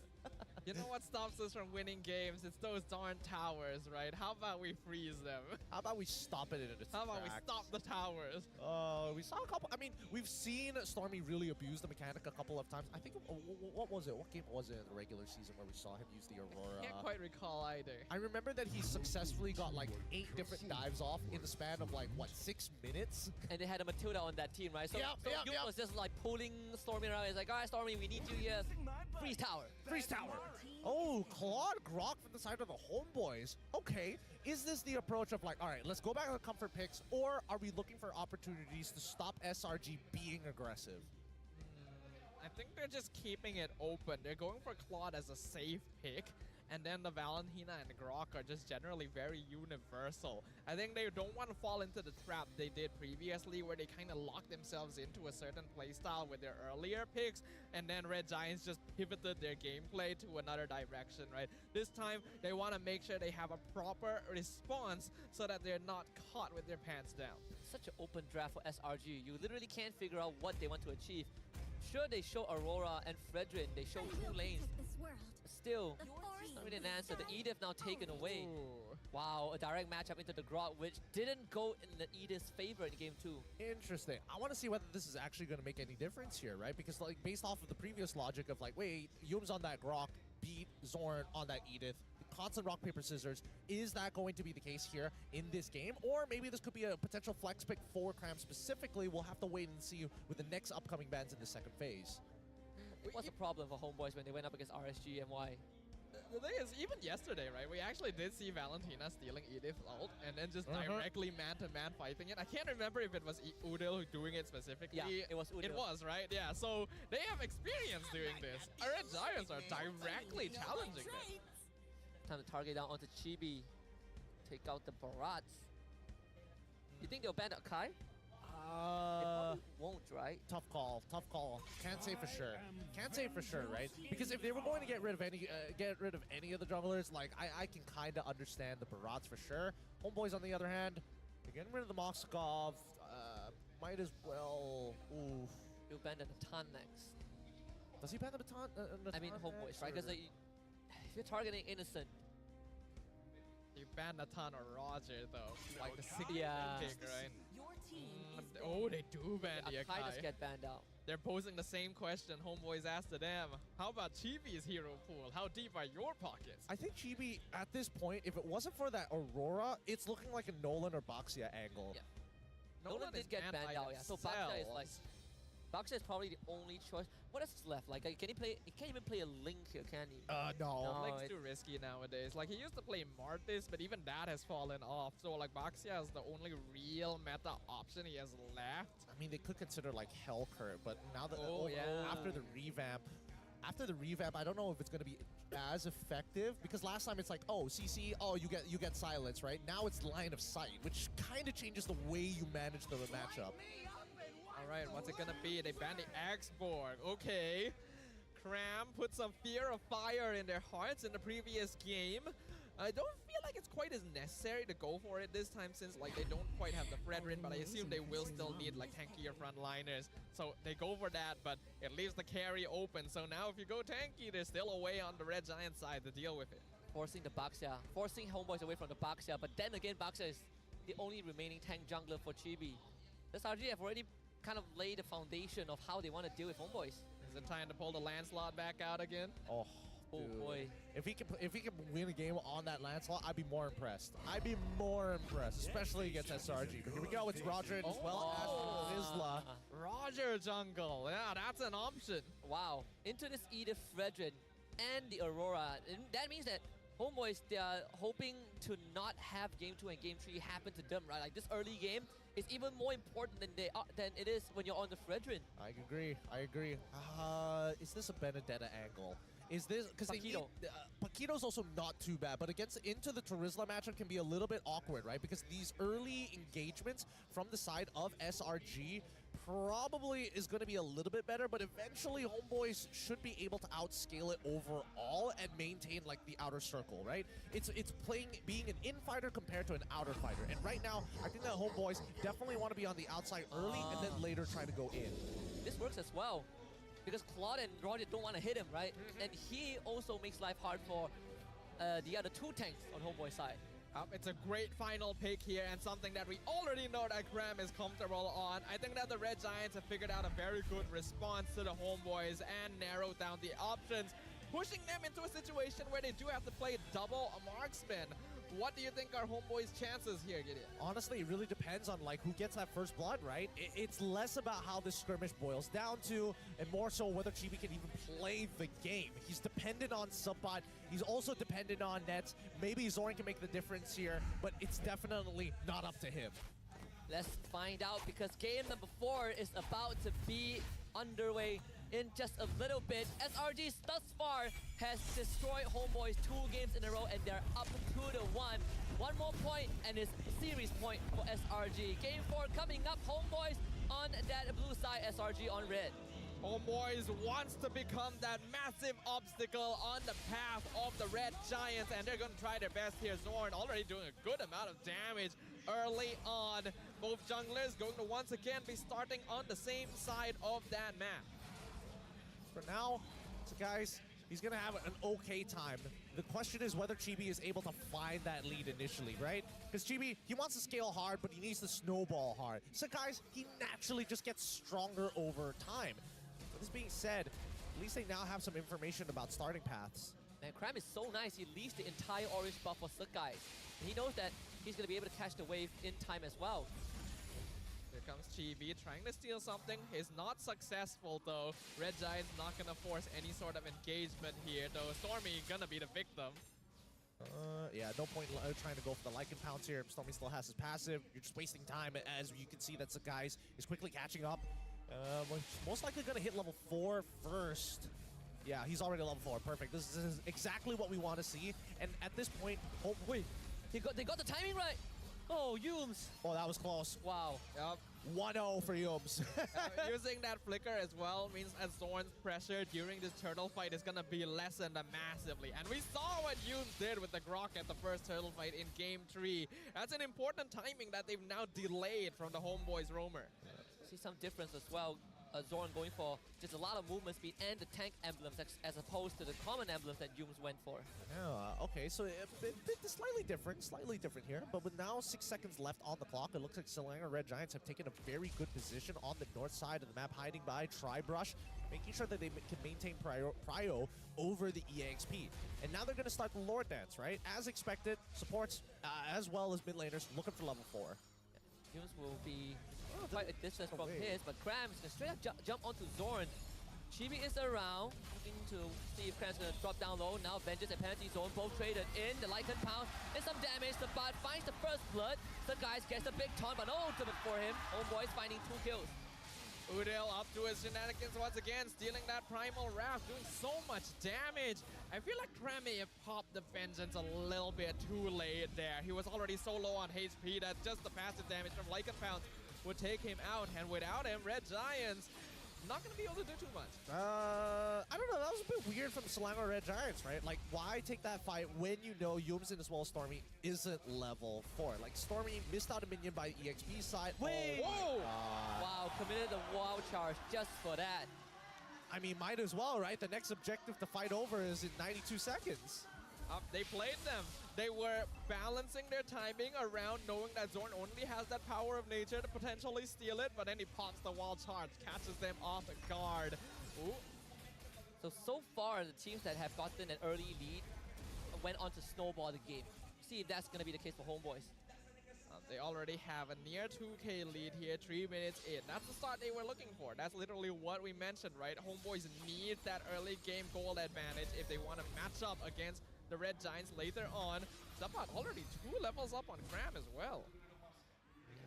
Speaker 3: You know what stops us from winning games? It's those darn towers, right? How about we freeze them?
Speaker 6: How about we stop it in its
Speaker 3: How about we
Speaker 6: tracks?
Speaker 3: stop the towers?
Speaker 6: We saw a couple. I mean, we've seen Stormy really abuse the mechanic a couple of times. I think, what was it? What game was it in the regular season where we saw him use the Aurora?
Speaker 3: Can't quite recall either.
Speaker 6: I remember that he successfully got like 8 different dives off in the span of like, what, 6 minutes?
Speaker 2: And they had a Matilda on that team, right? So, Yum was just like pulling Stormy around. He's like, all right, Stormy, we need you here. Freeze tower.
Speaker 6: Freeze tower. Oh, Claude Grok from the side of the Homeboys. Okay, is this the approach of like, all right, let's go back to the comfort picks, or are we looking for opportunities to stop SRG being aggressive?
Speaker 3: I think they're just keeping it open. They're going for Claude as a safe pick. And then the Valentina and Grok are just generally very universal. I think they don't want to fall into the trap they did previously where they kind of locked themselves into a certain playstyle with their earlier picks, and then Red Giants just pivoted their gameplay to another direction, right? This time, they want to make sure they have a proper response so that they're not caught with their pants down.
Speaker 2: Such an open draft for SRG. You literally can't figure out what they want to achieve. Sure, they show Aurora and Fredrin. They show 2 lanes. Still, not really an answer. The Edith now taken away.
Speaker 3: Ooh.
Speaker 2: Wow, a direct matchup into the Grot, which didn't go in the Edith's favor in game 2.
Speaker 6: Interesting. I want to see whether this is actually going to make any difference here, right? Because like based off of the previous logic of like, wait, Yum's on that Grok, beat Zorn on that Edith. Constant rock, paper, scissors. Is that going to be the case here in this game? Or maybe this could be a potential flex pick for Cram specifically. We'll have to wait and see with the next upcoming bans in the second phase.
Speaker 2: What's the problem for Homeboys when they went up against RSG and why?
Speaker 3: The thing is, even yesterday, right, we actually did see Valentina stealing Edith's ult and then just directly man-to-man fighting it. I can't remember if it was Udil doing it specifically.
Speaker 2: Yeah, it was Udil.
Speaker 3: It was, right? Yeah, so they have experience doing this. Our Red Giants are directly challenging them.
Speaker 2: Time to target down onto Chibi. Take out the Barats. You think they'll ban Akai? They probably won't, right?
Speaker 6: Tough call. Tough call. Can't say for sure. Can't say for sure, right? Because if they were going to get rid of any of the junglers, like I can kind of understand the Barats for sure. Homeboys, on the other hand, they're getting rid of the Moskov. Might as well. Oof.
Speaker 2: He'll ban the Natan next.
Speaker 6: Does he ban the baton?
Speaker 2: I mean, Homeboys, right? Because if you're targeting innocent,
Speaker 3: He banned a ton of Roger though, like the 6th
Speaker 2: Yeah.
Speaker 3: pick, right? Oh, they do ban the
Speaker 2: Akai just
Speaker 3: Akai.
Speaker 2: get banned out.
Speaker 3: They're posing the same question Homeboys asked to them. How about Chibi's hero pool? How deep are your pockets?
Speaker 6: I think Chibi, at this point, if it wasn't for that Aurora, it's looking like a Nolan or Baxia angle.
Speaker 2: Yeah.
Speaker 3: Nolan
Speaker 2: Nolan
Speaker 3: is
Speaker 2: did get
Speaker 3: banned
Speaker 2: banned
Speaker 3: by
Speaker 2: out, yeah. So Baxia is like...
Speaker 3: themselves.
Speaker 2: Baxia is probably the only choice. What else is left? Like, can he play... He can't even play a Link here, can he?
Speaker 6: No.
Speaker 2: No,
Speaker 3: Link's
Speaker 2: it-
Speaker 3: too risky nowadays. Like, he used to play Martis, but even that has fallen off. So, like, Baxia is the only real meta option he has left.
Speaker 6: I mean, they could consider like Hellcurt, but now that
Speaker 3: yeah.
Speaker 6: after the revamp, I don't know if it's going to be as effective because last time it's like, oh, CC, oh, you get silence, right? Now it's line of sight, which kind of changes the way you manage the matchup.
Speaker 3: All right, what's it gonna be? They banned the X-Borg. Okay. Cram put some fear of fire in their hearts in the previous game. I don't feel like it's quite as necessary to go for it this time since like they don't quite have the Fredrin, but I assume they will still need like tankier frontliners. So they go for that, but it leaves the carry open. So now if you go tanky, they're still away on the Red Giant side to deal with it.
Speaker 2: Forcing the Baxia. Forcing Homeboys away from the Baxia. But then again, Baxia is the only remaining tank jungler for Chibi. The SRG have already kind of laid the foundation of how they want to deal with Homeboys.
Speaker 3: Is it time to pull the Lancelot back out again?
Speaker 6: Oh,
Speaker 2: oh boy.
Speaker 6: If he can win a game on that Lancelot, I'd be more impressed. Especially against SRG. But here we go, it's Roger as well as Vizsla.
Speaker 3: Roger jungle, yeah, that's an option.
Speaker 2: Wow. Into this Edith Fredrin and the Aurora. And that means that Homeboys, they are hoping to not have Game 2 and Game 3 happen to them, right? Like this early game is even more important than it is when you're on the Fredrin.
Speaker 6: I agree. Is this a Benedetta angle? Is this because
Speaker 2: Paquito.
Speaker 6: Paquito's also not too bad, but against into the Terizla matchup can be a little bit awkward, right? Because these early engagements from the side of SRG probably is going to be a little bit better, but eventually Homeboys should be able to outscale it overall and maintain like the outer circle, right? It's being an infighter compared to an outer fighter, and right now I think that Homeboys definitely want to be on the outside early and then later try to go in.
Speaker 2: This works as well. Because Claude and Roger don't want to hit him, right? And he also makes life hard for the other two tanks on Homeboy's side.
Speaker 3: It's a great final pick here and something that we already know that Graham is comfortable on. I think that the Red Giants have figured out a very good response to the Homeboys and narrowed down the options, pushing them into a situation where they do have to play double marksman. What do you think are Homeboys' chances here, Gideon?
Speaker 6: Honestly, it really depends on like who gets that first blood, right? It's less about how this skirmish boils down to, and more so whether Chibi can even play the game. He's dependent on Subbot. He's also dependent on nets. Maybe Zoran can make the difference here, but it's definitely not up to him.
Speaker 2: Let's find out because game number 4 is about to be underway in just a little bit. SRG thus far has destroyed Homeboys 2 games in a row and they're up 2-1. One more point and it's series point for SRG. Game 4 coming up, Homeboys on that blue side, SRG on red.
Speaker 3: Homeboys wants to become that massive obstacle on the path of the Red Giants, and they're going to try their best here. Zorn already doing a good amount of damage early on. Both junglers going to once again be starting on the same side of that map.
Speaker 6: For now, so guys, he's going to have an okay time. The question is whether Chibi is able to find that lead initially, right? Because Chibi, he wants to scale hard, but he needs to snowball hard. So guys, he naturally just gets stronger over time. With this being said, at least they now have some information about starting paths.
Speaker 2: Man, Cram is so nice. He leaves the entire orange buff for Sakai. And he knows that he's going to be able to catch the wave in time as well.
Speaker 3: Here comes Chibi trying to steal something. He's not successful though. Red Giant's not gonna force any sort of engagement here though. Stormy gonna be the victim.
Speaker 6: Yeah, no point trying to go for the Lycan Pounce here. Stormy still has his passive. You're just wasting time as you can see that Sakai is quickly catching up. Most likely gonna hit level 4 first. Yeah, he's already level 4. Perfect. This is exactly what we want to see. And at this point, oh wait,
Speaker 2: they got the timing right. Oh, Yums.
Speaker 6: Oh, that was close.
Speaker 2: Wow.
Speaker 3: Yep.
Speaker 6: 1-0 for Yums.
Speaker 3: Using that flicker as well means that Zorn's pressure during this turtle fight is gonna be lessened massively. And we saw what Yums did with the Grok at the first turtle fight in Game 3. That's an important timing that they've now delayed from the Homeboys roamer.
Speaker 2: See some difference as well. Zorn going for just a lot of movement speed and the tank emblems as opposed to the common emblems that Yums went for.
Speaker 6: Yeah, okay, so slightly different here. But with now 6 seconds left on the clock, it looks like Selangor Red Giants have taken a very good position on the north side of the map, hiding by Tribrush, making sure that they can maintain prio over the EXP. And now they're going to start the Lord Dance, right? As expected, supports as well as mid laners looking for level 4.
Speaker 2: Yums will be quite a distance from his, but Kram is going to straight up jump onto Zorn. Chibi is around, looking to see if Kram's going to drop down low. Now Vengeance and Penalty Zone both traded in. The Lycan Pound and some damage. The bot finds the first blood. The guys gets a big taunt, but no ultimate for him. Homeboys finding 2 kills.
Speaker 3: Udil up to his shenanigans once again, stealing that Primal Wrath, doing so much damage. I feel like Kram may have popped the Vengeance a little bit too late there. He was already so low on HP that just the passive damage from Lycan Pounds would take him out, and without him, Red Giants not going to be able to do too much.
Speaker 6: I don't know, that was a bit weird from Selangor Red Giants, right? Like, why take that fight when you know Yums as well as Stormy isn't level 4? Like, Stormy missed out a minion by EXP side.
Speaker 2: Wait!
Speaker 6: Oh,
Speaker 2: wow, committed a wow charge just for that.
Speaker 6: I mean, might as well, right? The next objective to fight over is in 92 seconds.
Speaker 3: They played them. They were balancing their timing around knowing that Zorn only has that power of nature to potentially steal it, but then he pops the wild charge, catches them off guard. Ooh.
Speaker 2: So far, the teams that have gotten an early lead went on to snowball the game. See if that's going to be the case for Homeboys.
Speaker 3: They already have a near 2K lead here, 3 minutes in. That's the start they were looking for. That's literally what we mentioned, right? Homeboys need that early game goal advantage if they want to match up against the Red Giants later on. Zapat already 2 levels up on Kram as well.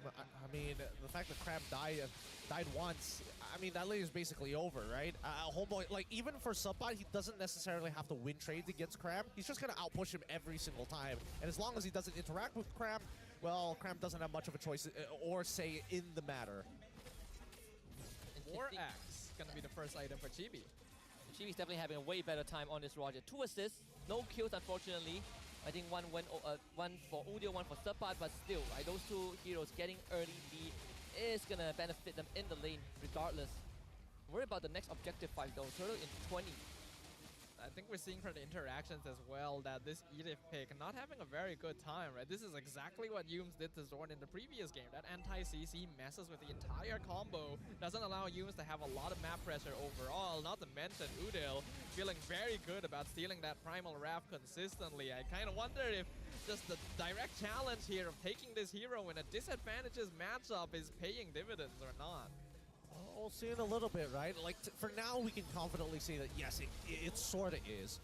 Speaker 6: I mean, the fact that Kram died once, I mean, that lane is basically over, right? Homeboy, like, even for Zapat, he doesn't necessarily have to win trades against Kram. He's just going to outpush him every single time. And as long as he doesn't interact with Kram, well, Kram doesn't have much of a choice or say in the matter.
Speaker 3: War Axe going to be the first item for Chibi.
Speaker 2: Chibi's definitely having a way better time on this Roger. 2 assists, no kills, unfortunately. I think one for Udio, one for Zapat, but still, right, those 2 heroes getting early lead is going to benefit them in the lane regardless. Worry about the next objective fight though, Turtle in 20.
Speaker 3: I think we're seeing from the interactions as well that this Edith pick not having a very good time, right? This is exactly what Yums did to Zorn in the previous game. That anti-CC messes with the entire combo, doesn't allow Yums to have a lot of map pressure overall, not to mention Udil feeling very good about stealing that Primal Wrath consistently. I kind of wonder if just the direct challenge here of taking this hero in a disadvantageous matchup is paying dividends or not.
Speaker 6: We'll see in a little bit, right? Like, for now, we can confidently say that, yes, it sort of is.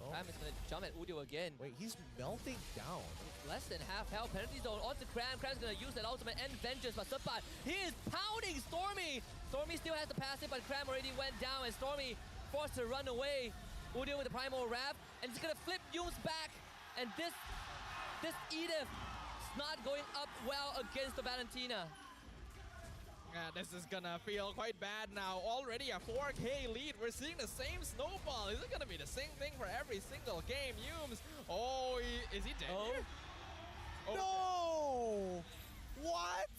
Speaker 2: Kram is going to jump at Udio again.
Speaker 6: Wait, he's melting down.
Speaker 2: Less than half health. Penalty zone onto Kram. Kram's going to use that ultimate and Vengeance, but Zapat, he is pounding Stormy. Stormy still has the passive, but Kram already went down, and Stormy forced to run away. Udio with the Primal Wrath, and he's going to flip Yums back. And this Edith is not going up well against the Valentina.
Speaker 3: Yeah, this is gonna feel quite bad now. Already a 4K lead. We're seeing the same snowball. Is it gonna be the same thing for every single game? Yums. Oh, is he dead?
Speaker 6: No! What?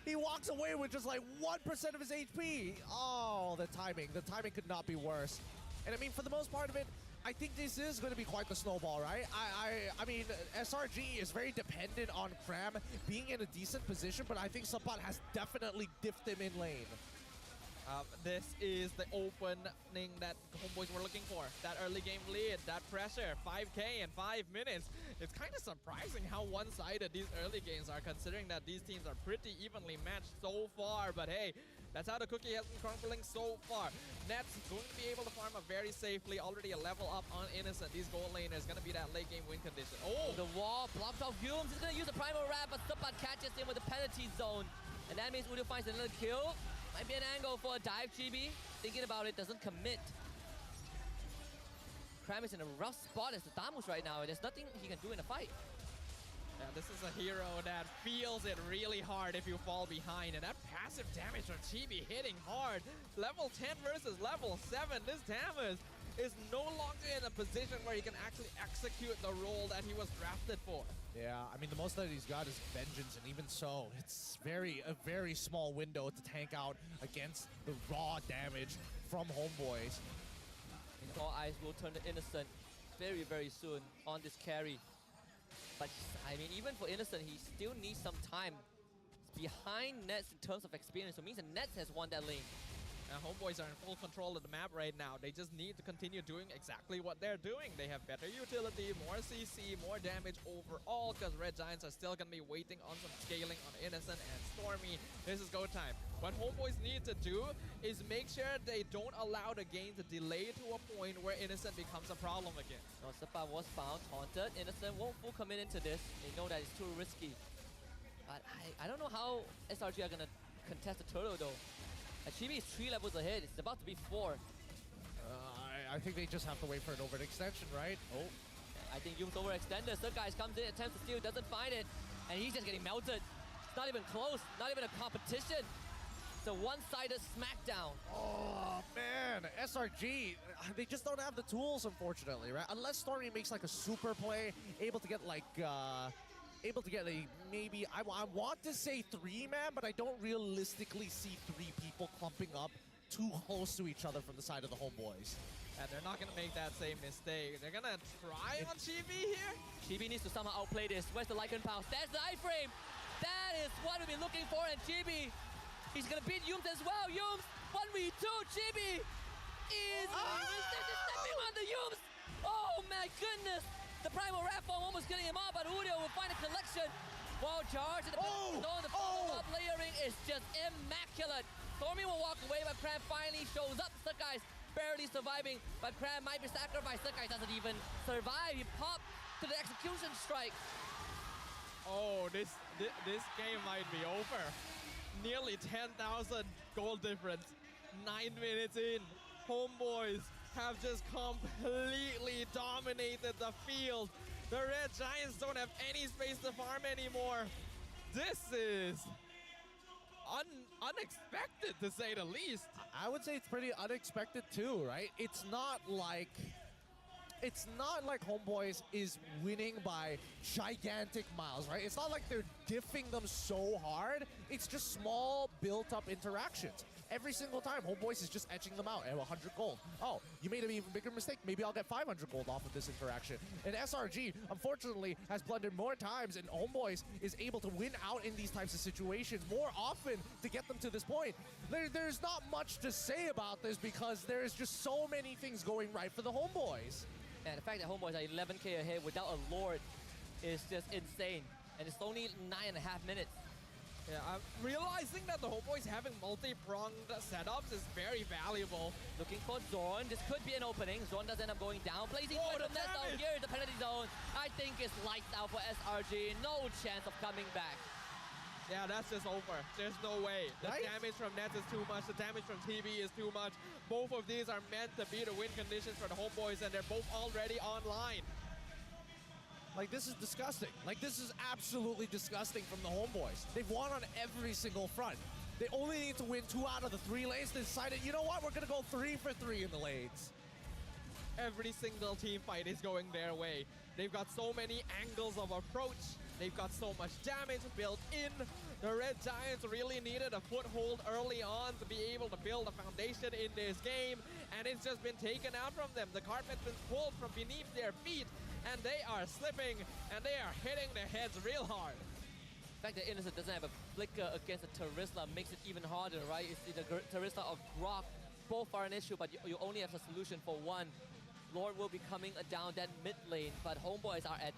Speaker 6: He walks away with just like 1% of his HP. Oh, the timing. The timing could not be worse. And I mean, for the most part of it, I think this is going to be quite the snowball, right? I mean, SRG is very dependent on Kram being in a decent position, but I think Zapat has definitely diffed him in lane.
Speaker 3: This is the opening that Homeboys were looking for. That early game lead, that pressure, 5K in 5 minutes. It's kind of surprising how one-sided these early games are, considering that these teams are pretty evenly matched so far. But hey, that's how the cookie has been crumbling so far. Nets going to be able to farm up very safely. Already a level up on Innocent. These gold laners going to be that late game win condition. Oh!
Speaker 2: The wall blocked off Yums. He's going to use the Primal Wrath, but Zapat catches him with the penalty zone. And that means Udio finds another kill. Might be an angle for a dive, Chibi. Thinking about it, doesn't commit. Kram is in a rough spot as the Damus right now. There's nothing he can do in a fight.
Speaker 3: Yeah, this is a hero that feels it really hard if you fall behind. And that passive damage from Chibi hitting hard. Level 10 versus level 7. This damage is no longer in a position where he can actually execute the role that he was drafted for.
Speaker 6: Yeah, I mean, the most that he's got is Vengeance, and even so, it's a very small window to tank out against the raw damage from Homeboys.
Speaker 2: And all eyes will turn to Innocent very, very soon on this carry. But, I mean, even for Innocent, he still needs some time. Behind Nets in terms of experience, so it means that Nets has won that lane.
Speaker 3: Homeboys are in full control of the map right now. They just need to continue doing exactly what they're doing. They have better utility, more CC, more damage overall, because Red Giants are still going to be waiting on some scaling on Innocent and Stormy. This is go time. What Homeboys need to do is make sure they don't allow the game to delay to a point where Innocent becomes a problem again.
Speaker 2: No, Sepa was found, taunted. Innocent won't full commit into this. They know that it's too risky. But I don't know how SRG are going to contest the turtle, though. Chibi is 3 levels ahead. It's about to be 4.
Speaker 6: I think they just have to wait for an overextension, right? Oh.
Speaker 2: I think Yoom's overextended. Third guys comes in, attempts to steal, doesn't find it. And he's just getting melted. It's not even close. Not even a competition. It's a one-sided smackdown.
Speaker 6: Oh, man. SRG, they just don't have the tools, unfortunately, right? Unless Stormy makes like a super play, able to get like... maybe, I want to say 3-man, but I don't realistically see 3 people clumping up too close to each other from the side of the Homeboys.
Speaker 3: And they're not going to make that same mistake. They're going to try on Chibi here.
Speaker 2: Chibi needs to somehow outplay this. Where's the Lycan Pulse? That's the iframe. That is what we've been looking for, and Chibi, he's going to beat Yooms as well. Yooms, 1v2, Chibi is stepping on the Yooms. Oh my goodness. The Primal Rat Form almost getting him off, but Udio will find a collection. Wall charge, and the follow-up layering is just immaculate. Stormy will walk away, but Cram finally shows up. Sakai's barely surviving, but Cram might be sacrificed. Sakai doesn't even survive. He popped to the execution strike.
Speaker 3: Oh, this game might be over. Nearly 10,000 goal difference. 9 minutes in. Homeboys have just completely dominated the field. The Red Giants don't have any space to farm anymore. This is unexpected, to say the least.
Speaker 6: I would say it's pretty unexpected too, right? It's not like Homeboys is winning by gigantic miles, right? It's not like they're diffing them so hard. It's just small built-up interactions. Every single time, Homeboys is just etching them out at 100 gold. Oh, you made an even bigger mistake. Maybe I'll get 500 gold off of this interaction. And SRG, unfortunately, has blundered more times, and Homeboys is able to win out in these types of situations more often to get them to this point. There's not much to say about this because there's just so many things going right for the Homeboys.
Speaker 2: And the fact that Homeboys are 11k ahead without a Lord is just insane. And it's only 9.5 minutes.
Speaker 3: Yeah, I'm realizing that the Homeboys having multi-pronged setups is very valuable.
Speaker 2: Looking for Zorn. This could be an opening. Zorn does end up going down. Blazing from that down here in the penalty zone. I think it's lights out for SRG. No chance of coming back.
Speaker 3: Yeah, that's just over. There's no way. The damage from Nets is too much. The damage from TV is too much. Both of these are meant to be the win conditions for the Homeboys, and they're both already online.
Speaker 6: Like, this is disgusting. Like, this is absolutely disgusting from the Homeboys. They've won on every single front. They only need to win 2 out of the 3 lanes. They decided, you know what? We're going to go 3 for 3 in the lanes.
Speaker 3: Every single team fight is going their way. They've got so many angles of approach. They've got so much damage built in. The Red Giants really needed a foothold early on to be able to build a foundation in this game, and it's just been taken out from them. The carpet's been pulled from beneath their feet, and they are slipping, and they are hitting their heads real hard.
Speaker 2: The fact that Innocent doesn't have a flicker against a Terisla makes it even harder, right? It's the Terisla or Grok. Both are an issue, but you only have a solution for one. Lord will be coming down that mid lane, but Homeboys are at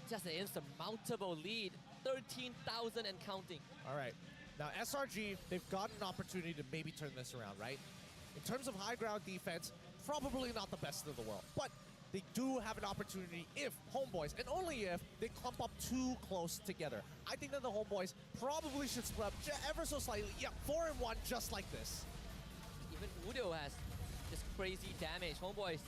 Speaker 2: just an insurmountable lead. 13,000 and counting.
Speaker 6: All right. Now, SRG, they've got an opportunity to maybe turn this around, right? In terms of high ground defense, probably not the best in the world, but they do have an opportunity if Homeboys, and only if, they clump up too close together. I think that the Homeboys probably should split up ever so slightly. Yeah, 4-1 just like this.
Speaker 2: Even Udo has this crazy damage. Homeboys,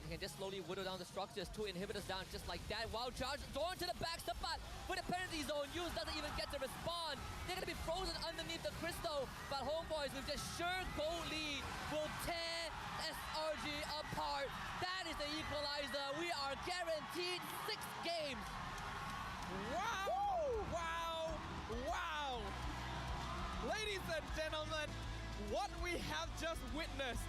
Speaker 2: you can just slowly whittle down the structures. 2 inhibitors down just like that. Wild charge, Zorn to the back, Sapat with a penalty zone. Use doesn't even get to respond. They're gonna be frozen underneath the crystal, but Homeboys with just sure goal lead will tear SRG apart. That is the equalizer. We are guaranteed 6 games.
Speaker 3: Wow! Wow! Wow! Ladies and gentlemen, what we have just witnessed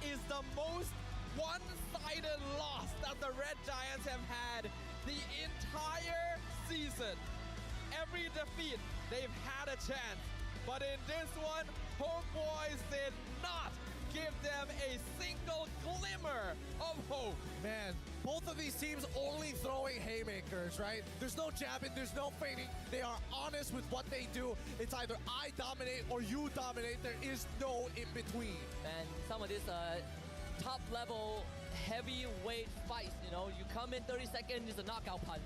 Speaker 3: is the most one-sided loss that the Red Giants have had the entire season. Every defeat, they've had a chance. But in this one, Homeboys did not give them a single glimmer of hope.
Speaker 6: Man, both of these teams only throwing haymakers, right? There's no jabbing, there's no feigning. They are honest with what they do. It's either I dominate or you dominate. There is no in between.
Speaker 2: And some of these top level heavyweight fights, you know, you come in 30 seconds, it's a knockout punch.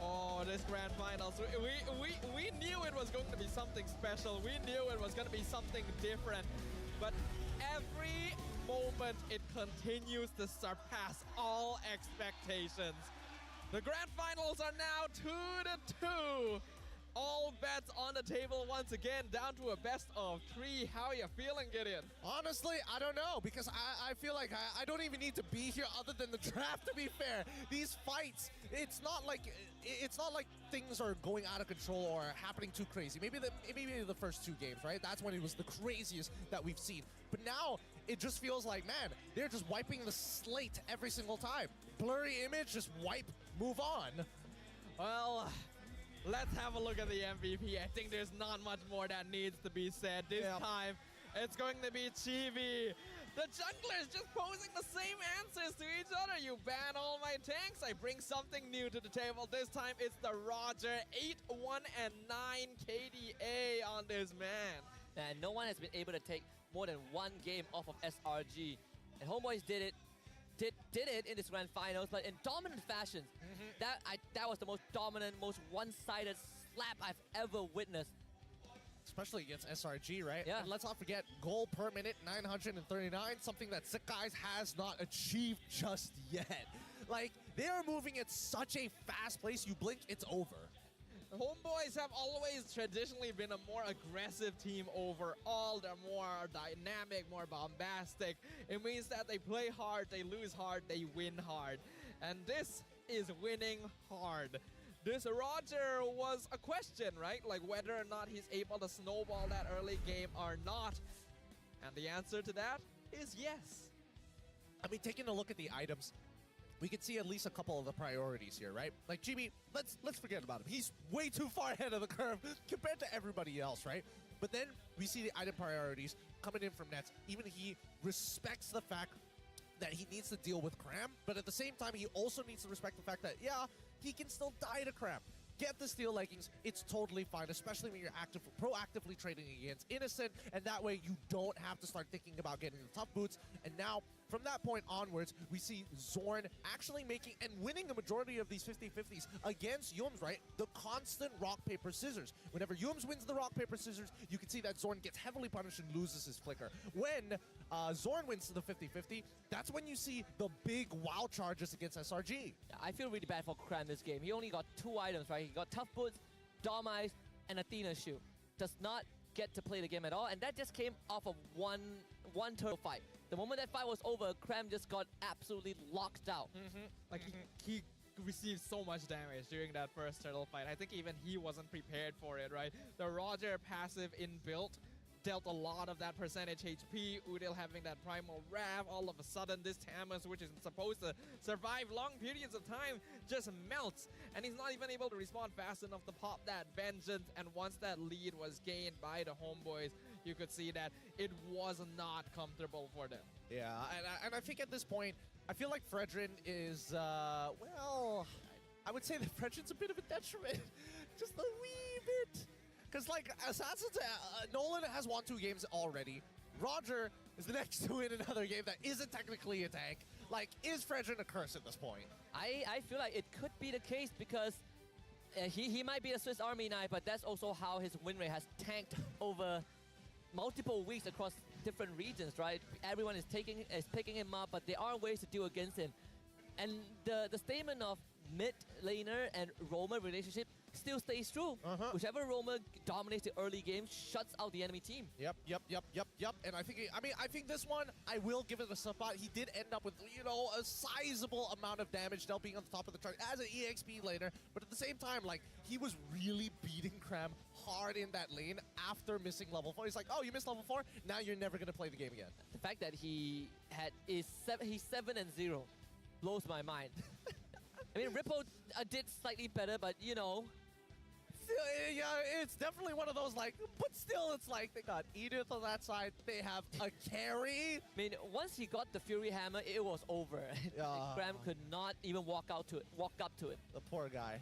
Speaker 3: Oh, this grand finals. We knew it was going to be something special. We knew it was going to be something different. But every moment it continues to surpass all expectations. The grand finals are now 2-2. All bets on the table once again, down to a best of 3. How are you feeling, Gideon?
Speaker 6: Honestly, I don't know, because I feel like I don't even need to be here other than the draft, to be fair. These fights, it's not like things are going out of control or happening too crazy. Maybe the first 2 games, right? That's when it was the craziest that we've seen. But now it just feels like, man, they're just wiping the slate every single time. Blurry image, just wipe, move on.
Speaker 3: Well, let's have a look at the MVP. I think there's not much more that needs to be said. This time, it's going to be Chibi. The junglers just posing the same answers to each other. You ban all my tanks, I bring something new to the table. This time, it's the Roger 8-1 and 9 KDA on this man.
Speaker 2: And no one has been able to take more than 1 game off of SRG. And Homeboys did it in this grand finals, but in dominant fashion. That was the most dominant, most one-sided slap I've ever witnessed.
Speaker 6: Especially against SRG, right?
Speaker 2: Yeah.
Speaker 6: And let's not forget, goal per minute, 939, something that Sick Guys has not achieved just yet. Like, they are moving at such a fast pace, you blink, it's over.
Speaker 3: Homeboys have always traditionally been a more aggressive team overall. They're more dynamic, more bombastic. It means that they play hard, they lose hard, they win hard. And this is winning hard. This Roger was a question, right? Like whether or not he's able to snowball that early game or not. And the answer to that is yes.
Speaker 6: I mean, taking a look at the items, we can see at least a couple of the priorities here, right? Like GB, let's forget about him. He's way too far ahead of the curve compared to everybody else, right? But then we see the item priorities coming in from Nets. Even he respects the fact that he needs to deal with Cram, but at the same time, he also needs to respect the fact that, yeah, he can still die to Cram. Get the steel leggings, it's totally fine, especially when you're proactively trading against Innocent, and that way you don't have to start thinking about getting the tough boots. And now, from that point onwards, we see Zorn actually making and winning the majority of these 50-50s against Yums, right? The constant rock, paper, scissors. Whenever Yums wins the rock, paper, scissors, you can see that Zorn gets heavily punished and loses his flicker. When Zorn wins the 50-50, that's when you see the big wow charges against SRG.
Speaker 2: Yeah, I feel really bad for Kran this game. He only got 2 items, right? He got Tough Boots, Dom Eyes, and Athena's Shoe. Does not get to play the game at all, and that just came off of one turtle fight. The moment that fight was over, Kram just got absolutely locked out.
Speaker 3: Like he received so much damage during that first turtle fight. I think even he wasn't prepared for it, right? The Roger passive inbuilt dealt a lot of that percentage HP. Udil having that primal Rav. All of a sudden, this Tamus, which is supposed to survive long periods of time, just melts. And he's not even able to respond fast enough to pop that Vengeance. And once that lead was gained by the Homeboys, you could see that it was not comfortable for them.
Speaker 6: Yeah, and I think at this point, I feel like Fredrin is, well, I would say that Fredrin's a bit of a detriment. Just a wee bit. Because, like, Assassin's, Nolan has won 2 games already. Roger is the next to win another game that isn't technically a tank. Like, is Fredrin a curse at this point?
Speaker 2: I feel like it could be the case because he might be a Swiss Army knife, but that's also how his win rate has tanked over multiple weeks across different regions, right? Everyone is picking him up, but there are ways to deal against him. And the statement of mid laner and roamer relationship still stays true. Whichever roamer dominates the early game shuts out the enemy team.
Speaker 6: Yep. And I think this one, I will give it a spot. He did end up with, you know, a sizable amount of damage, still being on the top of the chart as an EXP laner. But at the same time, like, he was really beating Cram hard in that lane after missing level 4. He's like, oh, you missed level 4? Now you're never going to play the game again.
Speaker 2: The fact that he's 7-0 blows my mind. I mean, Ripple did slightly better, but you know.
Speaker 6: Yeah, it's definitely one of those, like, but still, it's like they got Edith on that side. They have a carry.
Speaker 2: I mean, once he got the Fury Hammer, it was over. Graham could not even walk up to it.
Speaker 6: The poor guy.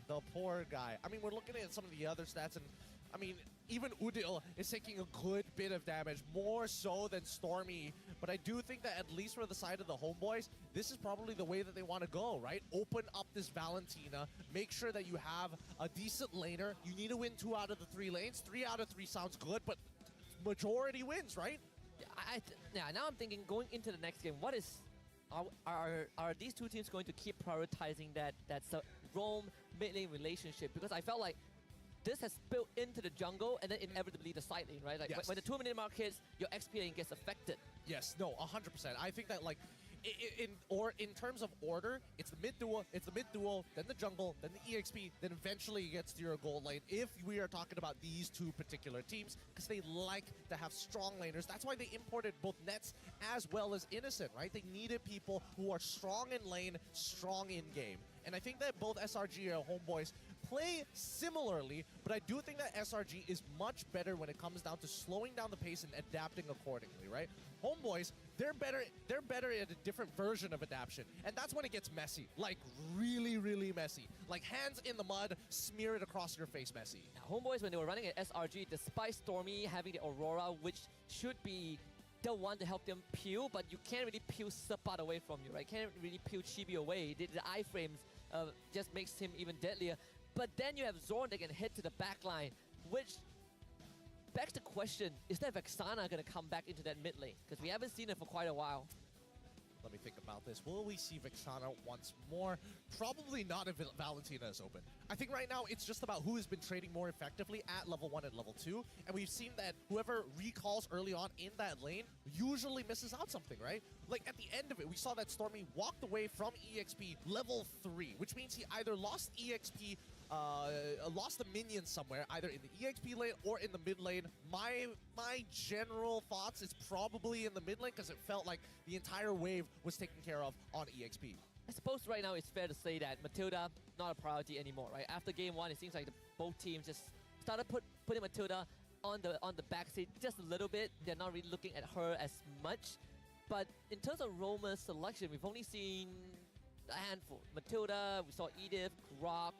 Speaker 6: I mean, we're looking at some of the other stats, and I mean, even Udil is taking a good bit of damage, more so than Stormy. But I do think that at least for the side of the homeboys, this is probably the way that they want to go, right? Open up this Valentina, make sure that you have a decent laner. You need to win 2 out of the 3 lanes. 3 out of 3 sounds good, but majority wins, right?
Speaker 2: Yeah, now I'm thinking going into the next game, what is are these two teams going to keep prioritizing that roam mid lane relationship? Because I felt like this has spilled into the jungle and then inevitably the side lane, right? Like
Speaker 6: Yes.
Speaker 2: when the 2-minute mark hits, your XP lane gets affected.
Speaker 6: Yes, no, 100%. I think that, like, in terms of order, it's the mid duo, then the jungle, then the EXP, then eventually it gets to your gold lane. If we are talking about these two particular teams, because they like to have strong laners. That's why they imported both Nets as well as Innocent, right? They needed people who are strong in lane, strong in game. And I think that both SRG and Homeboys play similarly, but I do think that SRG is much better when it comes down to slowing down the pace and adapting accordingly, right? Homeboys, they're better at a different version of adaptation, and that's when it gets messy, like really, really messy. Like hands in the mud, smear it across your face messy.
Speaker 2: Now, Homeboys, when they were running at SRG, despite Stormy having the Aurora, which should be the one to help them peel, but you can't really peel Sapat away from you, right? Can't really peel Chibi away. The iframes just makes him even deadlier. But then you have Zorn that can hit to the back line, which begs the question, is that Vexana going to come back into that mid lane? Because we haven't seen it for quite a while.
Speaker 6: Let me think about this. Will we see Vexana once more? Probably not if Valentina is open. I think right now it's just about who has been trading more effectively at level 1 and level 2. And we've seen that whoever recalls early on in that lane usually misses out something, right? Like at the end of it, we saw that Stormy walked away from EXP level 3, which means he either lost EXP, lost the minions somewhere, either in the EXP lane or in the mid lane. My general thoughts is probably in the mid lane because it felt like the entire wave was taken care of on EXP.
Speaker 2: I suppose right now it's fair to say that Matilda not a priority anymore, right? After game 1, it seems like both teams just started putting Matilda on the backseat just a little bit. They're not really looking at her as much. But in terms of roamer selection, we've only seen a handful. Matilda, we saw Edith, Grok,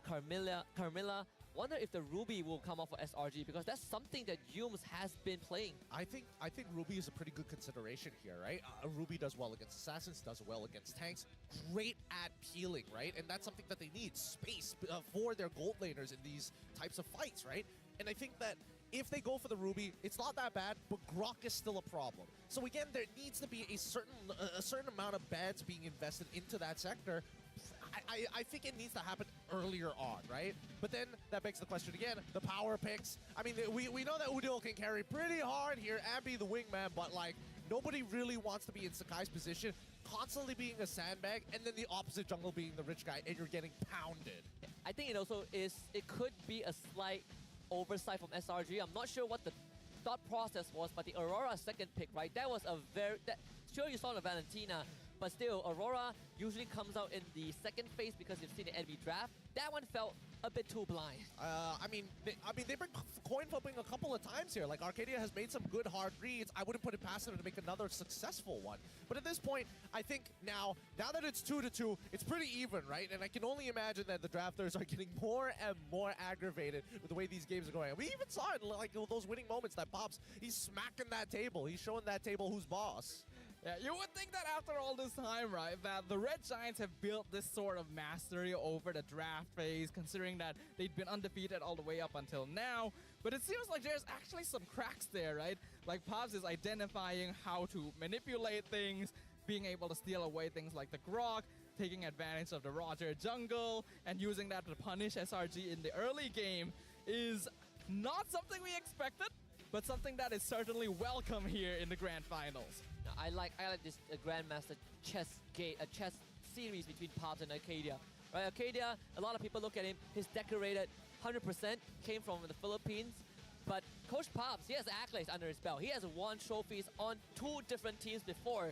Speaker 2: Carmilla. Wonder if the Ruby will come off for SRG, because that's something that Yums has been playing.
Speaker 6: I think Ruby is a pretty good consideration here, right? Ruby does well against assassins, does well against tanks, great at peeling, right? And that's something that they need, space for their gold laners in these types of fights, right? And I think that if they go for the Ruby, it's not that bad, but Grok is still a problem. So again, there needs to be a certain amount of beds being invested into that sector. I think it needs to happen earlier on, right? But then that begs the question again, the power picks. I mean, we know that Udil can carry pretty hard here and be the wingman, but like, nobody really wants to be in Sakai's position, constantly being a sandbag, and then the opposite jungle being the rich guy, and you're getting pounded.
Speaker 2: I think it could be a slight oversight from SRG. I'm not sure what the thought process was, but the Aurora second pick, right? That was a sure you saw the Valentina, but still, Aurora usually comes out in the second phase because you've seen the enemy draft. That one felt a bit too blind.
Speaker 6: I mean, they've been coin flipping a couple of times here. Like, Arcadia has made some good hard reads. I wouldn't put it past them to make another successful one. But at this point, I think now that it's 2-2, it's pretty even, right? And I can only imagine that the drafters are getting more and more aggravated with the way these games are going. We even saw it, like, those winning moments that Pops, he's smacking that table. He's showing that table who's boss.
Speaker 3: Yeah, you would think that after all this time, right, that the Red Giants have built this sort of mastery over the draft phase, considering that they'd been undefeated all the way up until now. But it seems like there's actually some cracks there, right? Like, Pops is identifying how to manipulate things, being able to steal away things like the Grok, taking advantage of the Roger jungle and using that to punish SRG in the early game is not something we expected, but something that is certainly welcome here in the grand finals.
Speaker 2: I like this Grandmaster chess game, chess series between Pops and Arcadia. Right, Arcadia, a lot of people look at him, he's decorated 100%, came from the Philippines. But Coach Pops, he has accolades under his belt. He has won trophies on 2 different teams before,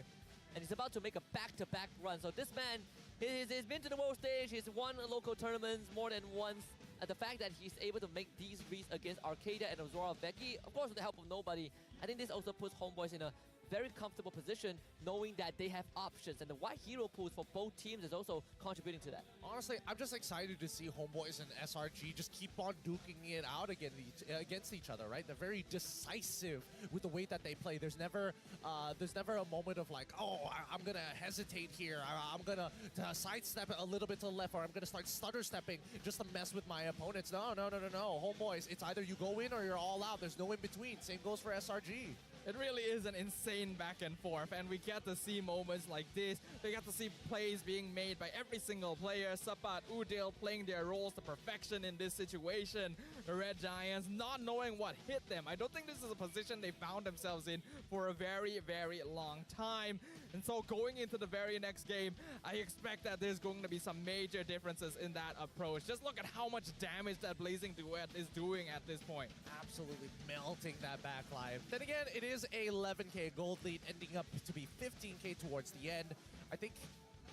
Speaker 2: and he's about to make a back-to-back run. So this man, he's been to the world stage, he's won local tournaments more than once. And the fact that he's able to make these reads against Arcadia and Azora Becky, of course with the help of nobody, I think this also puts Homeboys in a very comfortable position knowing that they have options, and the wide hero pools for both teams is also contributing to that.
Speaker 6: Honestly, I'm just excited to see Homeboys and SRG just keep on duking it out against each other, right? They're very decisive with the way that they play. There's never a moment of like, oh, I'm gonna hesitate here. I'm gonna sidestep a little bit to the left, or I'm gonna start stutter stepping just to mess with my opponents. No. Homeboys, it's either you go in or you're all out. There's no in between. Same goes for SRG.
Speaker 3: It really is an insane back and forth, and we get to see moments like this. We get to see plays being made by every single player. Sapat, Udil playing their roles to perfection in this situation. The Red Giants not knowing what hit them. I don't think this is a position they found themselves in for a very, very long time. And so going into the very next game, I expect that there's going to be some major differences in that approach. Just look at how much damage that Blazing Duet is doing at this point.
Speaker 6: Absolutely melting that backline. Then again, it is a 11k gold lead, ending up to be 15k towards the end. I think,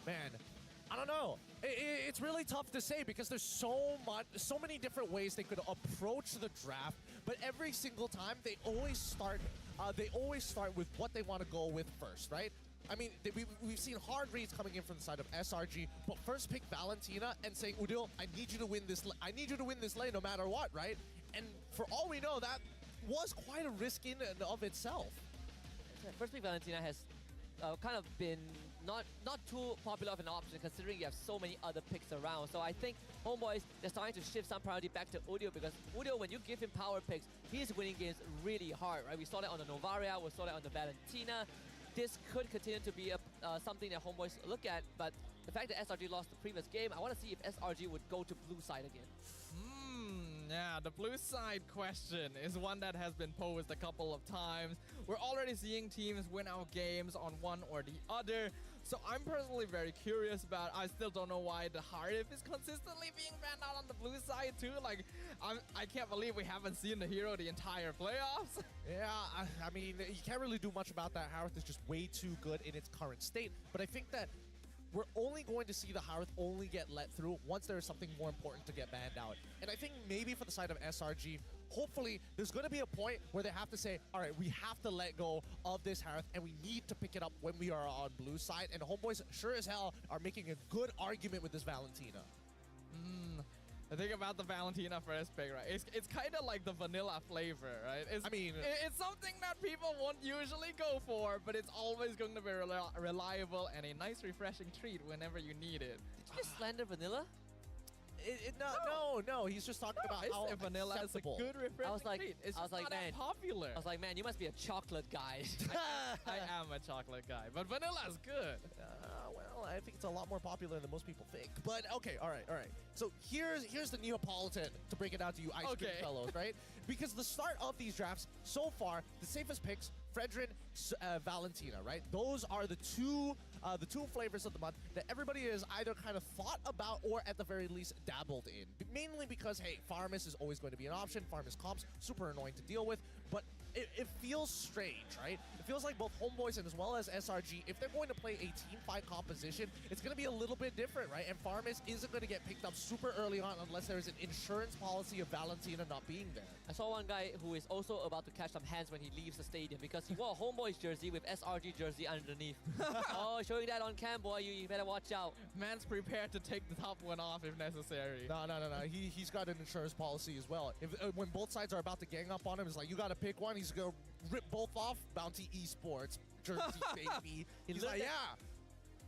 Speaker 6: man, I don't know. It's really tough to say because there's so many different ways they could approach the draft, but every single time they always start with what they want to go with first, right? I mean, we've seen hard reads coming in from the side of SRG, but first pick Valentina and saying, Udil, I need you to win this. I need you to win this lane no matter what, right? And for all we know, that was quite a risk in and of itself.
Speaker 2: First pick Valentina has kind of been not too popular of an option considering you have so many other picks around. So I think Homeboys, they're starting to shift some priority back to Udil because Udil, when you give him power picks, he's winning games really hard, right? We saw that on the Novaria, we saw that on the Valentina. This could continue to be something that Homeboys look at, but the fact that SRG lost the previous game, I want to see if SRG would go to blue side again.
Speaker 3: Yeah, the blue side question is one that has been posed a couple of times. We're already seeing teams win out games on one or the other. So I'm personally very curious about, I still don't know why the Harif is consistently being banned out on the blue side too. Like, I can't believe we haven't seen the hero the entire playoffs.
Speaker 6: Yeah, I mean, you can't really do much about that. Harith is just way too good in its current state. But I think that we're only going to see the Harith only get let through once there is something more important to get banned out. And I think maybe for the side of SRG, hopefully there's going to be a point where they have to say, all right, we have to let go of this Harith and we need to pick it up when we are on blue side. And Homeboys sure as hell are making a good argument with this Valentina.
Speaker 3: The thing about the Valentina first pick, right? It's kind of like the vanilla flavor, right? It's something that people won't usually go for, but it's always going to be reliable and a nice, refreshing treat whenever you need it.
Speaker 2: Did you just slander vanilla?
Speaker 6: No. He's just talking about how
Speaker 3: vanilla
Speaker 6: acceptable.
Speaker 3: is a good, refreshing treat. It's
Speaker 2: not
Speaker 3: that popular.
Speaker 2: I was like, man, you must be a chocolate guy.
Speaker 3: I am a chocolate guy, but vanilla is good.
Speaker 6: Well, I think it's a lot more popular than most people think. But okay, all right. So here's the Neapolitan to break it down to you ice cream fellows, right? Because the start of these drafts so far, the safest picks, Fredrin, Valentina, right? Those are the two flavors of the month that everybody has either kind of thought about or at the very least dabbled in. Mainly because, hey, Farmus is always going to be an option. Farmus comps, super annoying to deal with, but it feels strange, right? It feels like both Homeboys and as well as SRG, if they're going to play a team fight composition, it's going to be a little bit different, right? And Farmus isn't going to get picked up super early on unless there is an insurance policy of Valentina not being there.
Speaker 2: I saw one guy who is also about to catch some hands when he leaves the stadium because he wore a Homeboys jersey with SRG jersey underneath. Oh, showing that on cam, boy, you better watch out.
Speaker 3: Man's prepared to take the top one off if necessary.
Speaker 6: No. He's got an insurance policy as well. If when both sides are about to gang up on him, it's like, you got to pick one. He's going to rip both off. Bounty Esports jersey, baby. He's like, yeah.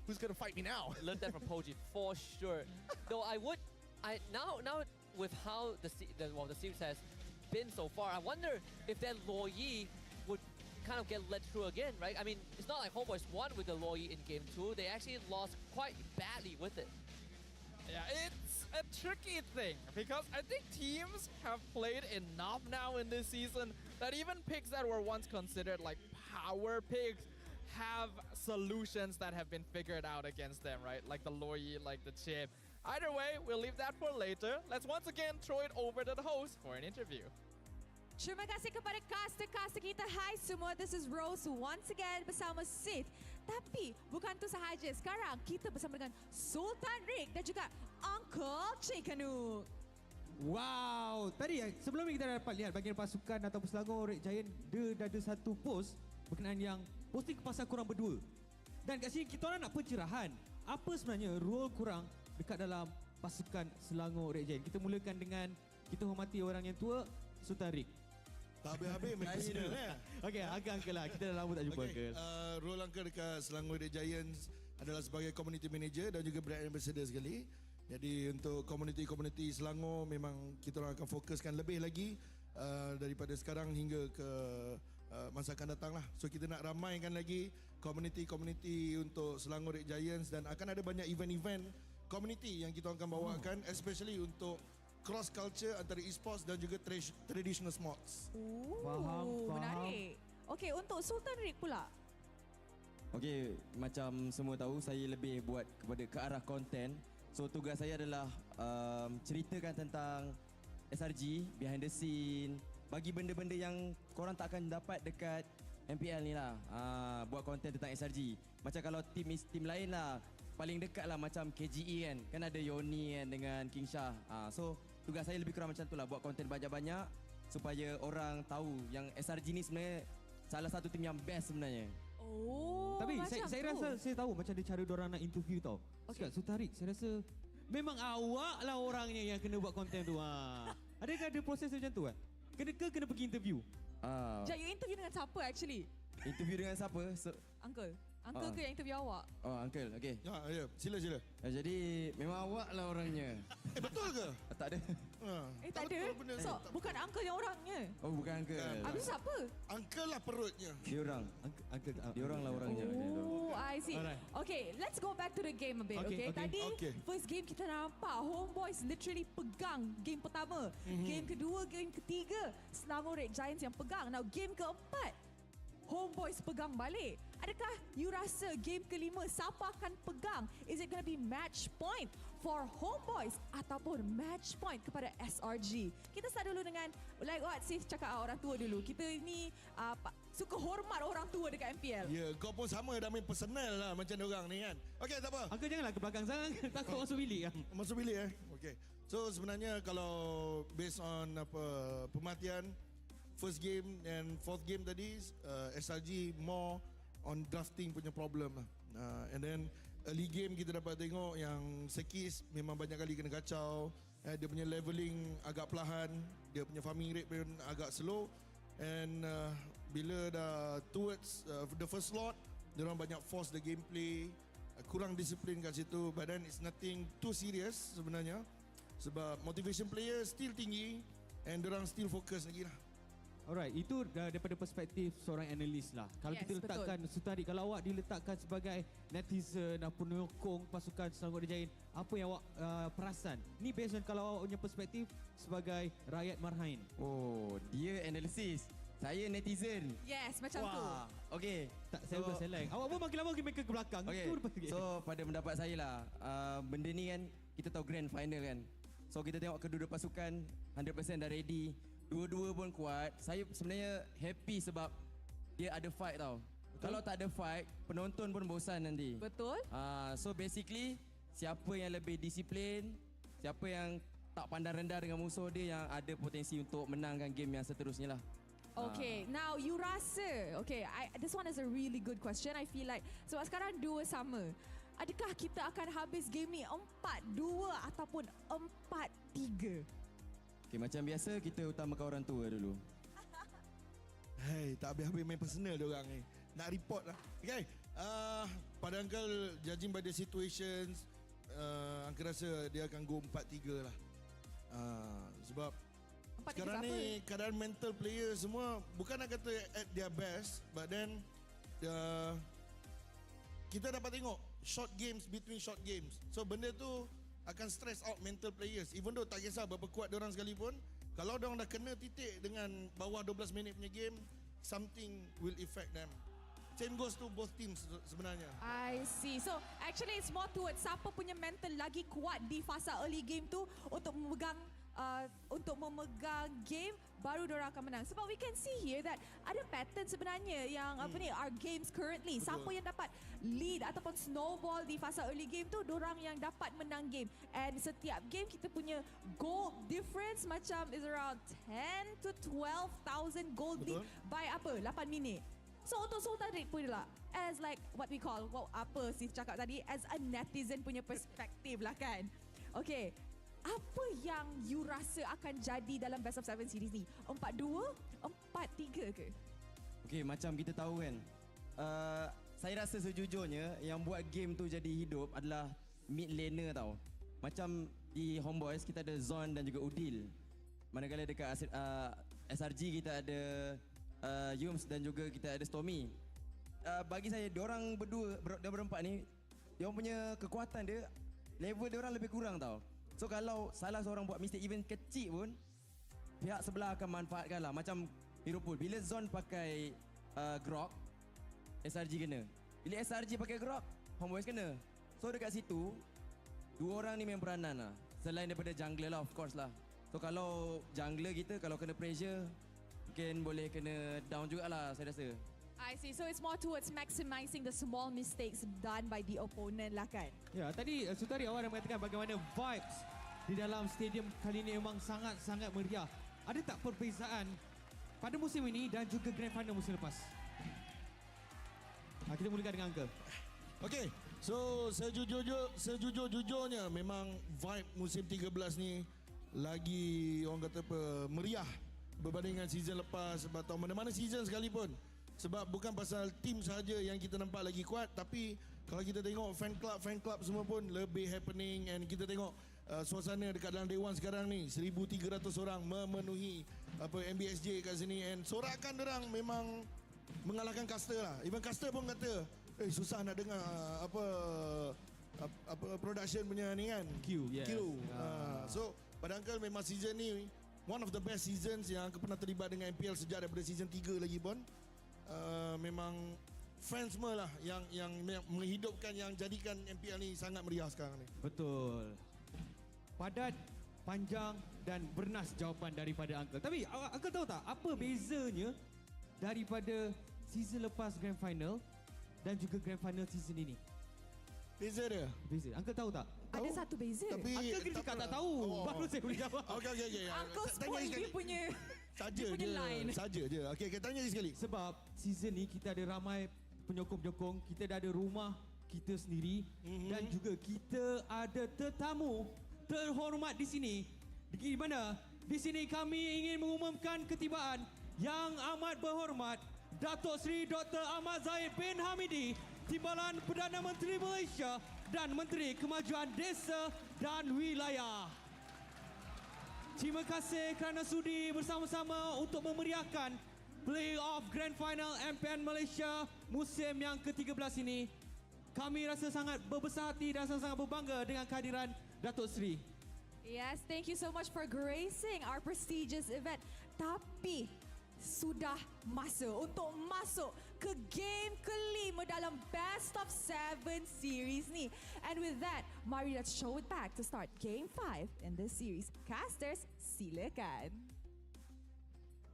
Speaker 6: Who's going to fight me now?
Speaker 2: Learned that from Poji for sure. Though now with how the series has been so far, I wonder if that Lo Yi would kind of get led through again, right? I mean, it's not like Homeboys won with the Loyi in Game 2. They actually lost quite badly with it.
Speaker 3: Yeah, it's a tricky thing because I think teams have played enough now in this season that even picks that were once considered like power picks have solutions that have been figured out against them, right? Like the Loyi, like the Chip. Either way, we'll leave that for later. Let's once again throw it over to the host for an interview.
Speaker 4: Terima kasih kepada caster-caster kita. Hai semua, this is Rose once again bersama Sith. Tapi bukan tu sahaja. Sekarang kita bersama dengan Sultan Rick dan juga Uncle Chikanuk.
Speaker 5: Wow, tadi sebelum ni kita dapat lihat bahagian pasukan ataupun Selangor Red Giant, dia ada satu post berkenaan yang posting pasal korang berdua. Dan kat sini kita orang nak pencerahan. Apa sebenarnya role korang dekat dalam pasukan Selangor Red Giant? Kita mulakan dengan kita hormati orang yang tua, Sultan Rick.
Speaker 14: Tak habis-habis main personal
Speaker 5: Okey, Uncle lah. Kita dah lama tak jumpa Uncle.
Speaker 14: Role Uncle dekat Selangor Red Giants adalah sebagai community manager dan juga brand ambassador sekali. Jadi untuk community Selangor memang kita orang akan fokuskan lebih lagi daripada sekarang hingga ke masa akan datang lah. So kita nak ramaikan lagi community untuk Selangor Red Giants dan akan ada banyak event-event community yang kita akan bawakan especially untuk cross culture antara e-sports dan juga traditional sports.
Speaker 5: Faham.
Speaker 4: Menarik. Okey, untuk Sultan Rick pula.
Speaker 11: Okey, macam semua tahu saya lebih buat kepada ke arah konten. So tugas saya adalah ceritakan tentang SRG, behind the scene, bagi benda-benda yang korang tak akan dapat dekat MPL ni lah. Buat konten tentang SRG. Macam kalau tim lain lah, paling dekat lah macam KGE kan ada Yoni kan dengan King Shah. So tugas saya lebih kurang macam tu lah, buat konten banyak-banyak supaya orang tahu yang SRG ni sebenarnya salah satu tim yang best sebenarnya.
Speaker 4: Oh,
Speaker 5: tapi
Speaker 4: macam
Speaker 5: saya rasa saya tahu macam dia cara diorang nak interview tau. Okay. Sultan Rick, saya rasa memang awak lah orangnya yang kena buat konten tu. Adakah ada proses macam tu kan? Kena pergi interview?
Speaker 4: Jap, you interview dengan siapa actually?
Speaker 11: Interview dengan siapa?
Speaker 4: Uncle ke yang interview awak?
Speaker 11: Oh, Uncle. Okey.
Speaker 14: Ya, sila.
Speaker 11: Jadi memang awak lah orangnya.
Speaker 14: Betul ke?
Speaker 11: Tak ada.
Speaker 4: Tak ada. So, bukan Uncle yang orangnya.
Speaker 11: Oh, bukan Uncle.
Speaker 4: Habis siapa?
Speaker 14: Uncle lah perutnya.
Speaker 11: Dia orang. Dia orang lah orangnya.
Speaker 4: Oh, I see. Okay, let's go back to the game a bit. Okay. Tadi first game kita nampak Homeboys literally pegang game pertama. Game kedua, game ketiga, Selangor Red Giants yang pegang. Now game keempat, Homeboys pegang balik. Adakah you rasa game kelima siapa akan pegang? Is it going to be match point for Homeboys ataupun match point kepada SRG? Kita start dulu dengan like what Sif cakap orang tua dulu. Kita ni suka hormat orang tua dekat MPL.
Speaker 14: Ya, kau pun sama dah main personal lah macam diorang ni kan. Okey, tak apa.
Speaker 5: Uncle janganlah ke belakang sangat, takut masuk bilik kan.
Speaker 14: Masuk bilik Okey. So sebenarnya kalau based on pemerhatian first game and fourth game tadi SRG more on drafting punya problem lah. And then early game kita dapat tengok yang Sekis memang banyak kali kena kacau. Dia punya leveling agak perlahan, dia punya farming rate pun agak slow. And bila dah towards the first slot, dia orang banyak force the gameplay, kurang disiplin kat situ. But then it's nothing too serious sebenarnya, sebab motivation player still tinggi and dia orang still fokus lagi lah.
Speaker 5: Alright, itu daripada perspektif seorang analis lah. Kalau kita letakkan Sultan Rick, kalau awak diletakkan sebagai netizen dan penyokong pasukan Selangor Red Giant, apa yang awak perasan? Ni based on kalau awak punya perspektif sebagai rakyat marhain.
Speaker 11: Oh, dia analisis. Saya netizen.
Speaker 4: Yes, macam tu.
Speaker 11: Okey.
Speaker 5: Tak, saya bukan select. Awak pun makin lama makin ke belakang.
Speaker 11: Okay. So, pada pendapat saya lah, benda ni kan, kita tahu grand final kan. So, kita tengok kedua-dua pasukan 100% dah ready. Dua-dua pun kuat. Saya sebenarnya happy sebab dia ada fight tau. Betul? Kalau tak ada fight, penonton pun bosan nanti.
Speaker 4: Betul.
Speaker 11: So basically, siapa yang lebih disiplin, siapa yang tak pandang rendah dengan musuh dia, yang ada potensi untuk menangkan game yang seterusnya lah.
Speaker 4: Okay, now you rasa, this one is a really good question. I feel like, sebab sekarang 2 sama. Adakah kita akan habis game ni 4-2 ataupun 4-3?
Speaker 11: Okay, macam biasa kita utamakan orang tua dulu.
Speaker 14: Hey, tak habis-habis main personal diorang ni. Nak report lah. Okay, pada Uncle, judging by the situations, Uncle rasa dia akan go 4-3 lah. Sebab sekarang ni keadaan mental player semua bukan nak kata at their best, but then kita dapat tengok short games between short games. So benda tu akan stress out mental players. Even though tak kisah berapa kuat diorang sekalipun, kalau diorang dah kena titik dengan bawah 12 minit punya game, something will affect them. Same goes to both teams sebenarnya.
Speaker 4: I see. So actually it's more towards siapa punya mental lagi kuat di fasa early game tu untuk memegang game, baru diorang akan menang. Sebab we can see here that ada pattern sebenarnya yang our games currently. Betul. Siapa yang dapat lead ataupun snowball di fasa early game tu, diorang yang dapat menang game. And setiap game kita punya goal difference macam is around 10 to 12,000 gold lead by 8 minit. So untuk Sultan Red pula, as like what we call, apa Steve cakap tadi, as a netizen punya perspektif lah kan. Okay, apa yang you rasa akan jadi dalam Best of 7 series ni? 4-2? 4-3 ke?
Speaker 11: Okay, macam kita tahu kan, saya rasa sejujurnya yang buat game tu jadi hidup adalah mid laner tau. Macam di Homeboys kita ada Zon dan juga Udil. Manakala dekat SRG kita ada Yums dan juga kita ada Stormy. Bagi saya, diorang berempat ni, diorang punya kekuatan dia, level diorang lebih kurang tau. So kalau salah seorang buat mistake even kecil pun, pihak sebelah akan manfaatkan lah. Macam Hero Pool, bila Zon pakai Grok, SRG kena. Bila SRG pakai Grok, Homeboys kena. So dekat situ, dua orang ni main peranan lah. Selain daripada jungler lah, of course lah. So kalau jungler kita, kalau kena pressure, mungkin boleh kena down jugalah saya rasa.
Speaker 4: I see. So it's more towards maximizing the small mistakes done by the opponent lah kan?
Speaker 5: Ya, tadi Sutari awal dah mengatakan bagaimana vibes di dalam stadium kali ini memang sangat-sangat meriah. Ada tak perbezaan pada musim ini dan juga Grand Final musim lepas? Kita mulakan dengan Uncle.
Speaker 14: Okay, so sejujur-jujurnya memang vibe musim 13 ni lagi orang kata apa, meriah berbanding dengan season lepas atau mana-mana season sekalipun. Sebab bukan pasal tim sahaja yang kita nampak lagi kuat, tapi kalau kita tengok fan club semua pun lebih happening, and kita tengok suasana dekat dalam Dewan sekarang ni 1,300 orang memenuhi MBSJ kat sini, and sorakan derang memang mengalahkan Caster lah. Even Caster pun kata, susah nak dengar apa production punya ni kan. Q. So pada Uncle memang season ni one of the best seasons yang aku pernah terlibat dengan MPL sejak daripada season 3 lagi pun. Memang fans semua lah yang menghidupkan, yang jadikan MPL ni sangat meriah sekarang ni.
Speaker 5: Betul. Padat, panjang dan bernas jawapan daripada Uncle. Tapi Uncle tahu tak apa bezanya daripada season lepas Grand Final dan juga Grand Final season ini?
Speaker 14: Beza dia?
Speaker 5: Beza. Uncle tahu tak?
Speaker 4: Ada satu beza.
Speaker 14: Tapi
Speaker 5: Uncle kena cakap tak tahu. Baru saya boleh jawab.
Speaker 14: Okay.
Speaker 4: Uncle spoil dia punya line.
Speaker 14: Saja je. Okay, tanya lagi sekali.
Speaker 5: Sebab season ni kita ada ramai penyokong-penyokong. Kita dah ada rumah kita sendiri. Dan juga kita ada tetamu terhormat di sini. Di mana? Di sini kami ingin mengumumkan ketibaan yang amat berhormat Datuk Seri Dr. Ahmad Zahid bin Hamidi, Timbalan Perdana Menteri Malaysia dan Menteri Kemajuan Desa dan Wilayah. Terima kasih kerana sudi bersama-sama untuk memeriahkan Play-Off Grand Final MPL Malaysia musim yang ke-13 ini. Kami rasa sangat berbesar hati dan sangat berbangga dengan kehadiran Datuk Seri.
Speaker 4: Yes, thank you so much for gracing our prestigious event. Tapi sudah masa untuk masuk ke game kelima dalam Best of 7 series ni. And with that, mari let's show it back to start game 5 in this series. Casters, silakan.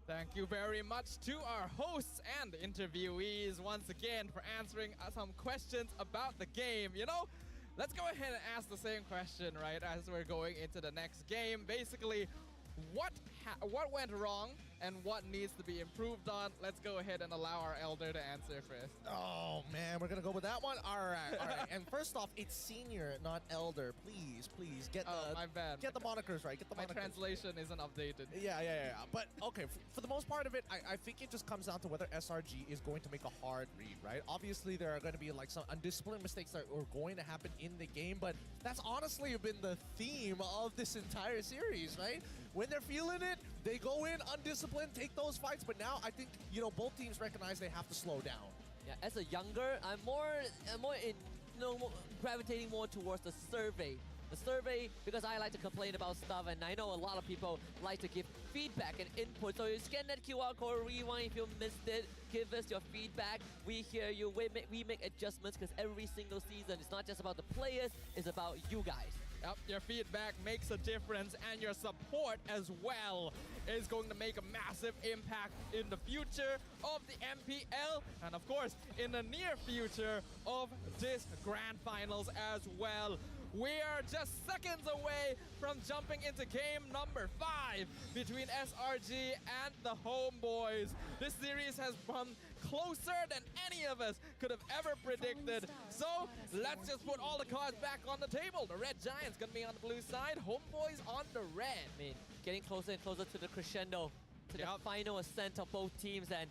Speaker 3: Thank you very much to our hosts and interviewees once again for answering some questions about the game. You know, let's go ahead and ask the same question, right, as we're going into the next game. Basically, what went wrong and what needs to be improved on? Let's go ahead and allow our elder to answer first.
Speaker 6: Oh man, we're gonna go with that one. All right, all right. And first off, it's senior, not elder. Please, please get
Speaker 3: my bad.
Speaker 6: Get the monikers right. Get the
Speaker 3: My
Speaker 6: monikers.
Speaker 3: translation isn't updated.
Speaker 6: Yeah. But okay, for the most part of it, I think it just comes down to whether SRG is going to make a hard read, right? Obviously, there are going to be like some undisciplined mistakes that are going to happen in the game, but that's honestly been the theme of this entire series, right? When they're feeling it, they go in undisciplined, take those fights, but now I think, you know, both teams recognize they have to slow down.
Speaker 2: Yeah, as a younger, I'm more in, gravitating more towards the survey. The survey, because I like to complain about stuff, and I know a lot of people like to give feedback and input. So you scan that QR code, rewind if you missed it, give us your feedback. We hear you, we make adjustments, because every single season, it's not just about the players, it's about you guys.
Speaker 3: Yep, your feedback makes a difference, and your support as well is going to make a massive impact in the future of the MPL, and of course, in the near future of this Grand Finals as well. We are just seconds away from jumping into game number 5 between SRG and the Homeboys. This series has come closer than any of us could have ever predicted. So let's just put all the cards back on the table. The Red Giants gonna be on the blue side, Homeboys on the red.
Speaker 2: I mean, getting closer and closer to the crescendo, to the final ascent of both teams, and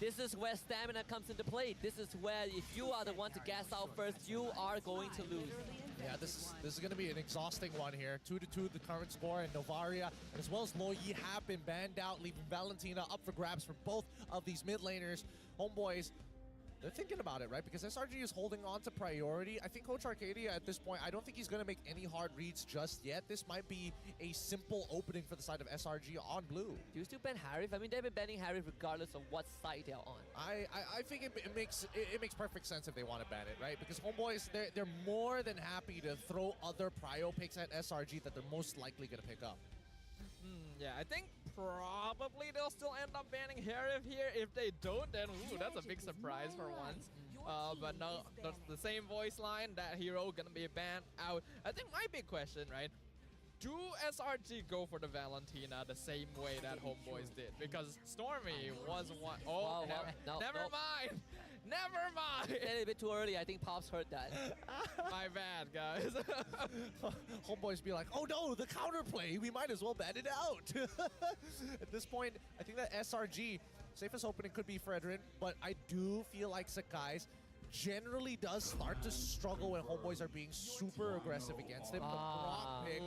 Speaker 2: this is where stamina comes into play. This is where if you are the one to gas out first, you are going to lose.
Speaker 6: Yeah, this is going to be an exhausting one here. 2-2 the current score, and Novaria as well as Loyi have been banned out, leaving Valentina up for grabs for both of these mid laners. Homeboys, they're thinking about it, right? Because SRG is holding on to priority. I think Coach Arcadia at this point, I don't think he's going to make any hard reads just yet. This might be a simple opening for the side of SRG on blue.
Speaker 2: Do you still ban Harif? I mean, they've been banning Harif regardless of what side they're on.
Speaker 6: I think it makes perfect sense if they want to ban it, right? Because Homeboys, they're more than happy to throw other prio picks at SRG that they're most likely going to pick up.
Speaker 3: Yeah, I think probably they'll still end up banning Harif here. If they don't, then ooh, that's a big surprise for once. But no, that's the same voice line. That hero gonna be banned out. I think my big question, right? Do SRG go for the Valentina the same way that Homeboys did? Because Stormy was one. Oh, never mind. Never mind.
Speaker 2: A bit too early. I think Pops heard that.
Speaker 3: My bad, guys.
Speaker 6: Homeboys be like, oh no, the counterplay. We might as well ban it out. At this point, I think that SRG, safest opening could be Fredrin, but I do feel like Sakai's generally does start to struggle when Homeboys are being super aggressive against him. The Brock pick,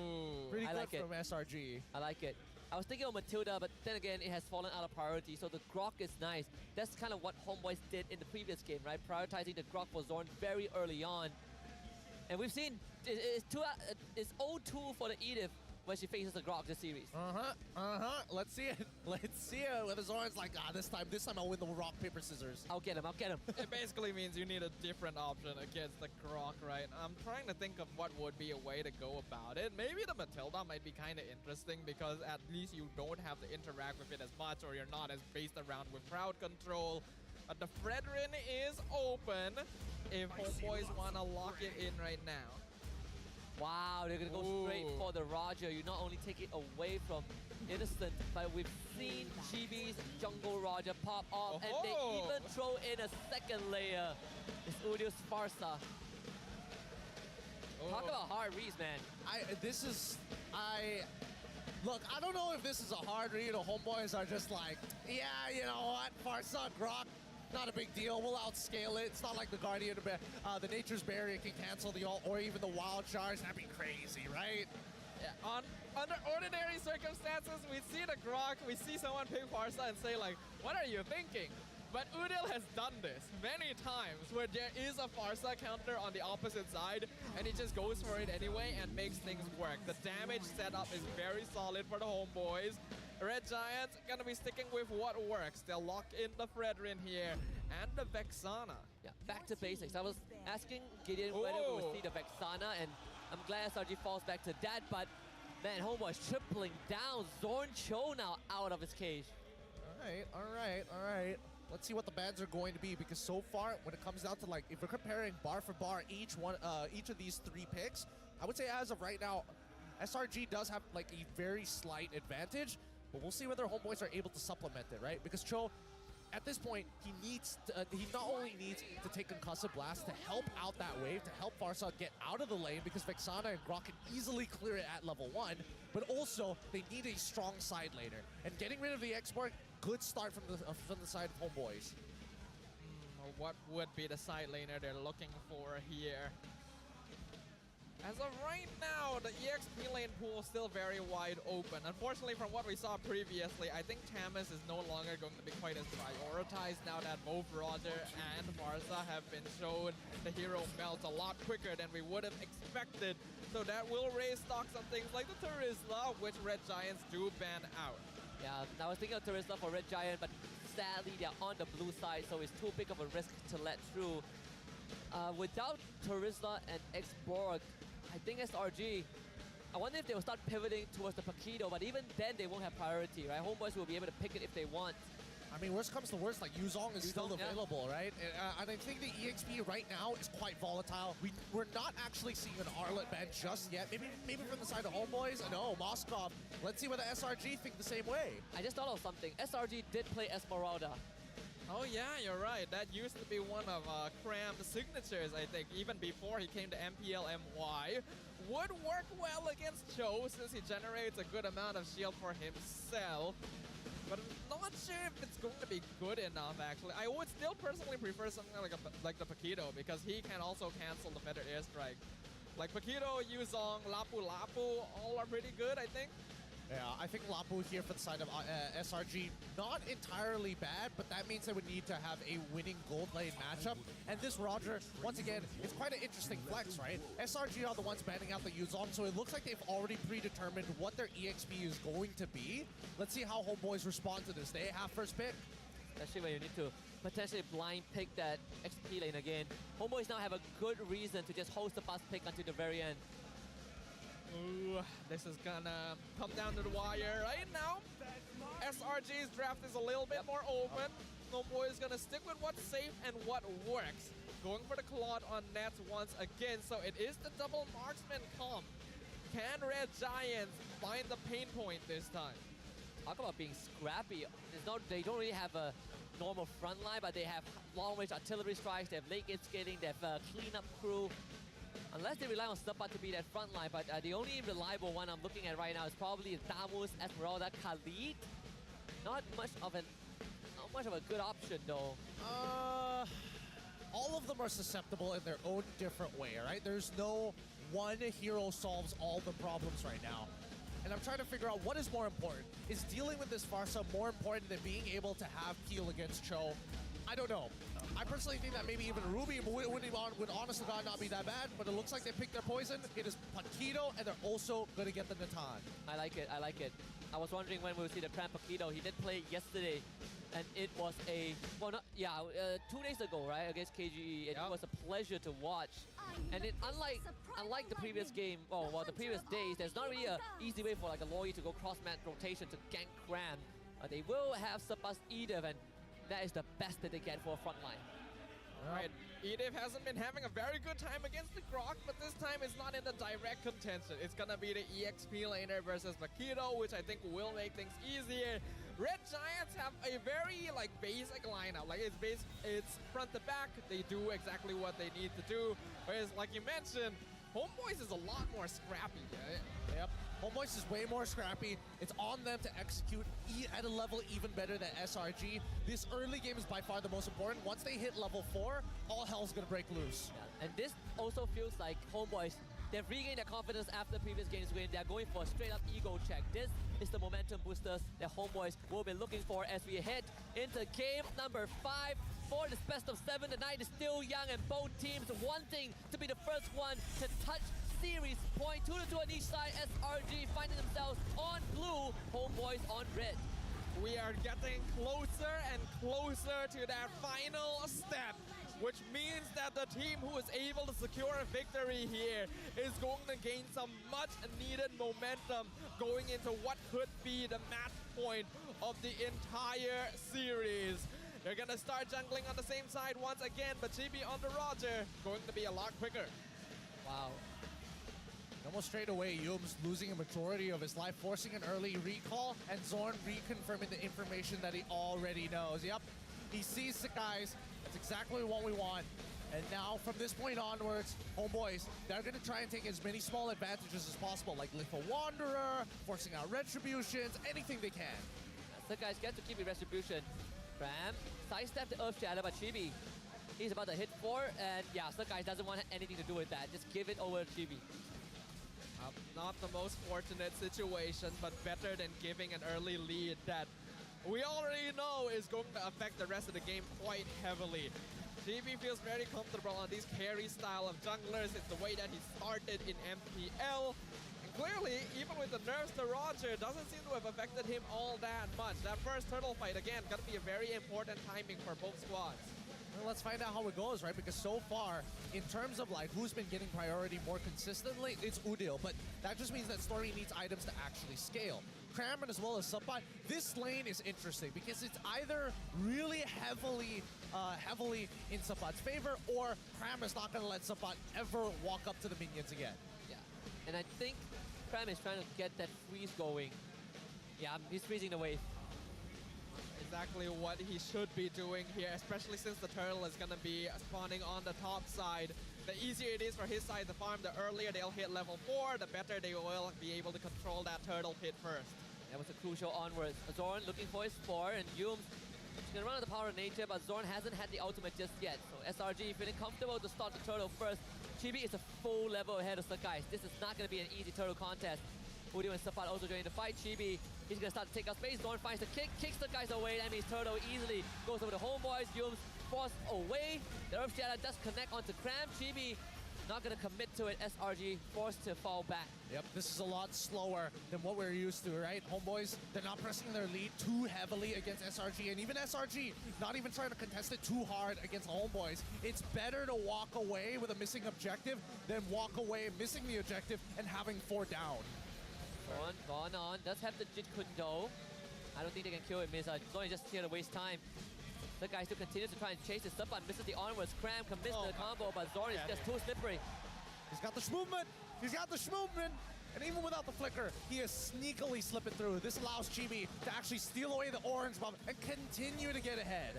Speaker 6: pretty good from SRG.
Speaker 2: I like it. I was thinking of Matilda, but then again, it has fallen out of priority, so the Grok is nice. That's kind of what Homeboys did in the previous game, right? Prioritizing the Grok for Zorn very early on. And we've seen it's 0-2 for the Edith when she faces the Grok this series.
Speaker 6: Let's see it. Let's see it. Whether Zorn's like, this time I'll win the rock, paper, scissors.
Speaker 2: I'll get him.
Speaker 3: It basically means you need a different option against the Grok, right? I'm trying to think of what would be a way to go about it. Maybe the Matilda might be kind of interesting because at least you don't have to interact with it as much, or you're not as based around with crowd control. The Fredrin is open if Homeboys want to lock it in right now.
Speaker 2: Wow, they're going to go straight for the Roger. You not only take it away from Innocent, but we've seen Chibi's Jungle Roger pop off, and they even throw in a second layer. It's Udio's Farsa. Talk about hard reads, man.
Speaker 6: Look, I don't know if this is a hard read or Homeboys are just like, yeah, you know what, Farsa, Grok, not a big deal. We'll outscale it. It's not like the Guardian, the Nature's Barrier can cancel the ult, or even the Wild Charge. That'd be crazy, right?
Speaker 3: Yeah. Under ordinary circumstances, we see the Grok, we see someone pick Farsa and say like, what are you thinking? But Udil has done this many times where there is a Farsa counter on the opposite side and he just goes for it anyway and makes things work. The damage setup is very solid for the Homeboys. Red Giants gonna be sticking with what works. They'll lock in the Fredrin here and the Vexana.
Speaker 2: Yeah, back to basics. I was asking Gideon whether we would see the Vexana, and I'm glad SRG falls back to that, but man, Homeboy's tripling down. Zorn Cho now out of his cage.
Speaker 6: All right. Let's see what the bans are going to be, because so far, when it comes down to, like, if we're comparing bar for bar each of these 3 picks, I would say as of right now, SRG does have like a very slight advantage. But we'll see whether Homeboys are able to supplement it, right? Because Cho, at this point, he not only needs to take Concussive Blast to help out that wave, to help Farsa get out of the lane, because Vexana and Grok can easily clear it at level 1, but also they need a strong side laner. And getting rid of the export, good start from the side of Homeboys.
Speaker 3: What would be the side laner they're looking for here? As of right now, the EXP lane pool is still very wide open. Unfortunately, from what we saw previously, I think Tamis is no longer going to be quite as prioritized now that both Roger and Farsa have been shown the hero melt a lot quicker than we would have expected. So that will raise stocks on things like the Terizla, which Red Giants do ban out.
Speaker 2: Yeah, I was thinking of Terizla for Red Giant, but sadly they're on the blue side, so it's too big of a risk to let through. Without Terizla and X-Borg, I think SRG, I wonder if they will start pivoting towards the Paquito, but even then they won't have priority, right? Homeboys will be able to pick it if they want.
Speaker 6: I mean, worst comes to worst, like Yuzong is still available, right? And I think the EXP right now is quite volatile. We're not actually seeing an Arlet ban just yet. Maybe from the side of Homeboys. No, Moskov. Let's see whether SRG think the same way.
Speaker 2: I just thought of something. SRG did play Esmeralda.
Speaker 3: Oh yeah, you're right. That used to be one of Cram's signatures, I think, even before he came to MPL MY. Would work well against Cho since he generates a good amount of shield for himself. But I'm not sure if it's going to be good enough, actually. I would still personally prefer something like the Paquito, because he can also cancel the Feather Airstrike. Like Paquito, Yuzong, Lapu Lapu, all are pretty good, I think.
Speaker 6: Yeah, I think Lapu here for the side of SRG, not entirely bad, but that means they would need to have a winning gold lane matchup. And this Roger, once again, it's quite an interesting flex, right? SRG are the ones banning out the Yuzong, so it looks like they've already predetermined what their EXP is going to be. Let's see how Homeboys respond to this. They have first pick.
Speaker 2: Especially when you need to potentially blind pick that XP lane again. Homeboys now have a good reason to just host the fast pick until the very end.
Speaker 3: Ooh, this is gonna come down to the wire right now. SRG's draft is a little bit more open. Homeboy is gonna stick with what's safe and what works. Going for the Claude on Nets once again, so it is the double marksman comp. Can Red Giants find the pain point this time?
Speaker 2: Talk about being scrappy. They don't really have a normal front line, but they have long-range artillery strikes, they have late-game skating, they have a cleanup crew. Unless they rely on Stepa to be that front line, but the only reliable one I'm looking at right now is probably Damus, Esmeralda, Khalid. Not much of a good option though.
Speaker 6: All of them are susceptible in their own different way, right? There's no one hero solves all the problems right now. And I'm trying to figure out what is more important. Is dealing with this Farsa more important than being able to have peel against Cho? I don't know. I personally think that maybe even Ruby would honest to God not be that bad, but it looks like they picked their poison. It is Paquito, and they're also going to get the Natan.
Speaker 2: I like it, I like it. I was wondering when we would see the Cram Paquito. He did play yesterday, and it was a, 2 days ago, right, against KGE. It was a pleasure to watch. And it, unlike the previous game, the previous days, there's not really an easy way for like a Loyi to go cross-mat rotation to gank Cram. They will have Surpass Edith, and that is the best that they get for a front line.
Speaker 3: Alright, Edith hasn't been having a very good time against the Grok, but this time it's not in the direct contention. It's gonna be the EXP laner versus Paquito, which I think will make things easier. Red Giants have a very basic lineup. It's front to back. They do exactly what they need to do. Whereas, like you mentioned, Homeboys is a lot more scrappy.
Speaker 6: Yep. Homeboys is way more scrappy. It's on them to execute at a level even better than SRG. This early game is by far the most important. Once they hit level 4, all hell's gonna break loose.
Speaker 2: Yeah. And this also feels like Homeboys, they've regained their confidence after previous games win. They're going for a straight up ego check. This is the momentum boosters that Homeboys will be looking for as we head into game number 5. For this best of 7, the night is still young and both teams wanting to be the first one to touch series point. 2-2 on each side. SRG finding themselves on blue, Homeboys on red.
Speaker 3: We are getting closer and closer to that final step, which means that the team who is able to secure a victory here is going to gain some much needed momentum going into what could be the match point of the entire series. They're gonna start jungling on the same side once again, but GB on the Roger going to be a lot quicker.
Speaker 2: Wow.
Speaker 6: almost straight away, Yums losing a majority of his life, forcing an early recall, and Zorn reconfirming the information that he already knows. Yep, he sees the guys. That's exactly what we want. And now, from this point onwards, homeboys, they're going to try and take as many small advantages as possible, like Lift a Wanderer, forcing out Retributions, anything they can.
Speaker 2: The guys get to keep it Retribution. Ram sidestep the Earth Shatter, but Chibi, he's about to hit 4, and yeah, Sakai doesn't want anything to do with that. Just give it over to Chibi.
Speaker 3: Not the most fortunate situation, but better than giving an early lead that we already know is going to affect the rest of the game quite heavily. Chibi feels very comfortable on these carry style of junglers. It's the way that he started in MPL. And clearly, even with the nerfs to Roger, doesn't seem to have affected him all that much. That first turtle fight, again, going to be a very important timing for both squads.
Speaker 6: Well, let's find out how it goes, right? Because so far, in terms of like who's been getting priority more consistently, it's Udil. But that just means that Stormy needs items to actually scale. Cram as well as Subbot, this lane is interesting because it's either really heavily in Subbot's favor, or Cram is not going to let Subbot ever walk up to the minions again.
Speaker 2: Yeah, and I think Cram is trying to get that freeze going. Yeah, he's freezing the wave.
Speaker 3: Exactly what he should be doing here, especially since the turtle is going to be spawning on the top side. The easier it is for his side to farm, the earlier they'll hit level 4, the better they will be able to control that turtle pit first.
Speaker 2: That was a crucial onwards. Zorn looking for his 4, and Yums is going to run out of the power of nature, but Zorn hasn't had the ultimate just yet. So SRG feeling comfortable to start the turtle first. Chibi is a full level ahead of Sakai. This is not going to be an easy turtle contest. Udio and Sapat also joining the fight. Chibi, he's going to start to take up space. Zorn finds the kick, kicks the guys away. That means Turtle easily goes over the homeboys. Yums forced away. The Earth Shatter does connect onto Cram. Chibi not going to commit to it. SRG forced to fall back.
Speaker 6: Yep, this is a lot slower than what we're used to, right? Homeboys, they're not pressing their lead too heavily against SRG, and even SRG, not even trying to contest it too hard against homeboys. It's better to walk away with a missing objective than walk away missing the objective and having 4 down.
Speaker 2: Gone on. Does have the Jit Kundo. I don't think they can kill it, Miss. Zorn is just here to waste time. The guy still continues to try and chase this up and misses the onwards. Cram commits to the combo, but Zorn is just too slippery.
Speaker 6: He's got the movement. He's got the movement. And even without the flicker, he is sneakily slipping through. This allows Chibi to actually steal away the orange bomb and continue to get ahead.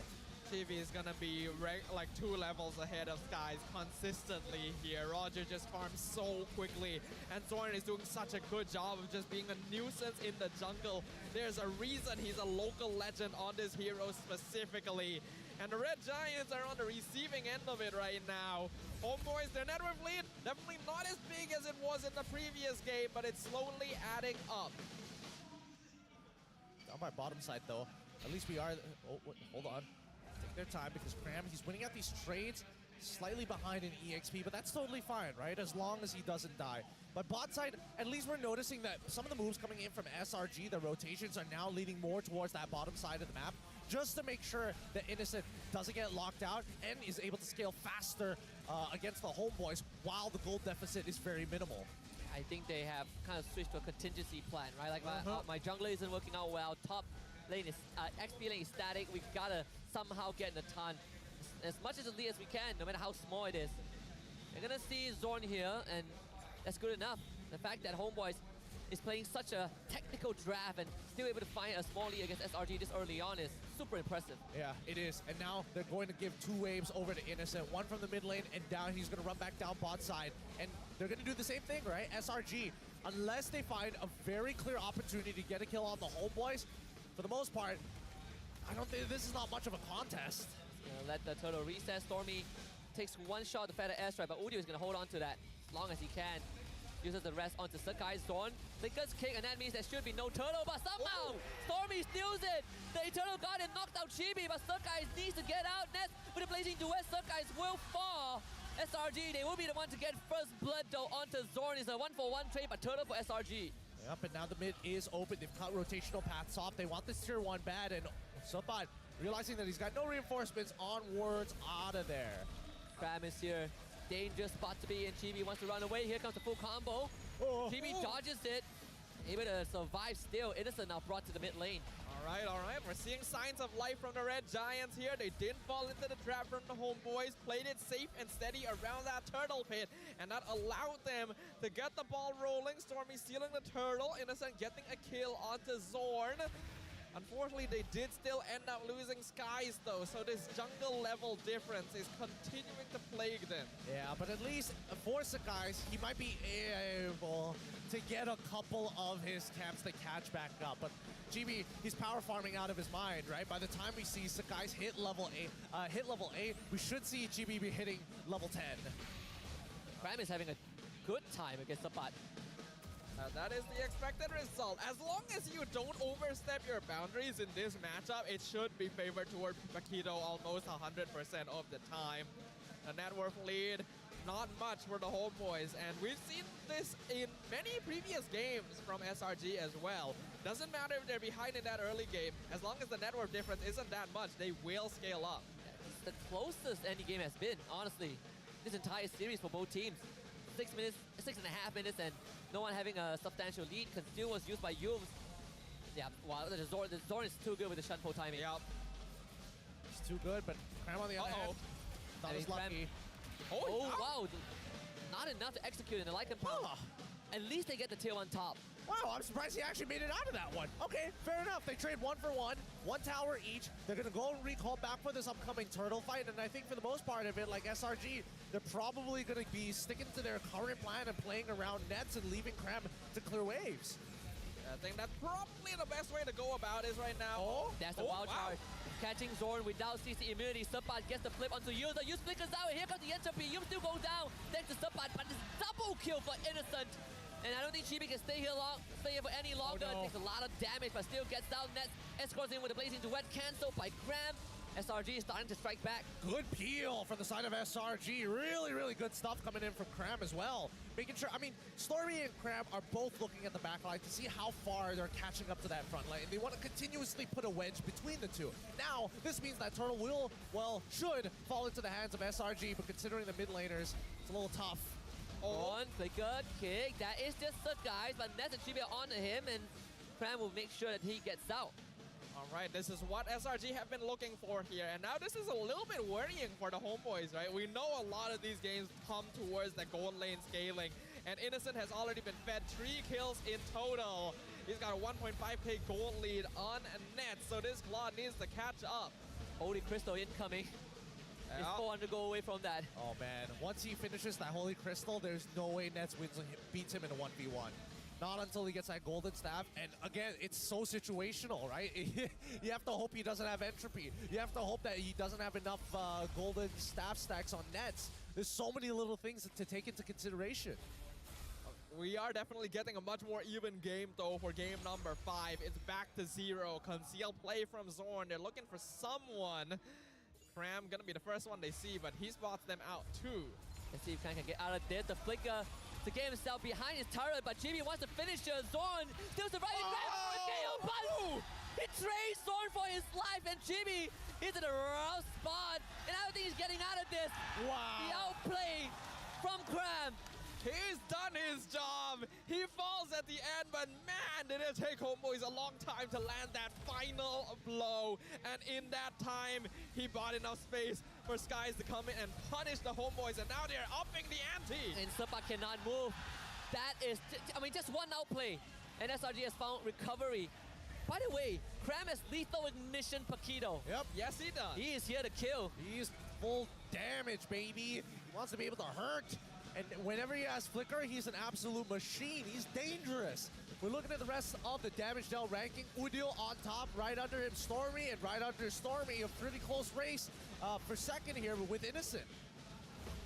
Speaker 3: Chibi is gonna be like 2 levels ahead of Skies consistently here. Roger just farms so quickly, and Zorn is doing such a good job of just being a nuisance in the jungle. There's a reason he's a local legend on this hero specifically. And the Red Giants are on the receiving end of it right now. Homeboys, their net worth lead, definitely not as big as it was in the previous game, but it's slowly adding up.
Speaker 6: Down by bottom side though, at least we are, hold on. Take their time because Cram, he's winning out these trades, slightly behind in EXP, but that's totally fine, right? As long as he doesn't die. But bot side, at least we're noticing that some of the moves coming in from SRG, the rotations are now leading more towards that bottom side of the map, just to make sure that Innocent doesn't get locked out and is able to scale faster against the homeboys while the gold deficit is very minimal.
Speaker 2: I think they have kind of switched to a contingency plan, right? Like my jungler isn't working out well, top lane is, XP lane is static, we gotta somehow get in a ton. As much as a lead as we can, no matter how small it is. You're gonna see Zorn here, and that's good enough. The fact that Homeboys is playing such a technical draft and still able to find a small lead against SRG this early on is super impressive.
Speaker 6: Yeah, it is. And now they're going to give 2 waves over to Innocent. One from the mid lane and down. He's going to run back down bot side. And they're going to do the same thing, right? SRG, unless they find a very clear opportunity to get a kill on the Homeboys, for the most part, I don't think this is not much of a contest.
Speaker 2: Gonna let the turtle reset. Stormy takes 1 shot to Feather Airstrike, but Udio is going to hold on to that as long as he can. Uses the rest onto Sakai. Zorn flickers kick, and that means there should be no turtle, but somehow Stormy steals it. The Eternal Guardian knocked out Chibi, but Sakai needs to get out. Nets with a blazing duet. Sakai will fall. SRG, they will be the one to get first blood though onto Zorn. It's a 1-for-1 trade, but turtle for SRG.
Speaker 6: Yep, and now the mid is open. They've cut rotational paths off. They want this tier 1 bad, and Sobat realizing that he's got no reinforcements onwards out of there.
Speaker 2: Cram is here. Dangerous spot to be in. Chibi wants to run away. Here comes the full combo. Chibi dodges it. able to survive still. Innocent now brought to the mid lane.
Speaker 3: All right. We're seeing signs of life from the Red Giants here. They didn't fall into the trap from the homeboys, played it safe and steady around that turtle pit, and that allowed them to get the ball rolling. Stormy stealing the turtle, Innocent getting a kill onto Zorn. Unfortunately, they did still end up losing Skies though, so this jungle level difference is continuing to plague them.
Speaker 6: Yeah, but at least for Sakai's, he might be able to get a couple of his camps to catch back up. But GB, he's power farming out of his mind, right? By the time we see Sakai's hit level 8, we should see GB be hitting level 10.
Speaker 2: Cram is having a good time against the bot.
Speaker 3: That is the expected result. As long as you don't overstep your boundaries in this matchup, it should be favored toward Paquito almost 100% of the time. A net worth lead, not much for the homeboys, and we've seen this in many previous games from SRG as well. Doesn't matter if they're behind in that early game, as long as the net worth difference isn't that much, they will scale up.
Speaker 2: It's the closest any game has been, honestly, this entire series for both teams. 6.5 minutes, and no one having a substantial lead. Conceal was used by Yumes. Yeah, wow, the Zorn is too good with the Shunpo timing.
Speaker 6: Yep. He's too good, but Cram on the other hand, thought he was lucky.
Speaker 2: Oh, wow. Not enough to execute in the Lycan Power. At least they get the tier 1 top.
Speaker 6: Wow, I'm surprised he actually made it out of that one. Okay, fair enough. They trade 1 for 1, 1 tower each. They're going to go and recall back for this upcoming turtle fight. And I think for the most part of it, like SRG, they're probably going to be sticking to their current plan and playing around nets and leaving Cram to clear waves.
Speaker 3: I think that's probably the best way to go about it right now.
Speaker 2: That's a wild charge. Catching Zorn without CC immunity. Subbat gets the flip onto Yumes. Yumes flickers out, and here comes the entropy. Yumes still goes down thanks to Subbat, but it's double kill for Innocent. And I don't think Chibi can stay here for any longer.
Speaker 6: No.
Speaker 2: It takes a lot of damage, but still gets down nets. Escorts in with a blazing duet, cancelled by Cram. SRG is starting to strike back.
Speaker 6: Good peel from the side of SRG. Really, really good stuff coming in from Cram as well. Making sure, I mean, Stormy and Cram are both looking at the back line to see how far they're catching up to that front line. They want to continuously put a wedge between the two. Now, this means that Turtle will, well, should fall into the hands of SRG, but considering the mid laners, it's a little tough.
Speaker 2: One flicker kick. That is just Guys, but Nets and Chibi are onto him, and Cram will make sure that he gets out.
Speaker 3: All right, this is what SRG have been looking for here. And now this is a little bit worrying for the homeboys, right? We know a lot of these games come towards the gold lane scaling. And Innocent has already been fed 3 kills in total. He's got a 1.5k gold lead on net, so this Claw needs to catch up.
Speaker 2: Holy Crystal incoming. It's 400 to go away from that.
Speaker 6: Oh man, once he finishes that Holy Crystal, there's no way Nets beats him in a 1v1. Not until he gets that golden staff. And again, it's so situational, right? You have to hope he doesn't have entropy. You have to hope that he doesn't have enough golden staff stacks on Nets. There's so many little things to take into consideration.
Speaker 3: We are definitely getting a much more even game though for game number 5. It's back to 0. Concealed play from Zorn. They're looking for someone. Cram gonna be the first one they see, but he spots them out too.
Speaker 2: Let's see if Cram can get out of there. The flicker to get himself behind his turret, but Jimmy wants to finish Zorn. Still surviving. He trades Zorn for his life, and Jimmy is in a rough spot. And I don't think he's getting out of this.
Speaker 6: Wow.
Speaker 2: The outplay from Cram.
Speaker 3: He's done his job. He falls at the end, but man, did it take homeboys a long time to land that final blow. And in that time, he bought enough space for Skies to come in and punish the homeboys, and now they're upping the ante.
Speaker 2: And Sapa cannot move. That is, I mean, just one outplay. And SRG has found recovery. By the way, Cram has lethal ignition Paquito.
Speaker 6: Yep.
Speaker 3: Yes, he does.
Speaker 2: He is here to kill.
Speaker 6: He's full damage, baby. He wants to be able to hurt. And whenever he has Flicker, he's an absolute machine. He's dangerous. We're looking at the rest of the damage dealt ranking. Udil on top, right under him Stormy, and right under Stormy, a pretty close race for second here with Innocent.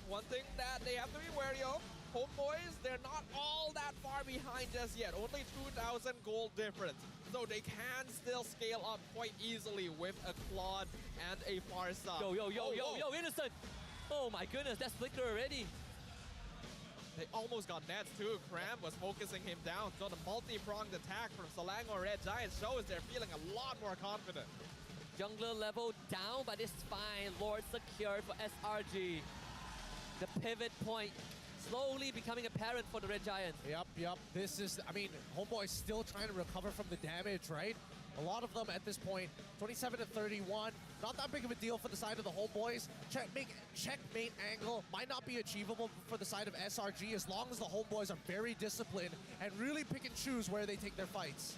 Speaker 3: One thing that they have to be wary of, homeboys, they're not all that far behind just yet. Only 2,000 gold difference. So they can still scale up quite easily with a Claude and a Farsa.
Speaker 2: Yo, Innocent! Oh my goodness, that's Flicker already.
Speaker 3: They almost got nets too. Cram was focusing him down. So the multi-pronged attack from Selangor Red Giant shows they're feeling a lot more confident.
Speaker 2: Jungler level down, but it's fine. Lord secured for SRG. The pivot point slowly becoming apparent for the Red Giants.
Speaker 6: Yep. This is, I mean, Homeboy's still trying to recover from the damage, right? A lot of them at this point, 27-31. Not that big of a deal for the side of the Homeboys. Checkmate angle might not be achievable for the side of SRG as long as the Homeboys are very disciplined and really pick and choose where they take their fights.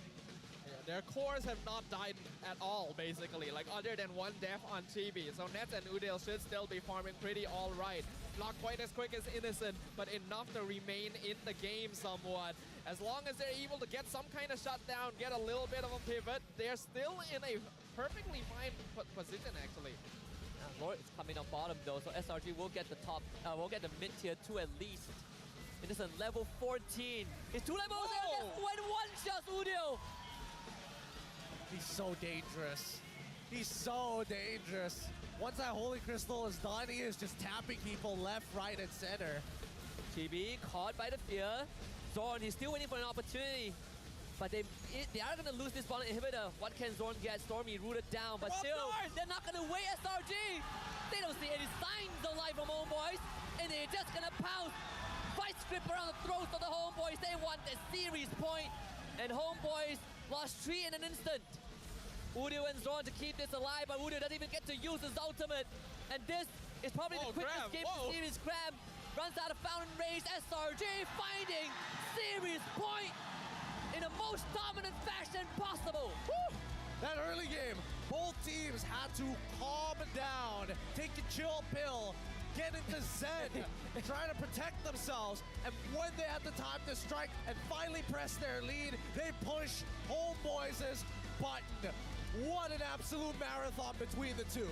Speaker 3: Their cores have not died at all, basically, like other than one death on Chibi. So Nets and Udil should still be farming pretty all right. Not quite as quick as Innocent, but enough to remain in the game somewhat. As long as they're able to get some kind of shutdown, get a little bit of a pivot, they're still in a perfectly fine position, actually.
Speaker 2: Lord is coming on bottom though, so SRG will get the top, will get the mid tier 2 at least. Innocent level 14. It's 2 levels and when one shot Udil.
Speaker 6: He's so dangerous. He's so dangerous. Once that Holy Crystal is done, he is just tapping people left, right, and center.
Speaker 2: TB caught by the fear. Zorn, he's still waiting for an opportunity. But they are going to lose this bottom inhibitor. What can Zorn get? Stormy rooted down, but still, they're not going to wait SRG. They don't see any signs of life from Homeboys, and they're just going to pounce. Fight script around the throats of the Homeboys. They want the series point, and Homeboys lost 3 in an instant. Udil and Zorn to keep this alive, but Udil doesn't even get to use his ultimate. And this is probably the quickest game of the series. Crab runs out of Fountain Rage. SRG finding series point in the most dominant fashion possible.
Speaker 6: Woo! That early game, both teams had to calm down, take a chill pill, get into Zen, trying to protect themselves. And when they had the time to strike and finally press their lead, they push Homeboys' button. What an absolute marathon between the two.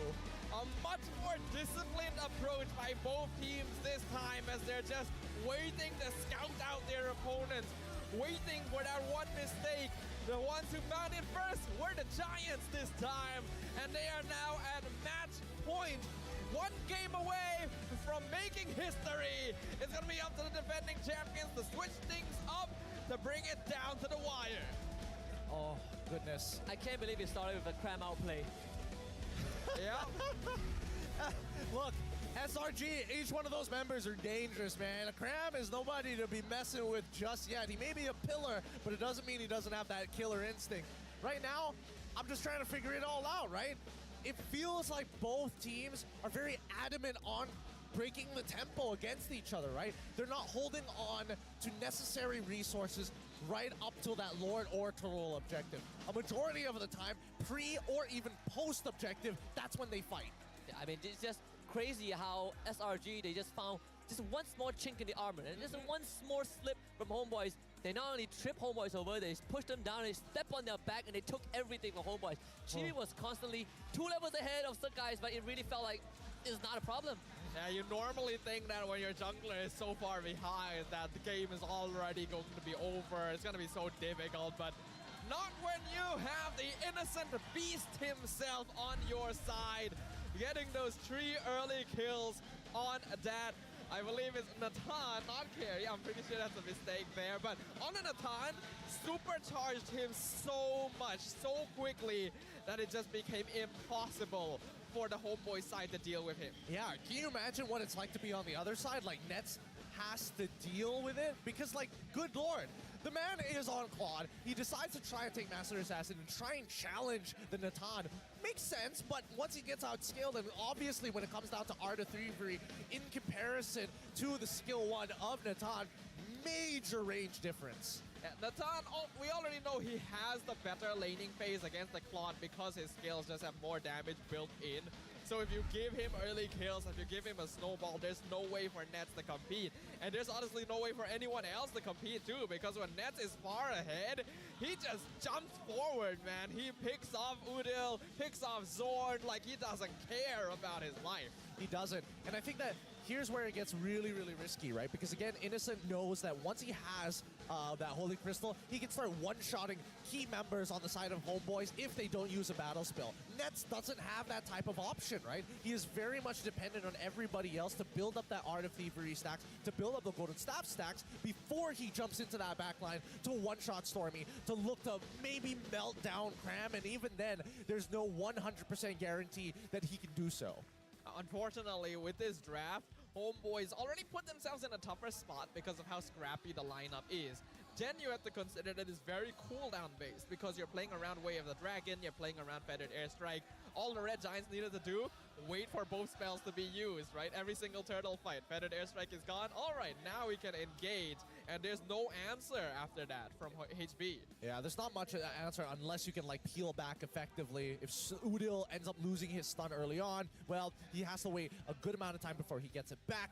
Speaker 3: A much more disciplined approach by both teams this time as they're just waiting to scout out their opponents, waiting for that one mistake. The ones who found it first were the Giants this time, and they are now at match point. 1 game away from making history. It's going to be up to the defending champions to switch things up to bring it down to the wire.
Speaker 6: Oh, goodness.
Speaker 2: I can't believe it started with a cram outplay.
Speaker 3: Yeah.
Speaker 6: Look, SRG, each one of those members are dangerous, man. A Cram is nobody to be messing with just yet. He may be a pillar, but it doesn't mean he doesn't have that killer instinct. Right now, I'm just trying to figure it all out, right? It feels like both teams are very adamant on breaking the tempo against each other, right? They're not holding on to necessary resources right up till that Lord Orbital objective. A majority of the time, pre or even post objective, that's when they fight.
Speaker 2: Yeah, I mean, it's just crazy how SRG, they just found just one small chink in the armor, and just one small slip from Homeboys. They not only trip Homeboys over, they pushed them down, they stepped on their back, and they took everything from Homeboys. Chibi was constantly 2 levels ahead of some guys, but it really felt like it's not a problem.
Speaker 3: Yeah, you normally think that when your jungler is so far behind that the game is already going to be over. It's going to be so difficult, but not when you have the innocent beast himself on your side. Getting those 3 early kills on that. I believe it's Nathan, not Carey. I'm pretty sure that's a mistake there. But on Nathan, supercharged him so much, so quickly, that it just became impossible for the Homeboy side to deal with him.
Speaker 6: Yeah, can you imagine what it's like to be on the other side? Like, Nets has to deal with it because, like, good lord, the man is on Claude. He decides to try and take Master Assassin and try and challenge the Natan. Makes sense, but once he gets outscaled, and obviously when it comes down to Art of Thievery, in comparison to the skill 1 of Natan, major range difference.
Speaker 3: Yeah, Natan, we already know he has the better laning phase against the Claude because his skills just have more damage built in. So if you give him early kills, if you give him a snowball, there's no way for Nets to compete. And there's honestly no way for anyone else to compete too, because when Nets is far ahead, he just jumps forward, man. He picks off Udil, picks off Zorn, like he doesn't care about his life.
Speaker 6: He doesn't. And I think that here's where it gets really, really risky, right? Because again, Innocent knows that once he has that Holy Crystal, he can start one-shotting key members on the side of Homeboys if they don't use a battle spell. Nets doesn't have that type of option, right? He is very much dependent on everybody else to build up that Art of Thievery stacks, to build up the Golden Staff stacks before he jumps into that backline to one-shot Stormy, to look to maybe melt down Cram, and even then, there's no 100% guarantee that he can do so.
Speaker 3: Unfortunately, with this draft, Homeboys already put themselves in a tougher spot because of how scrappy the lineup is. Then you have to consider that it's very cooldown based because you're playing around Way of the Dragon, you're playing around Feathered Airstrike. All the Red Giants needed to do, wait for both spells to be used, right? Every single turtle fight, Feathered Airstrike is gone. All right, now we can engage, and there's no answer after that from HB.
Speaker 6: Yeah, there's not much answer unless you can like peel back effectively. If Udil ends up losing his stun early on, well, he has to wait a good amount of time before he gets it back.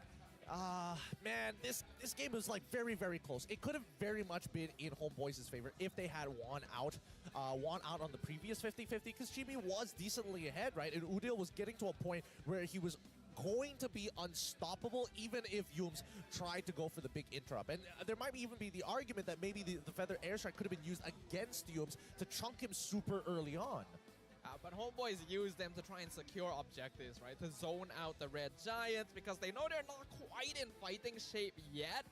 Speaker 6: Man, this game was like very, very close. It could have very much been in Homeboys' favor if they had won out on the previous 50-50, because Chibi was decently ahead, right? And Udil was getting to a point where he was going to be unstoppable even if Yums tried to go for the big interrupt. And there might even be the argument that maybe the Feather Airstrike could have been used against Yums to chunk him super early on.
Speaker 3: But Homeboys use them to try and secure objectives, right? To zone out the Red Giants because they know they're not quite in fighting shape yet.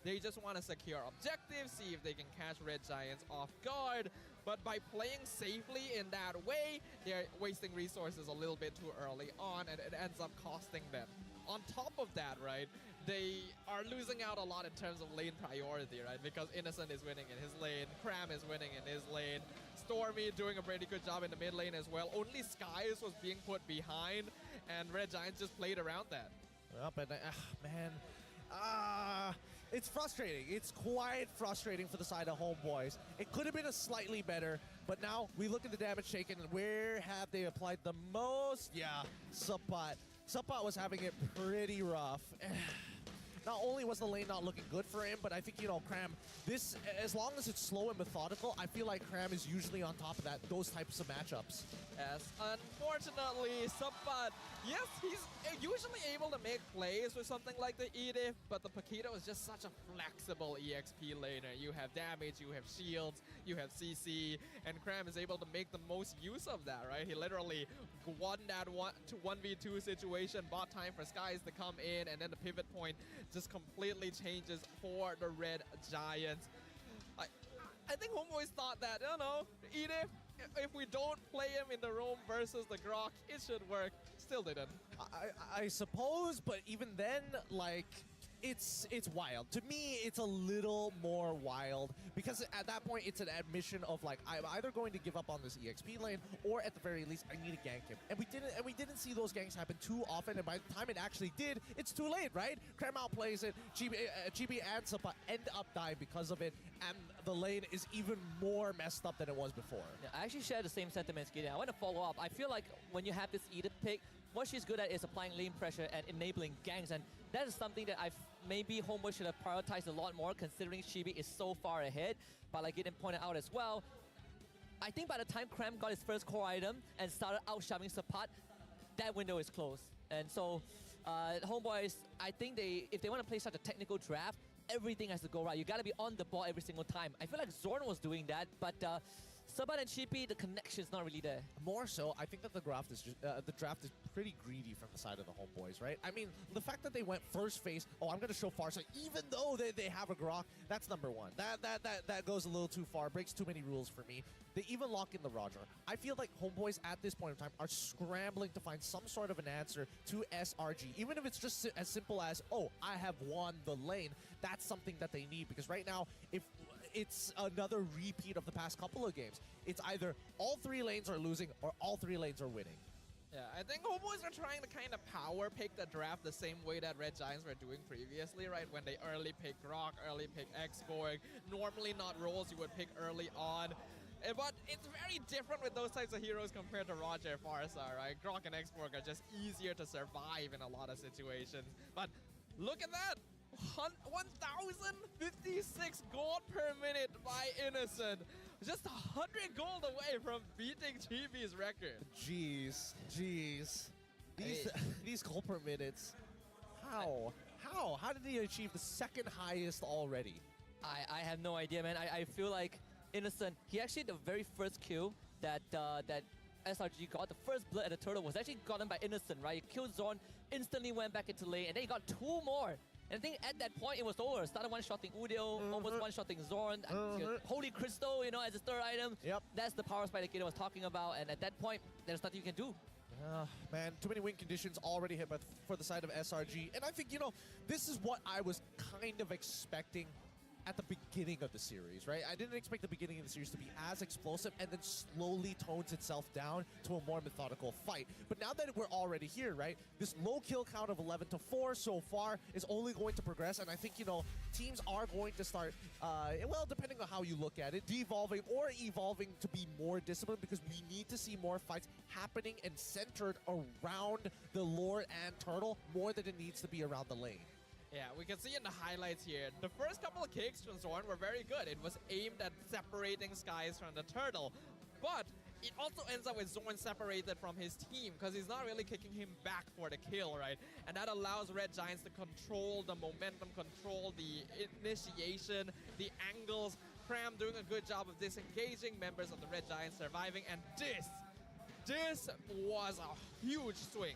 Speaker 3: They just want to secure objectives, see if they can catch Red Giants off guard. But by playing safely in that way, they're wasting resources a little bit too early on, and it ends up costing them. On top of that, right, they are losing out a lot in terms of lane priority, right? Because Innocent is winning in his lane, Cram is winning in his lane, Stormy doing a pretty good job in the mid lane as well. Only Skies was being put behind, and Red Giants just played around that.
Speaker 6: Well, but man, it's frustrating. It's quite frustrating for the side of Homeboys. It could have been a slightly better, but now we look at the damage taken, and where have they applied the most? Yeah, Sapat. Sapat was having it pretty rough. Not only was the lane not looking good for him, but I think, you know, Cram, this, as long as it's slow and methodical, I feel like Cram is usually on top of those types of matchups.
Speaker 3: Yes, unfortunately, Sapat, yes, he's usually able to make plays with something like the Edith, but the Paquito is just such a flexible EXP laner. You have damage, you have shields, you have CC, and Cram is able to make the most use of that, right? He literally won that 1v2 situation, bought time for Skies to come in, and then the pivot point just completely changes for the Red Giants. I think Homeboys thought that, you know, Edith, if we don't play him in the roam versus the Grok, it should work. Still didn't.
Speaker 6: I suppose, but even then, like, it's wild. To me, it's a little more wild because at that point, it's an admission of like, I'm either going to give up on this EXP lane, or at the very least, I need to gank him. And we didn't see those ganks happen too often. And by the time it actually did, it's too late, right? Cram outplays it. GB and Sapa end up dying because of it, and the lane is even more messed up than it was before.
Speaker 2: Yeah, I actually share the same sentiments, Gideon. I want to follow up. I feel like when you have this Edith pick, what she's good at is applying lane pressure and enabling ganks, and that is something that maybe Homeboy should have prioritized a lot more, considering Chibi is so far ahead. But like Gideon pointed out as well, I think by the time Cram got his first core item and started out-shoving Sapat, that window is closed. And so, Homeboys, I think if they want to play such a technical draft, everything has to go right. You got to be on the ball every single time. I feel like Zorn was doing that, but Sabat and Chippy, the connection's not really there.
Speaker 6: More so, I think that the draft is pretty greedy from the side of the Homeboys, right? I mean, the fact that they went first phase, I'm going to show Farsight, even though they have a Grok, that's number one. That goes a little too far, breaks too many rules for me. They even lock in the Roger. I feel like Homeboys at this point in time are scrambling to find some sort of an answer to SRG. Even if it's just as simple as, I have won the lane, that's something that they need. Because right now, if it's another repeat of the past couple of games, it's either all three lanes are losing or all three lanes are winning.
Speaker 3: Yeah, I think Homeboys are trying to kind of power pick the draft the same way that Red Giants were doing previously, right? When they early pick Grok, early pick X-Borg, normally not roles you would pick early on. But it's very different with those types of heroes compared to Roger Farsa, right? Grok and X-Borg are just easier to survive in a lot of situations. But look at that! 1,056 gold per minute by Innocent. Just 100 gold away from beating Chibi's record.
Speaker 6: Jeez. These gold per minutes. How? How did he achieve the second highest already?
Speaker 2: I have no idea, man. I feel like Innocent, he actually, the very first kill that SRG got, the first blood at the turtle was actually gotten by Innocent, right? He killed Zorn, instantly went back into lane, and then he got two more. And I think at that point it was over. Started one-shotting Udil, almost one-shotting Zorn. Holy Crystal, as a third item.
Speaker 6: Yep.
Speaker 2: That's the power spike that Gideon was talking about. And at that point, there's nothing you can do.
Speaker 6: Man, too many win conditions already hit for the side of SRG. And I think, this is what I was kind of expecting at the beginning of the series, right? I didn't expect the beginning of the series to be as explosive and then slowly tones itself down to a more methodical fight. But now that we're already here, right? This low kill count of 11-4 so far is only going to progress. And I think, teams are going to start, well, depending on how you look at it, devolving or evolving to be more disciplined, because we need to see more fights happening and centered around the Lord and Turtle more than it needs to be around the lane.
Speaker 3: Yeah, we can see in the highlights here, the first couple of kicks from Zorn were very good. It was aimed at separating Skies from the Turtle. But it also ends up with Zorn separated from his team because he's not really kicking him back for the kill, right? And that allows Red Giants to control the momentum, control the initiation, the angles. Cram doing a good job of disengaging members of the Red Giants, surviving. And this was a huge swing.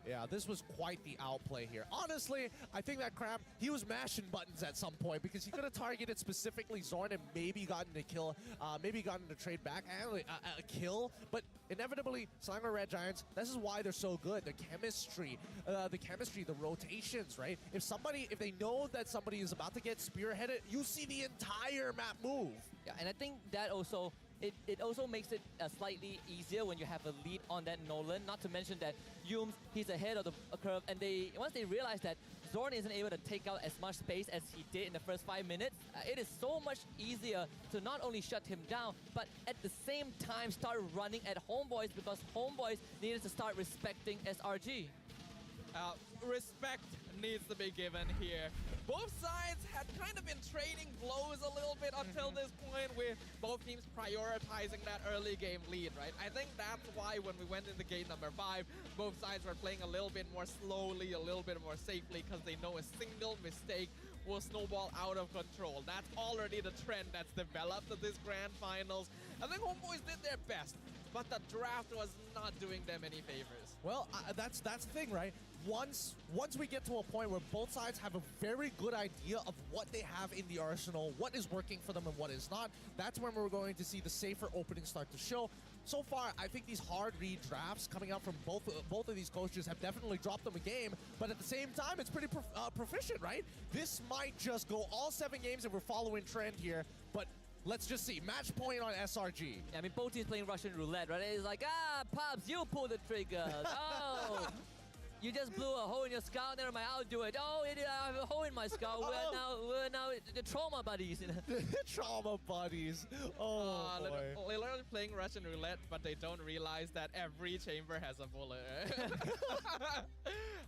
Speaker 6: Yeah, this was quite the outplay here. Honestly, I think that Crab, he was mashing buttons at some point because he could have targeted specifically Zorn and maybe gotten a kill, maybe gotten a trade back and a kill. But inevitably, Selangor Red Giants, this is why they're so good. The chemistry, the rotations, right? If they know that somebody is about to get spearheaded, you see the entire map move.
Speaker 2: Yeah, and I think that also it also makes it slightly easier when you have a lead on that Nolan. Not to mention that Yums, he's ahead of the curve, and once they realize that Zorn isn't able to take out as much space as he did in the first 5 minutes, it is so much easier to not only shut him down, but at the same time start running at Homeboys, because Homeboys needed to start respecting SRG.
Speaker 3: Respect needs to be given here. Both sides had kind of been trading blows a little bit until this point, with both teams prioritizing that early game lead, right? I think that's why when we went into game number 5, both sides were playing a little bit more slowly, a little bit more safely, because they know a single mistake will snowball out of control. That's already the trend that's developed at this grand finals. I think Homeboys did their best, but the draft was not doing them any favors.
Speaker 6: Well, that's the thing, right? Once we get to a point where both sides have a very good idea of what they have in the arsenal, what is working for them and what is not, that's when we're going to see the safer opening start to show. So far, I think these hard read drafts coming out from both of these coaches have definitely dropped them a game, but at the same time, it's pretty proficient, right? This might just go all 7 games if we're following trend here, but let's just see. Match point on SRG.
Speaker 2: Yeah, I mean, both teams playing Russian roulette, right? It's like, Pops, you pull the trigger. Oh, you just blew a hole in your skull. Never mind, I'll do it. Oh, I have a hole in my skull. We're now the trauma buddies.
Speaker 6: Trauma buddies. Oh, boy.
Speaker 3: They're literally playing Russian roulette, but they don't realize that every chamber has a bullet.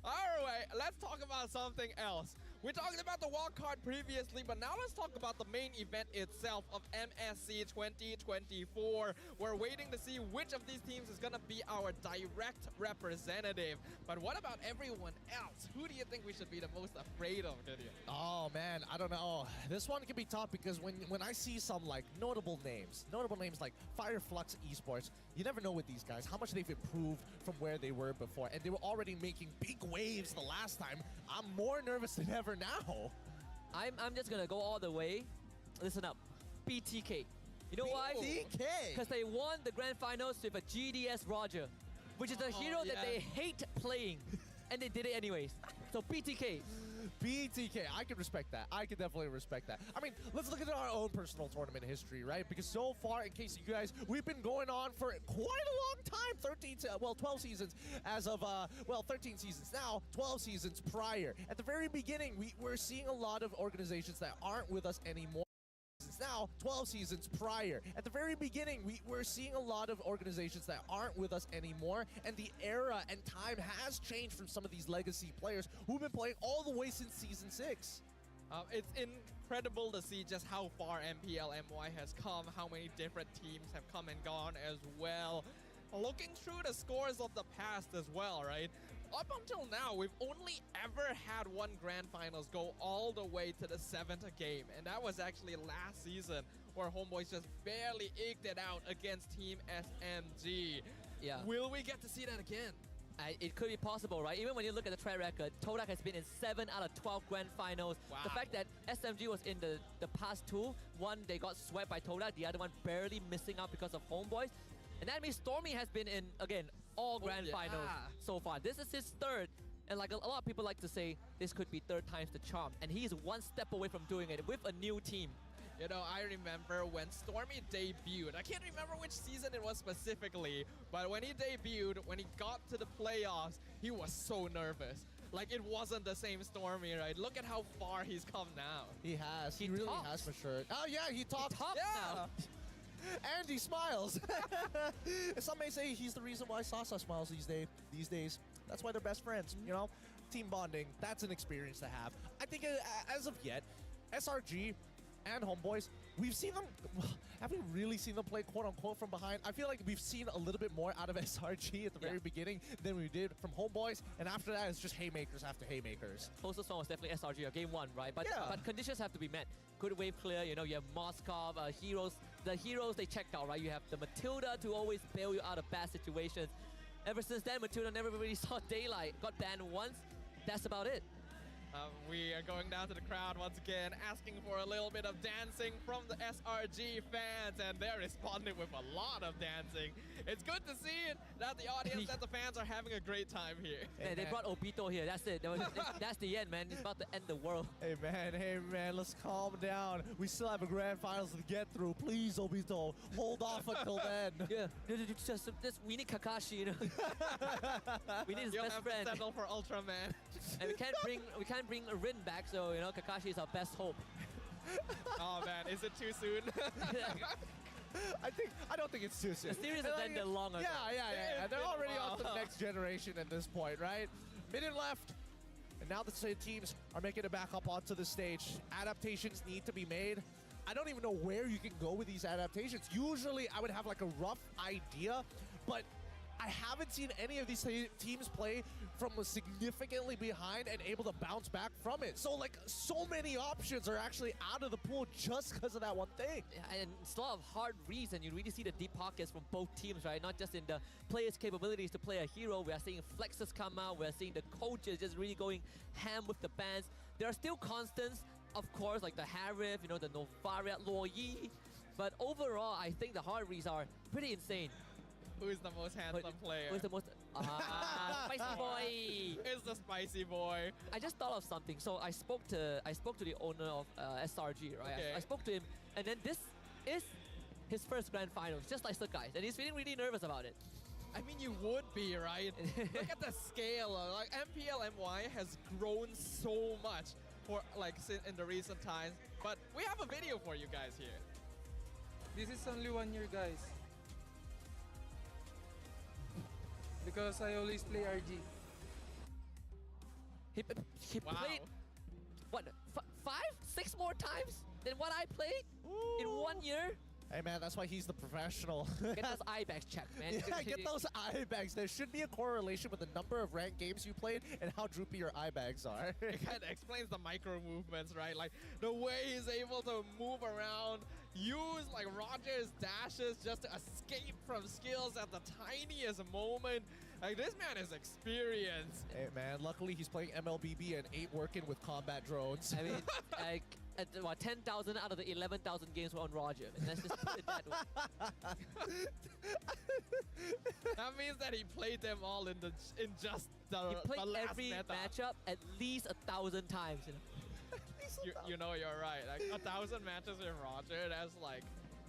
Speaker 3: All right, let's talk about something else. We talked about the wild card previously, but now let's talk about the main event itself of MSC 2024. We're waiting to see which of these teams is going to be our direct representative. But what about everyone else? Who do you think we should be the most afraid of, Gideon?
Speaker 6: Oh, man, I don't know. This one can be tough because when I see some like notable names like Fireflux Esports, you never know with these guys how much they've improved from where they were before. And they were already making big waves the last time. I'm more nervous than ever now.
Speaker 2: I'm just gonna go all the way. Listen up, BTK. You know why?
Speaker 6: BTK.
Speaker 2: Because they won the grand finals with a GDS Roger, which is a hero that they hate playing, and they did it anyways. So BTK.
Speaker 6: BTK, I can respect that. I can definitely respect that. I mean, let's look at our own personal tournament history, right? Because so far, in case you guys, we've been going on for quite a long time, 12 seasons as of, 13 seasons now, 12 seasons prior. At the very beginning, we're seeing a lot of organizations that aren't with us anymore. Now 12 seasons prior. At the very beginning, we're seeing a lot of organizations that aren't with us anymore, and the era and time has changed from some of these legacy players who've been playing all the way since season 6.
Speaker 3: It's incredible to see just how far MPL MY has come, how many different teams have come and gone as well. Looking through the scores of the past as well, right? Up until now, we've only ever had one grand finals go all the way to the 7th game, and that was actually last season, where Homeboys just barely eked it out against Team SMG.
Speaker 2: Yeah.
Speaker 3: Will we get to see that again?
Speaker 2: It could be possible, right? Even when you look at the track record, Todak has been in 7 out of 12 grand finals.
Speaker 3: Wow.
Speaker 2: The fact that SMG was in the past 2, one they got swept by Todak, the other one barely missing out because of Homeboys. And that means Stormy has been in, again, all grand
Speaker 3: yeah.
Speaker 2: finals so far. This is his third. And like a lot of people like to say, this could be third time's the charm. And he's one step away from doing it with a new team.
Speaker 3: You know, I remember when Stormy debuted. I can't remember which season it was specifically, but when he debuted, when he got to the playoffs, he was so nervous. Like, it wasn't the same Stormy, right? Look at how far he's come now.
Speaker 6: He has. He really
Speaker 2: talks.
Speaker 6: has for sure. Oh, yeah, he talks.
Speaker 2: Now.
Speaker 6: And he smiles. Some may say he's the reason why Sasa smiles these days. That's why they're best friends, you know? Team bonding, that's an experience to have. I think as of yet, SRG and Homeboys, we've seen them, have we really seen them play quote-unquote from behind? I feel like we've seen a little bit more out of SRG at the very beginning than we did from Homeboys, and after that, it's just haymakers after haymakers.
Speaker 2: Closest one was definitely SRG, game one, right? But conditions have to be met. Good wave clear, you know, you have Moskov, heroes. The heroes, they checked out, right? You have the Matilda to always bail you out of bad situations. Ever since then, Matilda never really saw daylight. Got banned once. That's about it.
Speaker 3: We are going down to the crowd once again, asking for a little bit of dancing from the SRG fans, and they're responding with a lot of dancing. It's good to see it, that the audience and the fans are having a great time here.
Speaker 2: Hey, they brought Obito here. That's it. That's the end, man. It's about to end the world.
Speaker 6: Hey, man, let's calm down. We still have a grand finals to get through. Please, Obito, hold off until then.
Speaker 2: Yeah, we need Kakashi, you know. We need his
Speaker 3: You'll
Speaker 2: best
Speaker 3: have
Speaker 2: friend.
Speaker 3: to settle for Ultraman.
Speaker 2: And we can't bring Rin back, so you know Kakashi is our best hope.
Speaker 3: Oh man, is it too soon?
Speaker 6: I don't think it's too soon.
Speaker 2: The series has ended long ago.
Speaker 6: Yeah. They're already on to the next generation at this point, right? Minute left. And now the teams are making it back up onto the stage. Adaptations need to be made. I don't even know where you can go with these adaptations. Usually I would have like a rough idea, but I haven't seen any of these teams play from significantly behind and able to bounce back from it. So like so many options are actually out of the pool just because of that one thing.
Speaker 2: And it's a lot of hard reads, and you really see the deep pockets from both teams, right? Not just in the players' capabilities to play a hero. We are seeing flexes come out. We are seeing the coaches just really going ham with the bans. There are still constants, of course, like the Harif, you know, the Novariat, Loyi. But overall, I think the hard reads are pretty insane.
Speaker 3: Who is the most handsome player?
Speaker 2: Who's the most... spicy boy!
Speaker 3: It's the spicy boy.
Speaker 2: I just thought of something. So I spoke to the owner of SRG, right?
Speaker 3: Okay.
Speaker 2: I spoke to him, and then this is his first grand finals, just like the guys, and he's feeling really nervous about it.
Speaker 3: I mean, you would be, right? Look at the scale. Like MPL MY has grown so much for like in the recent times. But we have a video for you guys here.
Speaker 8: This is only 1 year, guys. Because I always play RG.
Speaker 2: He played, what, 5, 6 more times than what I played in 1 year?
Speaker 6: Hey man, that's why he's the professional.
Speaker 2: Get those eye bags checked, man.
Speaker 6: Yeah, get those eye bags. There should be a correlation with the number of ranked games you played and how droopy your eye bags are.
Speaker 3: It kind of explains the micro movements, right? Like the way he's able to move around, use like Roger's dashes just to escape from skills at the tiniest moment. Like this man is experienced.
Speaker 6: Hey man, luckily he's playing MLBB and ain't working with combat drones.
Speaker 2: I mean, like, 10,000 out of the 11,000 games were on Roger. And let's just put it that way.
Speaker 3: That means that he played them all in just the
Speaker 2: He played
Speaker 3: last
Speaker 2: every
Speaker 3: meta.
Speaker 2: matchup at least 1,000 times. You know?
Speaker 3: You know you're right. Like 1,000 matches with Roger, that's like,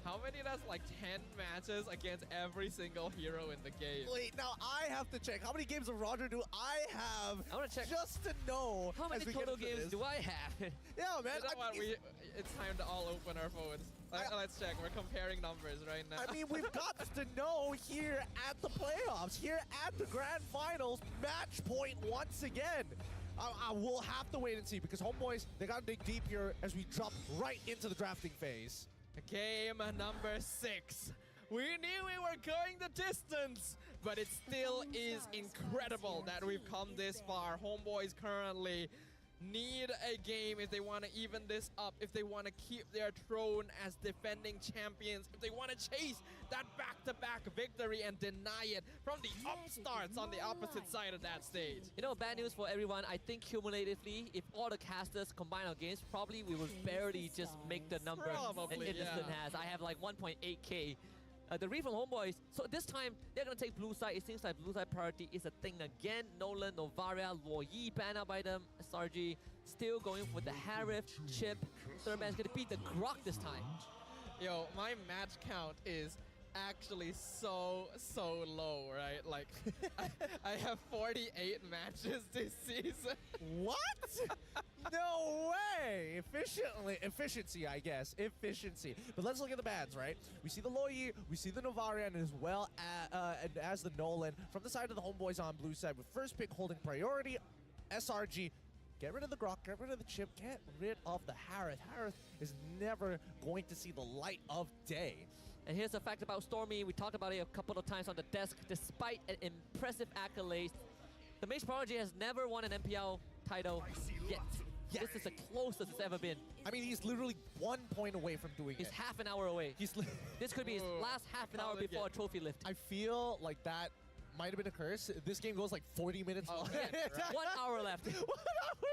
Speaker 3: how many? That's like 10 matches against every single hero in the game.
Speaker 6: Wait, now I have to check. How many games of Roger do I have?
Speaker 2: I want to check.
Speaker 6: Just to know.
Speaker 2: How many
Speaker 6: as we get
Speaker 2: total
Speaker 6: into
Speaker 2: games
Speaker 6: this.
Speaker 2: do I have?
Speaker 6: Yeah, man.
Speaker 3: You know what? It's time to all open our phones. Let's check. We're comparing numbers right now.
Speaker 6: I mean, we've got to know here at the playoffs, here at the grand finals, match point once again. I will have to wait and see because Homeboys, they got to dig deep here as we jump right into the drafting phase.
Speaker 3: Game number 6. We knew we were going the distance, but it still is incredible that we've come this far. Homeboys currently need a game if they want to even this up, if they want to keep their throne as defending champions, if they want to chase that back-to-back victory and deny it from the upstarts on the opposite side of that stage.
Speaker 2: You know, bad news for everyone. I think cumulatively, if all the casters combine our games, probably we would barely just make the number
Speaker 3: Probably,
Speaker 2: an Innocent
Speaker 3: yeah.
Speaker 2: has. I have like 1.8k the read from Homeboys. So this time, they're going to take blue side. It seems like blue side priority is a thing again. Nolan, Novaria, Luoyi banned out by them. SRG still going with the Harif, Chip. Third man's going to beat the Grok this time.
Speaker 3: Yo, my match count is actually so low, right? Like, I have 48 matches this season.
Speaker 6: What? No way! Efficiency, I guess. Efficiency. But let's look at the bans, right? We see the Luoyi, we see the Novarian, as well as the Nolan. From the side of the Homeboys on blue side, with first pick holding priority, SRG. Get rid of the Grok, get rid of the Chip, get rid of the Harith. Harith is never going to see the light of day.
Speaker 2: And here's the fact about Stormy. We talked about it a couple of times on the desk. Despite an impressive accolade, the Mage Prodigy has never won an MPL title yet. This is the closest it's ever been.
Speaker 6: I mean, he's literally 1 point away from doing it.
Speaker 2: He's half an hour away. This could be his last half an hour before a trophy lift.
Speaker 6: I feel like that might have been a curse. This game goes like 40 minutes long.
Speaker 2: Yeah, right. 1 hour left.
Speaker 6: 1 hour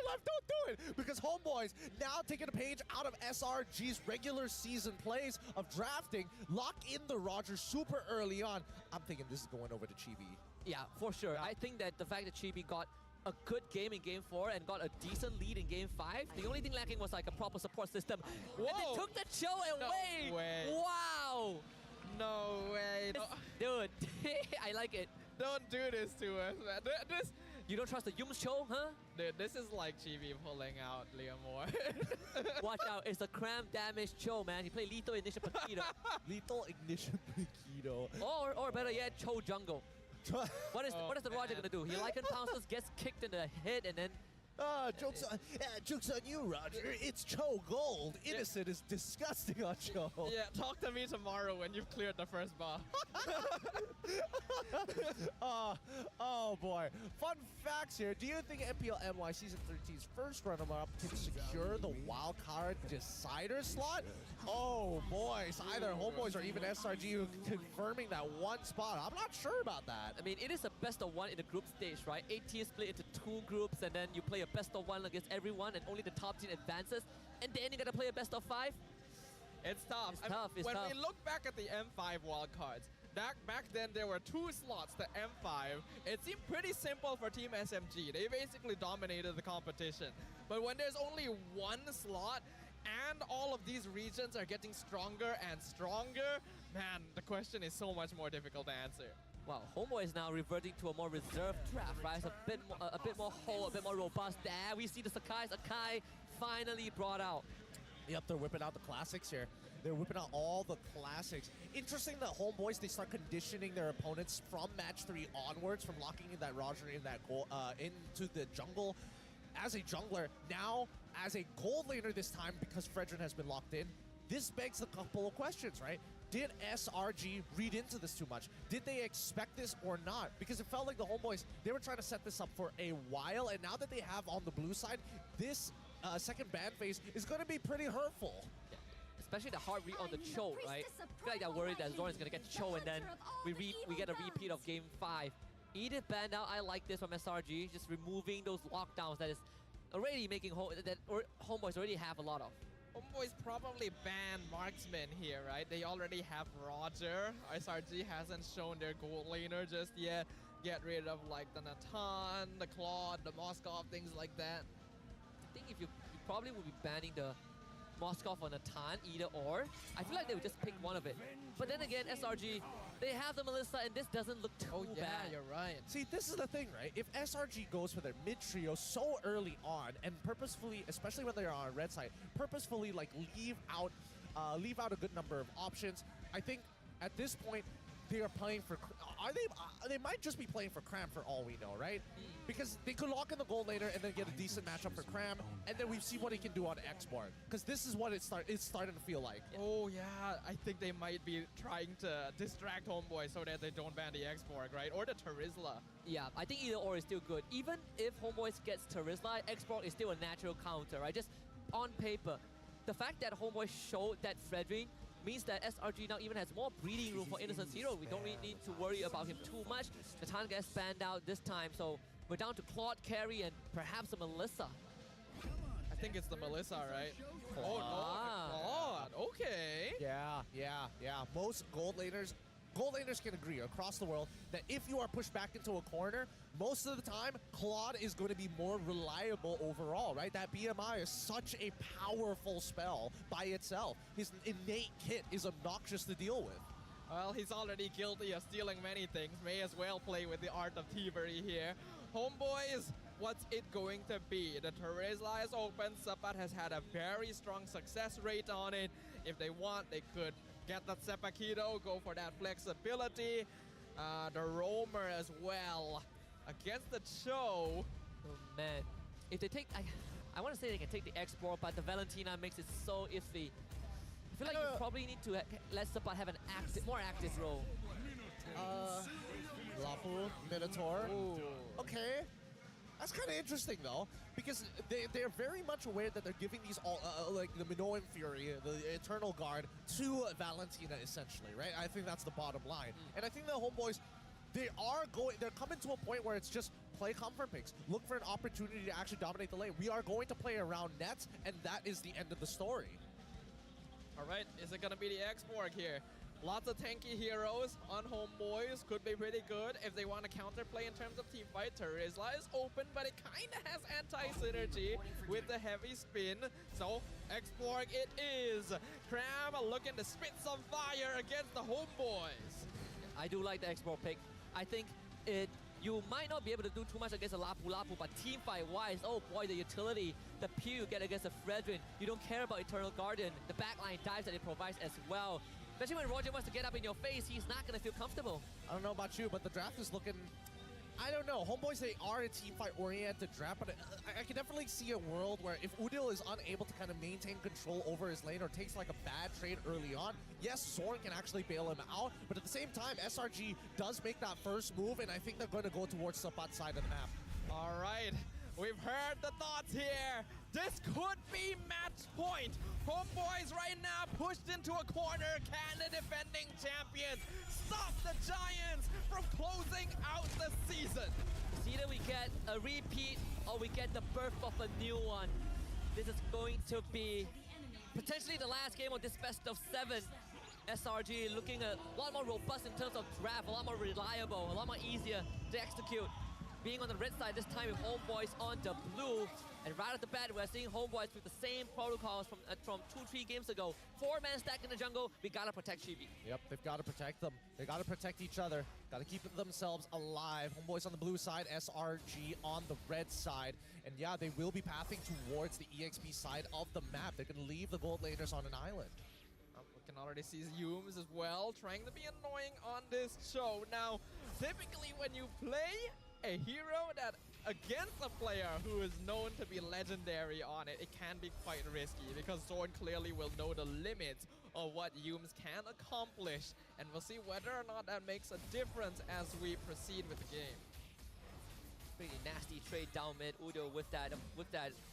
Speaker 6: left, don't do it! Because Homeboys now taking a page out of SRG's regular season plays of drafting, lock in the Roger super early on. I'm thinking this is going over to Chibi.
Speaker 2: Yeah, for sure. I think that the fact that Chibi got a good game in Game 4 and got a decent lead in Game 5, the only thing lacking was like a proper support system.
Speaker 3: Whoa.
Speaker 2: And they took the show away!
Speaker 3: No way.
Speaker 2: Wow!
Speaker 3: No way. No.
Speaker 2: Dude, I like it.
Speaker 3: Don't do this to us, man.
Speaker 2: You don't trust the Yums Cho, huh?
Speaker 3: Dude, this is like Chibi pulling out Liam Moore.
Speaker 2: Watch out, it's the cram damage Cho, man. He played Lethal Ignition Paquito.
Speaker 6: Lethal Ignition Paquito.
Speaker 2: Or better yet, Cho Jungle. What is the Roger gonna do? He Lycan pounces, gets kicked in the head, and then...
Speaker 6: Joke's on you, Roger. It's Cho Gold. Innocent is disgusting on Cho.
Speaker 3: Yeah, talk to me tomorrow when you've cleared the first bar.
Speaker 6: Oh boy. Fun facts here. Do you think MPL NY Season 13's first runner-up can secure the wildcard decider slot? Oh boys, either Homeboys or even SRG confirming that one spot. I'm not sure about that.
Speaker 2: I mean, it is a best of one in the group stage, right? 8 teams split into 2 groups, and then you play a best of one against everyone, and only the top team advances. And then you gotta play a best of 5.
Speaker 3: It's tough. When we look back at the M5 wildcards, back then there were 2 slots to M5. It seemed pretty simple for Team SMG. They basically dominated the competition. But when there's only 1 slot, and all of these regions are getting stronger and stronger, man, the question is so much more difficult to answer.
Speaker 2: Wow, Homeboy is now reverting to a more reserved draft, right? It's a bit more whole, a bit more robust. There we see the Akai finally brought out.
Speaker 6: Yep, they're whipping out the classics here. They're whipping out all the classics. Interesting that Homeboys, they start conditioning their opponents from match 3 onwards, from locking in that Roger in that goal, into the jungle as a jungler. Now, as a gold laner this time, because Fredrin has been locked in, this begs a couple of questions, right? Did SRG read into this too much? Did they expect this or not? Because it felt like the Homeboys, they were trying to set this up for a while, and now that they have on the blue side, this second ban phase is going to be pretty hurtful.
Speaker 2: Yeah. Especially the hard read on the Cho, right? I feel like they're worried that Zoran is going to get Cho, and then we get a repeat of Game 5. Edith banned out, I like this from SRG, just removing those lockdowns that is already making Homeboys already have a lot of.
Speaker 3: Homeboys probably ban marksman here, right? They already have Roger. SRG hasn't shown their gold laner just yet. Get rid of like the Natan, the Claude, the Moskov, things like that.
Speaker 2: I think if you probably would be banning the Moskov or Natan, either or. I feel like they would just pick one of it. But then again, SRG, they have the Melissa, and this doesn't look too bad.
Speaker 3: You're right.
Speaker 6: See, this is the thing, right? If SRG goes for their mid-trio so early on, and purposefully, especially when they're on red side, purposefully like leave out a good number of options, I think at this point, they are playing for... They might just be playing for Cram for all we know, right? Because they could lock in the gold laner and then get a decent matchup for Cram, and then we see what he can do on X-Board. Because this is what it's starting to feel like.
Speaker 3: Oh yeah, I think they might be trying to distract Homeboy so that they don't ban the X-Board, right? Or the Terizla.
Speaker 2: Yeah, I think either or is still good. Even if Homeboys gets Terizla, X-Board is still a natural counter, right? Just on paper. The fact that Homeboy showed that Fredrin means that SRG now even has more breathing room for Innocent Zero. We don't really need to worry about him too much. The Natan gets banned out this time, so we're down to Claude carry and perhaps a Melissa.
Speaker 3: I think it's the Melissa, right?
Speaker 2: Oh,
Speaker 3: no, Claude. not. Okay.
Speaker 6: Yeah. Most gold laners can agree across the world that if you are pushed back into a corner, most of the time, Claude is going to be more reliable overall, right? That BMI is such a powerful spell by itself. His innate kit is obnoxious to deal with.
Speaker 3: Well, he's already guilty of stealing many things. May as well play with the art of thievery here. Homeboys, what's it going to be? The Terizla is open. Sapat has had a very strong success rate on it. If they want, they could get that Sepakito, go for that flexibility. The Roamer as well. Against the Cho.
Speaker 2: Oh man, if they take, I want to say they can take the X-Ball, but the Valentina makes it so iffy. I feel like you probably need to let Sapat have an more active role.
Speaker 6: Lapu, Minotaur.
Speaker 2: Ooh.
Speaker 6: Okay. That's kind of interesting though, because they're very much aware that they're giving these all like the Minoan Fury, the Eternal Guard, to Valentina essentially, right? I think that's the bottom line, and I think the Homeboys, they're coming to a point where it's just play comfort picks, look for an opportunity to actually dominate the lane. We are going to play around nets, and that is the end of the story.
Speaker 3: All right, is it gonna be the X-Borg here? Lots of tanky heroes on Homeboys, could be pretty good if they want to counterplay in terms of team fight. Terizla is open, but it kind of has anti-synergy with the heavy spin. So, X-Borg it is. Cram looking to spit some fire against the Homeboys.
Speaker 2: I do like the X-Ball pick. I think you might not be able to do too much against a Lapu Lapu, but team fight wise, oh boy, the utility, the P you get against a Fredrin, you don't care about Eternal Guardian, the backline dives that it provides as well. Especially when Roger wants to get up in your face, he's not going to feel comfortable.
Speaker 6: I don't know about you, but the draft is looking, I don't know. Homeboys, they are a team fight oriented draft, but I can definitely see a world where if Udil is unable to kind of maintain control over his lane or takes like a bad trade early on, yes, Zorn can actually bail him out, but at the same time, SRG does make that first move, and I think they're going to go towards Sapat's side of the map.
Speaker 3: All right, we've heard the thoughts here. This could be match point. Homeboys right now pushed into a corner. Can the defending champions stop the Giants from closing out the season?
Speaker 2: It's either we get a repeat or we get the birth of a new one. This is going to be potentially the last game of this best of 7. SRG looking a lot more robust in terms of draft, a lot more reliable, a lot more easier to execute. Being on the red side this time with Homeboys on the blue. And right off the bat, we're seeing Homeboys with the same protocols from 2-3 games ago. 4-man stack in the jungle, we gotta protect Chibi.
Speaker 6: Yep, they've gotta protect them. They gotta protect each other. Gotta keep themselves alive. Homeboys on the blue side, SRG on the red side. And yeah, they will be pathing towards the EXP side of the map. They're gonna leave the gold laners on an island.
Speaker 3: We can already see Yumes as well, trying to be annoying on this show. Now, typically when you play a hero that against a player who is known to be legendary on it, it can be quite risky because Zorn clearly will know the limits of what Yumes can accomplish, and we'll see whether or not that makes a difference as we proceed with the game.
Speaker 2: Pretty nasty trade down mid, Udo with that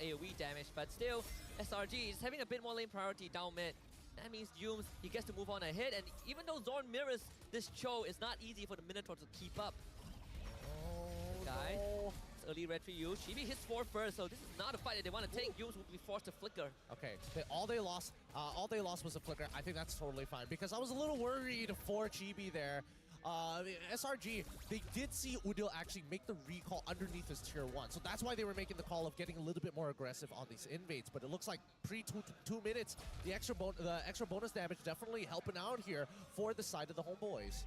Speaker 2: AoE damage, but still, SRG is having a bit more lane priority down mid. That means Yumes, he gets to move on ahead, and even though Zorn mirrors this Cho, it's not easy for the Minotaur to keep up. Guy. Early retry use. Chibi hits 4 first, so this is not a fight that they want to take. Yumes will be forced to flicker.
Speaker 6: Okay, all they lost was a flicker. I think that's totally fine because I was a little worried for Chibi there. SRG, they did see Udil actually make the recall underneath his tier 1, so that's why they were making the call of getting a little bit more aggressive on these invades. But it looks like pre-2 minutes, the extra bonus damage definitely helping out here for the side of the Homeboys.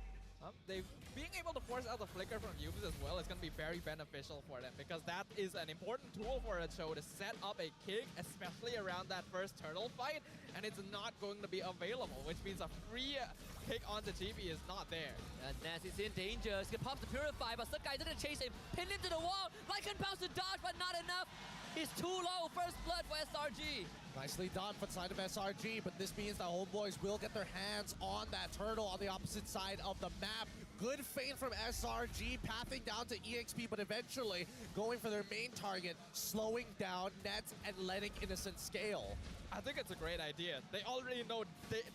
Speaker 3: Being able to force out the flicker from Yumes as well is going to be very beneficial for them because that is an important tool for a show to set up a kick, especially around that first turtle fight, and it's not going to be available, which means a free kick onto GB is not there.
Speaker 2: And Naz is in danger. He's going to pop the Purify, but Sakai is going to chase him, pin him to the wall. Lycan bounce to dodge, but not enough. He's too low. First blood for SRG.
Speaker 6: Nicely done for the side of SRG, but this means that Homeboys will get their hands on that turtle on the opposite side of the map. Good feint from SRG, pathing down to EXP, but eventually going for their main target, slowing down Nets and letting Innocent scale.
Speaker 3: I think it's a great idea. They already know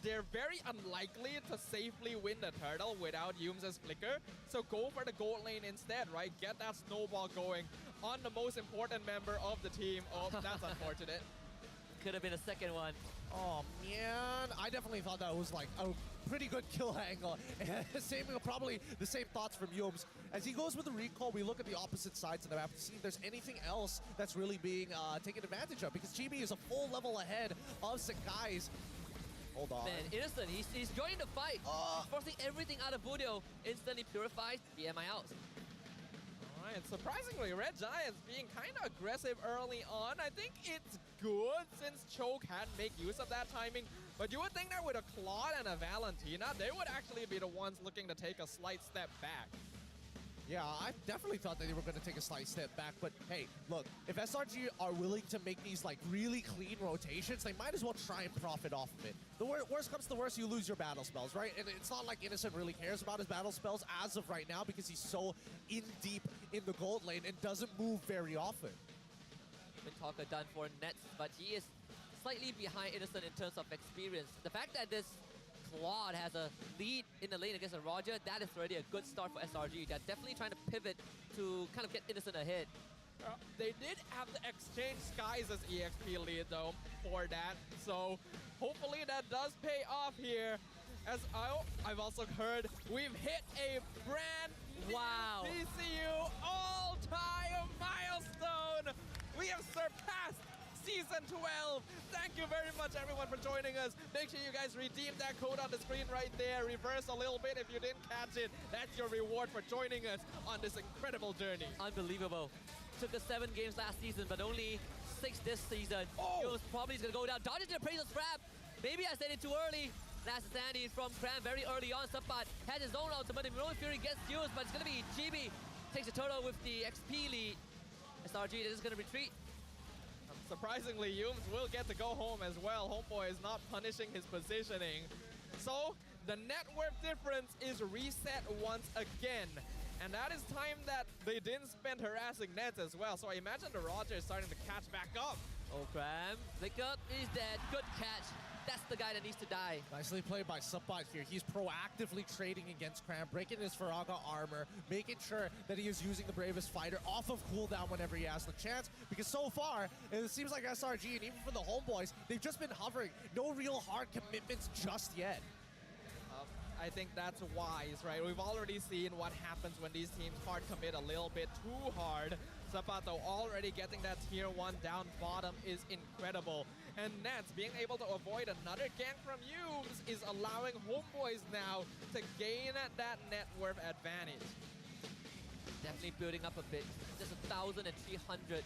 Speaker 3: they're very unlikely to safely win the turtle without Yumes' flicker, so go for the gold lane instead, right? Get that snowball going on the most important member of the team. Oh, that's unfortunate.
Speaker 2: Could have been a second one.
Speaker 6: Oh man, I definitely thought that was like a pretty good kill angle. Same, probably the same thoughts from Yums. As he goes with the recall, we look at the opposite sides of the map to see if there's anything else that's really being taken advantage of, because Chibi is a full level ahead of Sakai's. Hold on.
Speaker 2: Man, Innocent, he's joining the fight. He's forcing everything out of Budio. Instantly purified, BMI out.
Speaker 3: Alright, surprisingly, Red Giants being kind of aggressive early on. I think it's good since Choke had make use of that timing. But you would think that with a Claude and a Valentina, they would actually be the ones looking to take a slight step back.
Speaker 6: Yeah, I definitely thought that they were going to take a slight step back, but hey, look, if SRG are willing to make these like really clean rotations, they might as well try and profit off of it. The worst comes to worst, you lose your battle spells, right? And it's not like Innocent really cares about his battle spells as of right now, because he's so in deep in the gold lane and doesn't move very often.
Speaker 2: Talker done for Nets, but he is slightly behind Innocent in terms of experience. The fact that this Claude has a lead in the lane against a Roger, that is already a good start for SRG. They're definitely trying to pivot to kind of get Innocent ahead.
Speaker 3: They did have the exchange Skies as EXP lead though for that, so hopefully that does pay off here. As I've also heard, we've hit a brand new TCU all-time milestone. We have surpassed Season 12. Thank you very much, everyone, for joining us. Make sure you guys redeem that code on the screen right there. Reverse a little bit if you didn't catch it. That's your reward for joining us on this incredible journey.
Speaker 2: Unbelievable. Took us 7 games last season, but only 6 this season. It was probably going to go down. Dodged the Appraiser's Trap. Maybe I said it too early. Last Sandy from Cram very early on. Subpad had his own ultimate. No Fury gets used, but it's going to be GB. Takes the turtle with the XP lead. SRG is going to retreat.
Speaker 3: Surprisingly, Yums will get to go home as well. Homeboy is not punishing his positioning. So, the net worth difference is reset once again. And that is time that they didn't spend harassing Nets as well. So I imagine the Roger is starting to catch back up.
Speaker 2: Oh, Cram. Flick up is dead. Good catch. That's the guy that needs to die.
Speaker 6: Nicely played by Subpot here. He's proactively trading against Cram, breaking his Faraga armor, making sure that he is using the Bravest Fighter off of cooldown whenever he has the chance. Because so far, it seems like SRG, and even for the homeboys, they've just been hovering. No real hard commitments just yet.
Speaker 3: I think that's wise, right? We've already seen what happens when these teams hard commit a little bit too hard. Zapato already getting that tier 1 down bottom is incredible. And Nets being able to avoid another gank from Yums is allowing homeboys now to gain that net worth advantage.
Speaker 2: Definitely building up a bit. Just 1,300.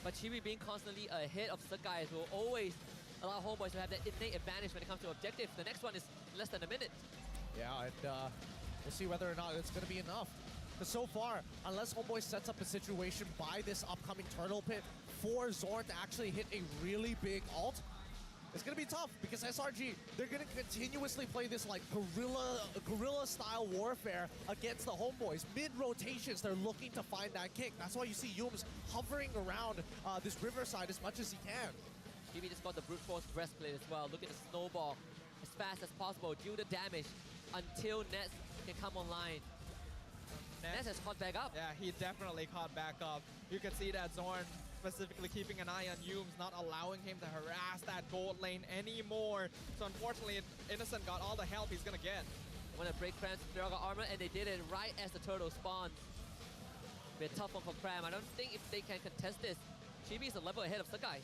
Speaker 2: But Chibi being constantly ahead of Sakai will always allow homeboys to have that innate advantage when it comes to objectives. The next one is less than a minute.
Speaker 6: Yeah, and we'll see whether or not it's going to be enough. But so far, unless Homeboy sets up a situation by this upcoming Turtle Pit for Zorn to actually hit a really big ult, it's going to be tough because SRG, they're going to continuously play this like guerrilla style warfare against the Homeboys. Mid-rotations, they're looking to find that kick. That's why you see Yums hovering around this riverside as much as he can.
Speaker 2: GB just got the brute force breastplate as well. Look at the snowball as fast as possible. Deal the damage until Nets can come online. Nets has caught back up.
Speaker 3: Yeah, he definitely caught back up. You can see that Zorn specifically keeping an eye on Yums, not allowing him to harass that gold lane anymore. So unfortunately, Innocent got all the help he's gonna get.
Speaker 2: Want to break Cram's Firaga armor, and they did it right as the turtle spawned. Be a tough one for Cram. I don't think if they can contest this. Chibi is a level ahead of Sakai.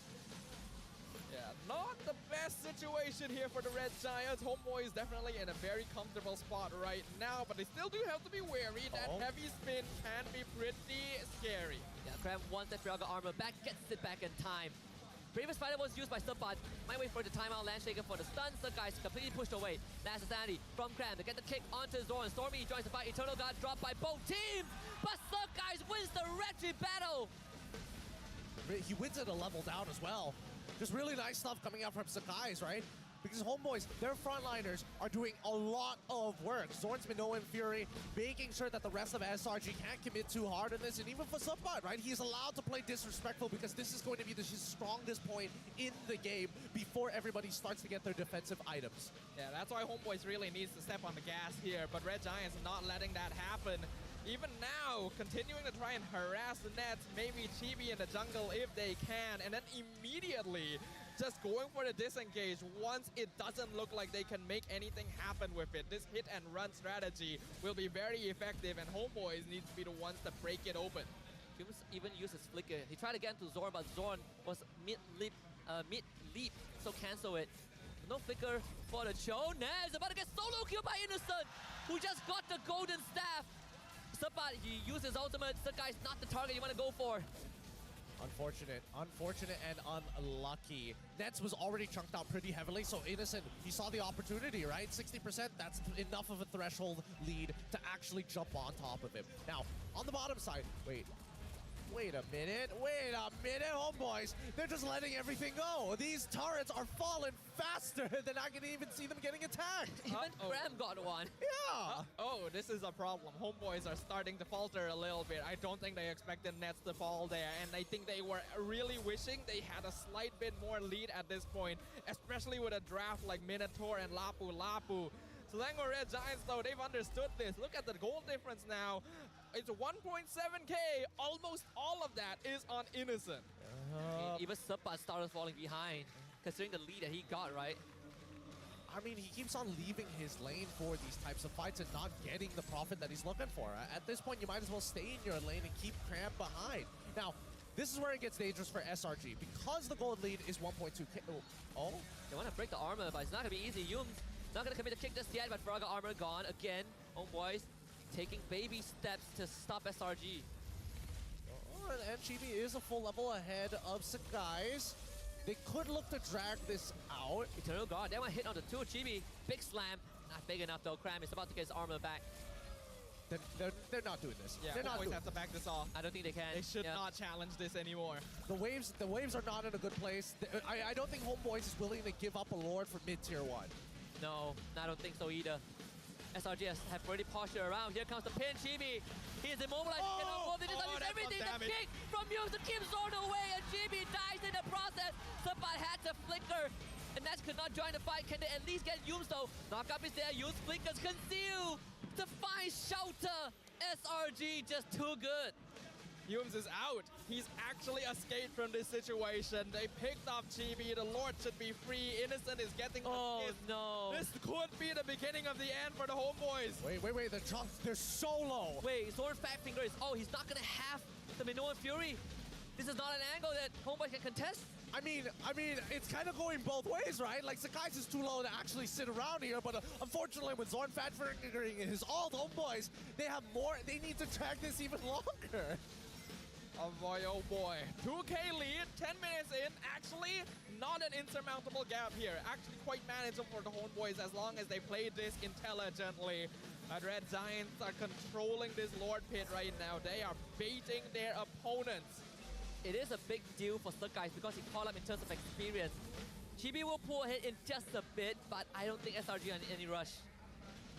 Speaker 3: Yeah, not the best situation here for the Red Giants. Homeboy is definitely in a very comfortable spot right now, but they still do have to be wary. That heavy spin can be pretty scary.
Speaker 2: Yeah, Cram wants that Firaga armor back, gets it back in time. Bravest Fighter was used by Subpot. Might wait for the timeout Landshaker for the stun. Sakai completely pushed away. Last Sandy from Cram to get the kick onto Zorn. Stormy joins the fight. Eternal got dropped by both teams, but Sakai wins the Retri battle.
Speaker 6: He wins at a level down as well. Just really nice stuff coming out from Sakai's, right? Because homeboys, their frontliners are doing a lot of work. Zorn's Minoan Fury making sure that the rest of SRG can't commit too hard in this. And even for Subpot, right? He's allowed to play disrespectful because this is going to be his strongest point in the game before everybody starts to get their defensive items.
Speaker 3: Yeah, that's why homeboys really needs to step on the gas here. But Red Giants not letting that happen. Even now, continuing to try and harass the Nets, maybe Chibi in the jungle if they can, and then immediately just going for the disengage once it doesn't look like they can make anything happen with it. This hit and run strategy will be very effective, and Homeboys need to be the ones that break it open.
Speaker 2: Humes even used his flicker. He tried to get into Zorn, but Zorn was mid-leap, so cancel it. No flicker for the Cho. Naz about to get solo killed by Innocent, who just got the golden staff. Sabat, he used his ultimate. That guy's not the target you want to go for.
Speaker 6: Unfortunate and unlucky. Nets was already chunked out pretty heavily, so Innocent, he saw the opportunity, right? 60%, that's enough of a threshold lead to actually jump on top of him. Now, on the bottom side, wait a minute, homeboys. They're just letting everything go. These turrets are falling faster than I can even see them getting attacked.
Speaker 2: Even Graham got one.
Speaker 6: Yeah.
Speaker 3: Oh, this is a problem. Homeboys are starting to falter a little bit. I don't think they expected Nets to fall there, and I think they were really wishing they had a slight bit more lead at this point, especially with a draft like Minotaur and Lapu Lapu. Selangor Red Giants, though, they've understood this. Look at the goal difference now. It's 1.7k. Almost all of that is on Innocent.
Speaker 2: I mean, even Sabat started falling behind, considering the lead that he got, right?
Speaker 6: I mean, he keeps on leaving his lane for these types of fights and not getting the profit that he's looking for. At this point, you might as well stay in your lane and keep Cram behind. Now, this is where it gets dangerous for SRG. Because the gold lead is 1.2k. Oh?
Speaker 2: They want to break the armor, but it's not going to be easy. Yum's not going to commit the kick just yet, but Frogger armor gone again. Homeboys taking baby steps to stop SRG.
Speaker 6: Oh, and Chibi is a full level ahead of Sakai's. They could look to drag this out.
Speaker 2: Eternal Guard, they want to hit on the two. Chibi, big slam. Not big enough though. Cram is about to get his armor back.
Speaker 6: They're not doing this.
Speaker 3: Yeah,
Speaker 6: they're not
Speaker 3: always have to back this off.
Speaker 2: I don't think they can.
Speaker 3: They should not challenge this anymore.
Speaker 6: The waves are not in a good place. I don't think Homeboys is willing to give up a Lord for mid-tier 1.
Speaker 2: No, I don't think so either. SRG have already postured around. Here comes the pin, Chibi. He is immobilized. He cannot move. They just use everything. The kick from Yums to keep Zorn away, and Chibi dies in the process. Sabat had to flicker, and Nats could not join the fight. Can they at least get Yums though? Knockup is there. Yums flickers conceal to find shelter. SRG just too good.
Speaker 3: Yums is out. He's actually escaped from this situation. They picked up Chibi. The Lord should be free. Innocent is getting the kiss.
Speaker 2: No.
Speaker 3: This could be the beginning of the end for the Homeboys.
Speaker 6: Wait. They're so low.
Speaker 2: Wait, Zorn Fat Finger is... Oh, he's not going to have the Minoan Fury. This is not an angle that Homeboys can contest.
Speaker 6: I mean, it's kind of going both ways, right? Like, Sakai's is too low to actually sit around here, but unfortunately, with Zorn Fat Fingering his ult, Homeboys, they have more. They need to track this even longer.
Speaker 3: Oh boy. 2k lead, 10 minutes in. Actually, not an insurmountable gap here. Actually quite manageable for the Homeboys as long as they play this intelligently. But Red Giants are controlling this Lord Pit right now. They are baiting their opponents.
Speaker 2: It is a big deal for Sakai because he caught up in terms of experience. Chibi will pull ahead in just a bit, but I don't think SRG are in any rush.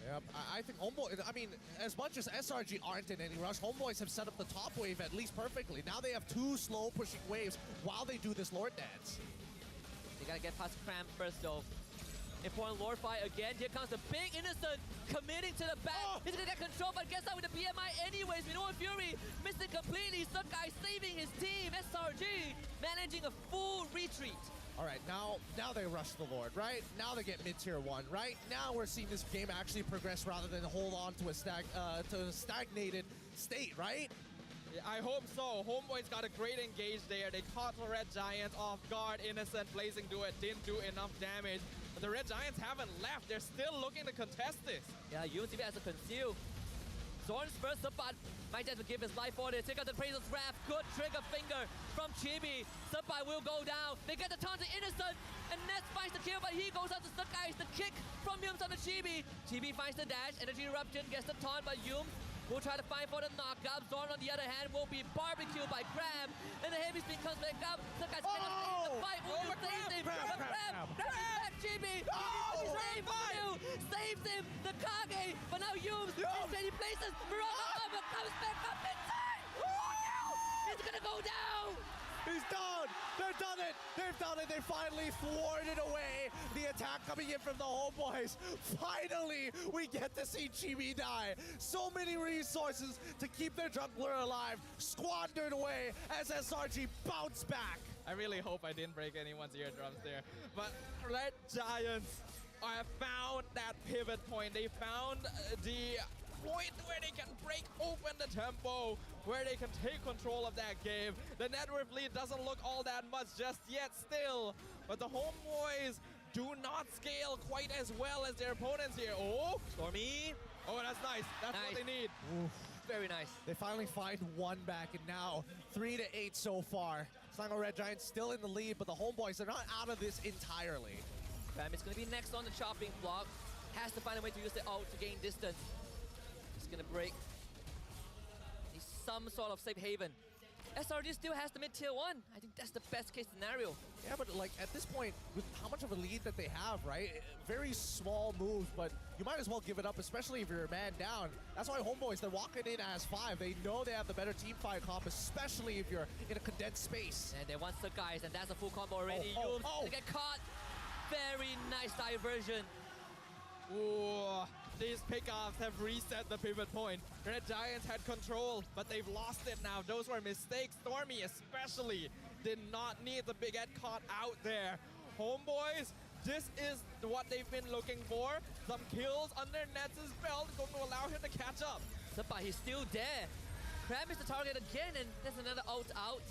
Speaker 6: Yep, I think Homeboys, as much as SRG aren't in any rush, Homeboys have set up the top wave at least perfectly. Now they have two slow pushing waves while they do this Lord dance.
Speaker 2: They gotta get past Cram first though. Important Lord fight again. Here comes the big Innocent committing to the back. He's gonna get control, but gets out with the BMI anyways. Minoan Fury missed it completely. Sakai saving his team. SRG managing a full retreat.
Speaker 6: All right, now they rush the Lord, right? Now they get mid-tier 1, right? Now we're seeing this game actually progress rather than hold on to a stagnated state, right?
Speaker 3: Yeah, I hope so. Homeboys got a great engage there. They caught the Red Giants off guard. Innocent Blazing Duet didn't do enough damage. But the Red Giants haven't left. They're still looking to contest this.
Speaker 2: Yeah, UNCB has a conceal. Zorn's first Sabat might have to give his life for this. Take out the Appraiser's Wrath. Good trigger finger from Chibi. Sabat will go down. They get the taunt to Innocent. And Nets finds the kill, but he goes out to Sakai. The kick from Yums on the Chibi. Chibi finds the dash. Energy Eruption gets the taunt by Yums. Will try to fight for the knockup. Zorn, on the other hand, will be barbecued by Crab. And the heavy spin comes back up. Sakai's gonna save the fight. Will you save him? Crab back, Chibi. Saves him. The Kage. But now Yums is trading places. Murata comes back up in time. Oh no! He's gonna go down.
Speaker 6: He's done! They've done it! They've done it! They finally thwarted away the attack coming in from the Homeboys. Finally, we get to see Chibi die. So many resources to keep their jungler alive, squandered away as SRG bounce back.
Speaker 3: I really hope I didn't break anyone's eardrums there. But Red Giants have found that pivot point. They found the point where they can break open the tempo, where they can take control of that game. The net worth lead doesn't look all that much just yet still, but the Homeboys do not scale quite as well as their opponents here. Oh,
Speaker 2: Stormy.
Speaker 3: Oh, that's nice. That's what they need.
Speaker 2: Oof. Very nice.
Speaker 6: They finally find one back, and now 3-8 so far. Selangor Red Giants still in the lead, but the Homeboys are not out of this entirely.
Speaker 2: Ram is going to be next on the chopping block. Has to find a way to use the ult to gain distance. He's going to break. He's some sort of safe haven. SRG still has the mid tier 1. I think that's the best case scenario.
Speaker 6: Yeah, but like at this point, with how much of a lead that they have, right? Very small moves, but you might as well give it up, especially if you're a man down. That's why Homeboys, they're walking in as 5. They know they have the better team fight comp, especially if you're in a condensed space.
Speaker 2: And they want the guys, and that's a full combo already. They get caught. Very nice diversion.
Speaker 3: Ooh, these pickoffs have reset the pivot point. Red Giants had control, but they've lost it now. Those were mistakes. Stormy especially did not need the big Ed caught out there. Homeboys, this is what they've been looking for. Some kills under Nets' belt going to allow him to catch up.
Speaker 2: But he's still there. Cram is the target again, and there's another ult out.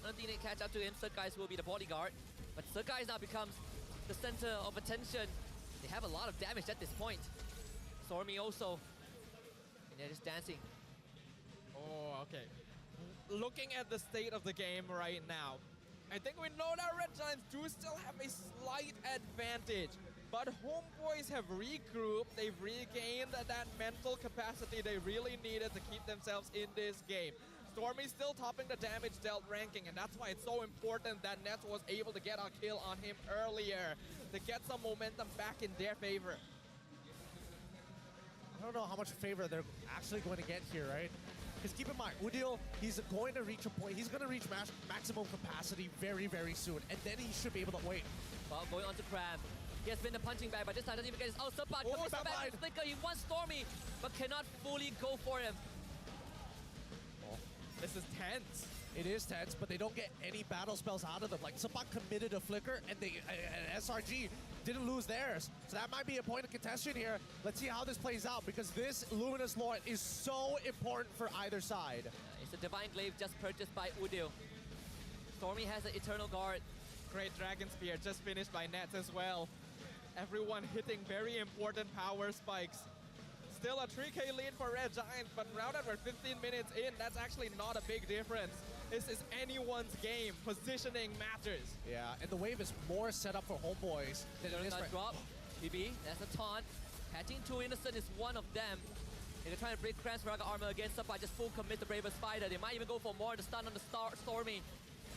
Speaker 2: I don't think they catch up to him. Guys will be the bodyguard. But guys now becomes the center of attention. They have a lot of damage at this point. Stormy also. And they're just dancing.
Speaker 3: Oh, okay. Looking at the state of the game right now, I think we know that Red Giants do still have a slight advantage. But Homeboys have regrouped. They've regained that mental capacity they really needed to keep themselves in this game. Stormy's still topping the damage dealt ranking, and that's why it's so important that Nets was able to get a kill on him earlier to get some momentum back in their favor.
Speaker 6: I don't know how much favor they're actually going to get here, right? Because keep in mind, Udil, he's going to reach a point. He's going to reach maximum capacity very, very soon, and then he should be able to wait.
Speaker 2: Well, going on to Cram. He has been the punching bag, but this time doesn't even get his ult. Subpart comes back with Flicker. He wants Stormy, but cannot fully go for him.
Speaker 3: This is tense.
Speaker 6: It is tense, but they don't get any battle spells out of them. Like, Sapak committed a flicker, and SRG didn't lose theirs. So that might be a point of contention here. Let's see how this plays out, because this Luminous Lord is so important for either side.
Speaker 2: It's a Divine Glaive just purchased by Udil. Stormy has an Eternal Guard.
Speaker 3: Great Dragon Spear just finished by Nets as well. Everyone hitting very important power spikes. Still a 3K lead for Red Giants, but now that we're 15 minutes in, that's actually not a big difference. This is anyone's game. Positioning matters.
Speaker 6: Yeah, and the wave is more set up for Homeboys than it is for...
Speaker 2: drop. BB, that's a taunt. Catching 2 Innocent is one of them. And they're trying to break Cram's Raga armor against Sapa, just full commit the Braver Spider. They might even go for more to stun on the Stormy.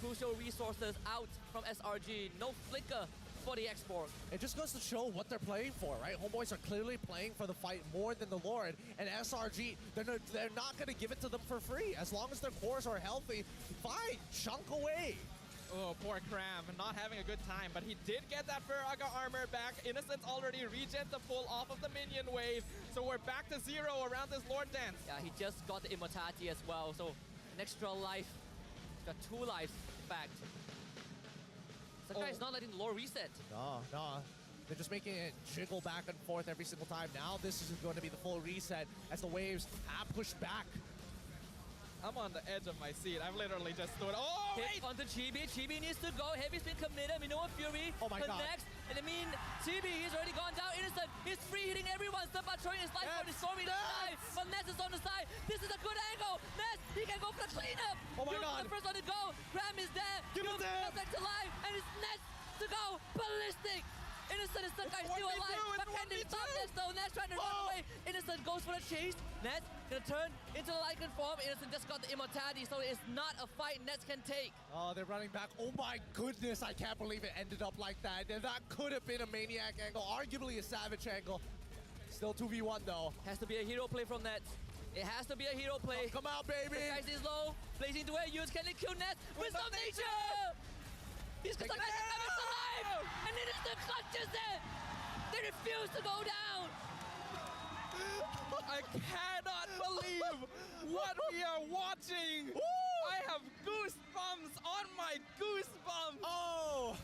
Speaker 2: Crucial resources out from SRG. No flicker for the export.
Speaker 6: It just goes to show what they're playing for, right? Homeboys are clearly playing for the fight more than the Lord, and SRG, they're not going to give it to them for free. As long as their cores are healthy, fine, chunk away.
Speaker 3: Oh, poor Cram, not having a good time, but he did get that Firaga armor back. Innocence already regen to full off of the minion wave, so we're back to 0 around this Lord dance.
Speaker 2: Yeah, he just got the immortality as well, so an extra life. He's got 2 lives, in fact. Sakai is not letting the lore reset.
Speaker 6: No. They're just making it jiggle back and forth every single time. Now this is going to be the full reset as the waves have pushed back.
Speaker 3: I'm on the edge of my seat. I've literally just stood. Oh,
Speaker 2: hit onto Chibi. Chibi needs to go. Heavy's been committed. Minoa Fury connects. And I mean, Chibi, he's already gone down. Innocent, he's free hitting everyone. Sapa throwing his life for the Stormy to die. But Ness is on the side. This is a good angle. Ness, he can go for the cleanup.
Speaker 6: Oh my God.
Speaker 2: The first one to go. Ram is there.
Speaker 6: Give it to him.
Speaker 2: Back to life. And it's Ness to go. Ballistic. Innocent is Sakai still alive, but can they stop Ness though? Ness trying to run away. Innocent goes for the chase. Ness gonna turn into the Lycan form. Innocent just got the immortality, so it's not a fight Ness can take.
Speaker 6: Oh, they're running back. Oh my goodness, I can't believe it ended up like that. That could have been a Maniac angle, arguably a Savage angle. Still 2v1 though.
Speaker 2: Has to be a hero play from Ness. It has to be a hero play.
Speaker 6: Oh, come out, baby.
Speaker 2: The guys is low. Blazing to use. Can they kill Ness? Wisdom Nature! He's stuck alive! And Innocent clutches it! They refuse to go down!
Speaker 3: I cannot believe what we are watching! I have goosebumps on my goosebumps.
Speaker 6: Oh!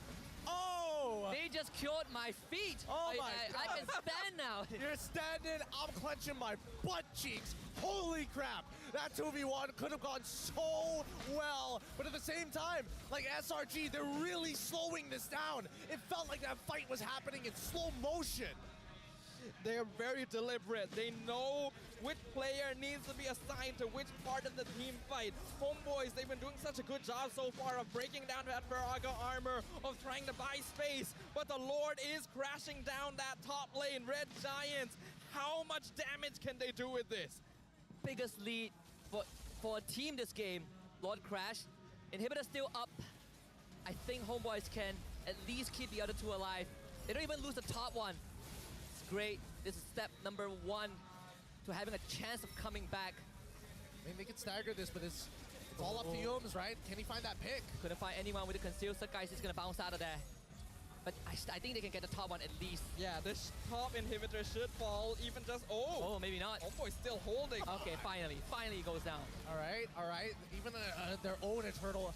Speaker 2: They just cured my feet.
Speaker 6: Oh my
Speaker 2: I can stand now.
Speaker 6: You're standing, I'm clenching my butt cheeks. Holy crap. That 2v1 could have gone so well. But at the same time, like SRG, they're really slowing this down. It felt like that fight was happening in slow motion.
Speaker 3: They're very deliberate. They know which player needs to be assigned to which part of the team fight. Homeboys, they've been doing such a good job so far of breaking down that Viraga armor, of trying to buy space. But the Lord is crashing down that top lane. Red Giants, how much damage can they do with this?
Speaker 2: Biggest lead for a team this game. Lord Crash. Inhibitor still up. I think Homeboys can at least keep the other two alive. They don't even lose the top one. Great. This is step number 1 to having a chance of coming back.
Speaker 6: I mean, they can stagger this, but it's all up to Yums, right? Can he find that pick?
Speaker 2: Couldn't find anyone with the conceal. Guys is going to bounce out of there. But I think they can get the top one at least.
Speaker 3: Yeah, this top inhibitor should fall even just...
Speaker 2: Oh, maybe not.
Speaker 3: Homeboy's still holding.
Speaker 2: Okay, finally it goes down.
Speaker 6: All right. Even their own eternal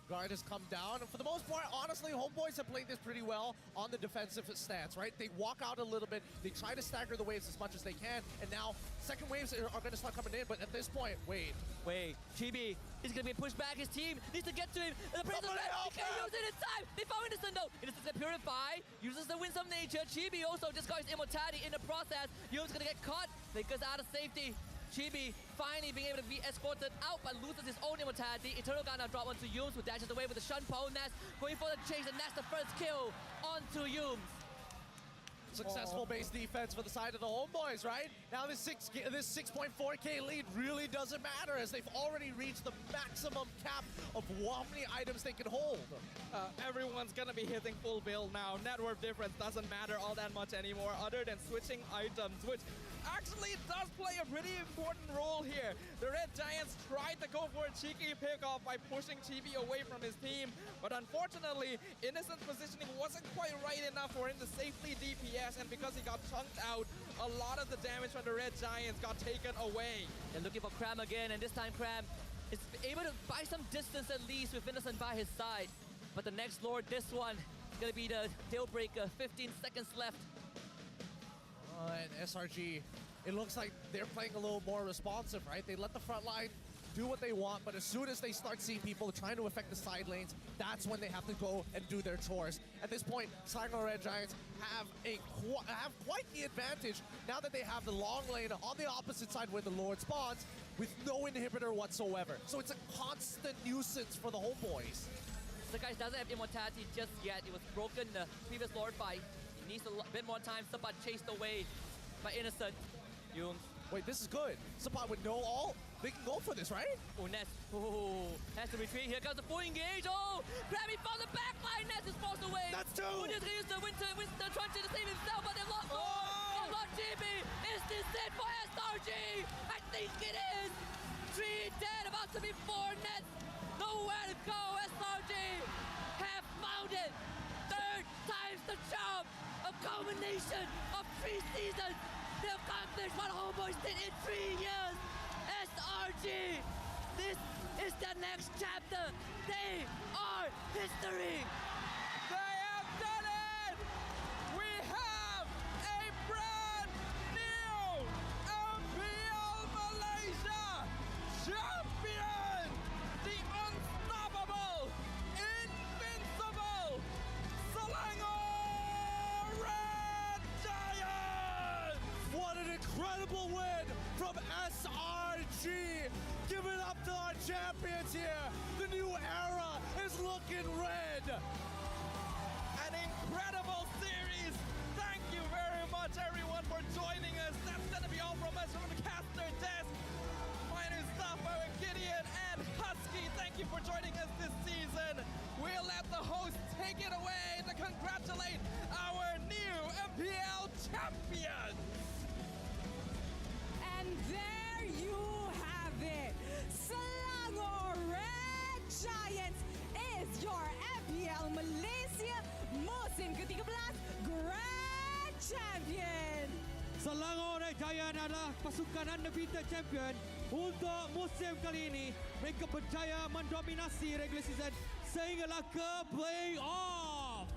Speaker 6: guard has come down. And for the most part, honestly, Homeboys have played this pretty well on the defensive stance, right? They walk out a little bit. They try to stagger the waves as much as they can. And now second waves are going to start coming in. But at this point, wait.
Speaker 2: Chibi is going to be pushed back. His team needs to get to him. And the Prince of Red, he can't use it in time. They found Innocent though. Innocent can purify. Uses the Winds of Nature. Chibi also discards immortality in the process. Yum's going to get caught. Lakers out of safety. Chibi finally being able to be escorted out, but loses his own immortality. Eternal Guard now drop onto Yums, who dashes away with the Shunpo. Ness going for the chase, and that's the first kill onto Yums.
Speaker 6: Successful base defense for the side of the Homeboys, right? Now this 6.4k lead really doesn't matter, as they've already reached the maximum cap of how many items they can hold.
Speaker 3: Everyone's gonna be hitting full build now. Net worth difference doesn't matter all that much anymore, other than switching items, which actually does play a pretty important role here. The Red Giants tried to go for a cheeky pickoff by pushing Chibi away from his team, but unfortunately, Innocent's positioning wasn't quite right enough for him to safely DPS, and because he got chunked out, a lot of the damage from the Red Giants got taken away.
Speaker 2: They're looking for Cram again, and this time Cram is able to buy some distance at least with Innocent by his side. But the next Lord, this one, is gonna be the deal breaker. 15 seconds left.
Speaker 6: And SRG, it looks like they're playing a little more responsive, right? They let the front line do what they want, but as soon as they start seeing people trying to affect the side lanes, that's when they have to go and do their chores. At this point, Sligo Red Giants have quite the advantage now that they have the long lane on the opposite side where the Lord spawns with no inhibitor whatsoever. So it's a constant nuisance for the Homeboys.
Speaker 2: The guy doesn't have immortality just yet. It was broken in the previous Lord fight. He needs a bit more time. Sabat chased away by Innocent. Yums.
Speaker 6: Wait, this is good. Sabat with no ult. They can go for this, right?
Speaker 2: Oh, Ness. Oh, has to retreat. Here comes the full engage. Oh, Krabby found the back line. Ness is forced away.
Speaker 6: That's two.
Speaker 2: Who just used the Winston Truncheon to save himself, but they lost. Oh, lost GB. Is this it for SRG? I think it is. 3 dead, about to be 4 Nets. Nowhere to go. SRG have found it. 3rd time's the charm. A culmination of 3 seasons. They accomplished what Homeboys did in 3 years. SRG, this is the next chapter. They are history.
Speaker 3: They have done it! We have a brand new MPL Malaysia champion! The unstoppable, invincible Selangor Red Giants!
Speaker 6: What an incredible win from SRG! Give it up to our champions here! The new era is looking red!
Speaker 3: An incredible series! Thank you very much, everyone, for joining us. That's going to be all from us from the caster desk. My name is Safa with Gideon and Husky. Thank you for joining us this season. We'll let the host take it away to congratulate our new MPL champions.
Speaker 4: And there you have it. Selangor Red Giants is your MPL Malaysia musim ke-13 Grand Champion.
Speaker 5: Selangor Red Giant adalah pasukan undefeated champion untuk musim kali ini. Mereka berjaya mendominasi regular season sehinggalah ke play-off.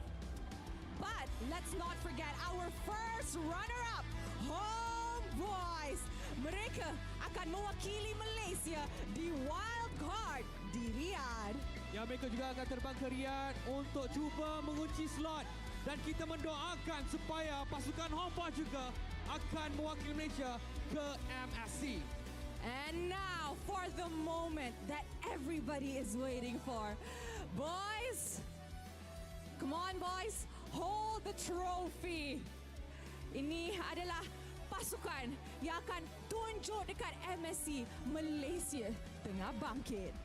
Speaker 4: But let's not forget our first runner-up, Homeboys. Mereka akan mewakili Malaysia di wild card di Riyadh.
Speaker 5: Ya, mereka juga akan terbang ke Riyadh untuk cuba mengunci slot. Dan kita mendoakan supaya pasukan Homeboys juga akan mewakili Malaysia ke MSC.
Speaker 4: And now for the moment that everybody is waiting for. Boys, come on boys, hold the trophy. Ini adalah pasukan yang akan tunjuk dekat MSC Malaysia tengah bangkit.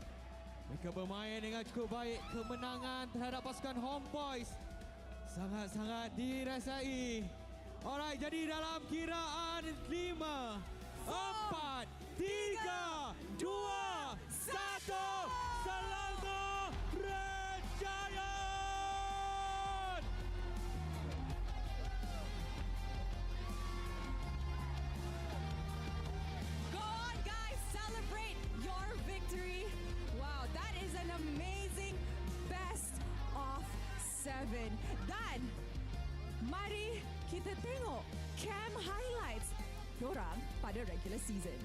Speaker 5: Mereka bermain dengan cukup baik. Kemenangan terhadap pasukan Homeboys sangat-sangat dirasai. Alright, jadi dalam kiraan 5, 4, 3, 2, 1, Selangor Red Giant!
Speaker 4: Go on guys, celebrate your victory. Wow, that is an amazing best of 7. Dan mari kita tengok cam highlights dorang pada regular season.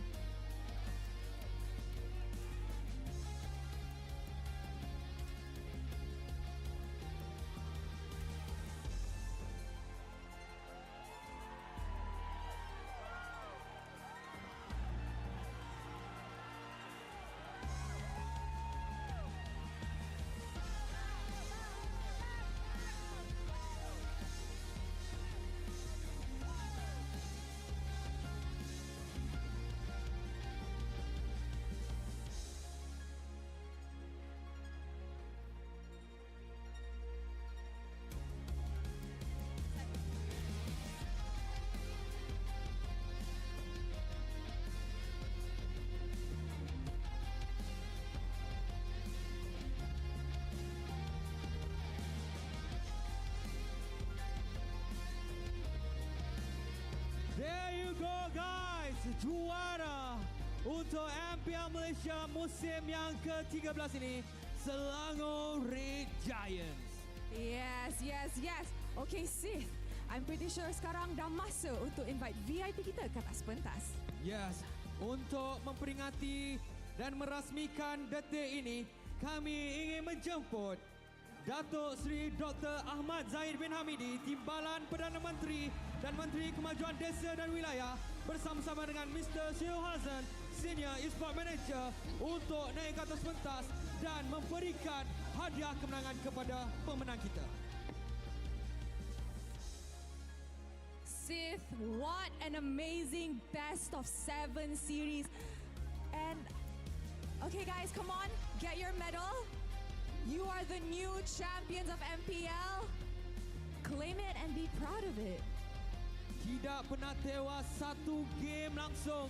Speaker 5: There you go guys, juara untuk MPL Malaysia musim yang ke-13 ini, Selangor Red Giants.
Speaker 4: Yes. Okay Sith, I'm pretty sure sekarang dah masa untuk invite VIP kita ke atas pentas.
Speaker 5: Yes, untuk memperingati dan merasmikan detik ini, kami ingin menjemput Datuk Seri Dr. Ahmad Zahid bin Hamidi, Timbalan Perdana Menteri dan Menteri Kemajuan Desa dan Wilayah, bersama-sama dengan Mr. Syul Hazan, Senior Esport Manager, untuk naik ke atas pentas dan memberikan hadiah kemenangan kepada pemenang kita.
Speaker 4: Sith, what an amazing best of 7 series. And okay guys, come on, get your medal. You are the new champions of MPL. Claim it and be proud of it.
Speaker 5: Tidak pernah tewas satu game langsung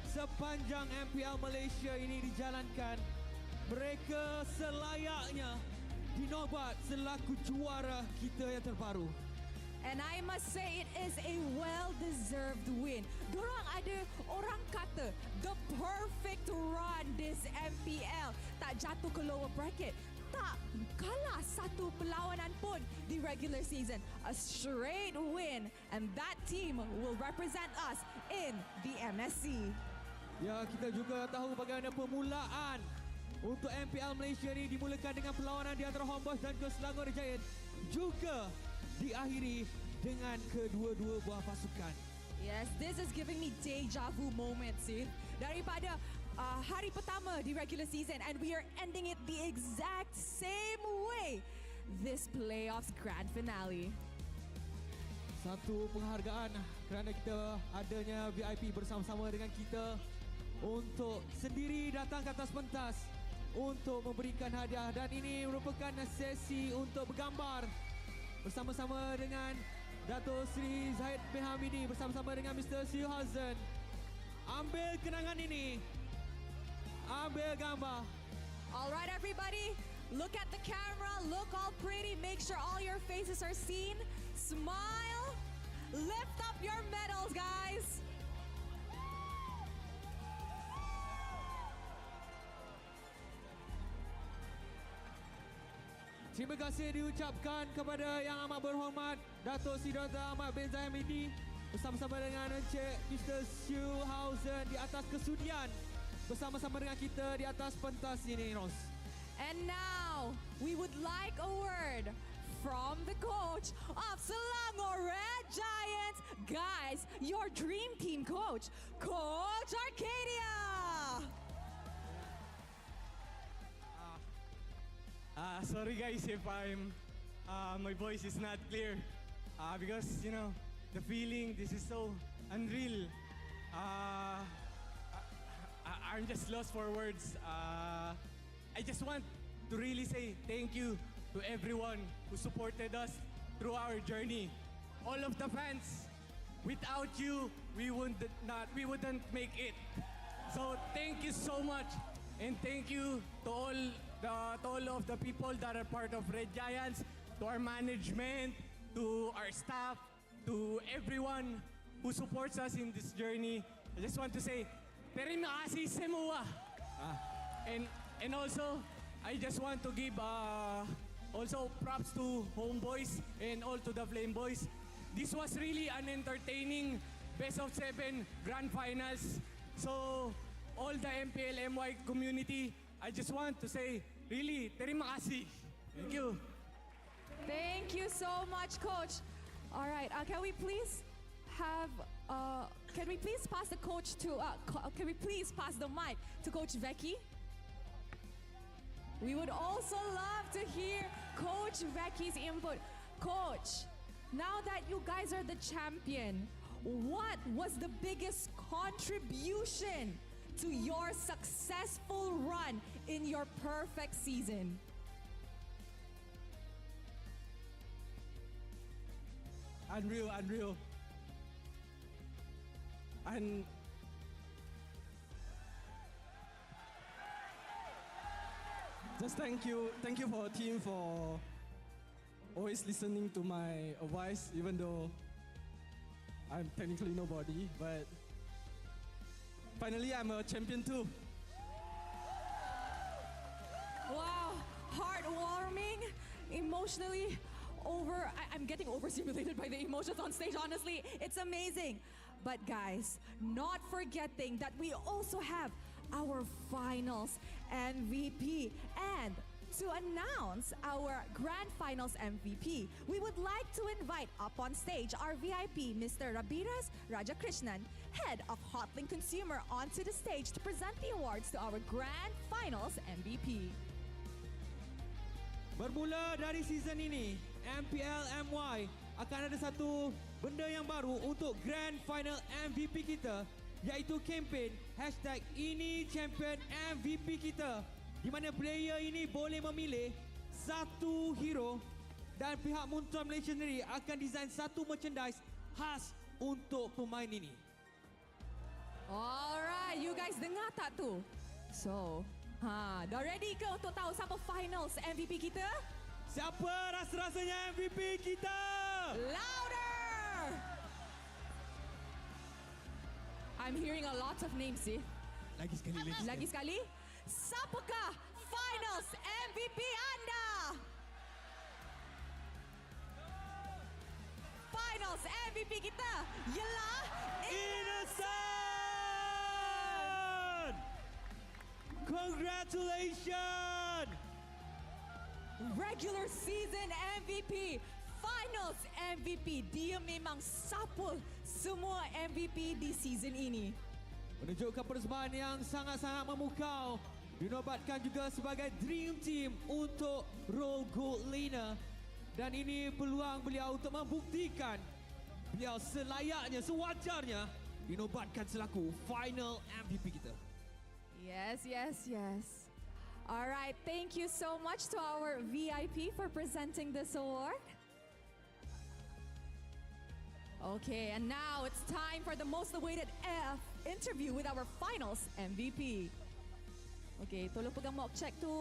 Speaker 5: sepanjang MPL Malaysia ini dijalankan. Mereka selayaknya dinobat selaku juara kita yang terbaru.
Speaker 4: And I must say it is a well-deserved win. Dorang ada orang kata the perfect run this MPL. Tak jatuh ke lower bracket. Tak kalah satu perlawanan pun di regular season. A straight win. And that team will represent us in the MSC.
Speaker 5: Ya, kita juga tahu bagaimana permulaan untuk MPL Malaysia ini dimulakan dengan perlawanan di antara Homeboys dan juga Selangor Giant. Juga diakhiri dengan kedua-dua buah pasukan.
Speaker 4: Yes, this is giving me deja vu moments, Sid. Daripada hari pertama di regular season, and we are ending it the exact same way. This playoffs grand finale.
Speaker 5: Satu penghargaan kerana kita adanya VIP bersama-sama dengan kita untuk sendiri datang ke atas pentas untuk memberikan hadiah, dan ini merupakan sesi untuk bergambar bersama-sama dengan Datuk Seri Zahid bin Hamidi bersama-sama dengan Mr. Syul Hazan. Ambil kenangan ini. Ambil gambar.
Speaker 4: Alright everybody, look at the camera, look all pretty, make sure all your faces are seen. Smile, lift up your medals guys.
Speaker 5: Terima kasih diucapkan kepada yang amat berhormat Datuk Seri Dr. Ahmad bin Zahimidi bersama-sama dengan Encik Mr. Schuhausen di atas kesudian bersama-sama dengan kita di atas pentas ini, Ros.
Speaker 4: And now, we would like a word from the coach of Selangor Red Giants. Guys, your dream team coach, Coach Arcadia.
Speaker 15: Sorry guys if my voice is not clear because you know the feeling, this is so unreal. I'm just lost for words. I just want to really say thank you to everyone who supported us through our journey. All of the fans, without you, we wouldn't make it. So thank you so much, and thank you to all of the people that are part of Red Giants, to our management, to our staff, to everyone who supports us in this journey. I just want to say, terima kasih semua. And also, I just want to give also props to Homeboys and all to the Flame Boys. This was really an entertaining best of 7 grand finals. So, all the MPL MY community, I just want to say, really, terima kasih. Thank you.
Speaker 4: Thank you so much, Coach. All right, can we please pass the coach to, can we please pass the mic to Coach Becky? We would also love to hear Coach Becky's input. Coach, now that you guys are the champion, what was the biggest contribution to your successful run in your perfect season?
Speaker 15: Unreal. And just thank you for our team for always listening to my advice, even though I'm technically nobody, but finally I'm a champion too.
Speaker 4: Wow, heartwarming, emotionally I'm getting overstimulated by the emotions on stage, honestly. It's amazing. But guys, not forgetting that we also have our finals MVP. And to announce our grand finals MVP, we would like to invite up on stage our VIP, Mr. Rabiras Rajakrishnan, head of Hotlink Consumer, onto the stage to present the awards to our grand finals MVP.
Speaker 5: Bermula dari season ini, MPL MY akan ada satu benda yang baru untuk Grand Final MVP kita, iaitu kempen #IniChampionMVP kita, di mana player ini boleh memilih satu hero dan pihak Muntua Malaysia sendiri akan design satu merchandise khas untuk pemain ini.
Speaker 4: Alright, you guys dengar tak tu? So, dah ready ke untuk tahu siapa finals MVP kita?
Speaker 5: Siapa rasa-rasanya MVP kita?
Speaker 4: Louder! I'm hearing a lot of names, sih. Lagi sekali. Siapakah finals MVP anda? Finals MVP kita ialah
Speaker 5: Innocent! Congratulations!
Speaker 4: Regular season MVP, finals MVP, dia memang sapa semua MVP di season ini.
Speaker 5: Menunjukkan persembahan yang sangat-sangat memukau, dinobatkan juga sebagai Dream Team untuk role Gold Laner. Dan ini peluang beliau untuk membuktikan beliau selayaknya, sewajarnya dinobatkan selaku final MVP kita.
Speaker 4: Yes. All right, thank you so much to our VIP for presenting this award. Okay, and now it's time for the most awaited interview with our finals MVP. Okay, tolong pegang mock check tu.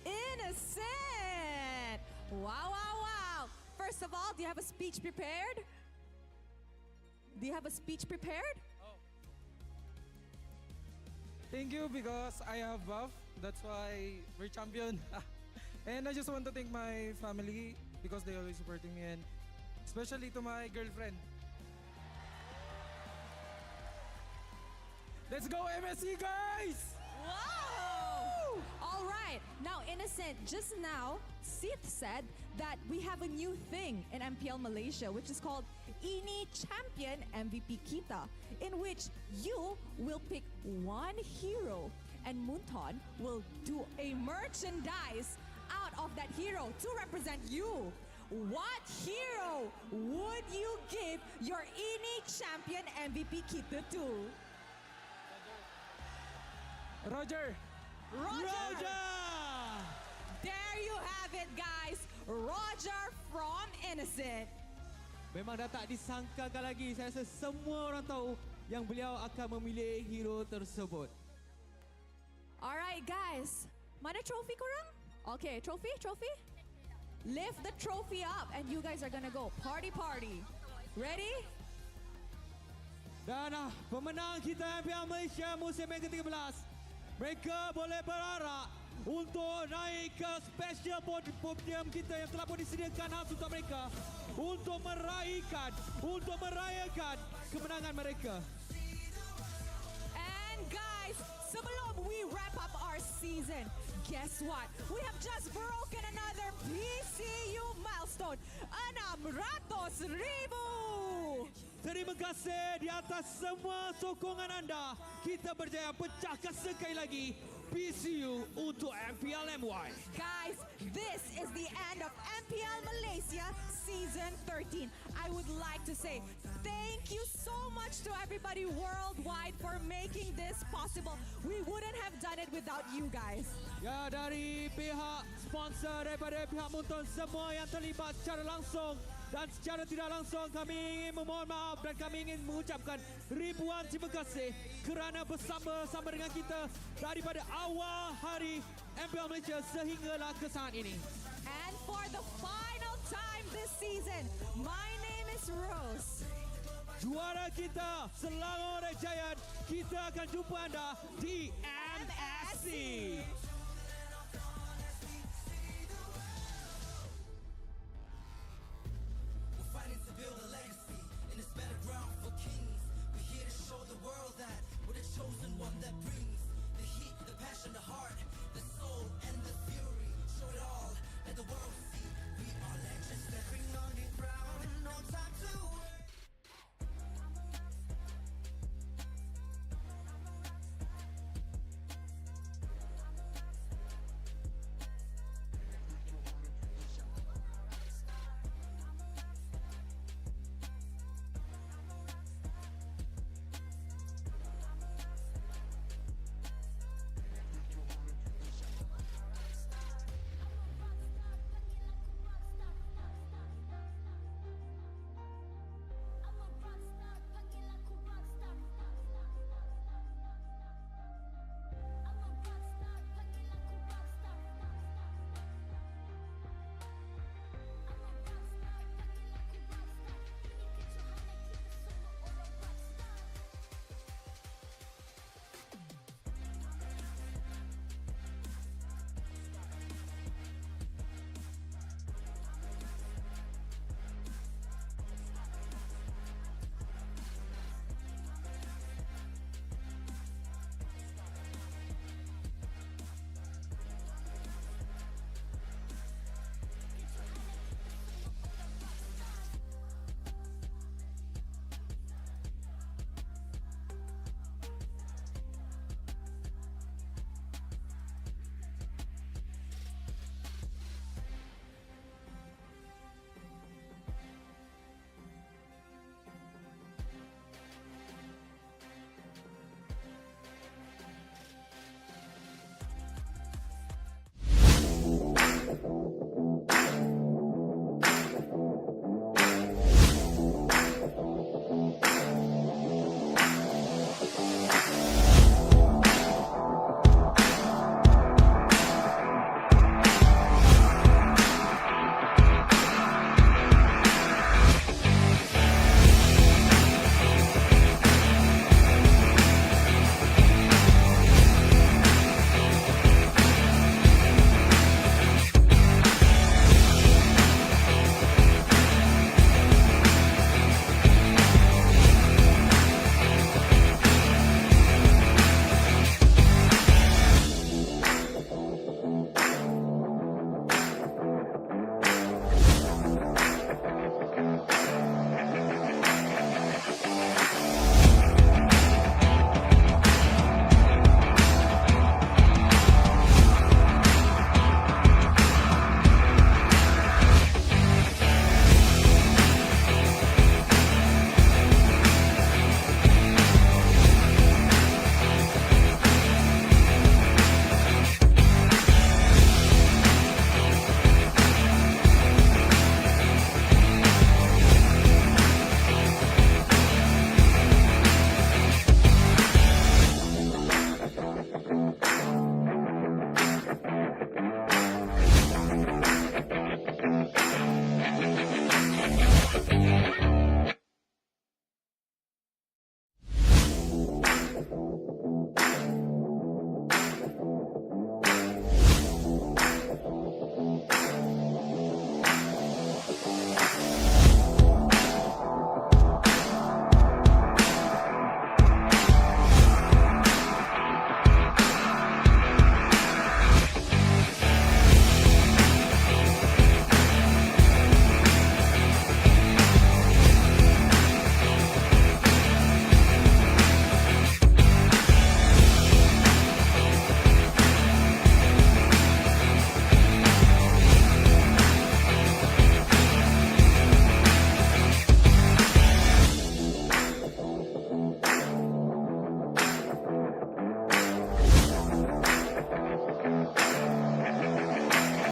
Speaker 4: Innocent! Wow. First of all, do you have a speech prepared?
Speaker 8: Thank you because I have buff. That's why we're champion. And I just want to thank my family because they always supporting me, and especially to my girlfriend. Let's go MSC, guys!
Speaker 4: Wow! All right. Now, Innocent, just now, Sith said that we have a new thing in MPL Malaysia, which is called Ini Champion MVP Kita, in which you will pick one hero and Munton will do a merchandise out of that hero to represent you. What hero would you give your Ini Champion MVP Kita to?
Speaker 8: Roger!
Speaker 4: Roger! There you have it, guys. Roger from Innocent.
Speaker 5: Memang dah tak disangkakan lagi. Saya rasa semua orang tahu yang beliau akan memilih hero tersebut.
Speaker 4: Alright, guys. Mana trophy korang? Okay, trophy. Lift the trophy up and you guys are gonna go party. Ready?
Speaker 5: Dan pemenang kita MPL Malaysia musim yang ke-13. Mereka boleh berharap untuk naik ke special podium kita yang telah pun disediakan khas untuk mereka untuk merayakan kemenangan mereka.
Speaker 4: And guys, sebelum we wrap up our season, guess what? We have just broken another PCU milestone, 600,000.
Speaker 5: Terima kasih di atas semua sokongan anda. Kita berjaya pecahkan sekali lagi PCU untuk MPL MY.
Speaker 4: Guys, this is the end of MPL Malaysia Season 13. I would like to say thank you so much to everybody worldwide for making this possible. We wouldn't have done it without you guys.
Speaker 5: Ya, dari pihak sponsor, daripada pihak Munton, semua yang terlibat secara langsung dan secara tidak langsung, kami ingin memohon maaf dan kami ingin mengucapkan ribuan terima kasih kerana bersama-sama dengan kita daripada awal hari MPL Malaysia sehinggalah ke saat ini.
Speaker 4: And for the final time this season, my name is Rose.
Speaker 5: Juara kita Selangor Giant, kita akan jumpa anda di MS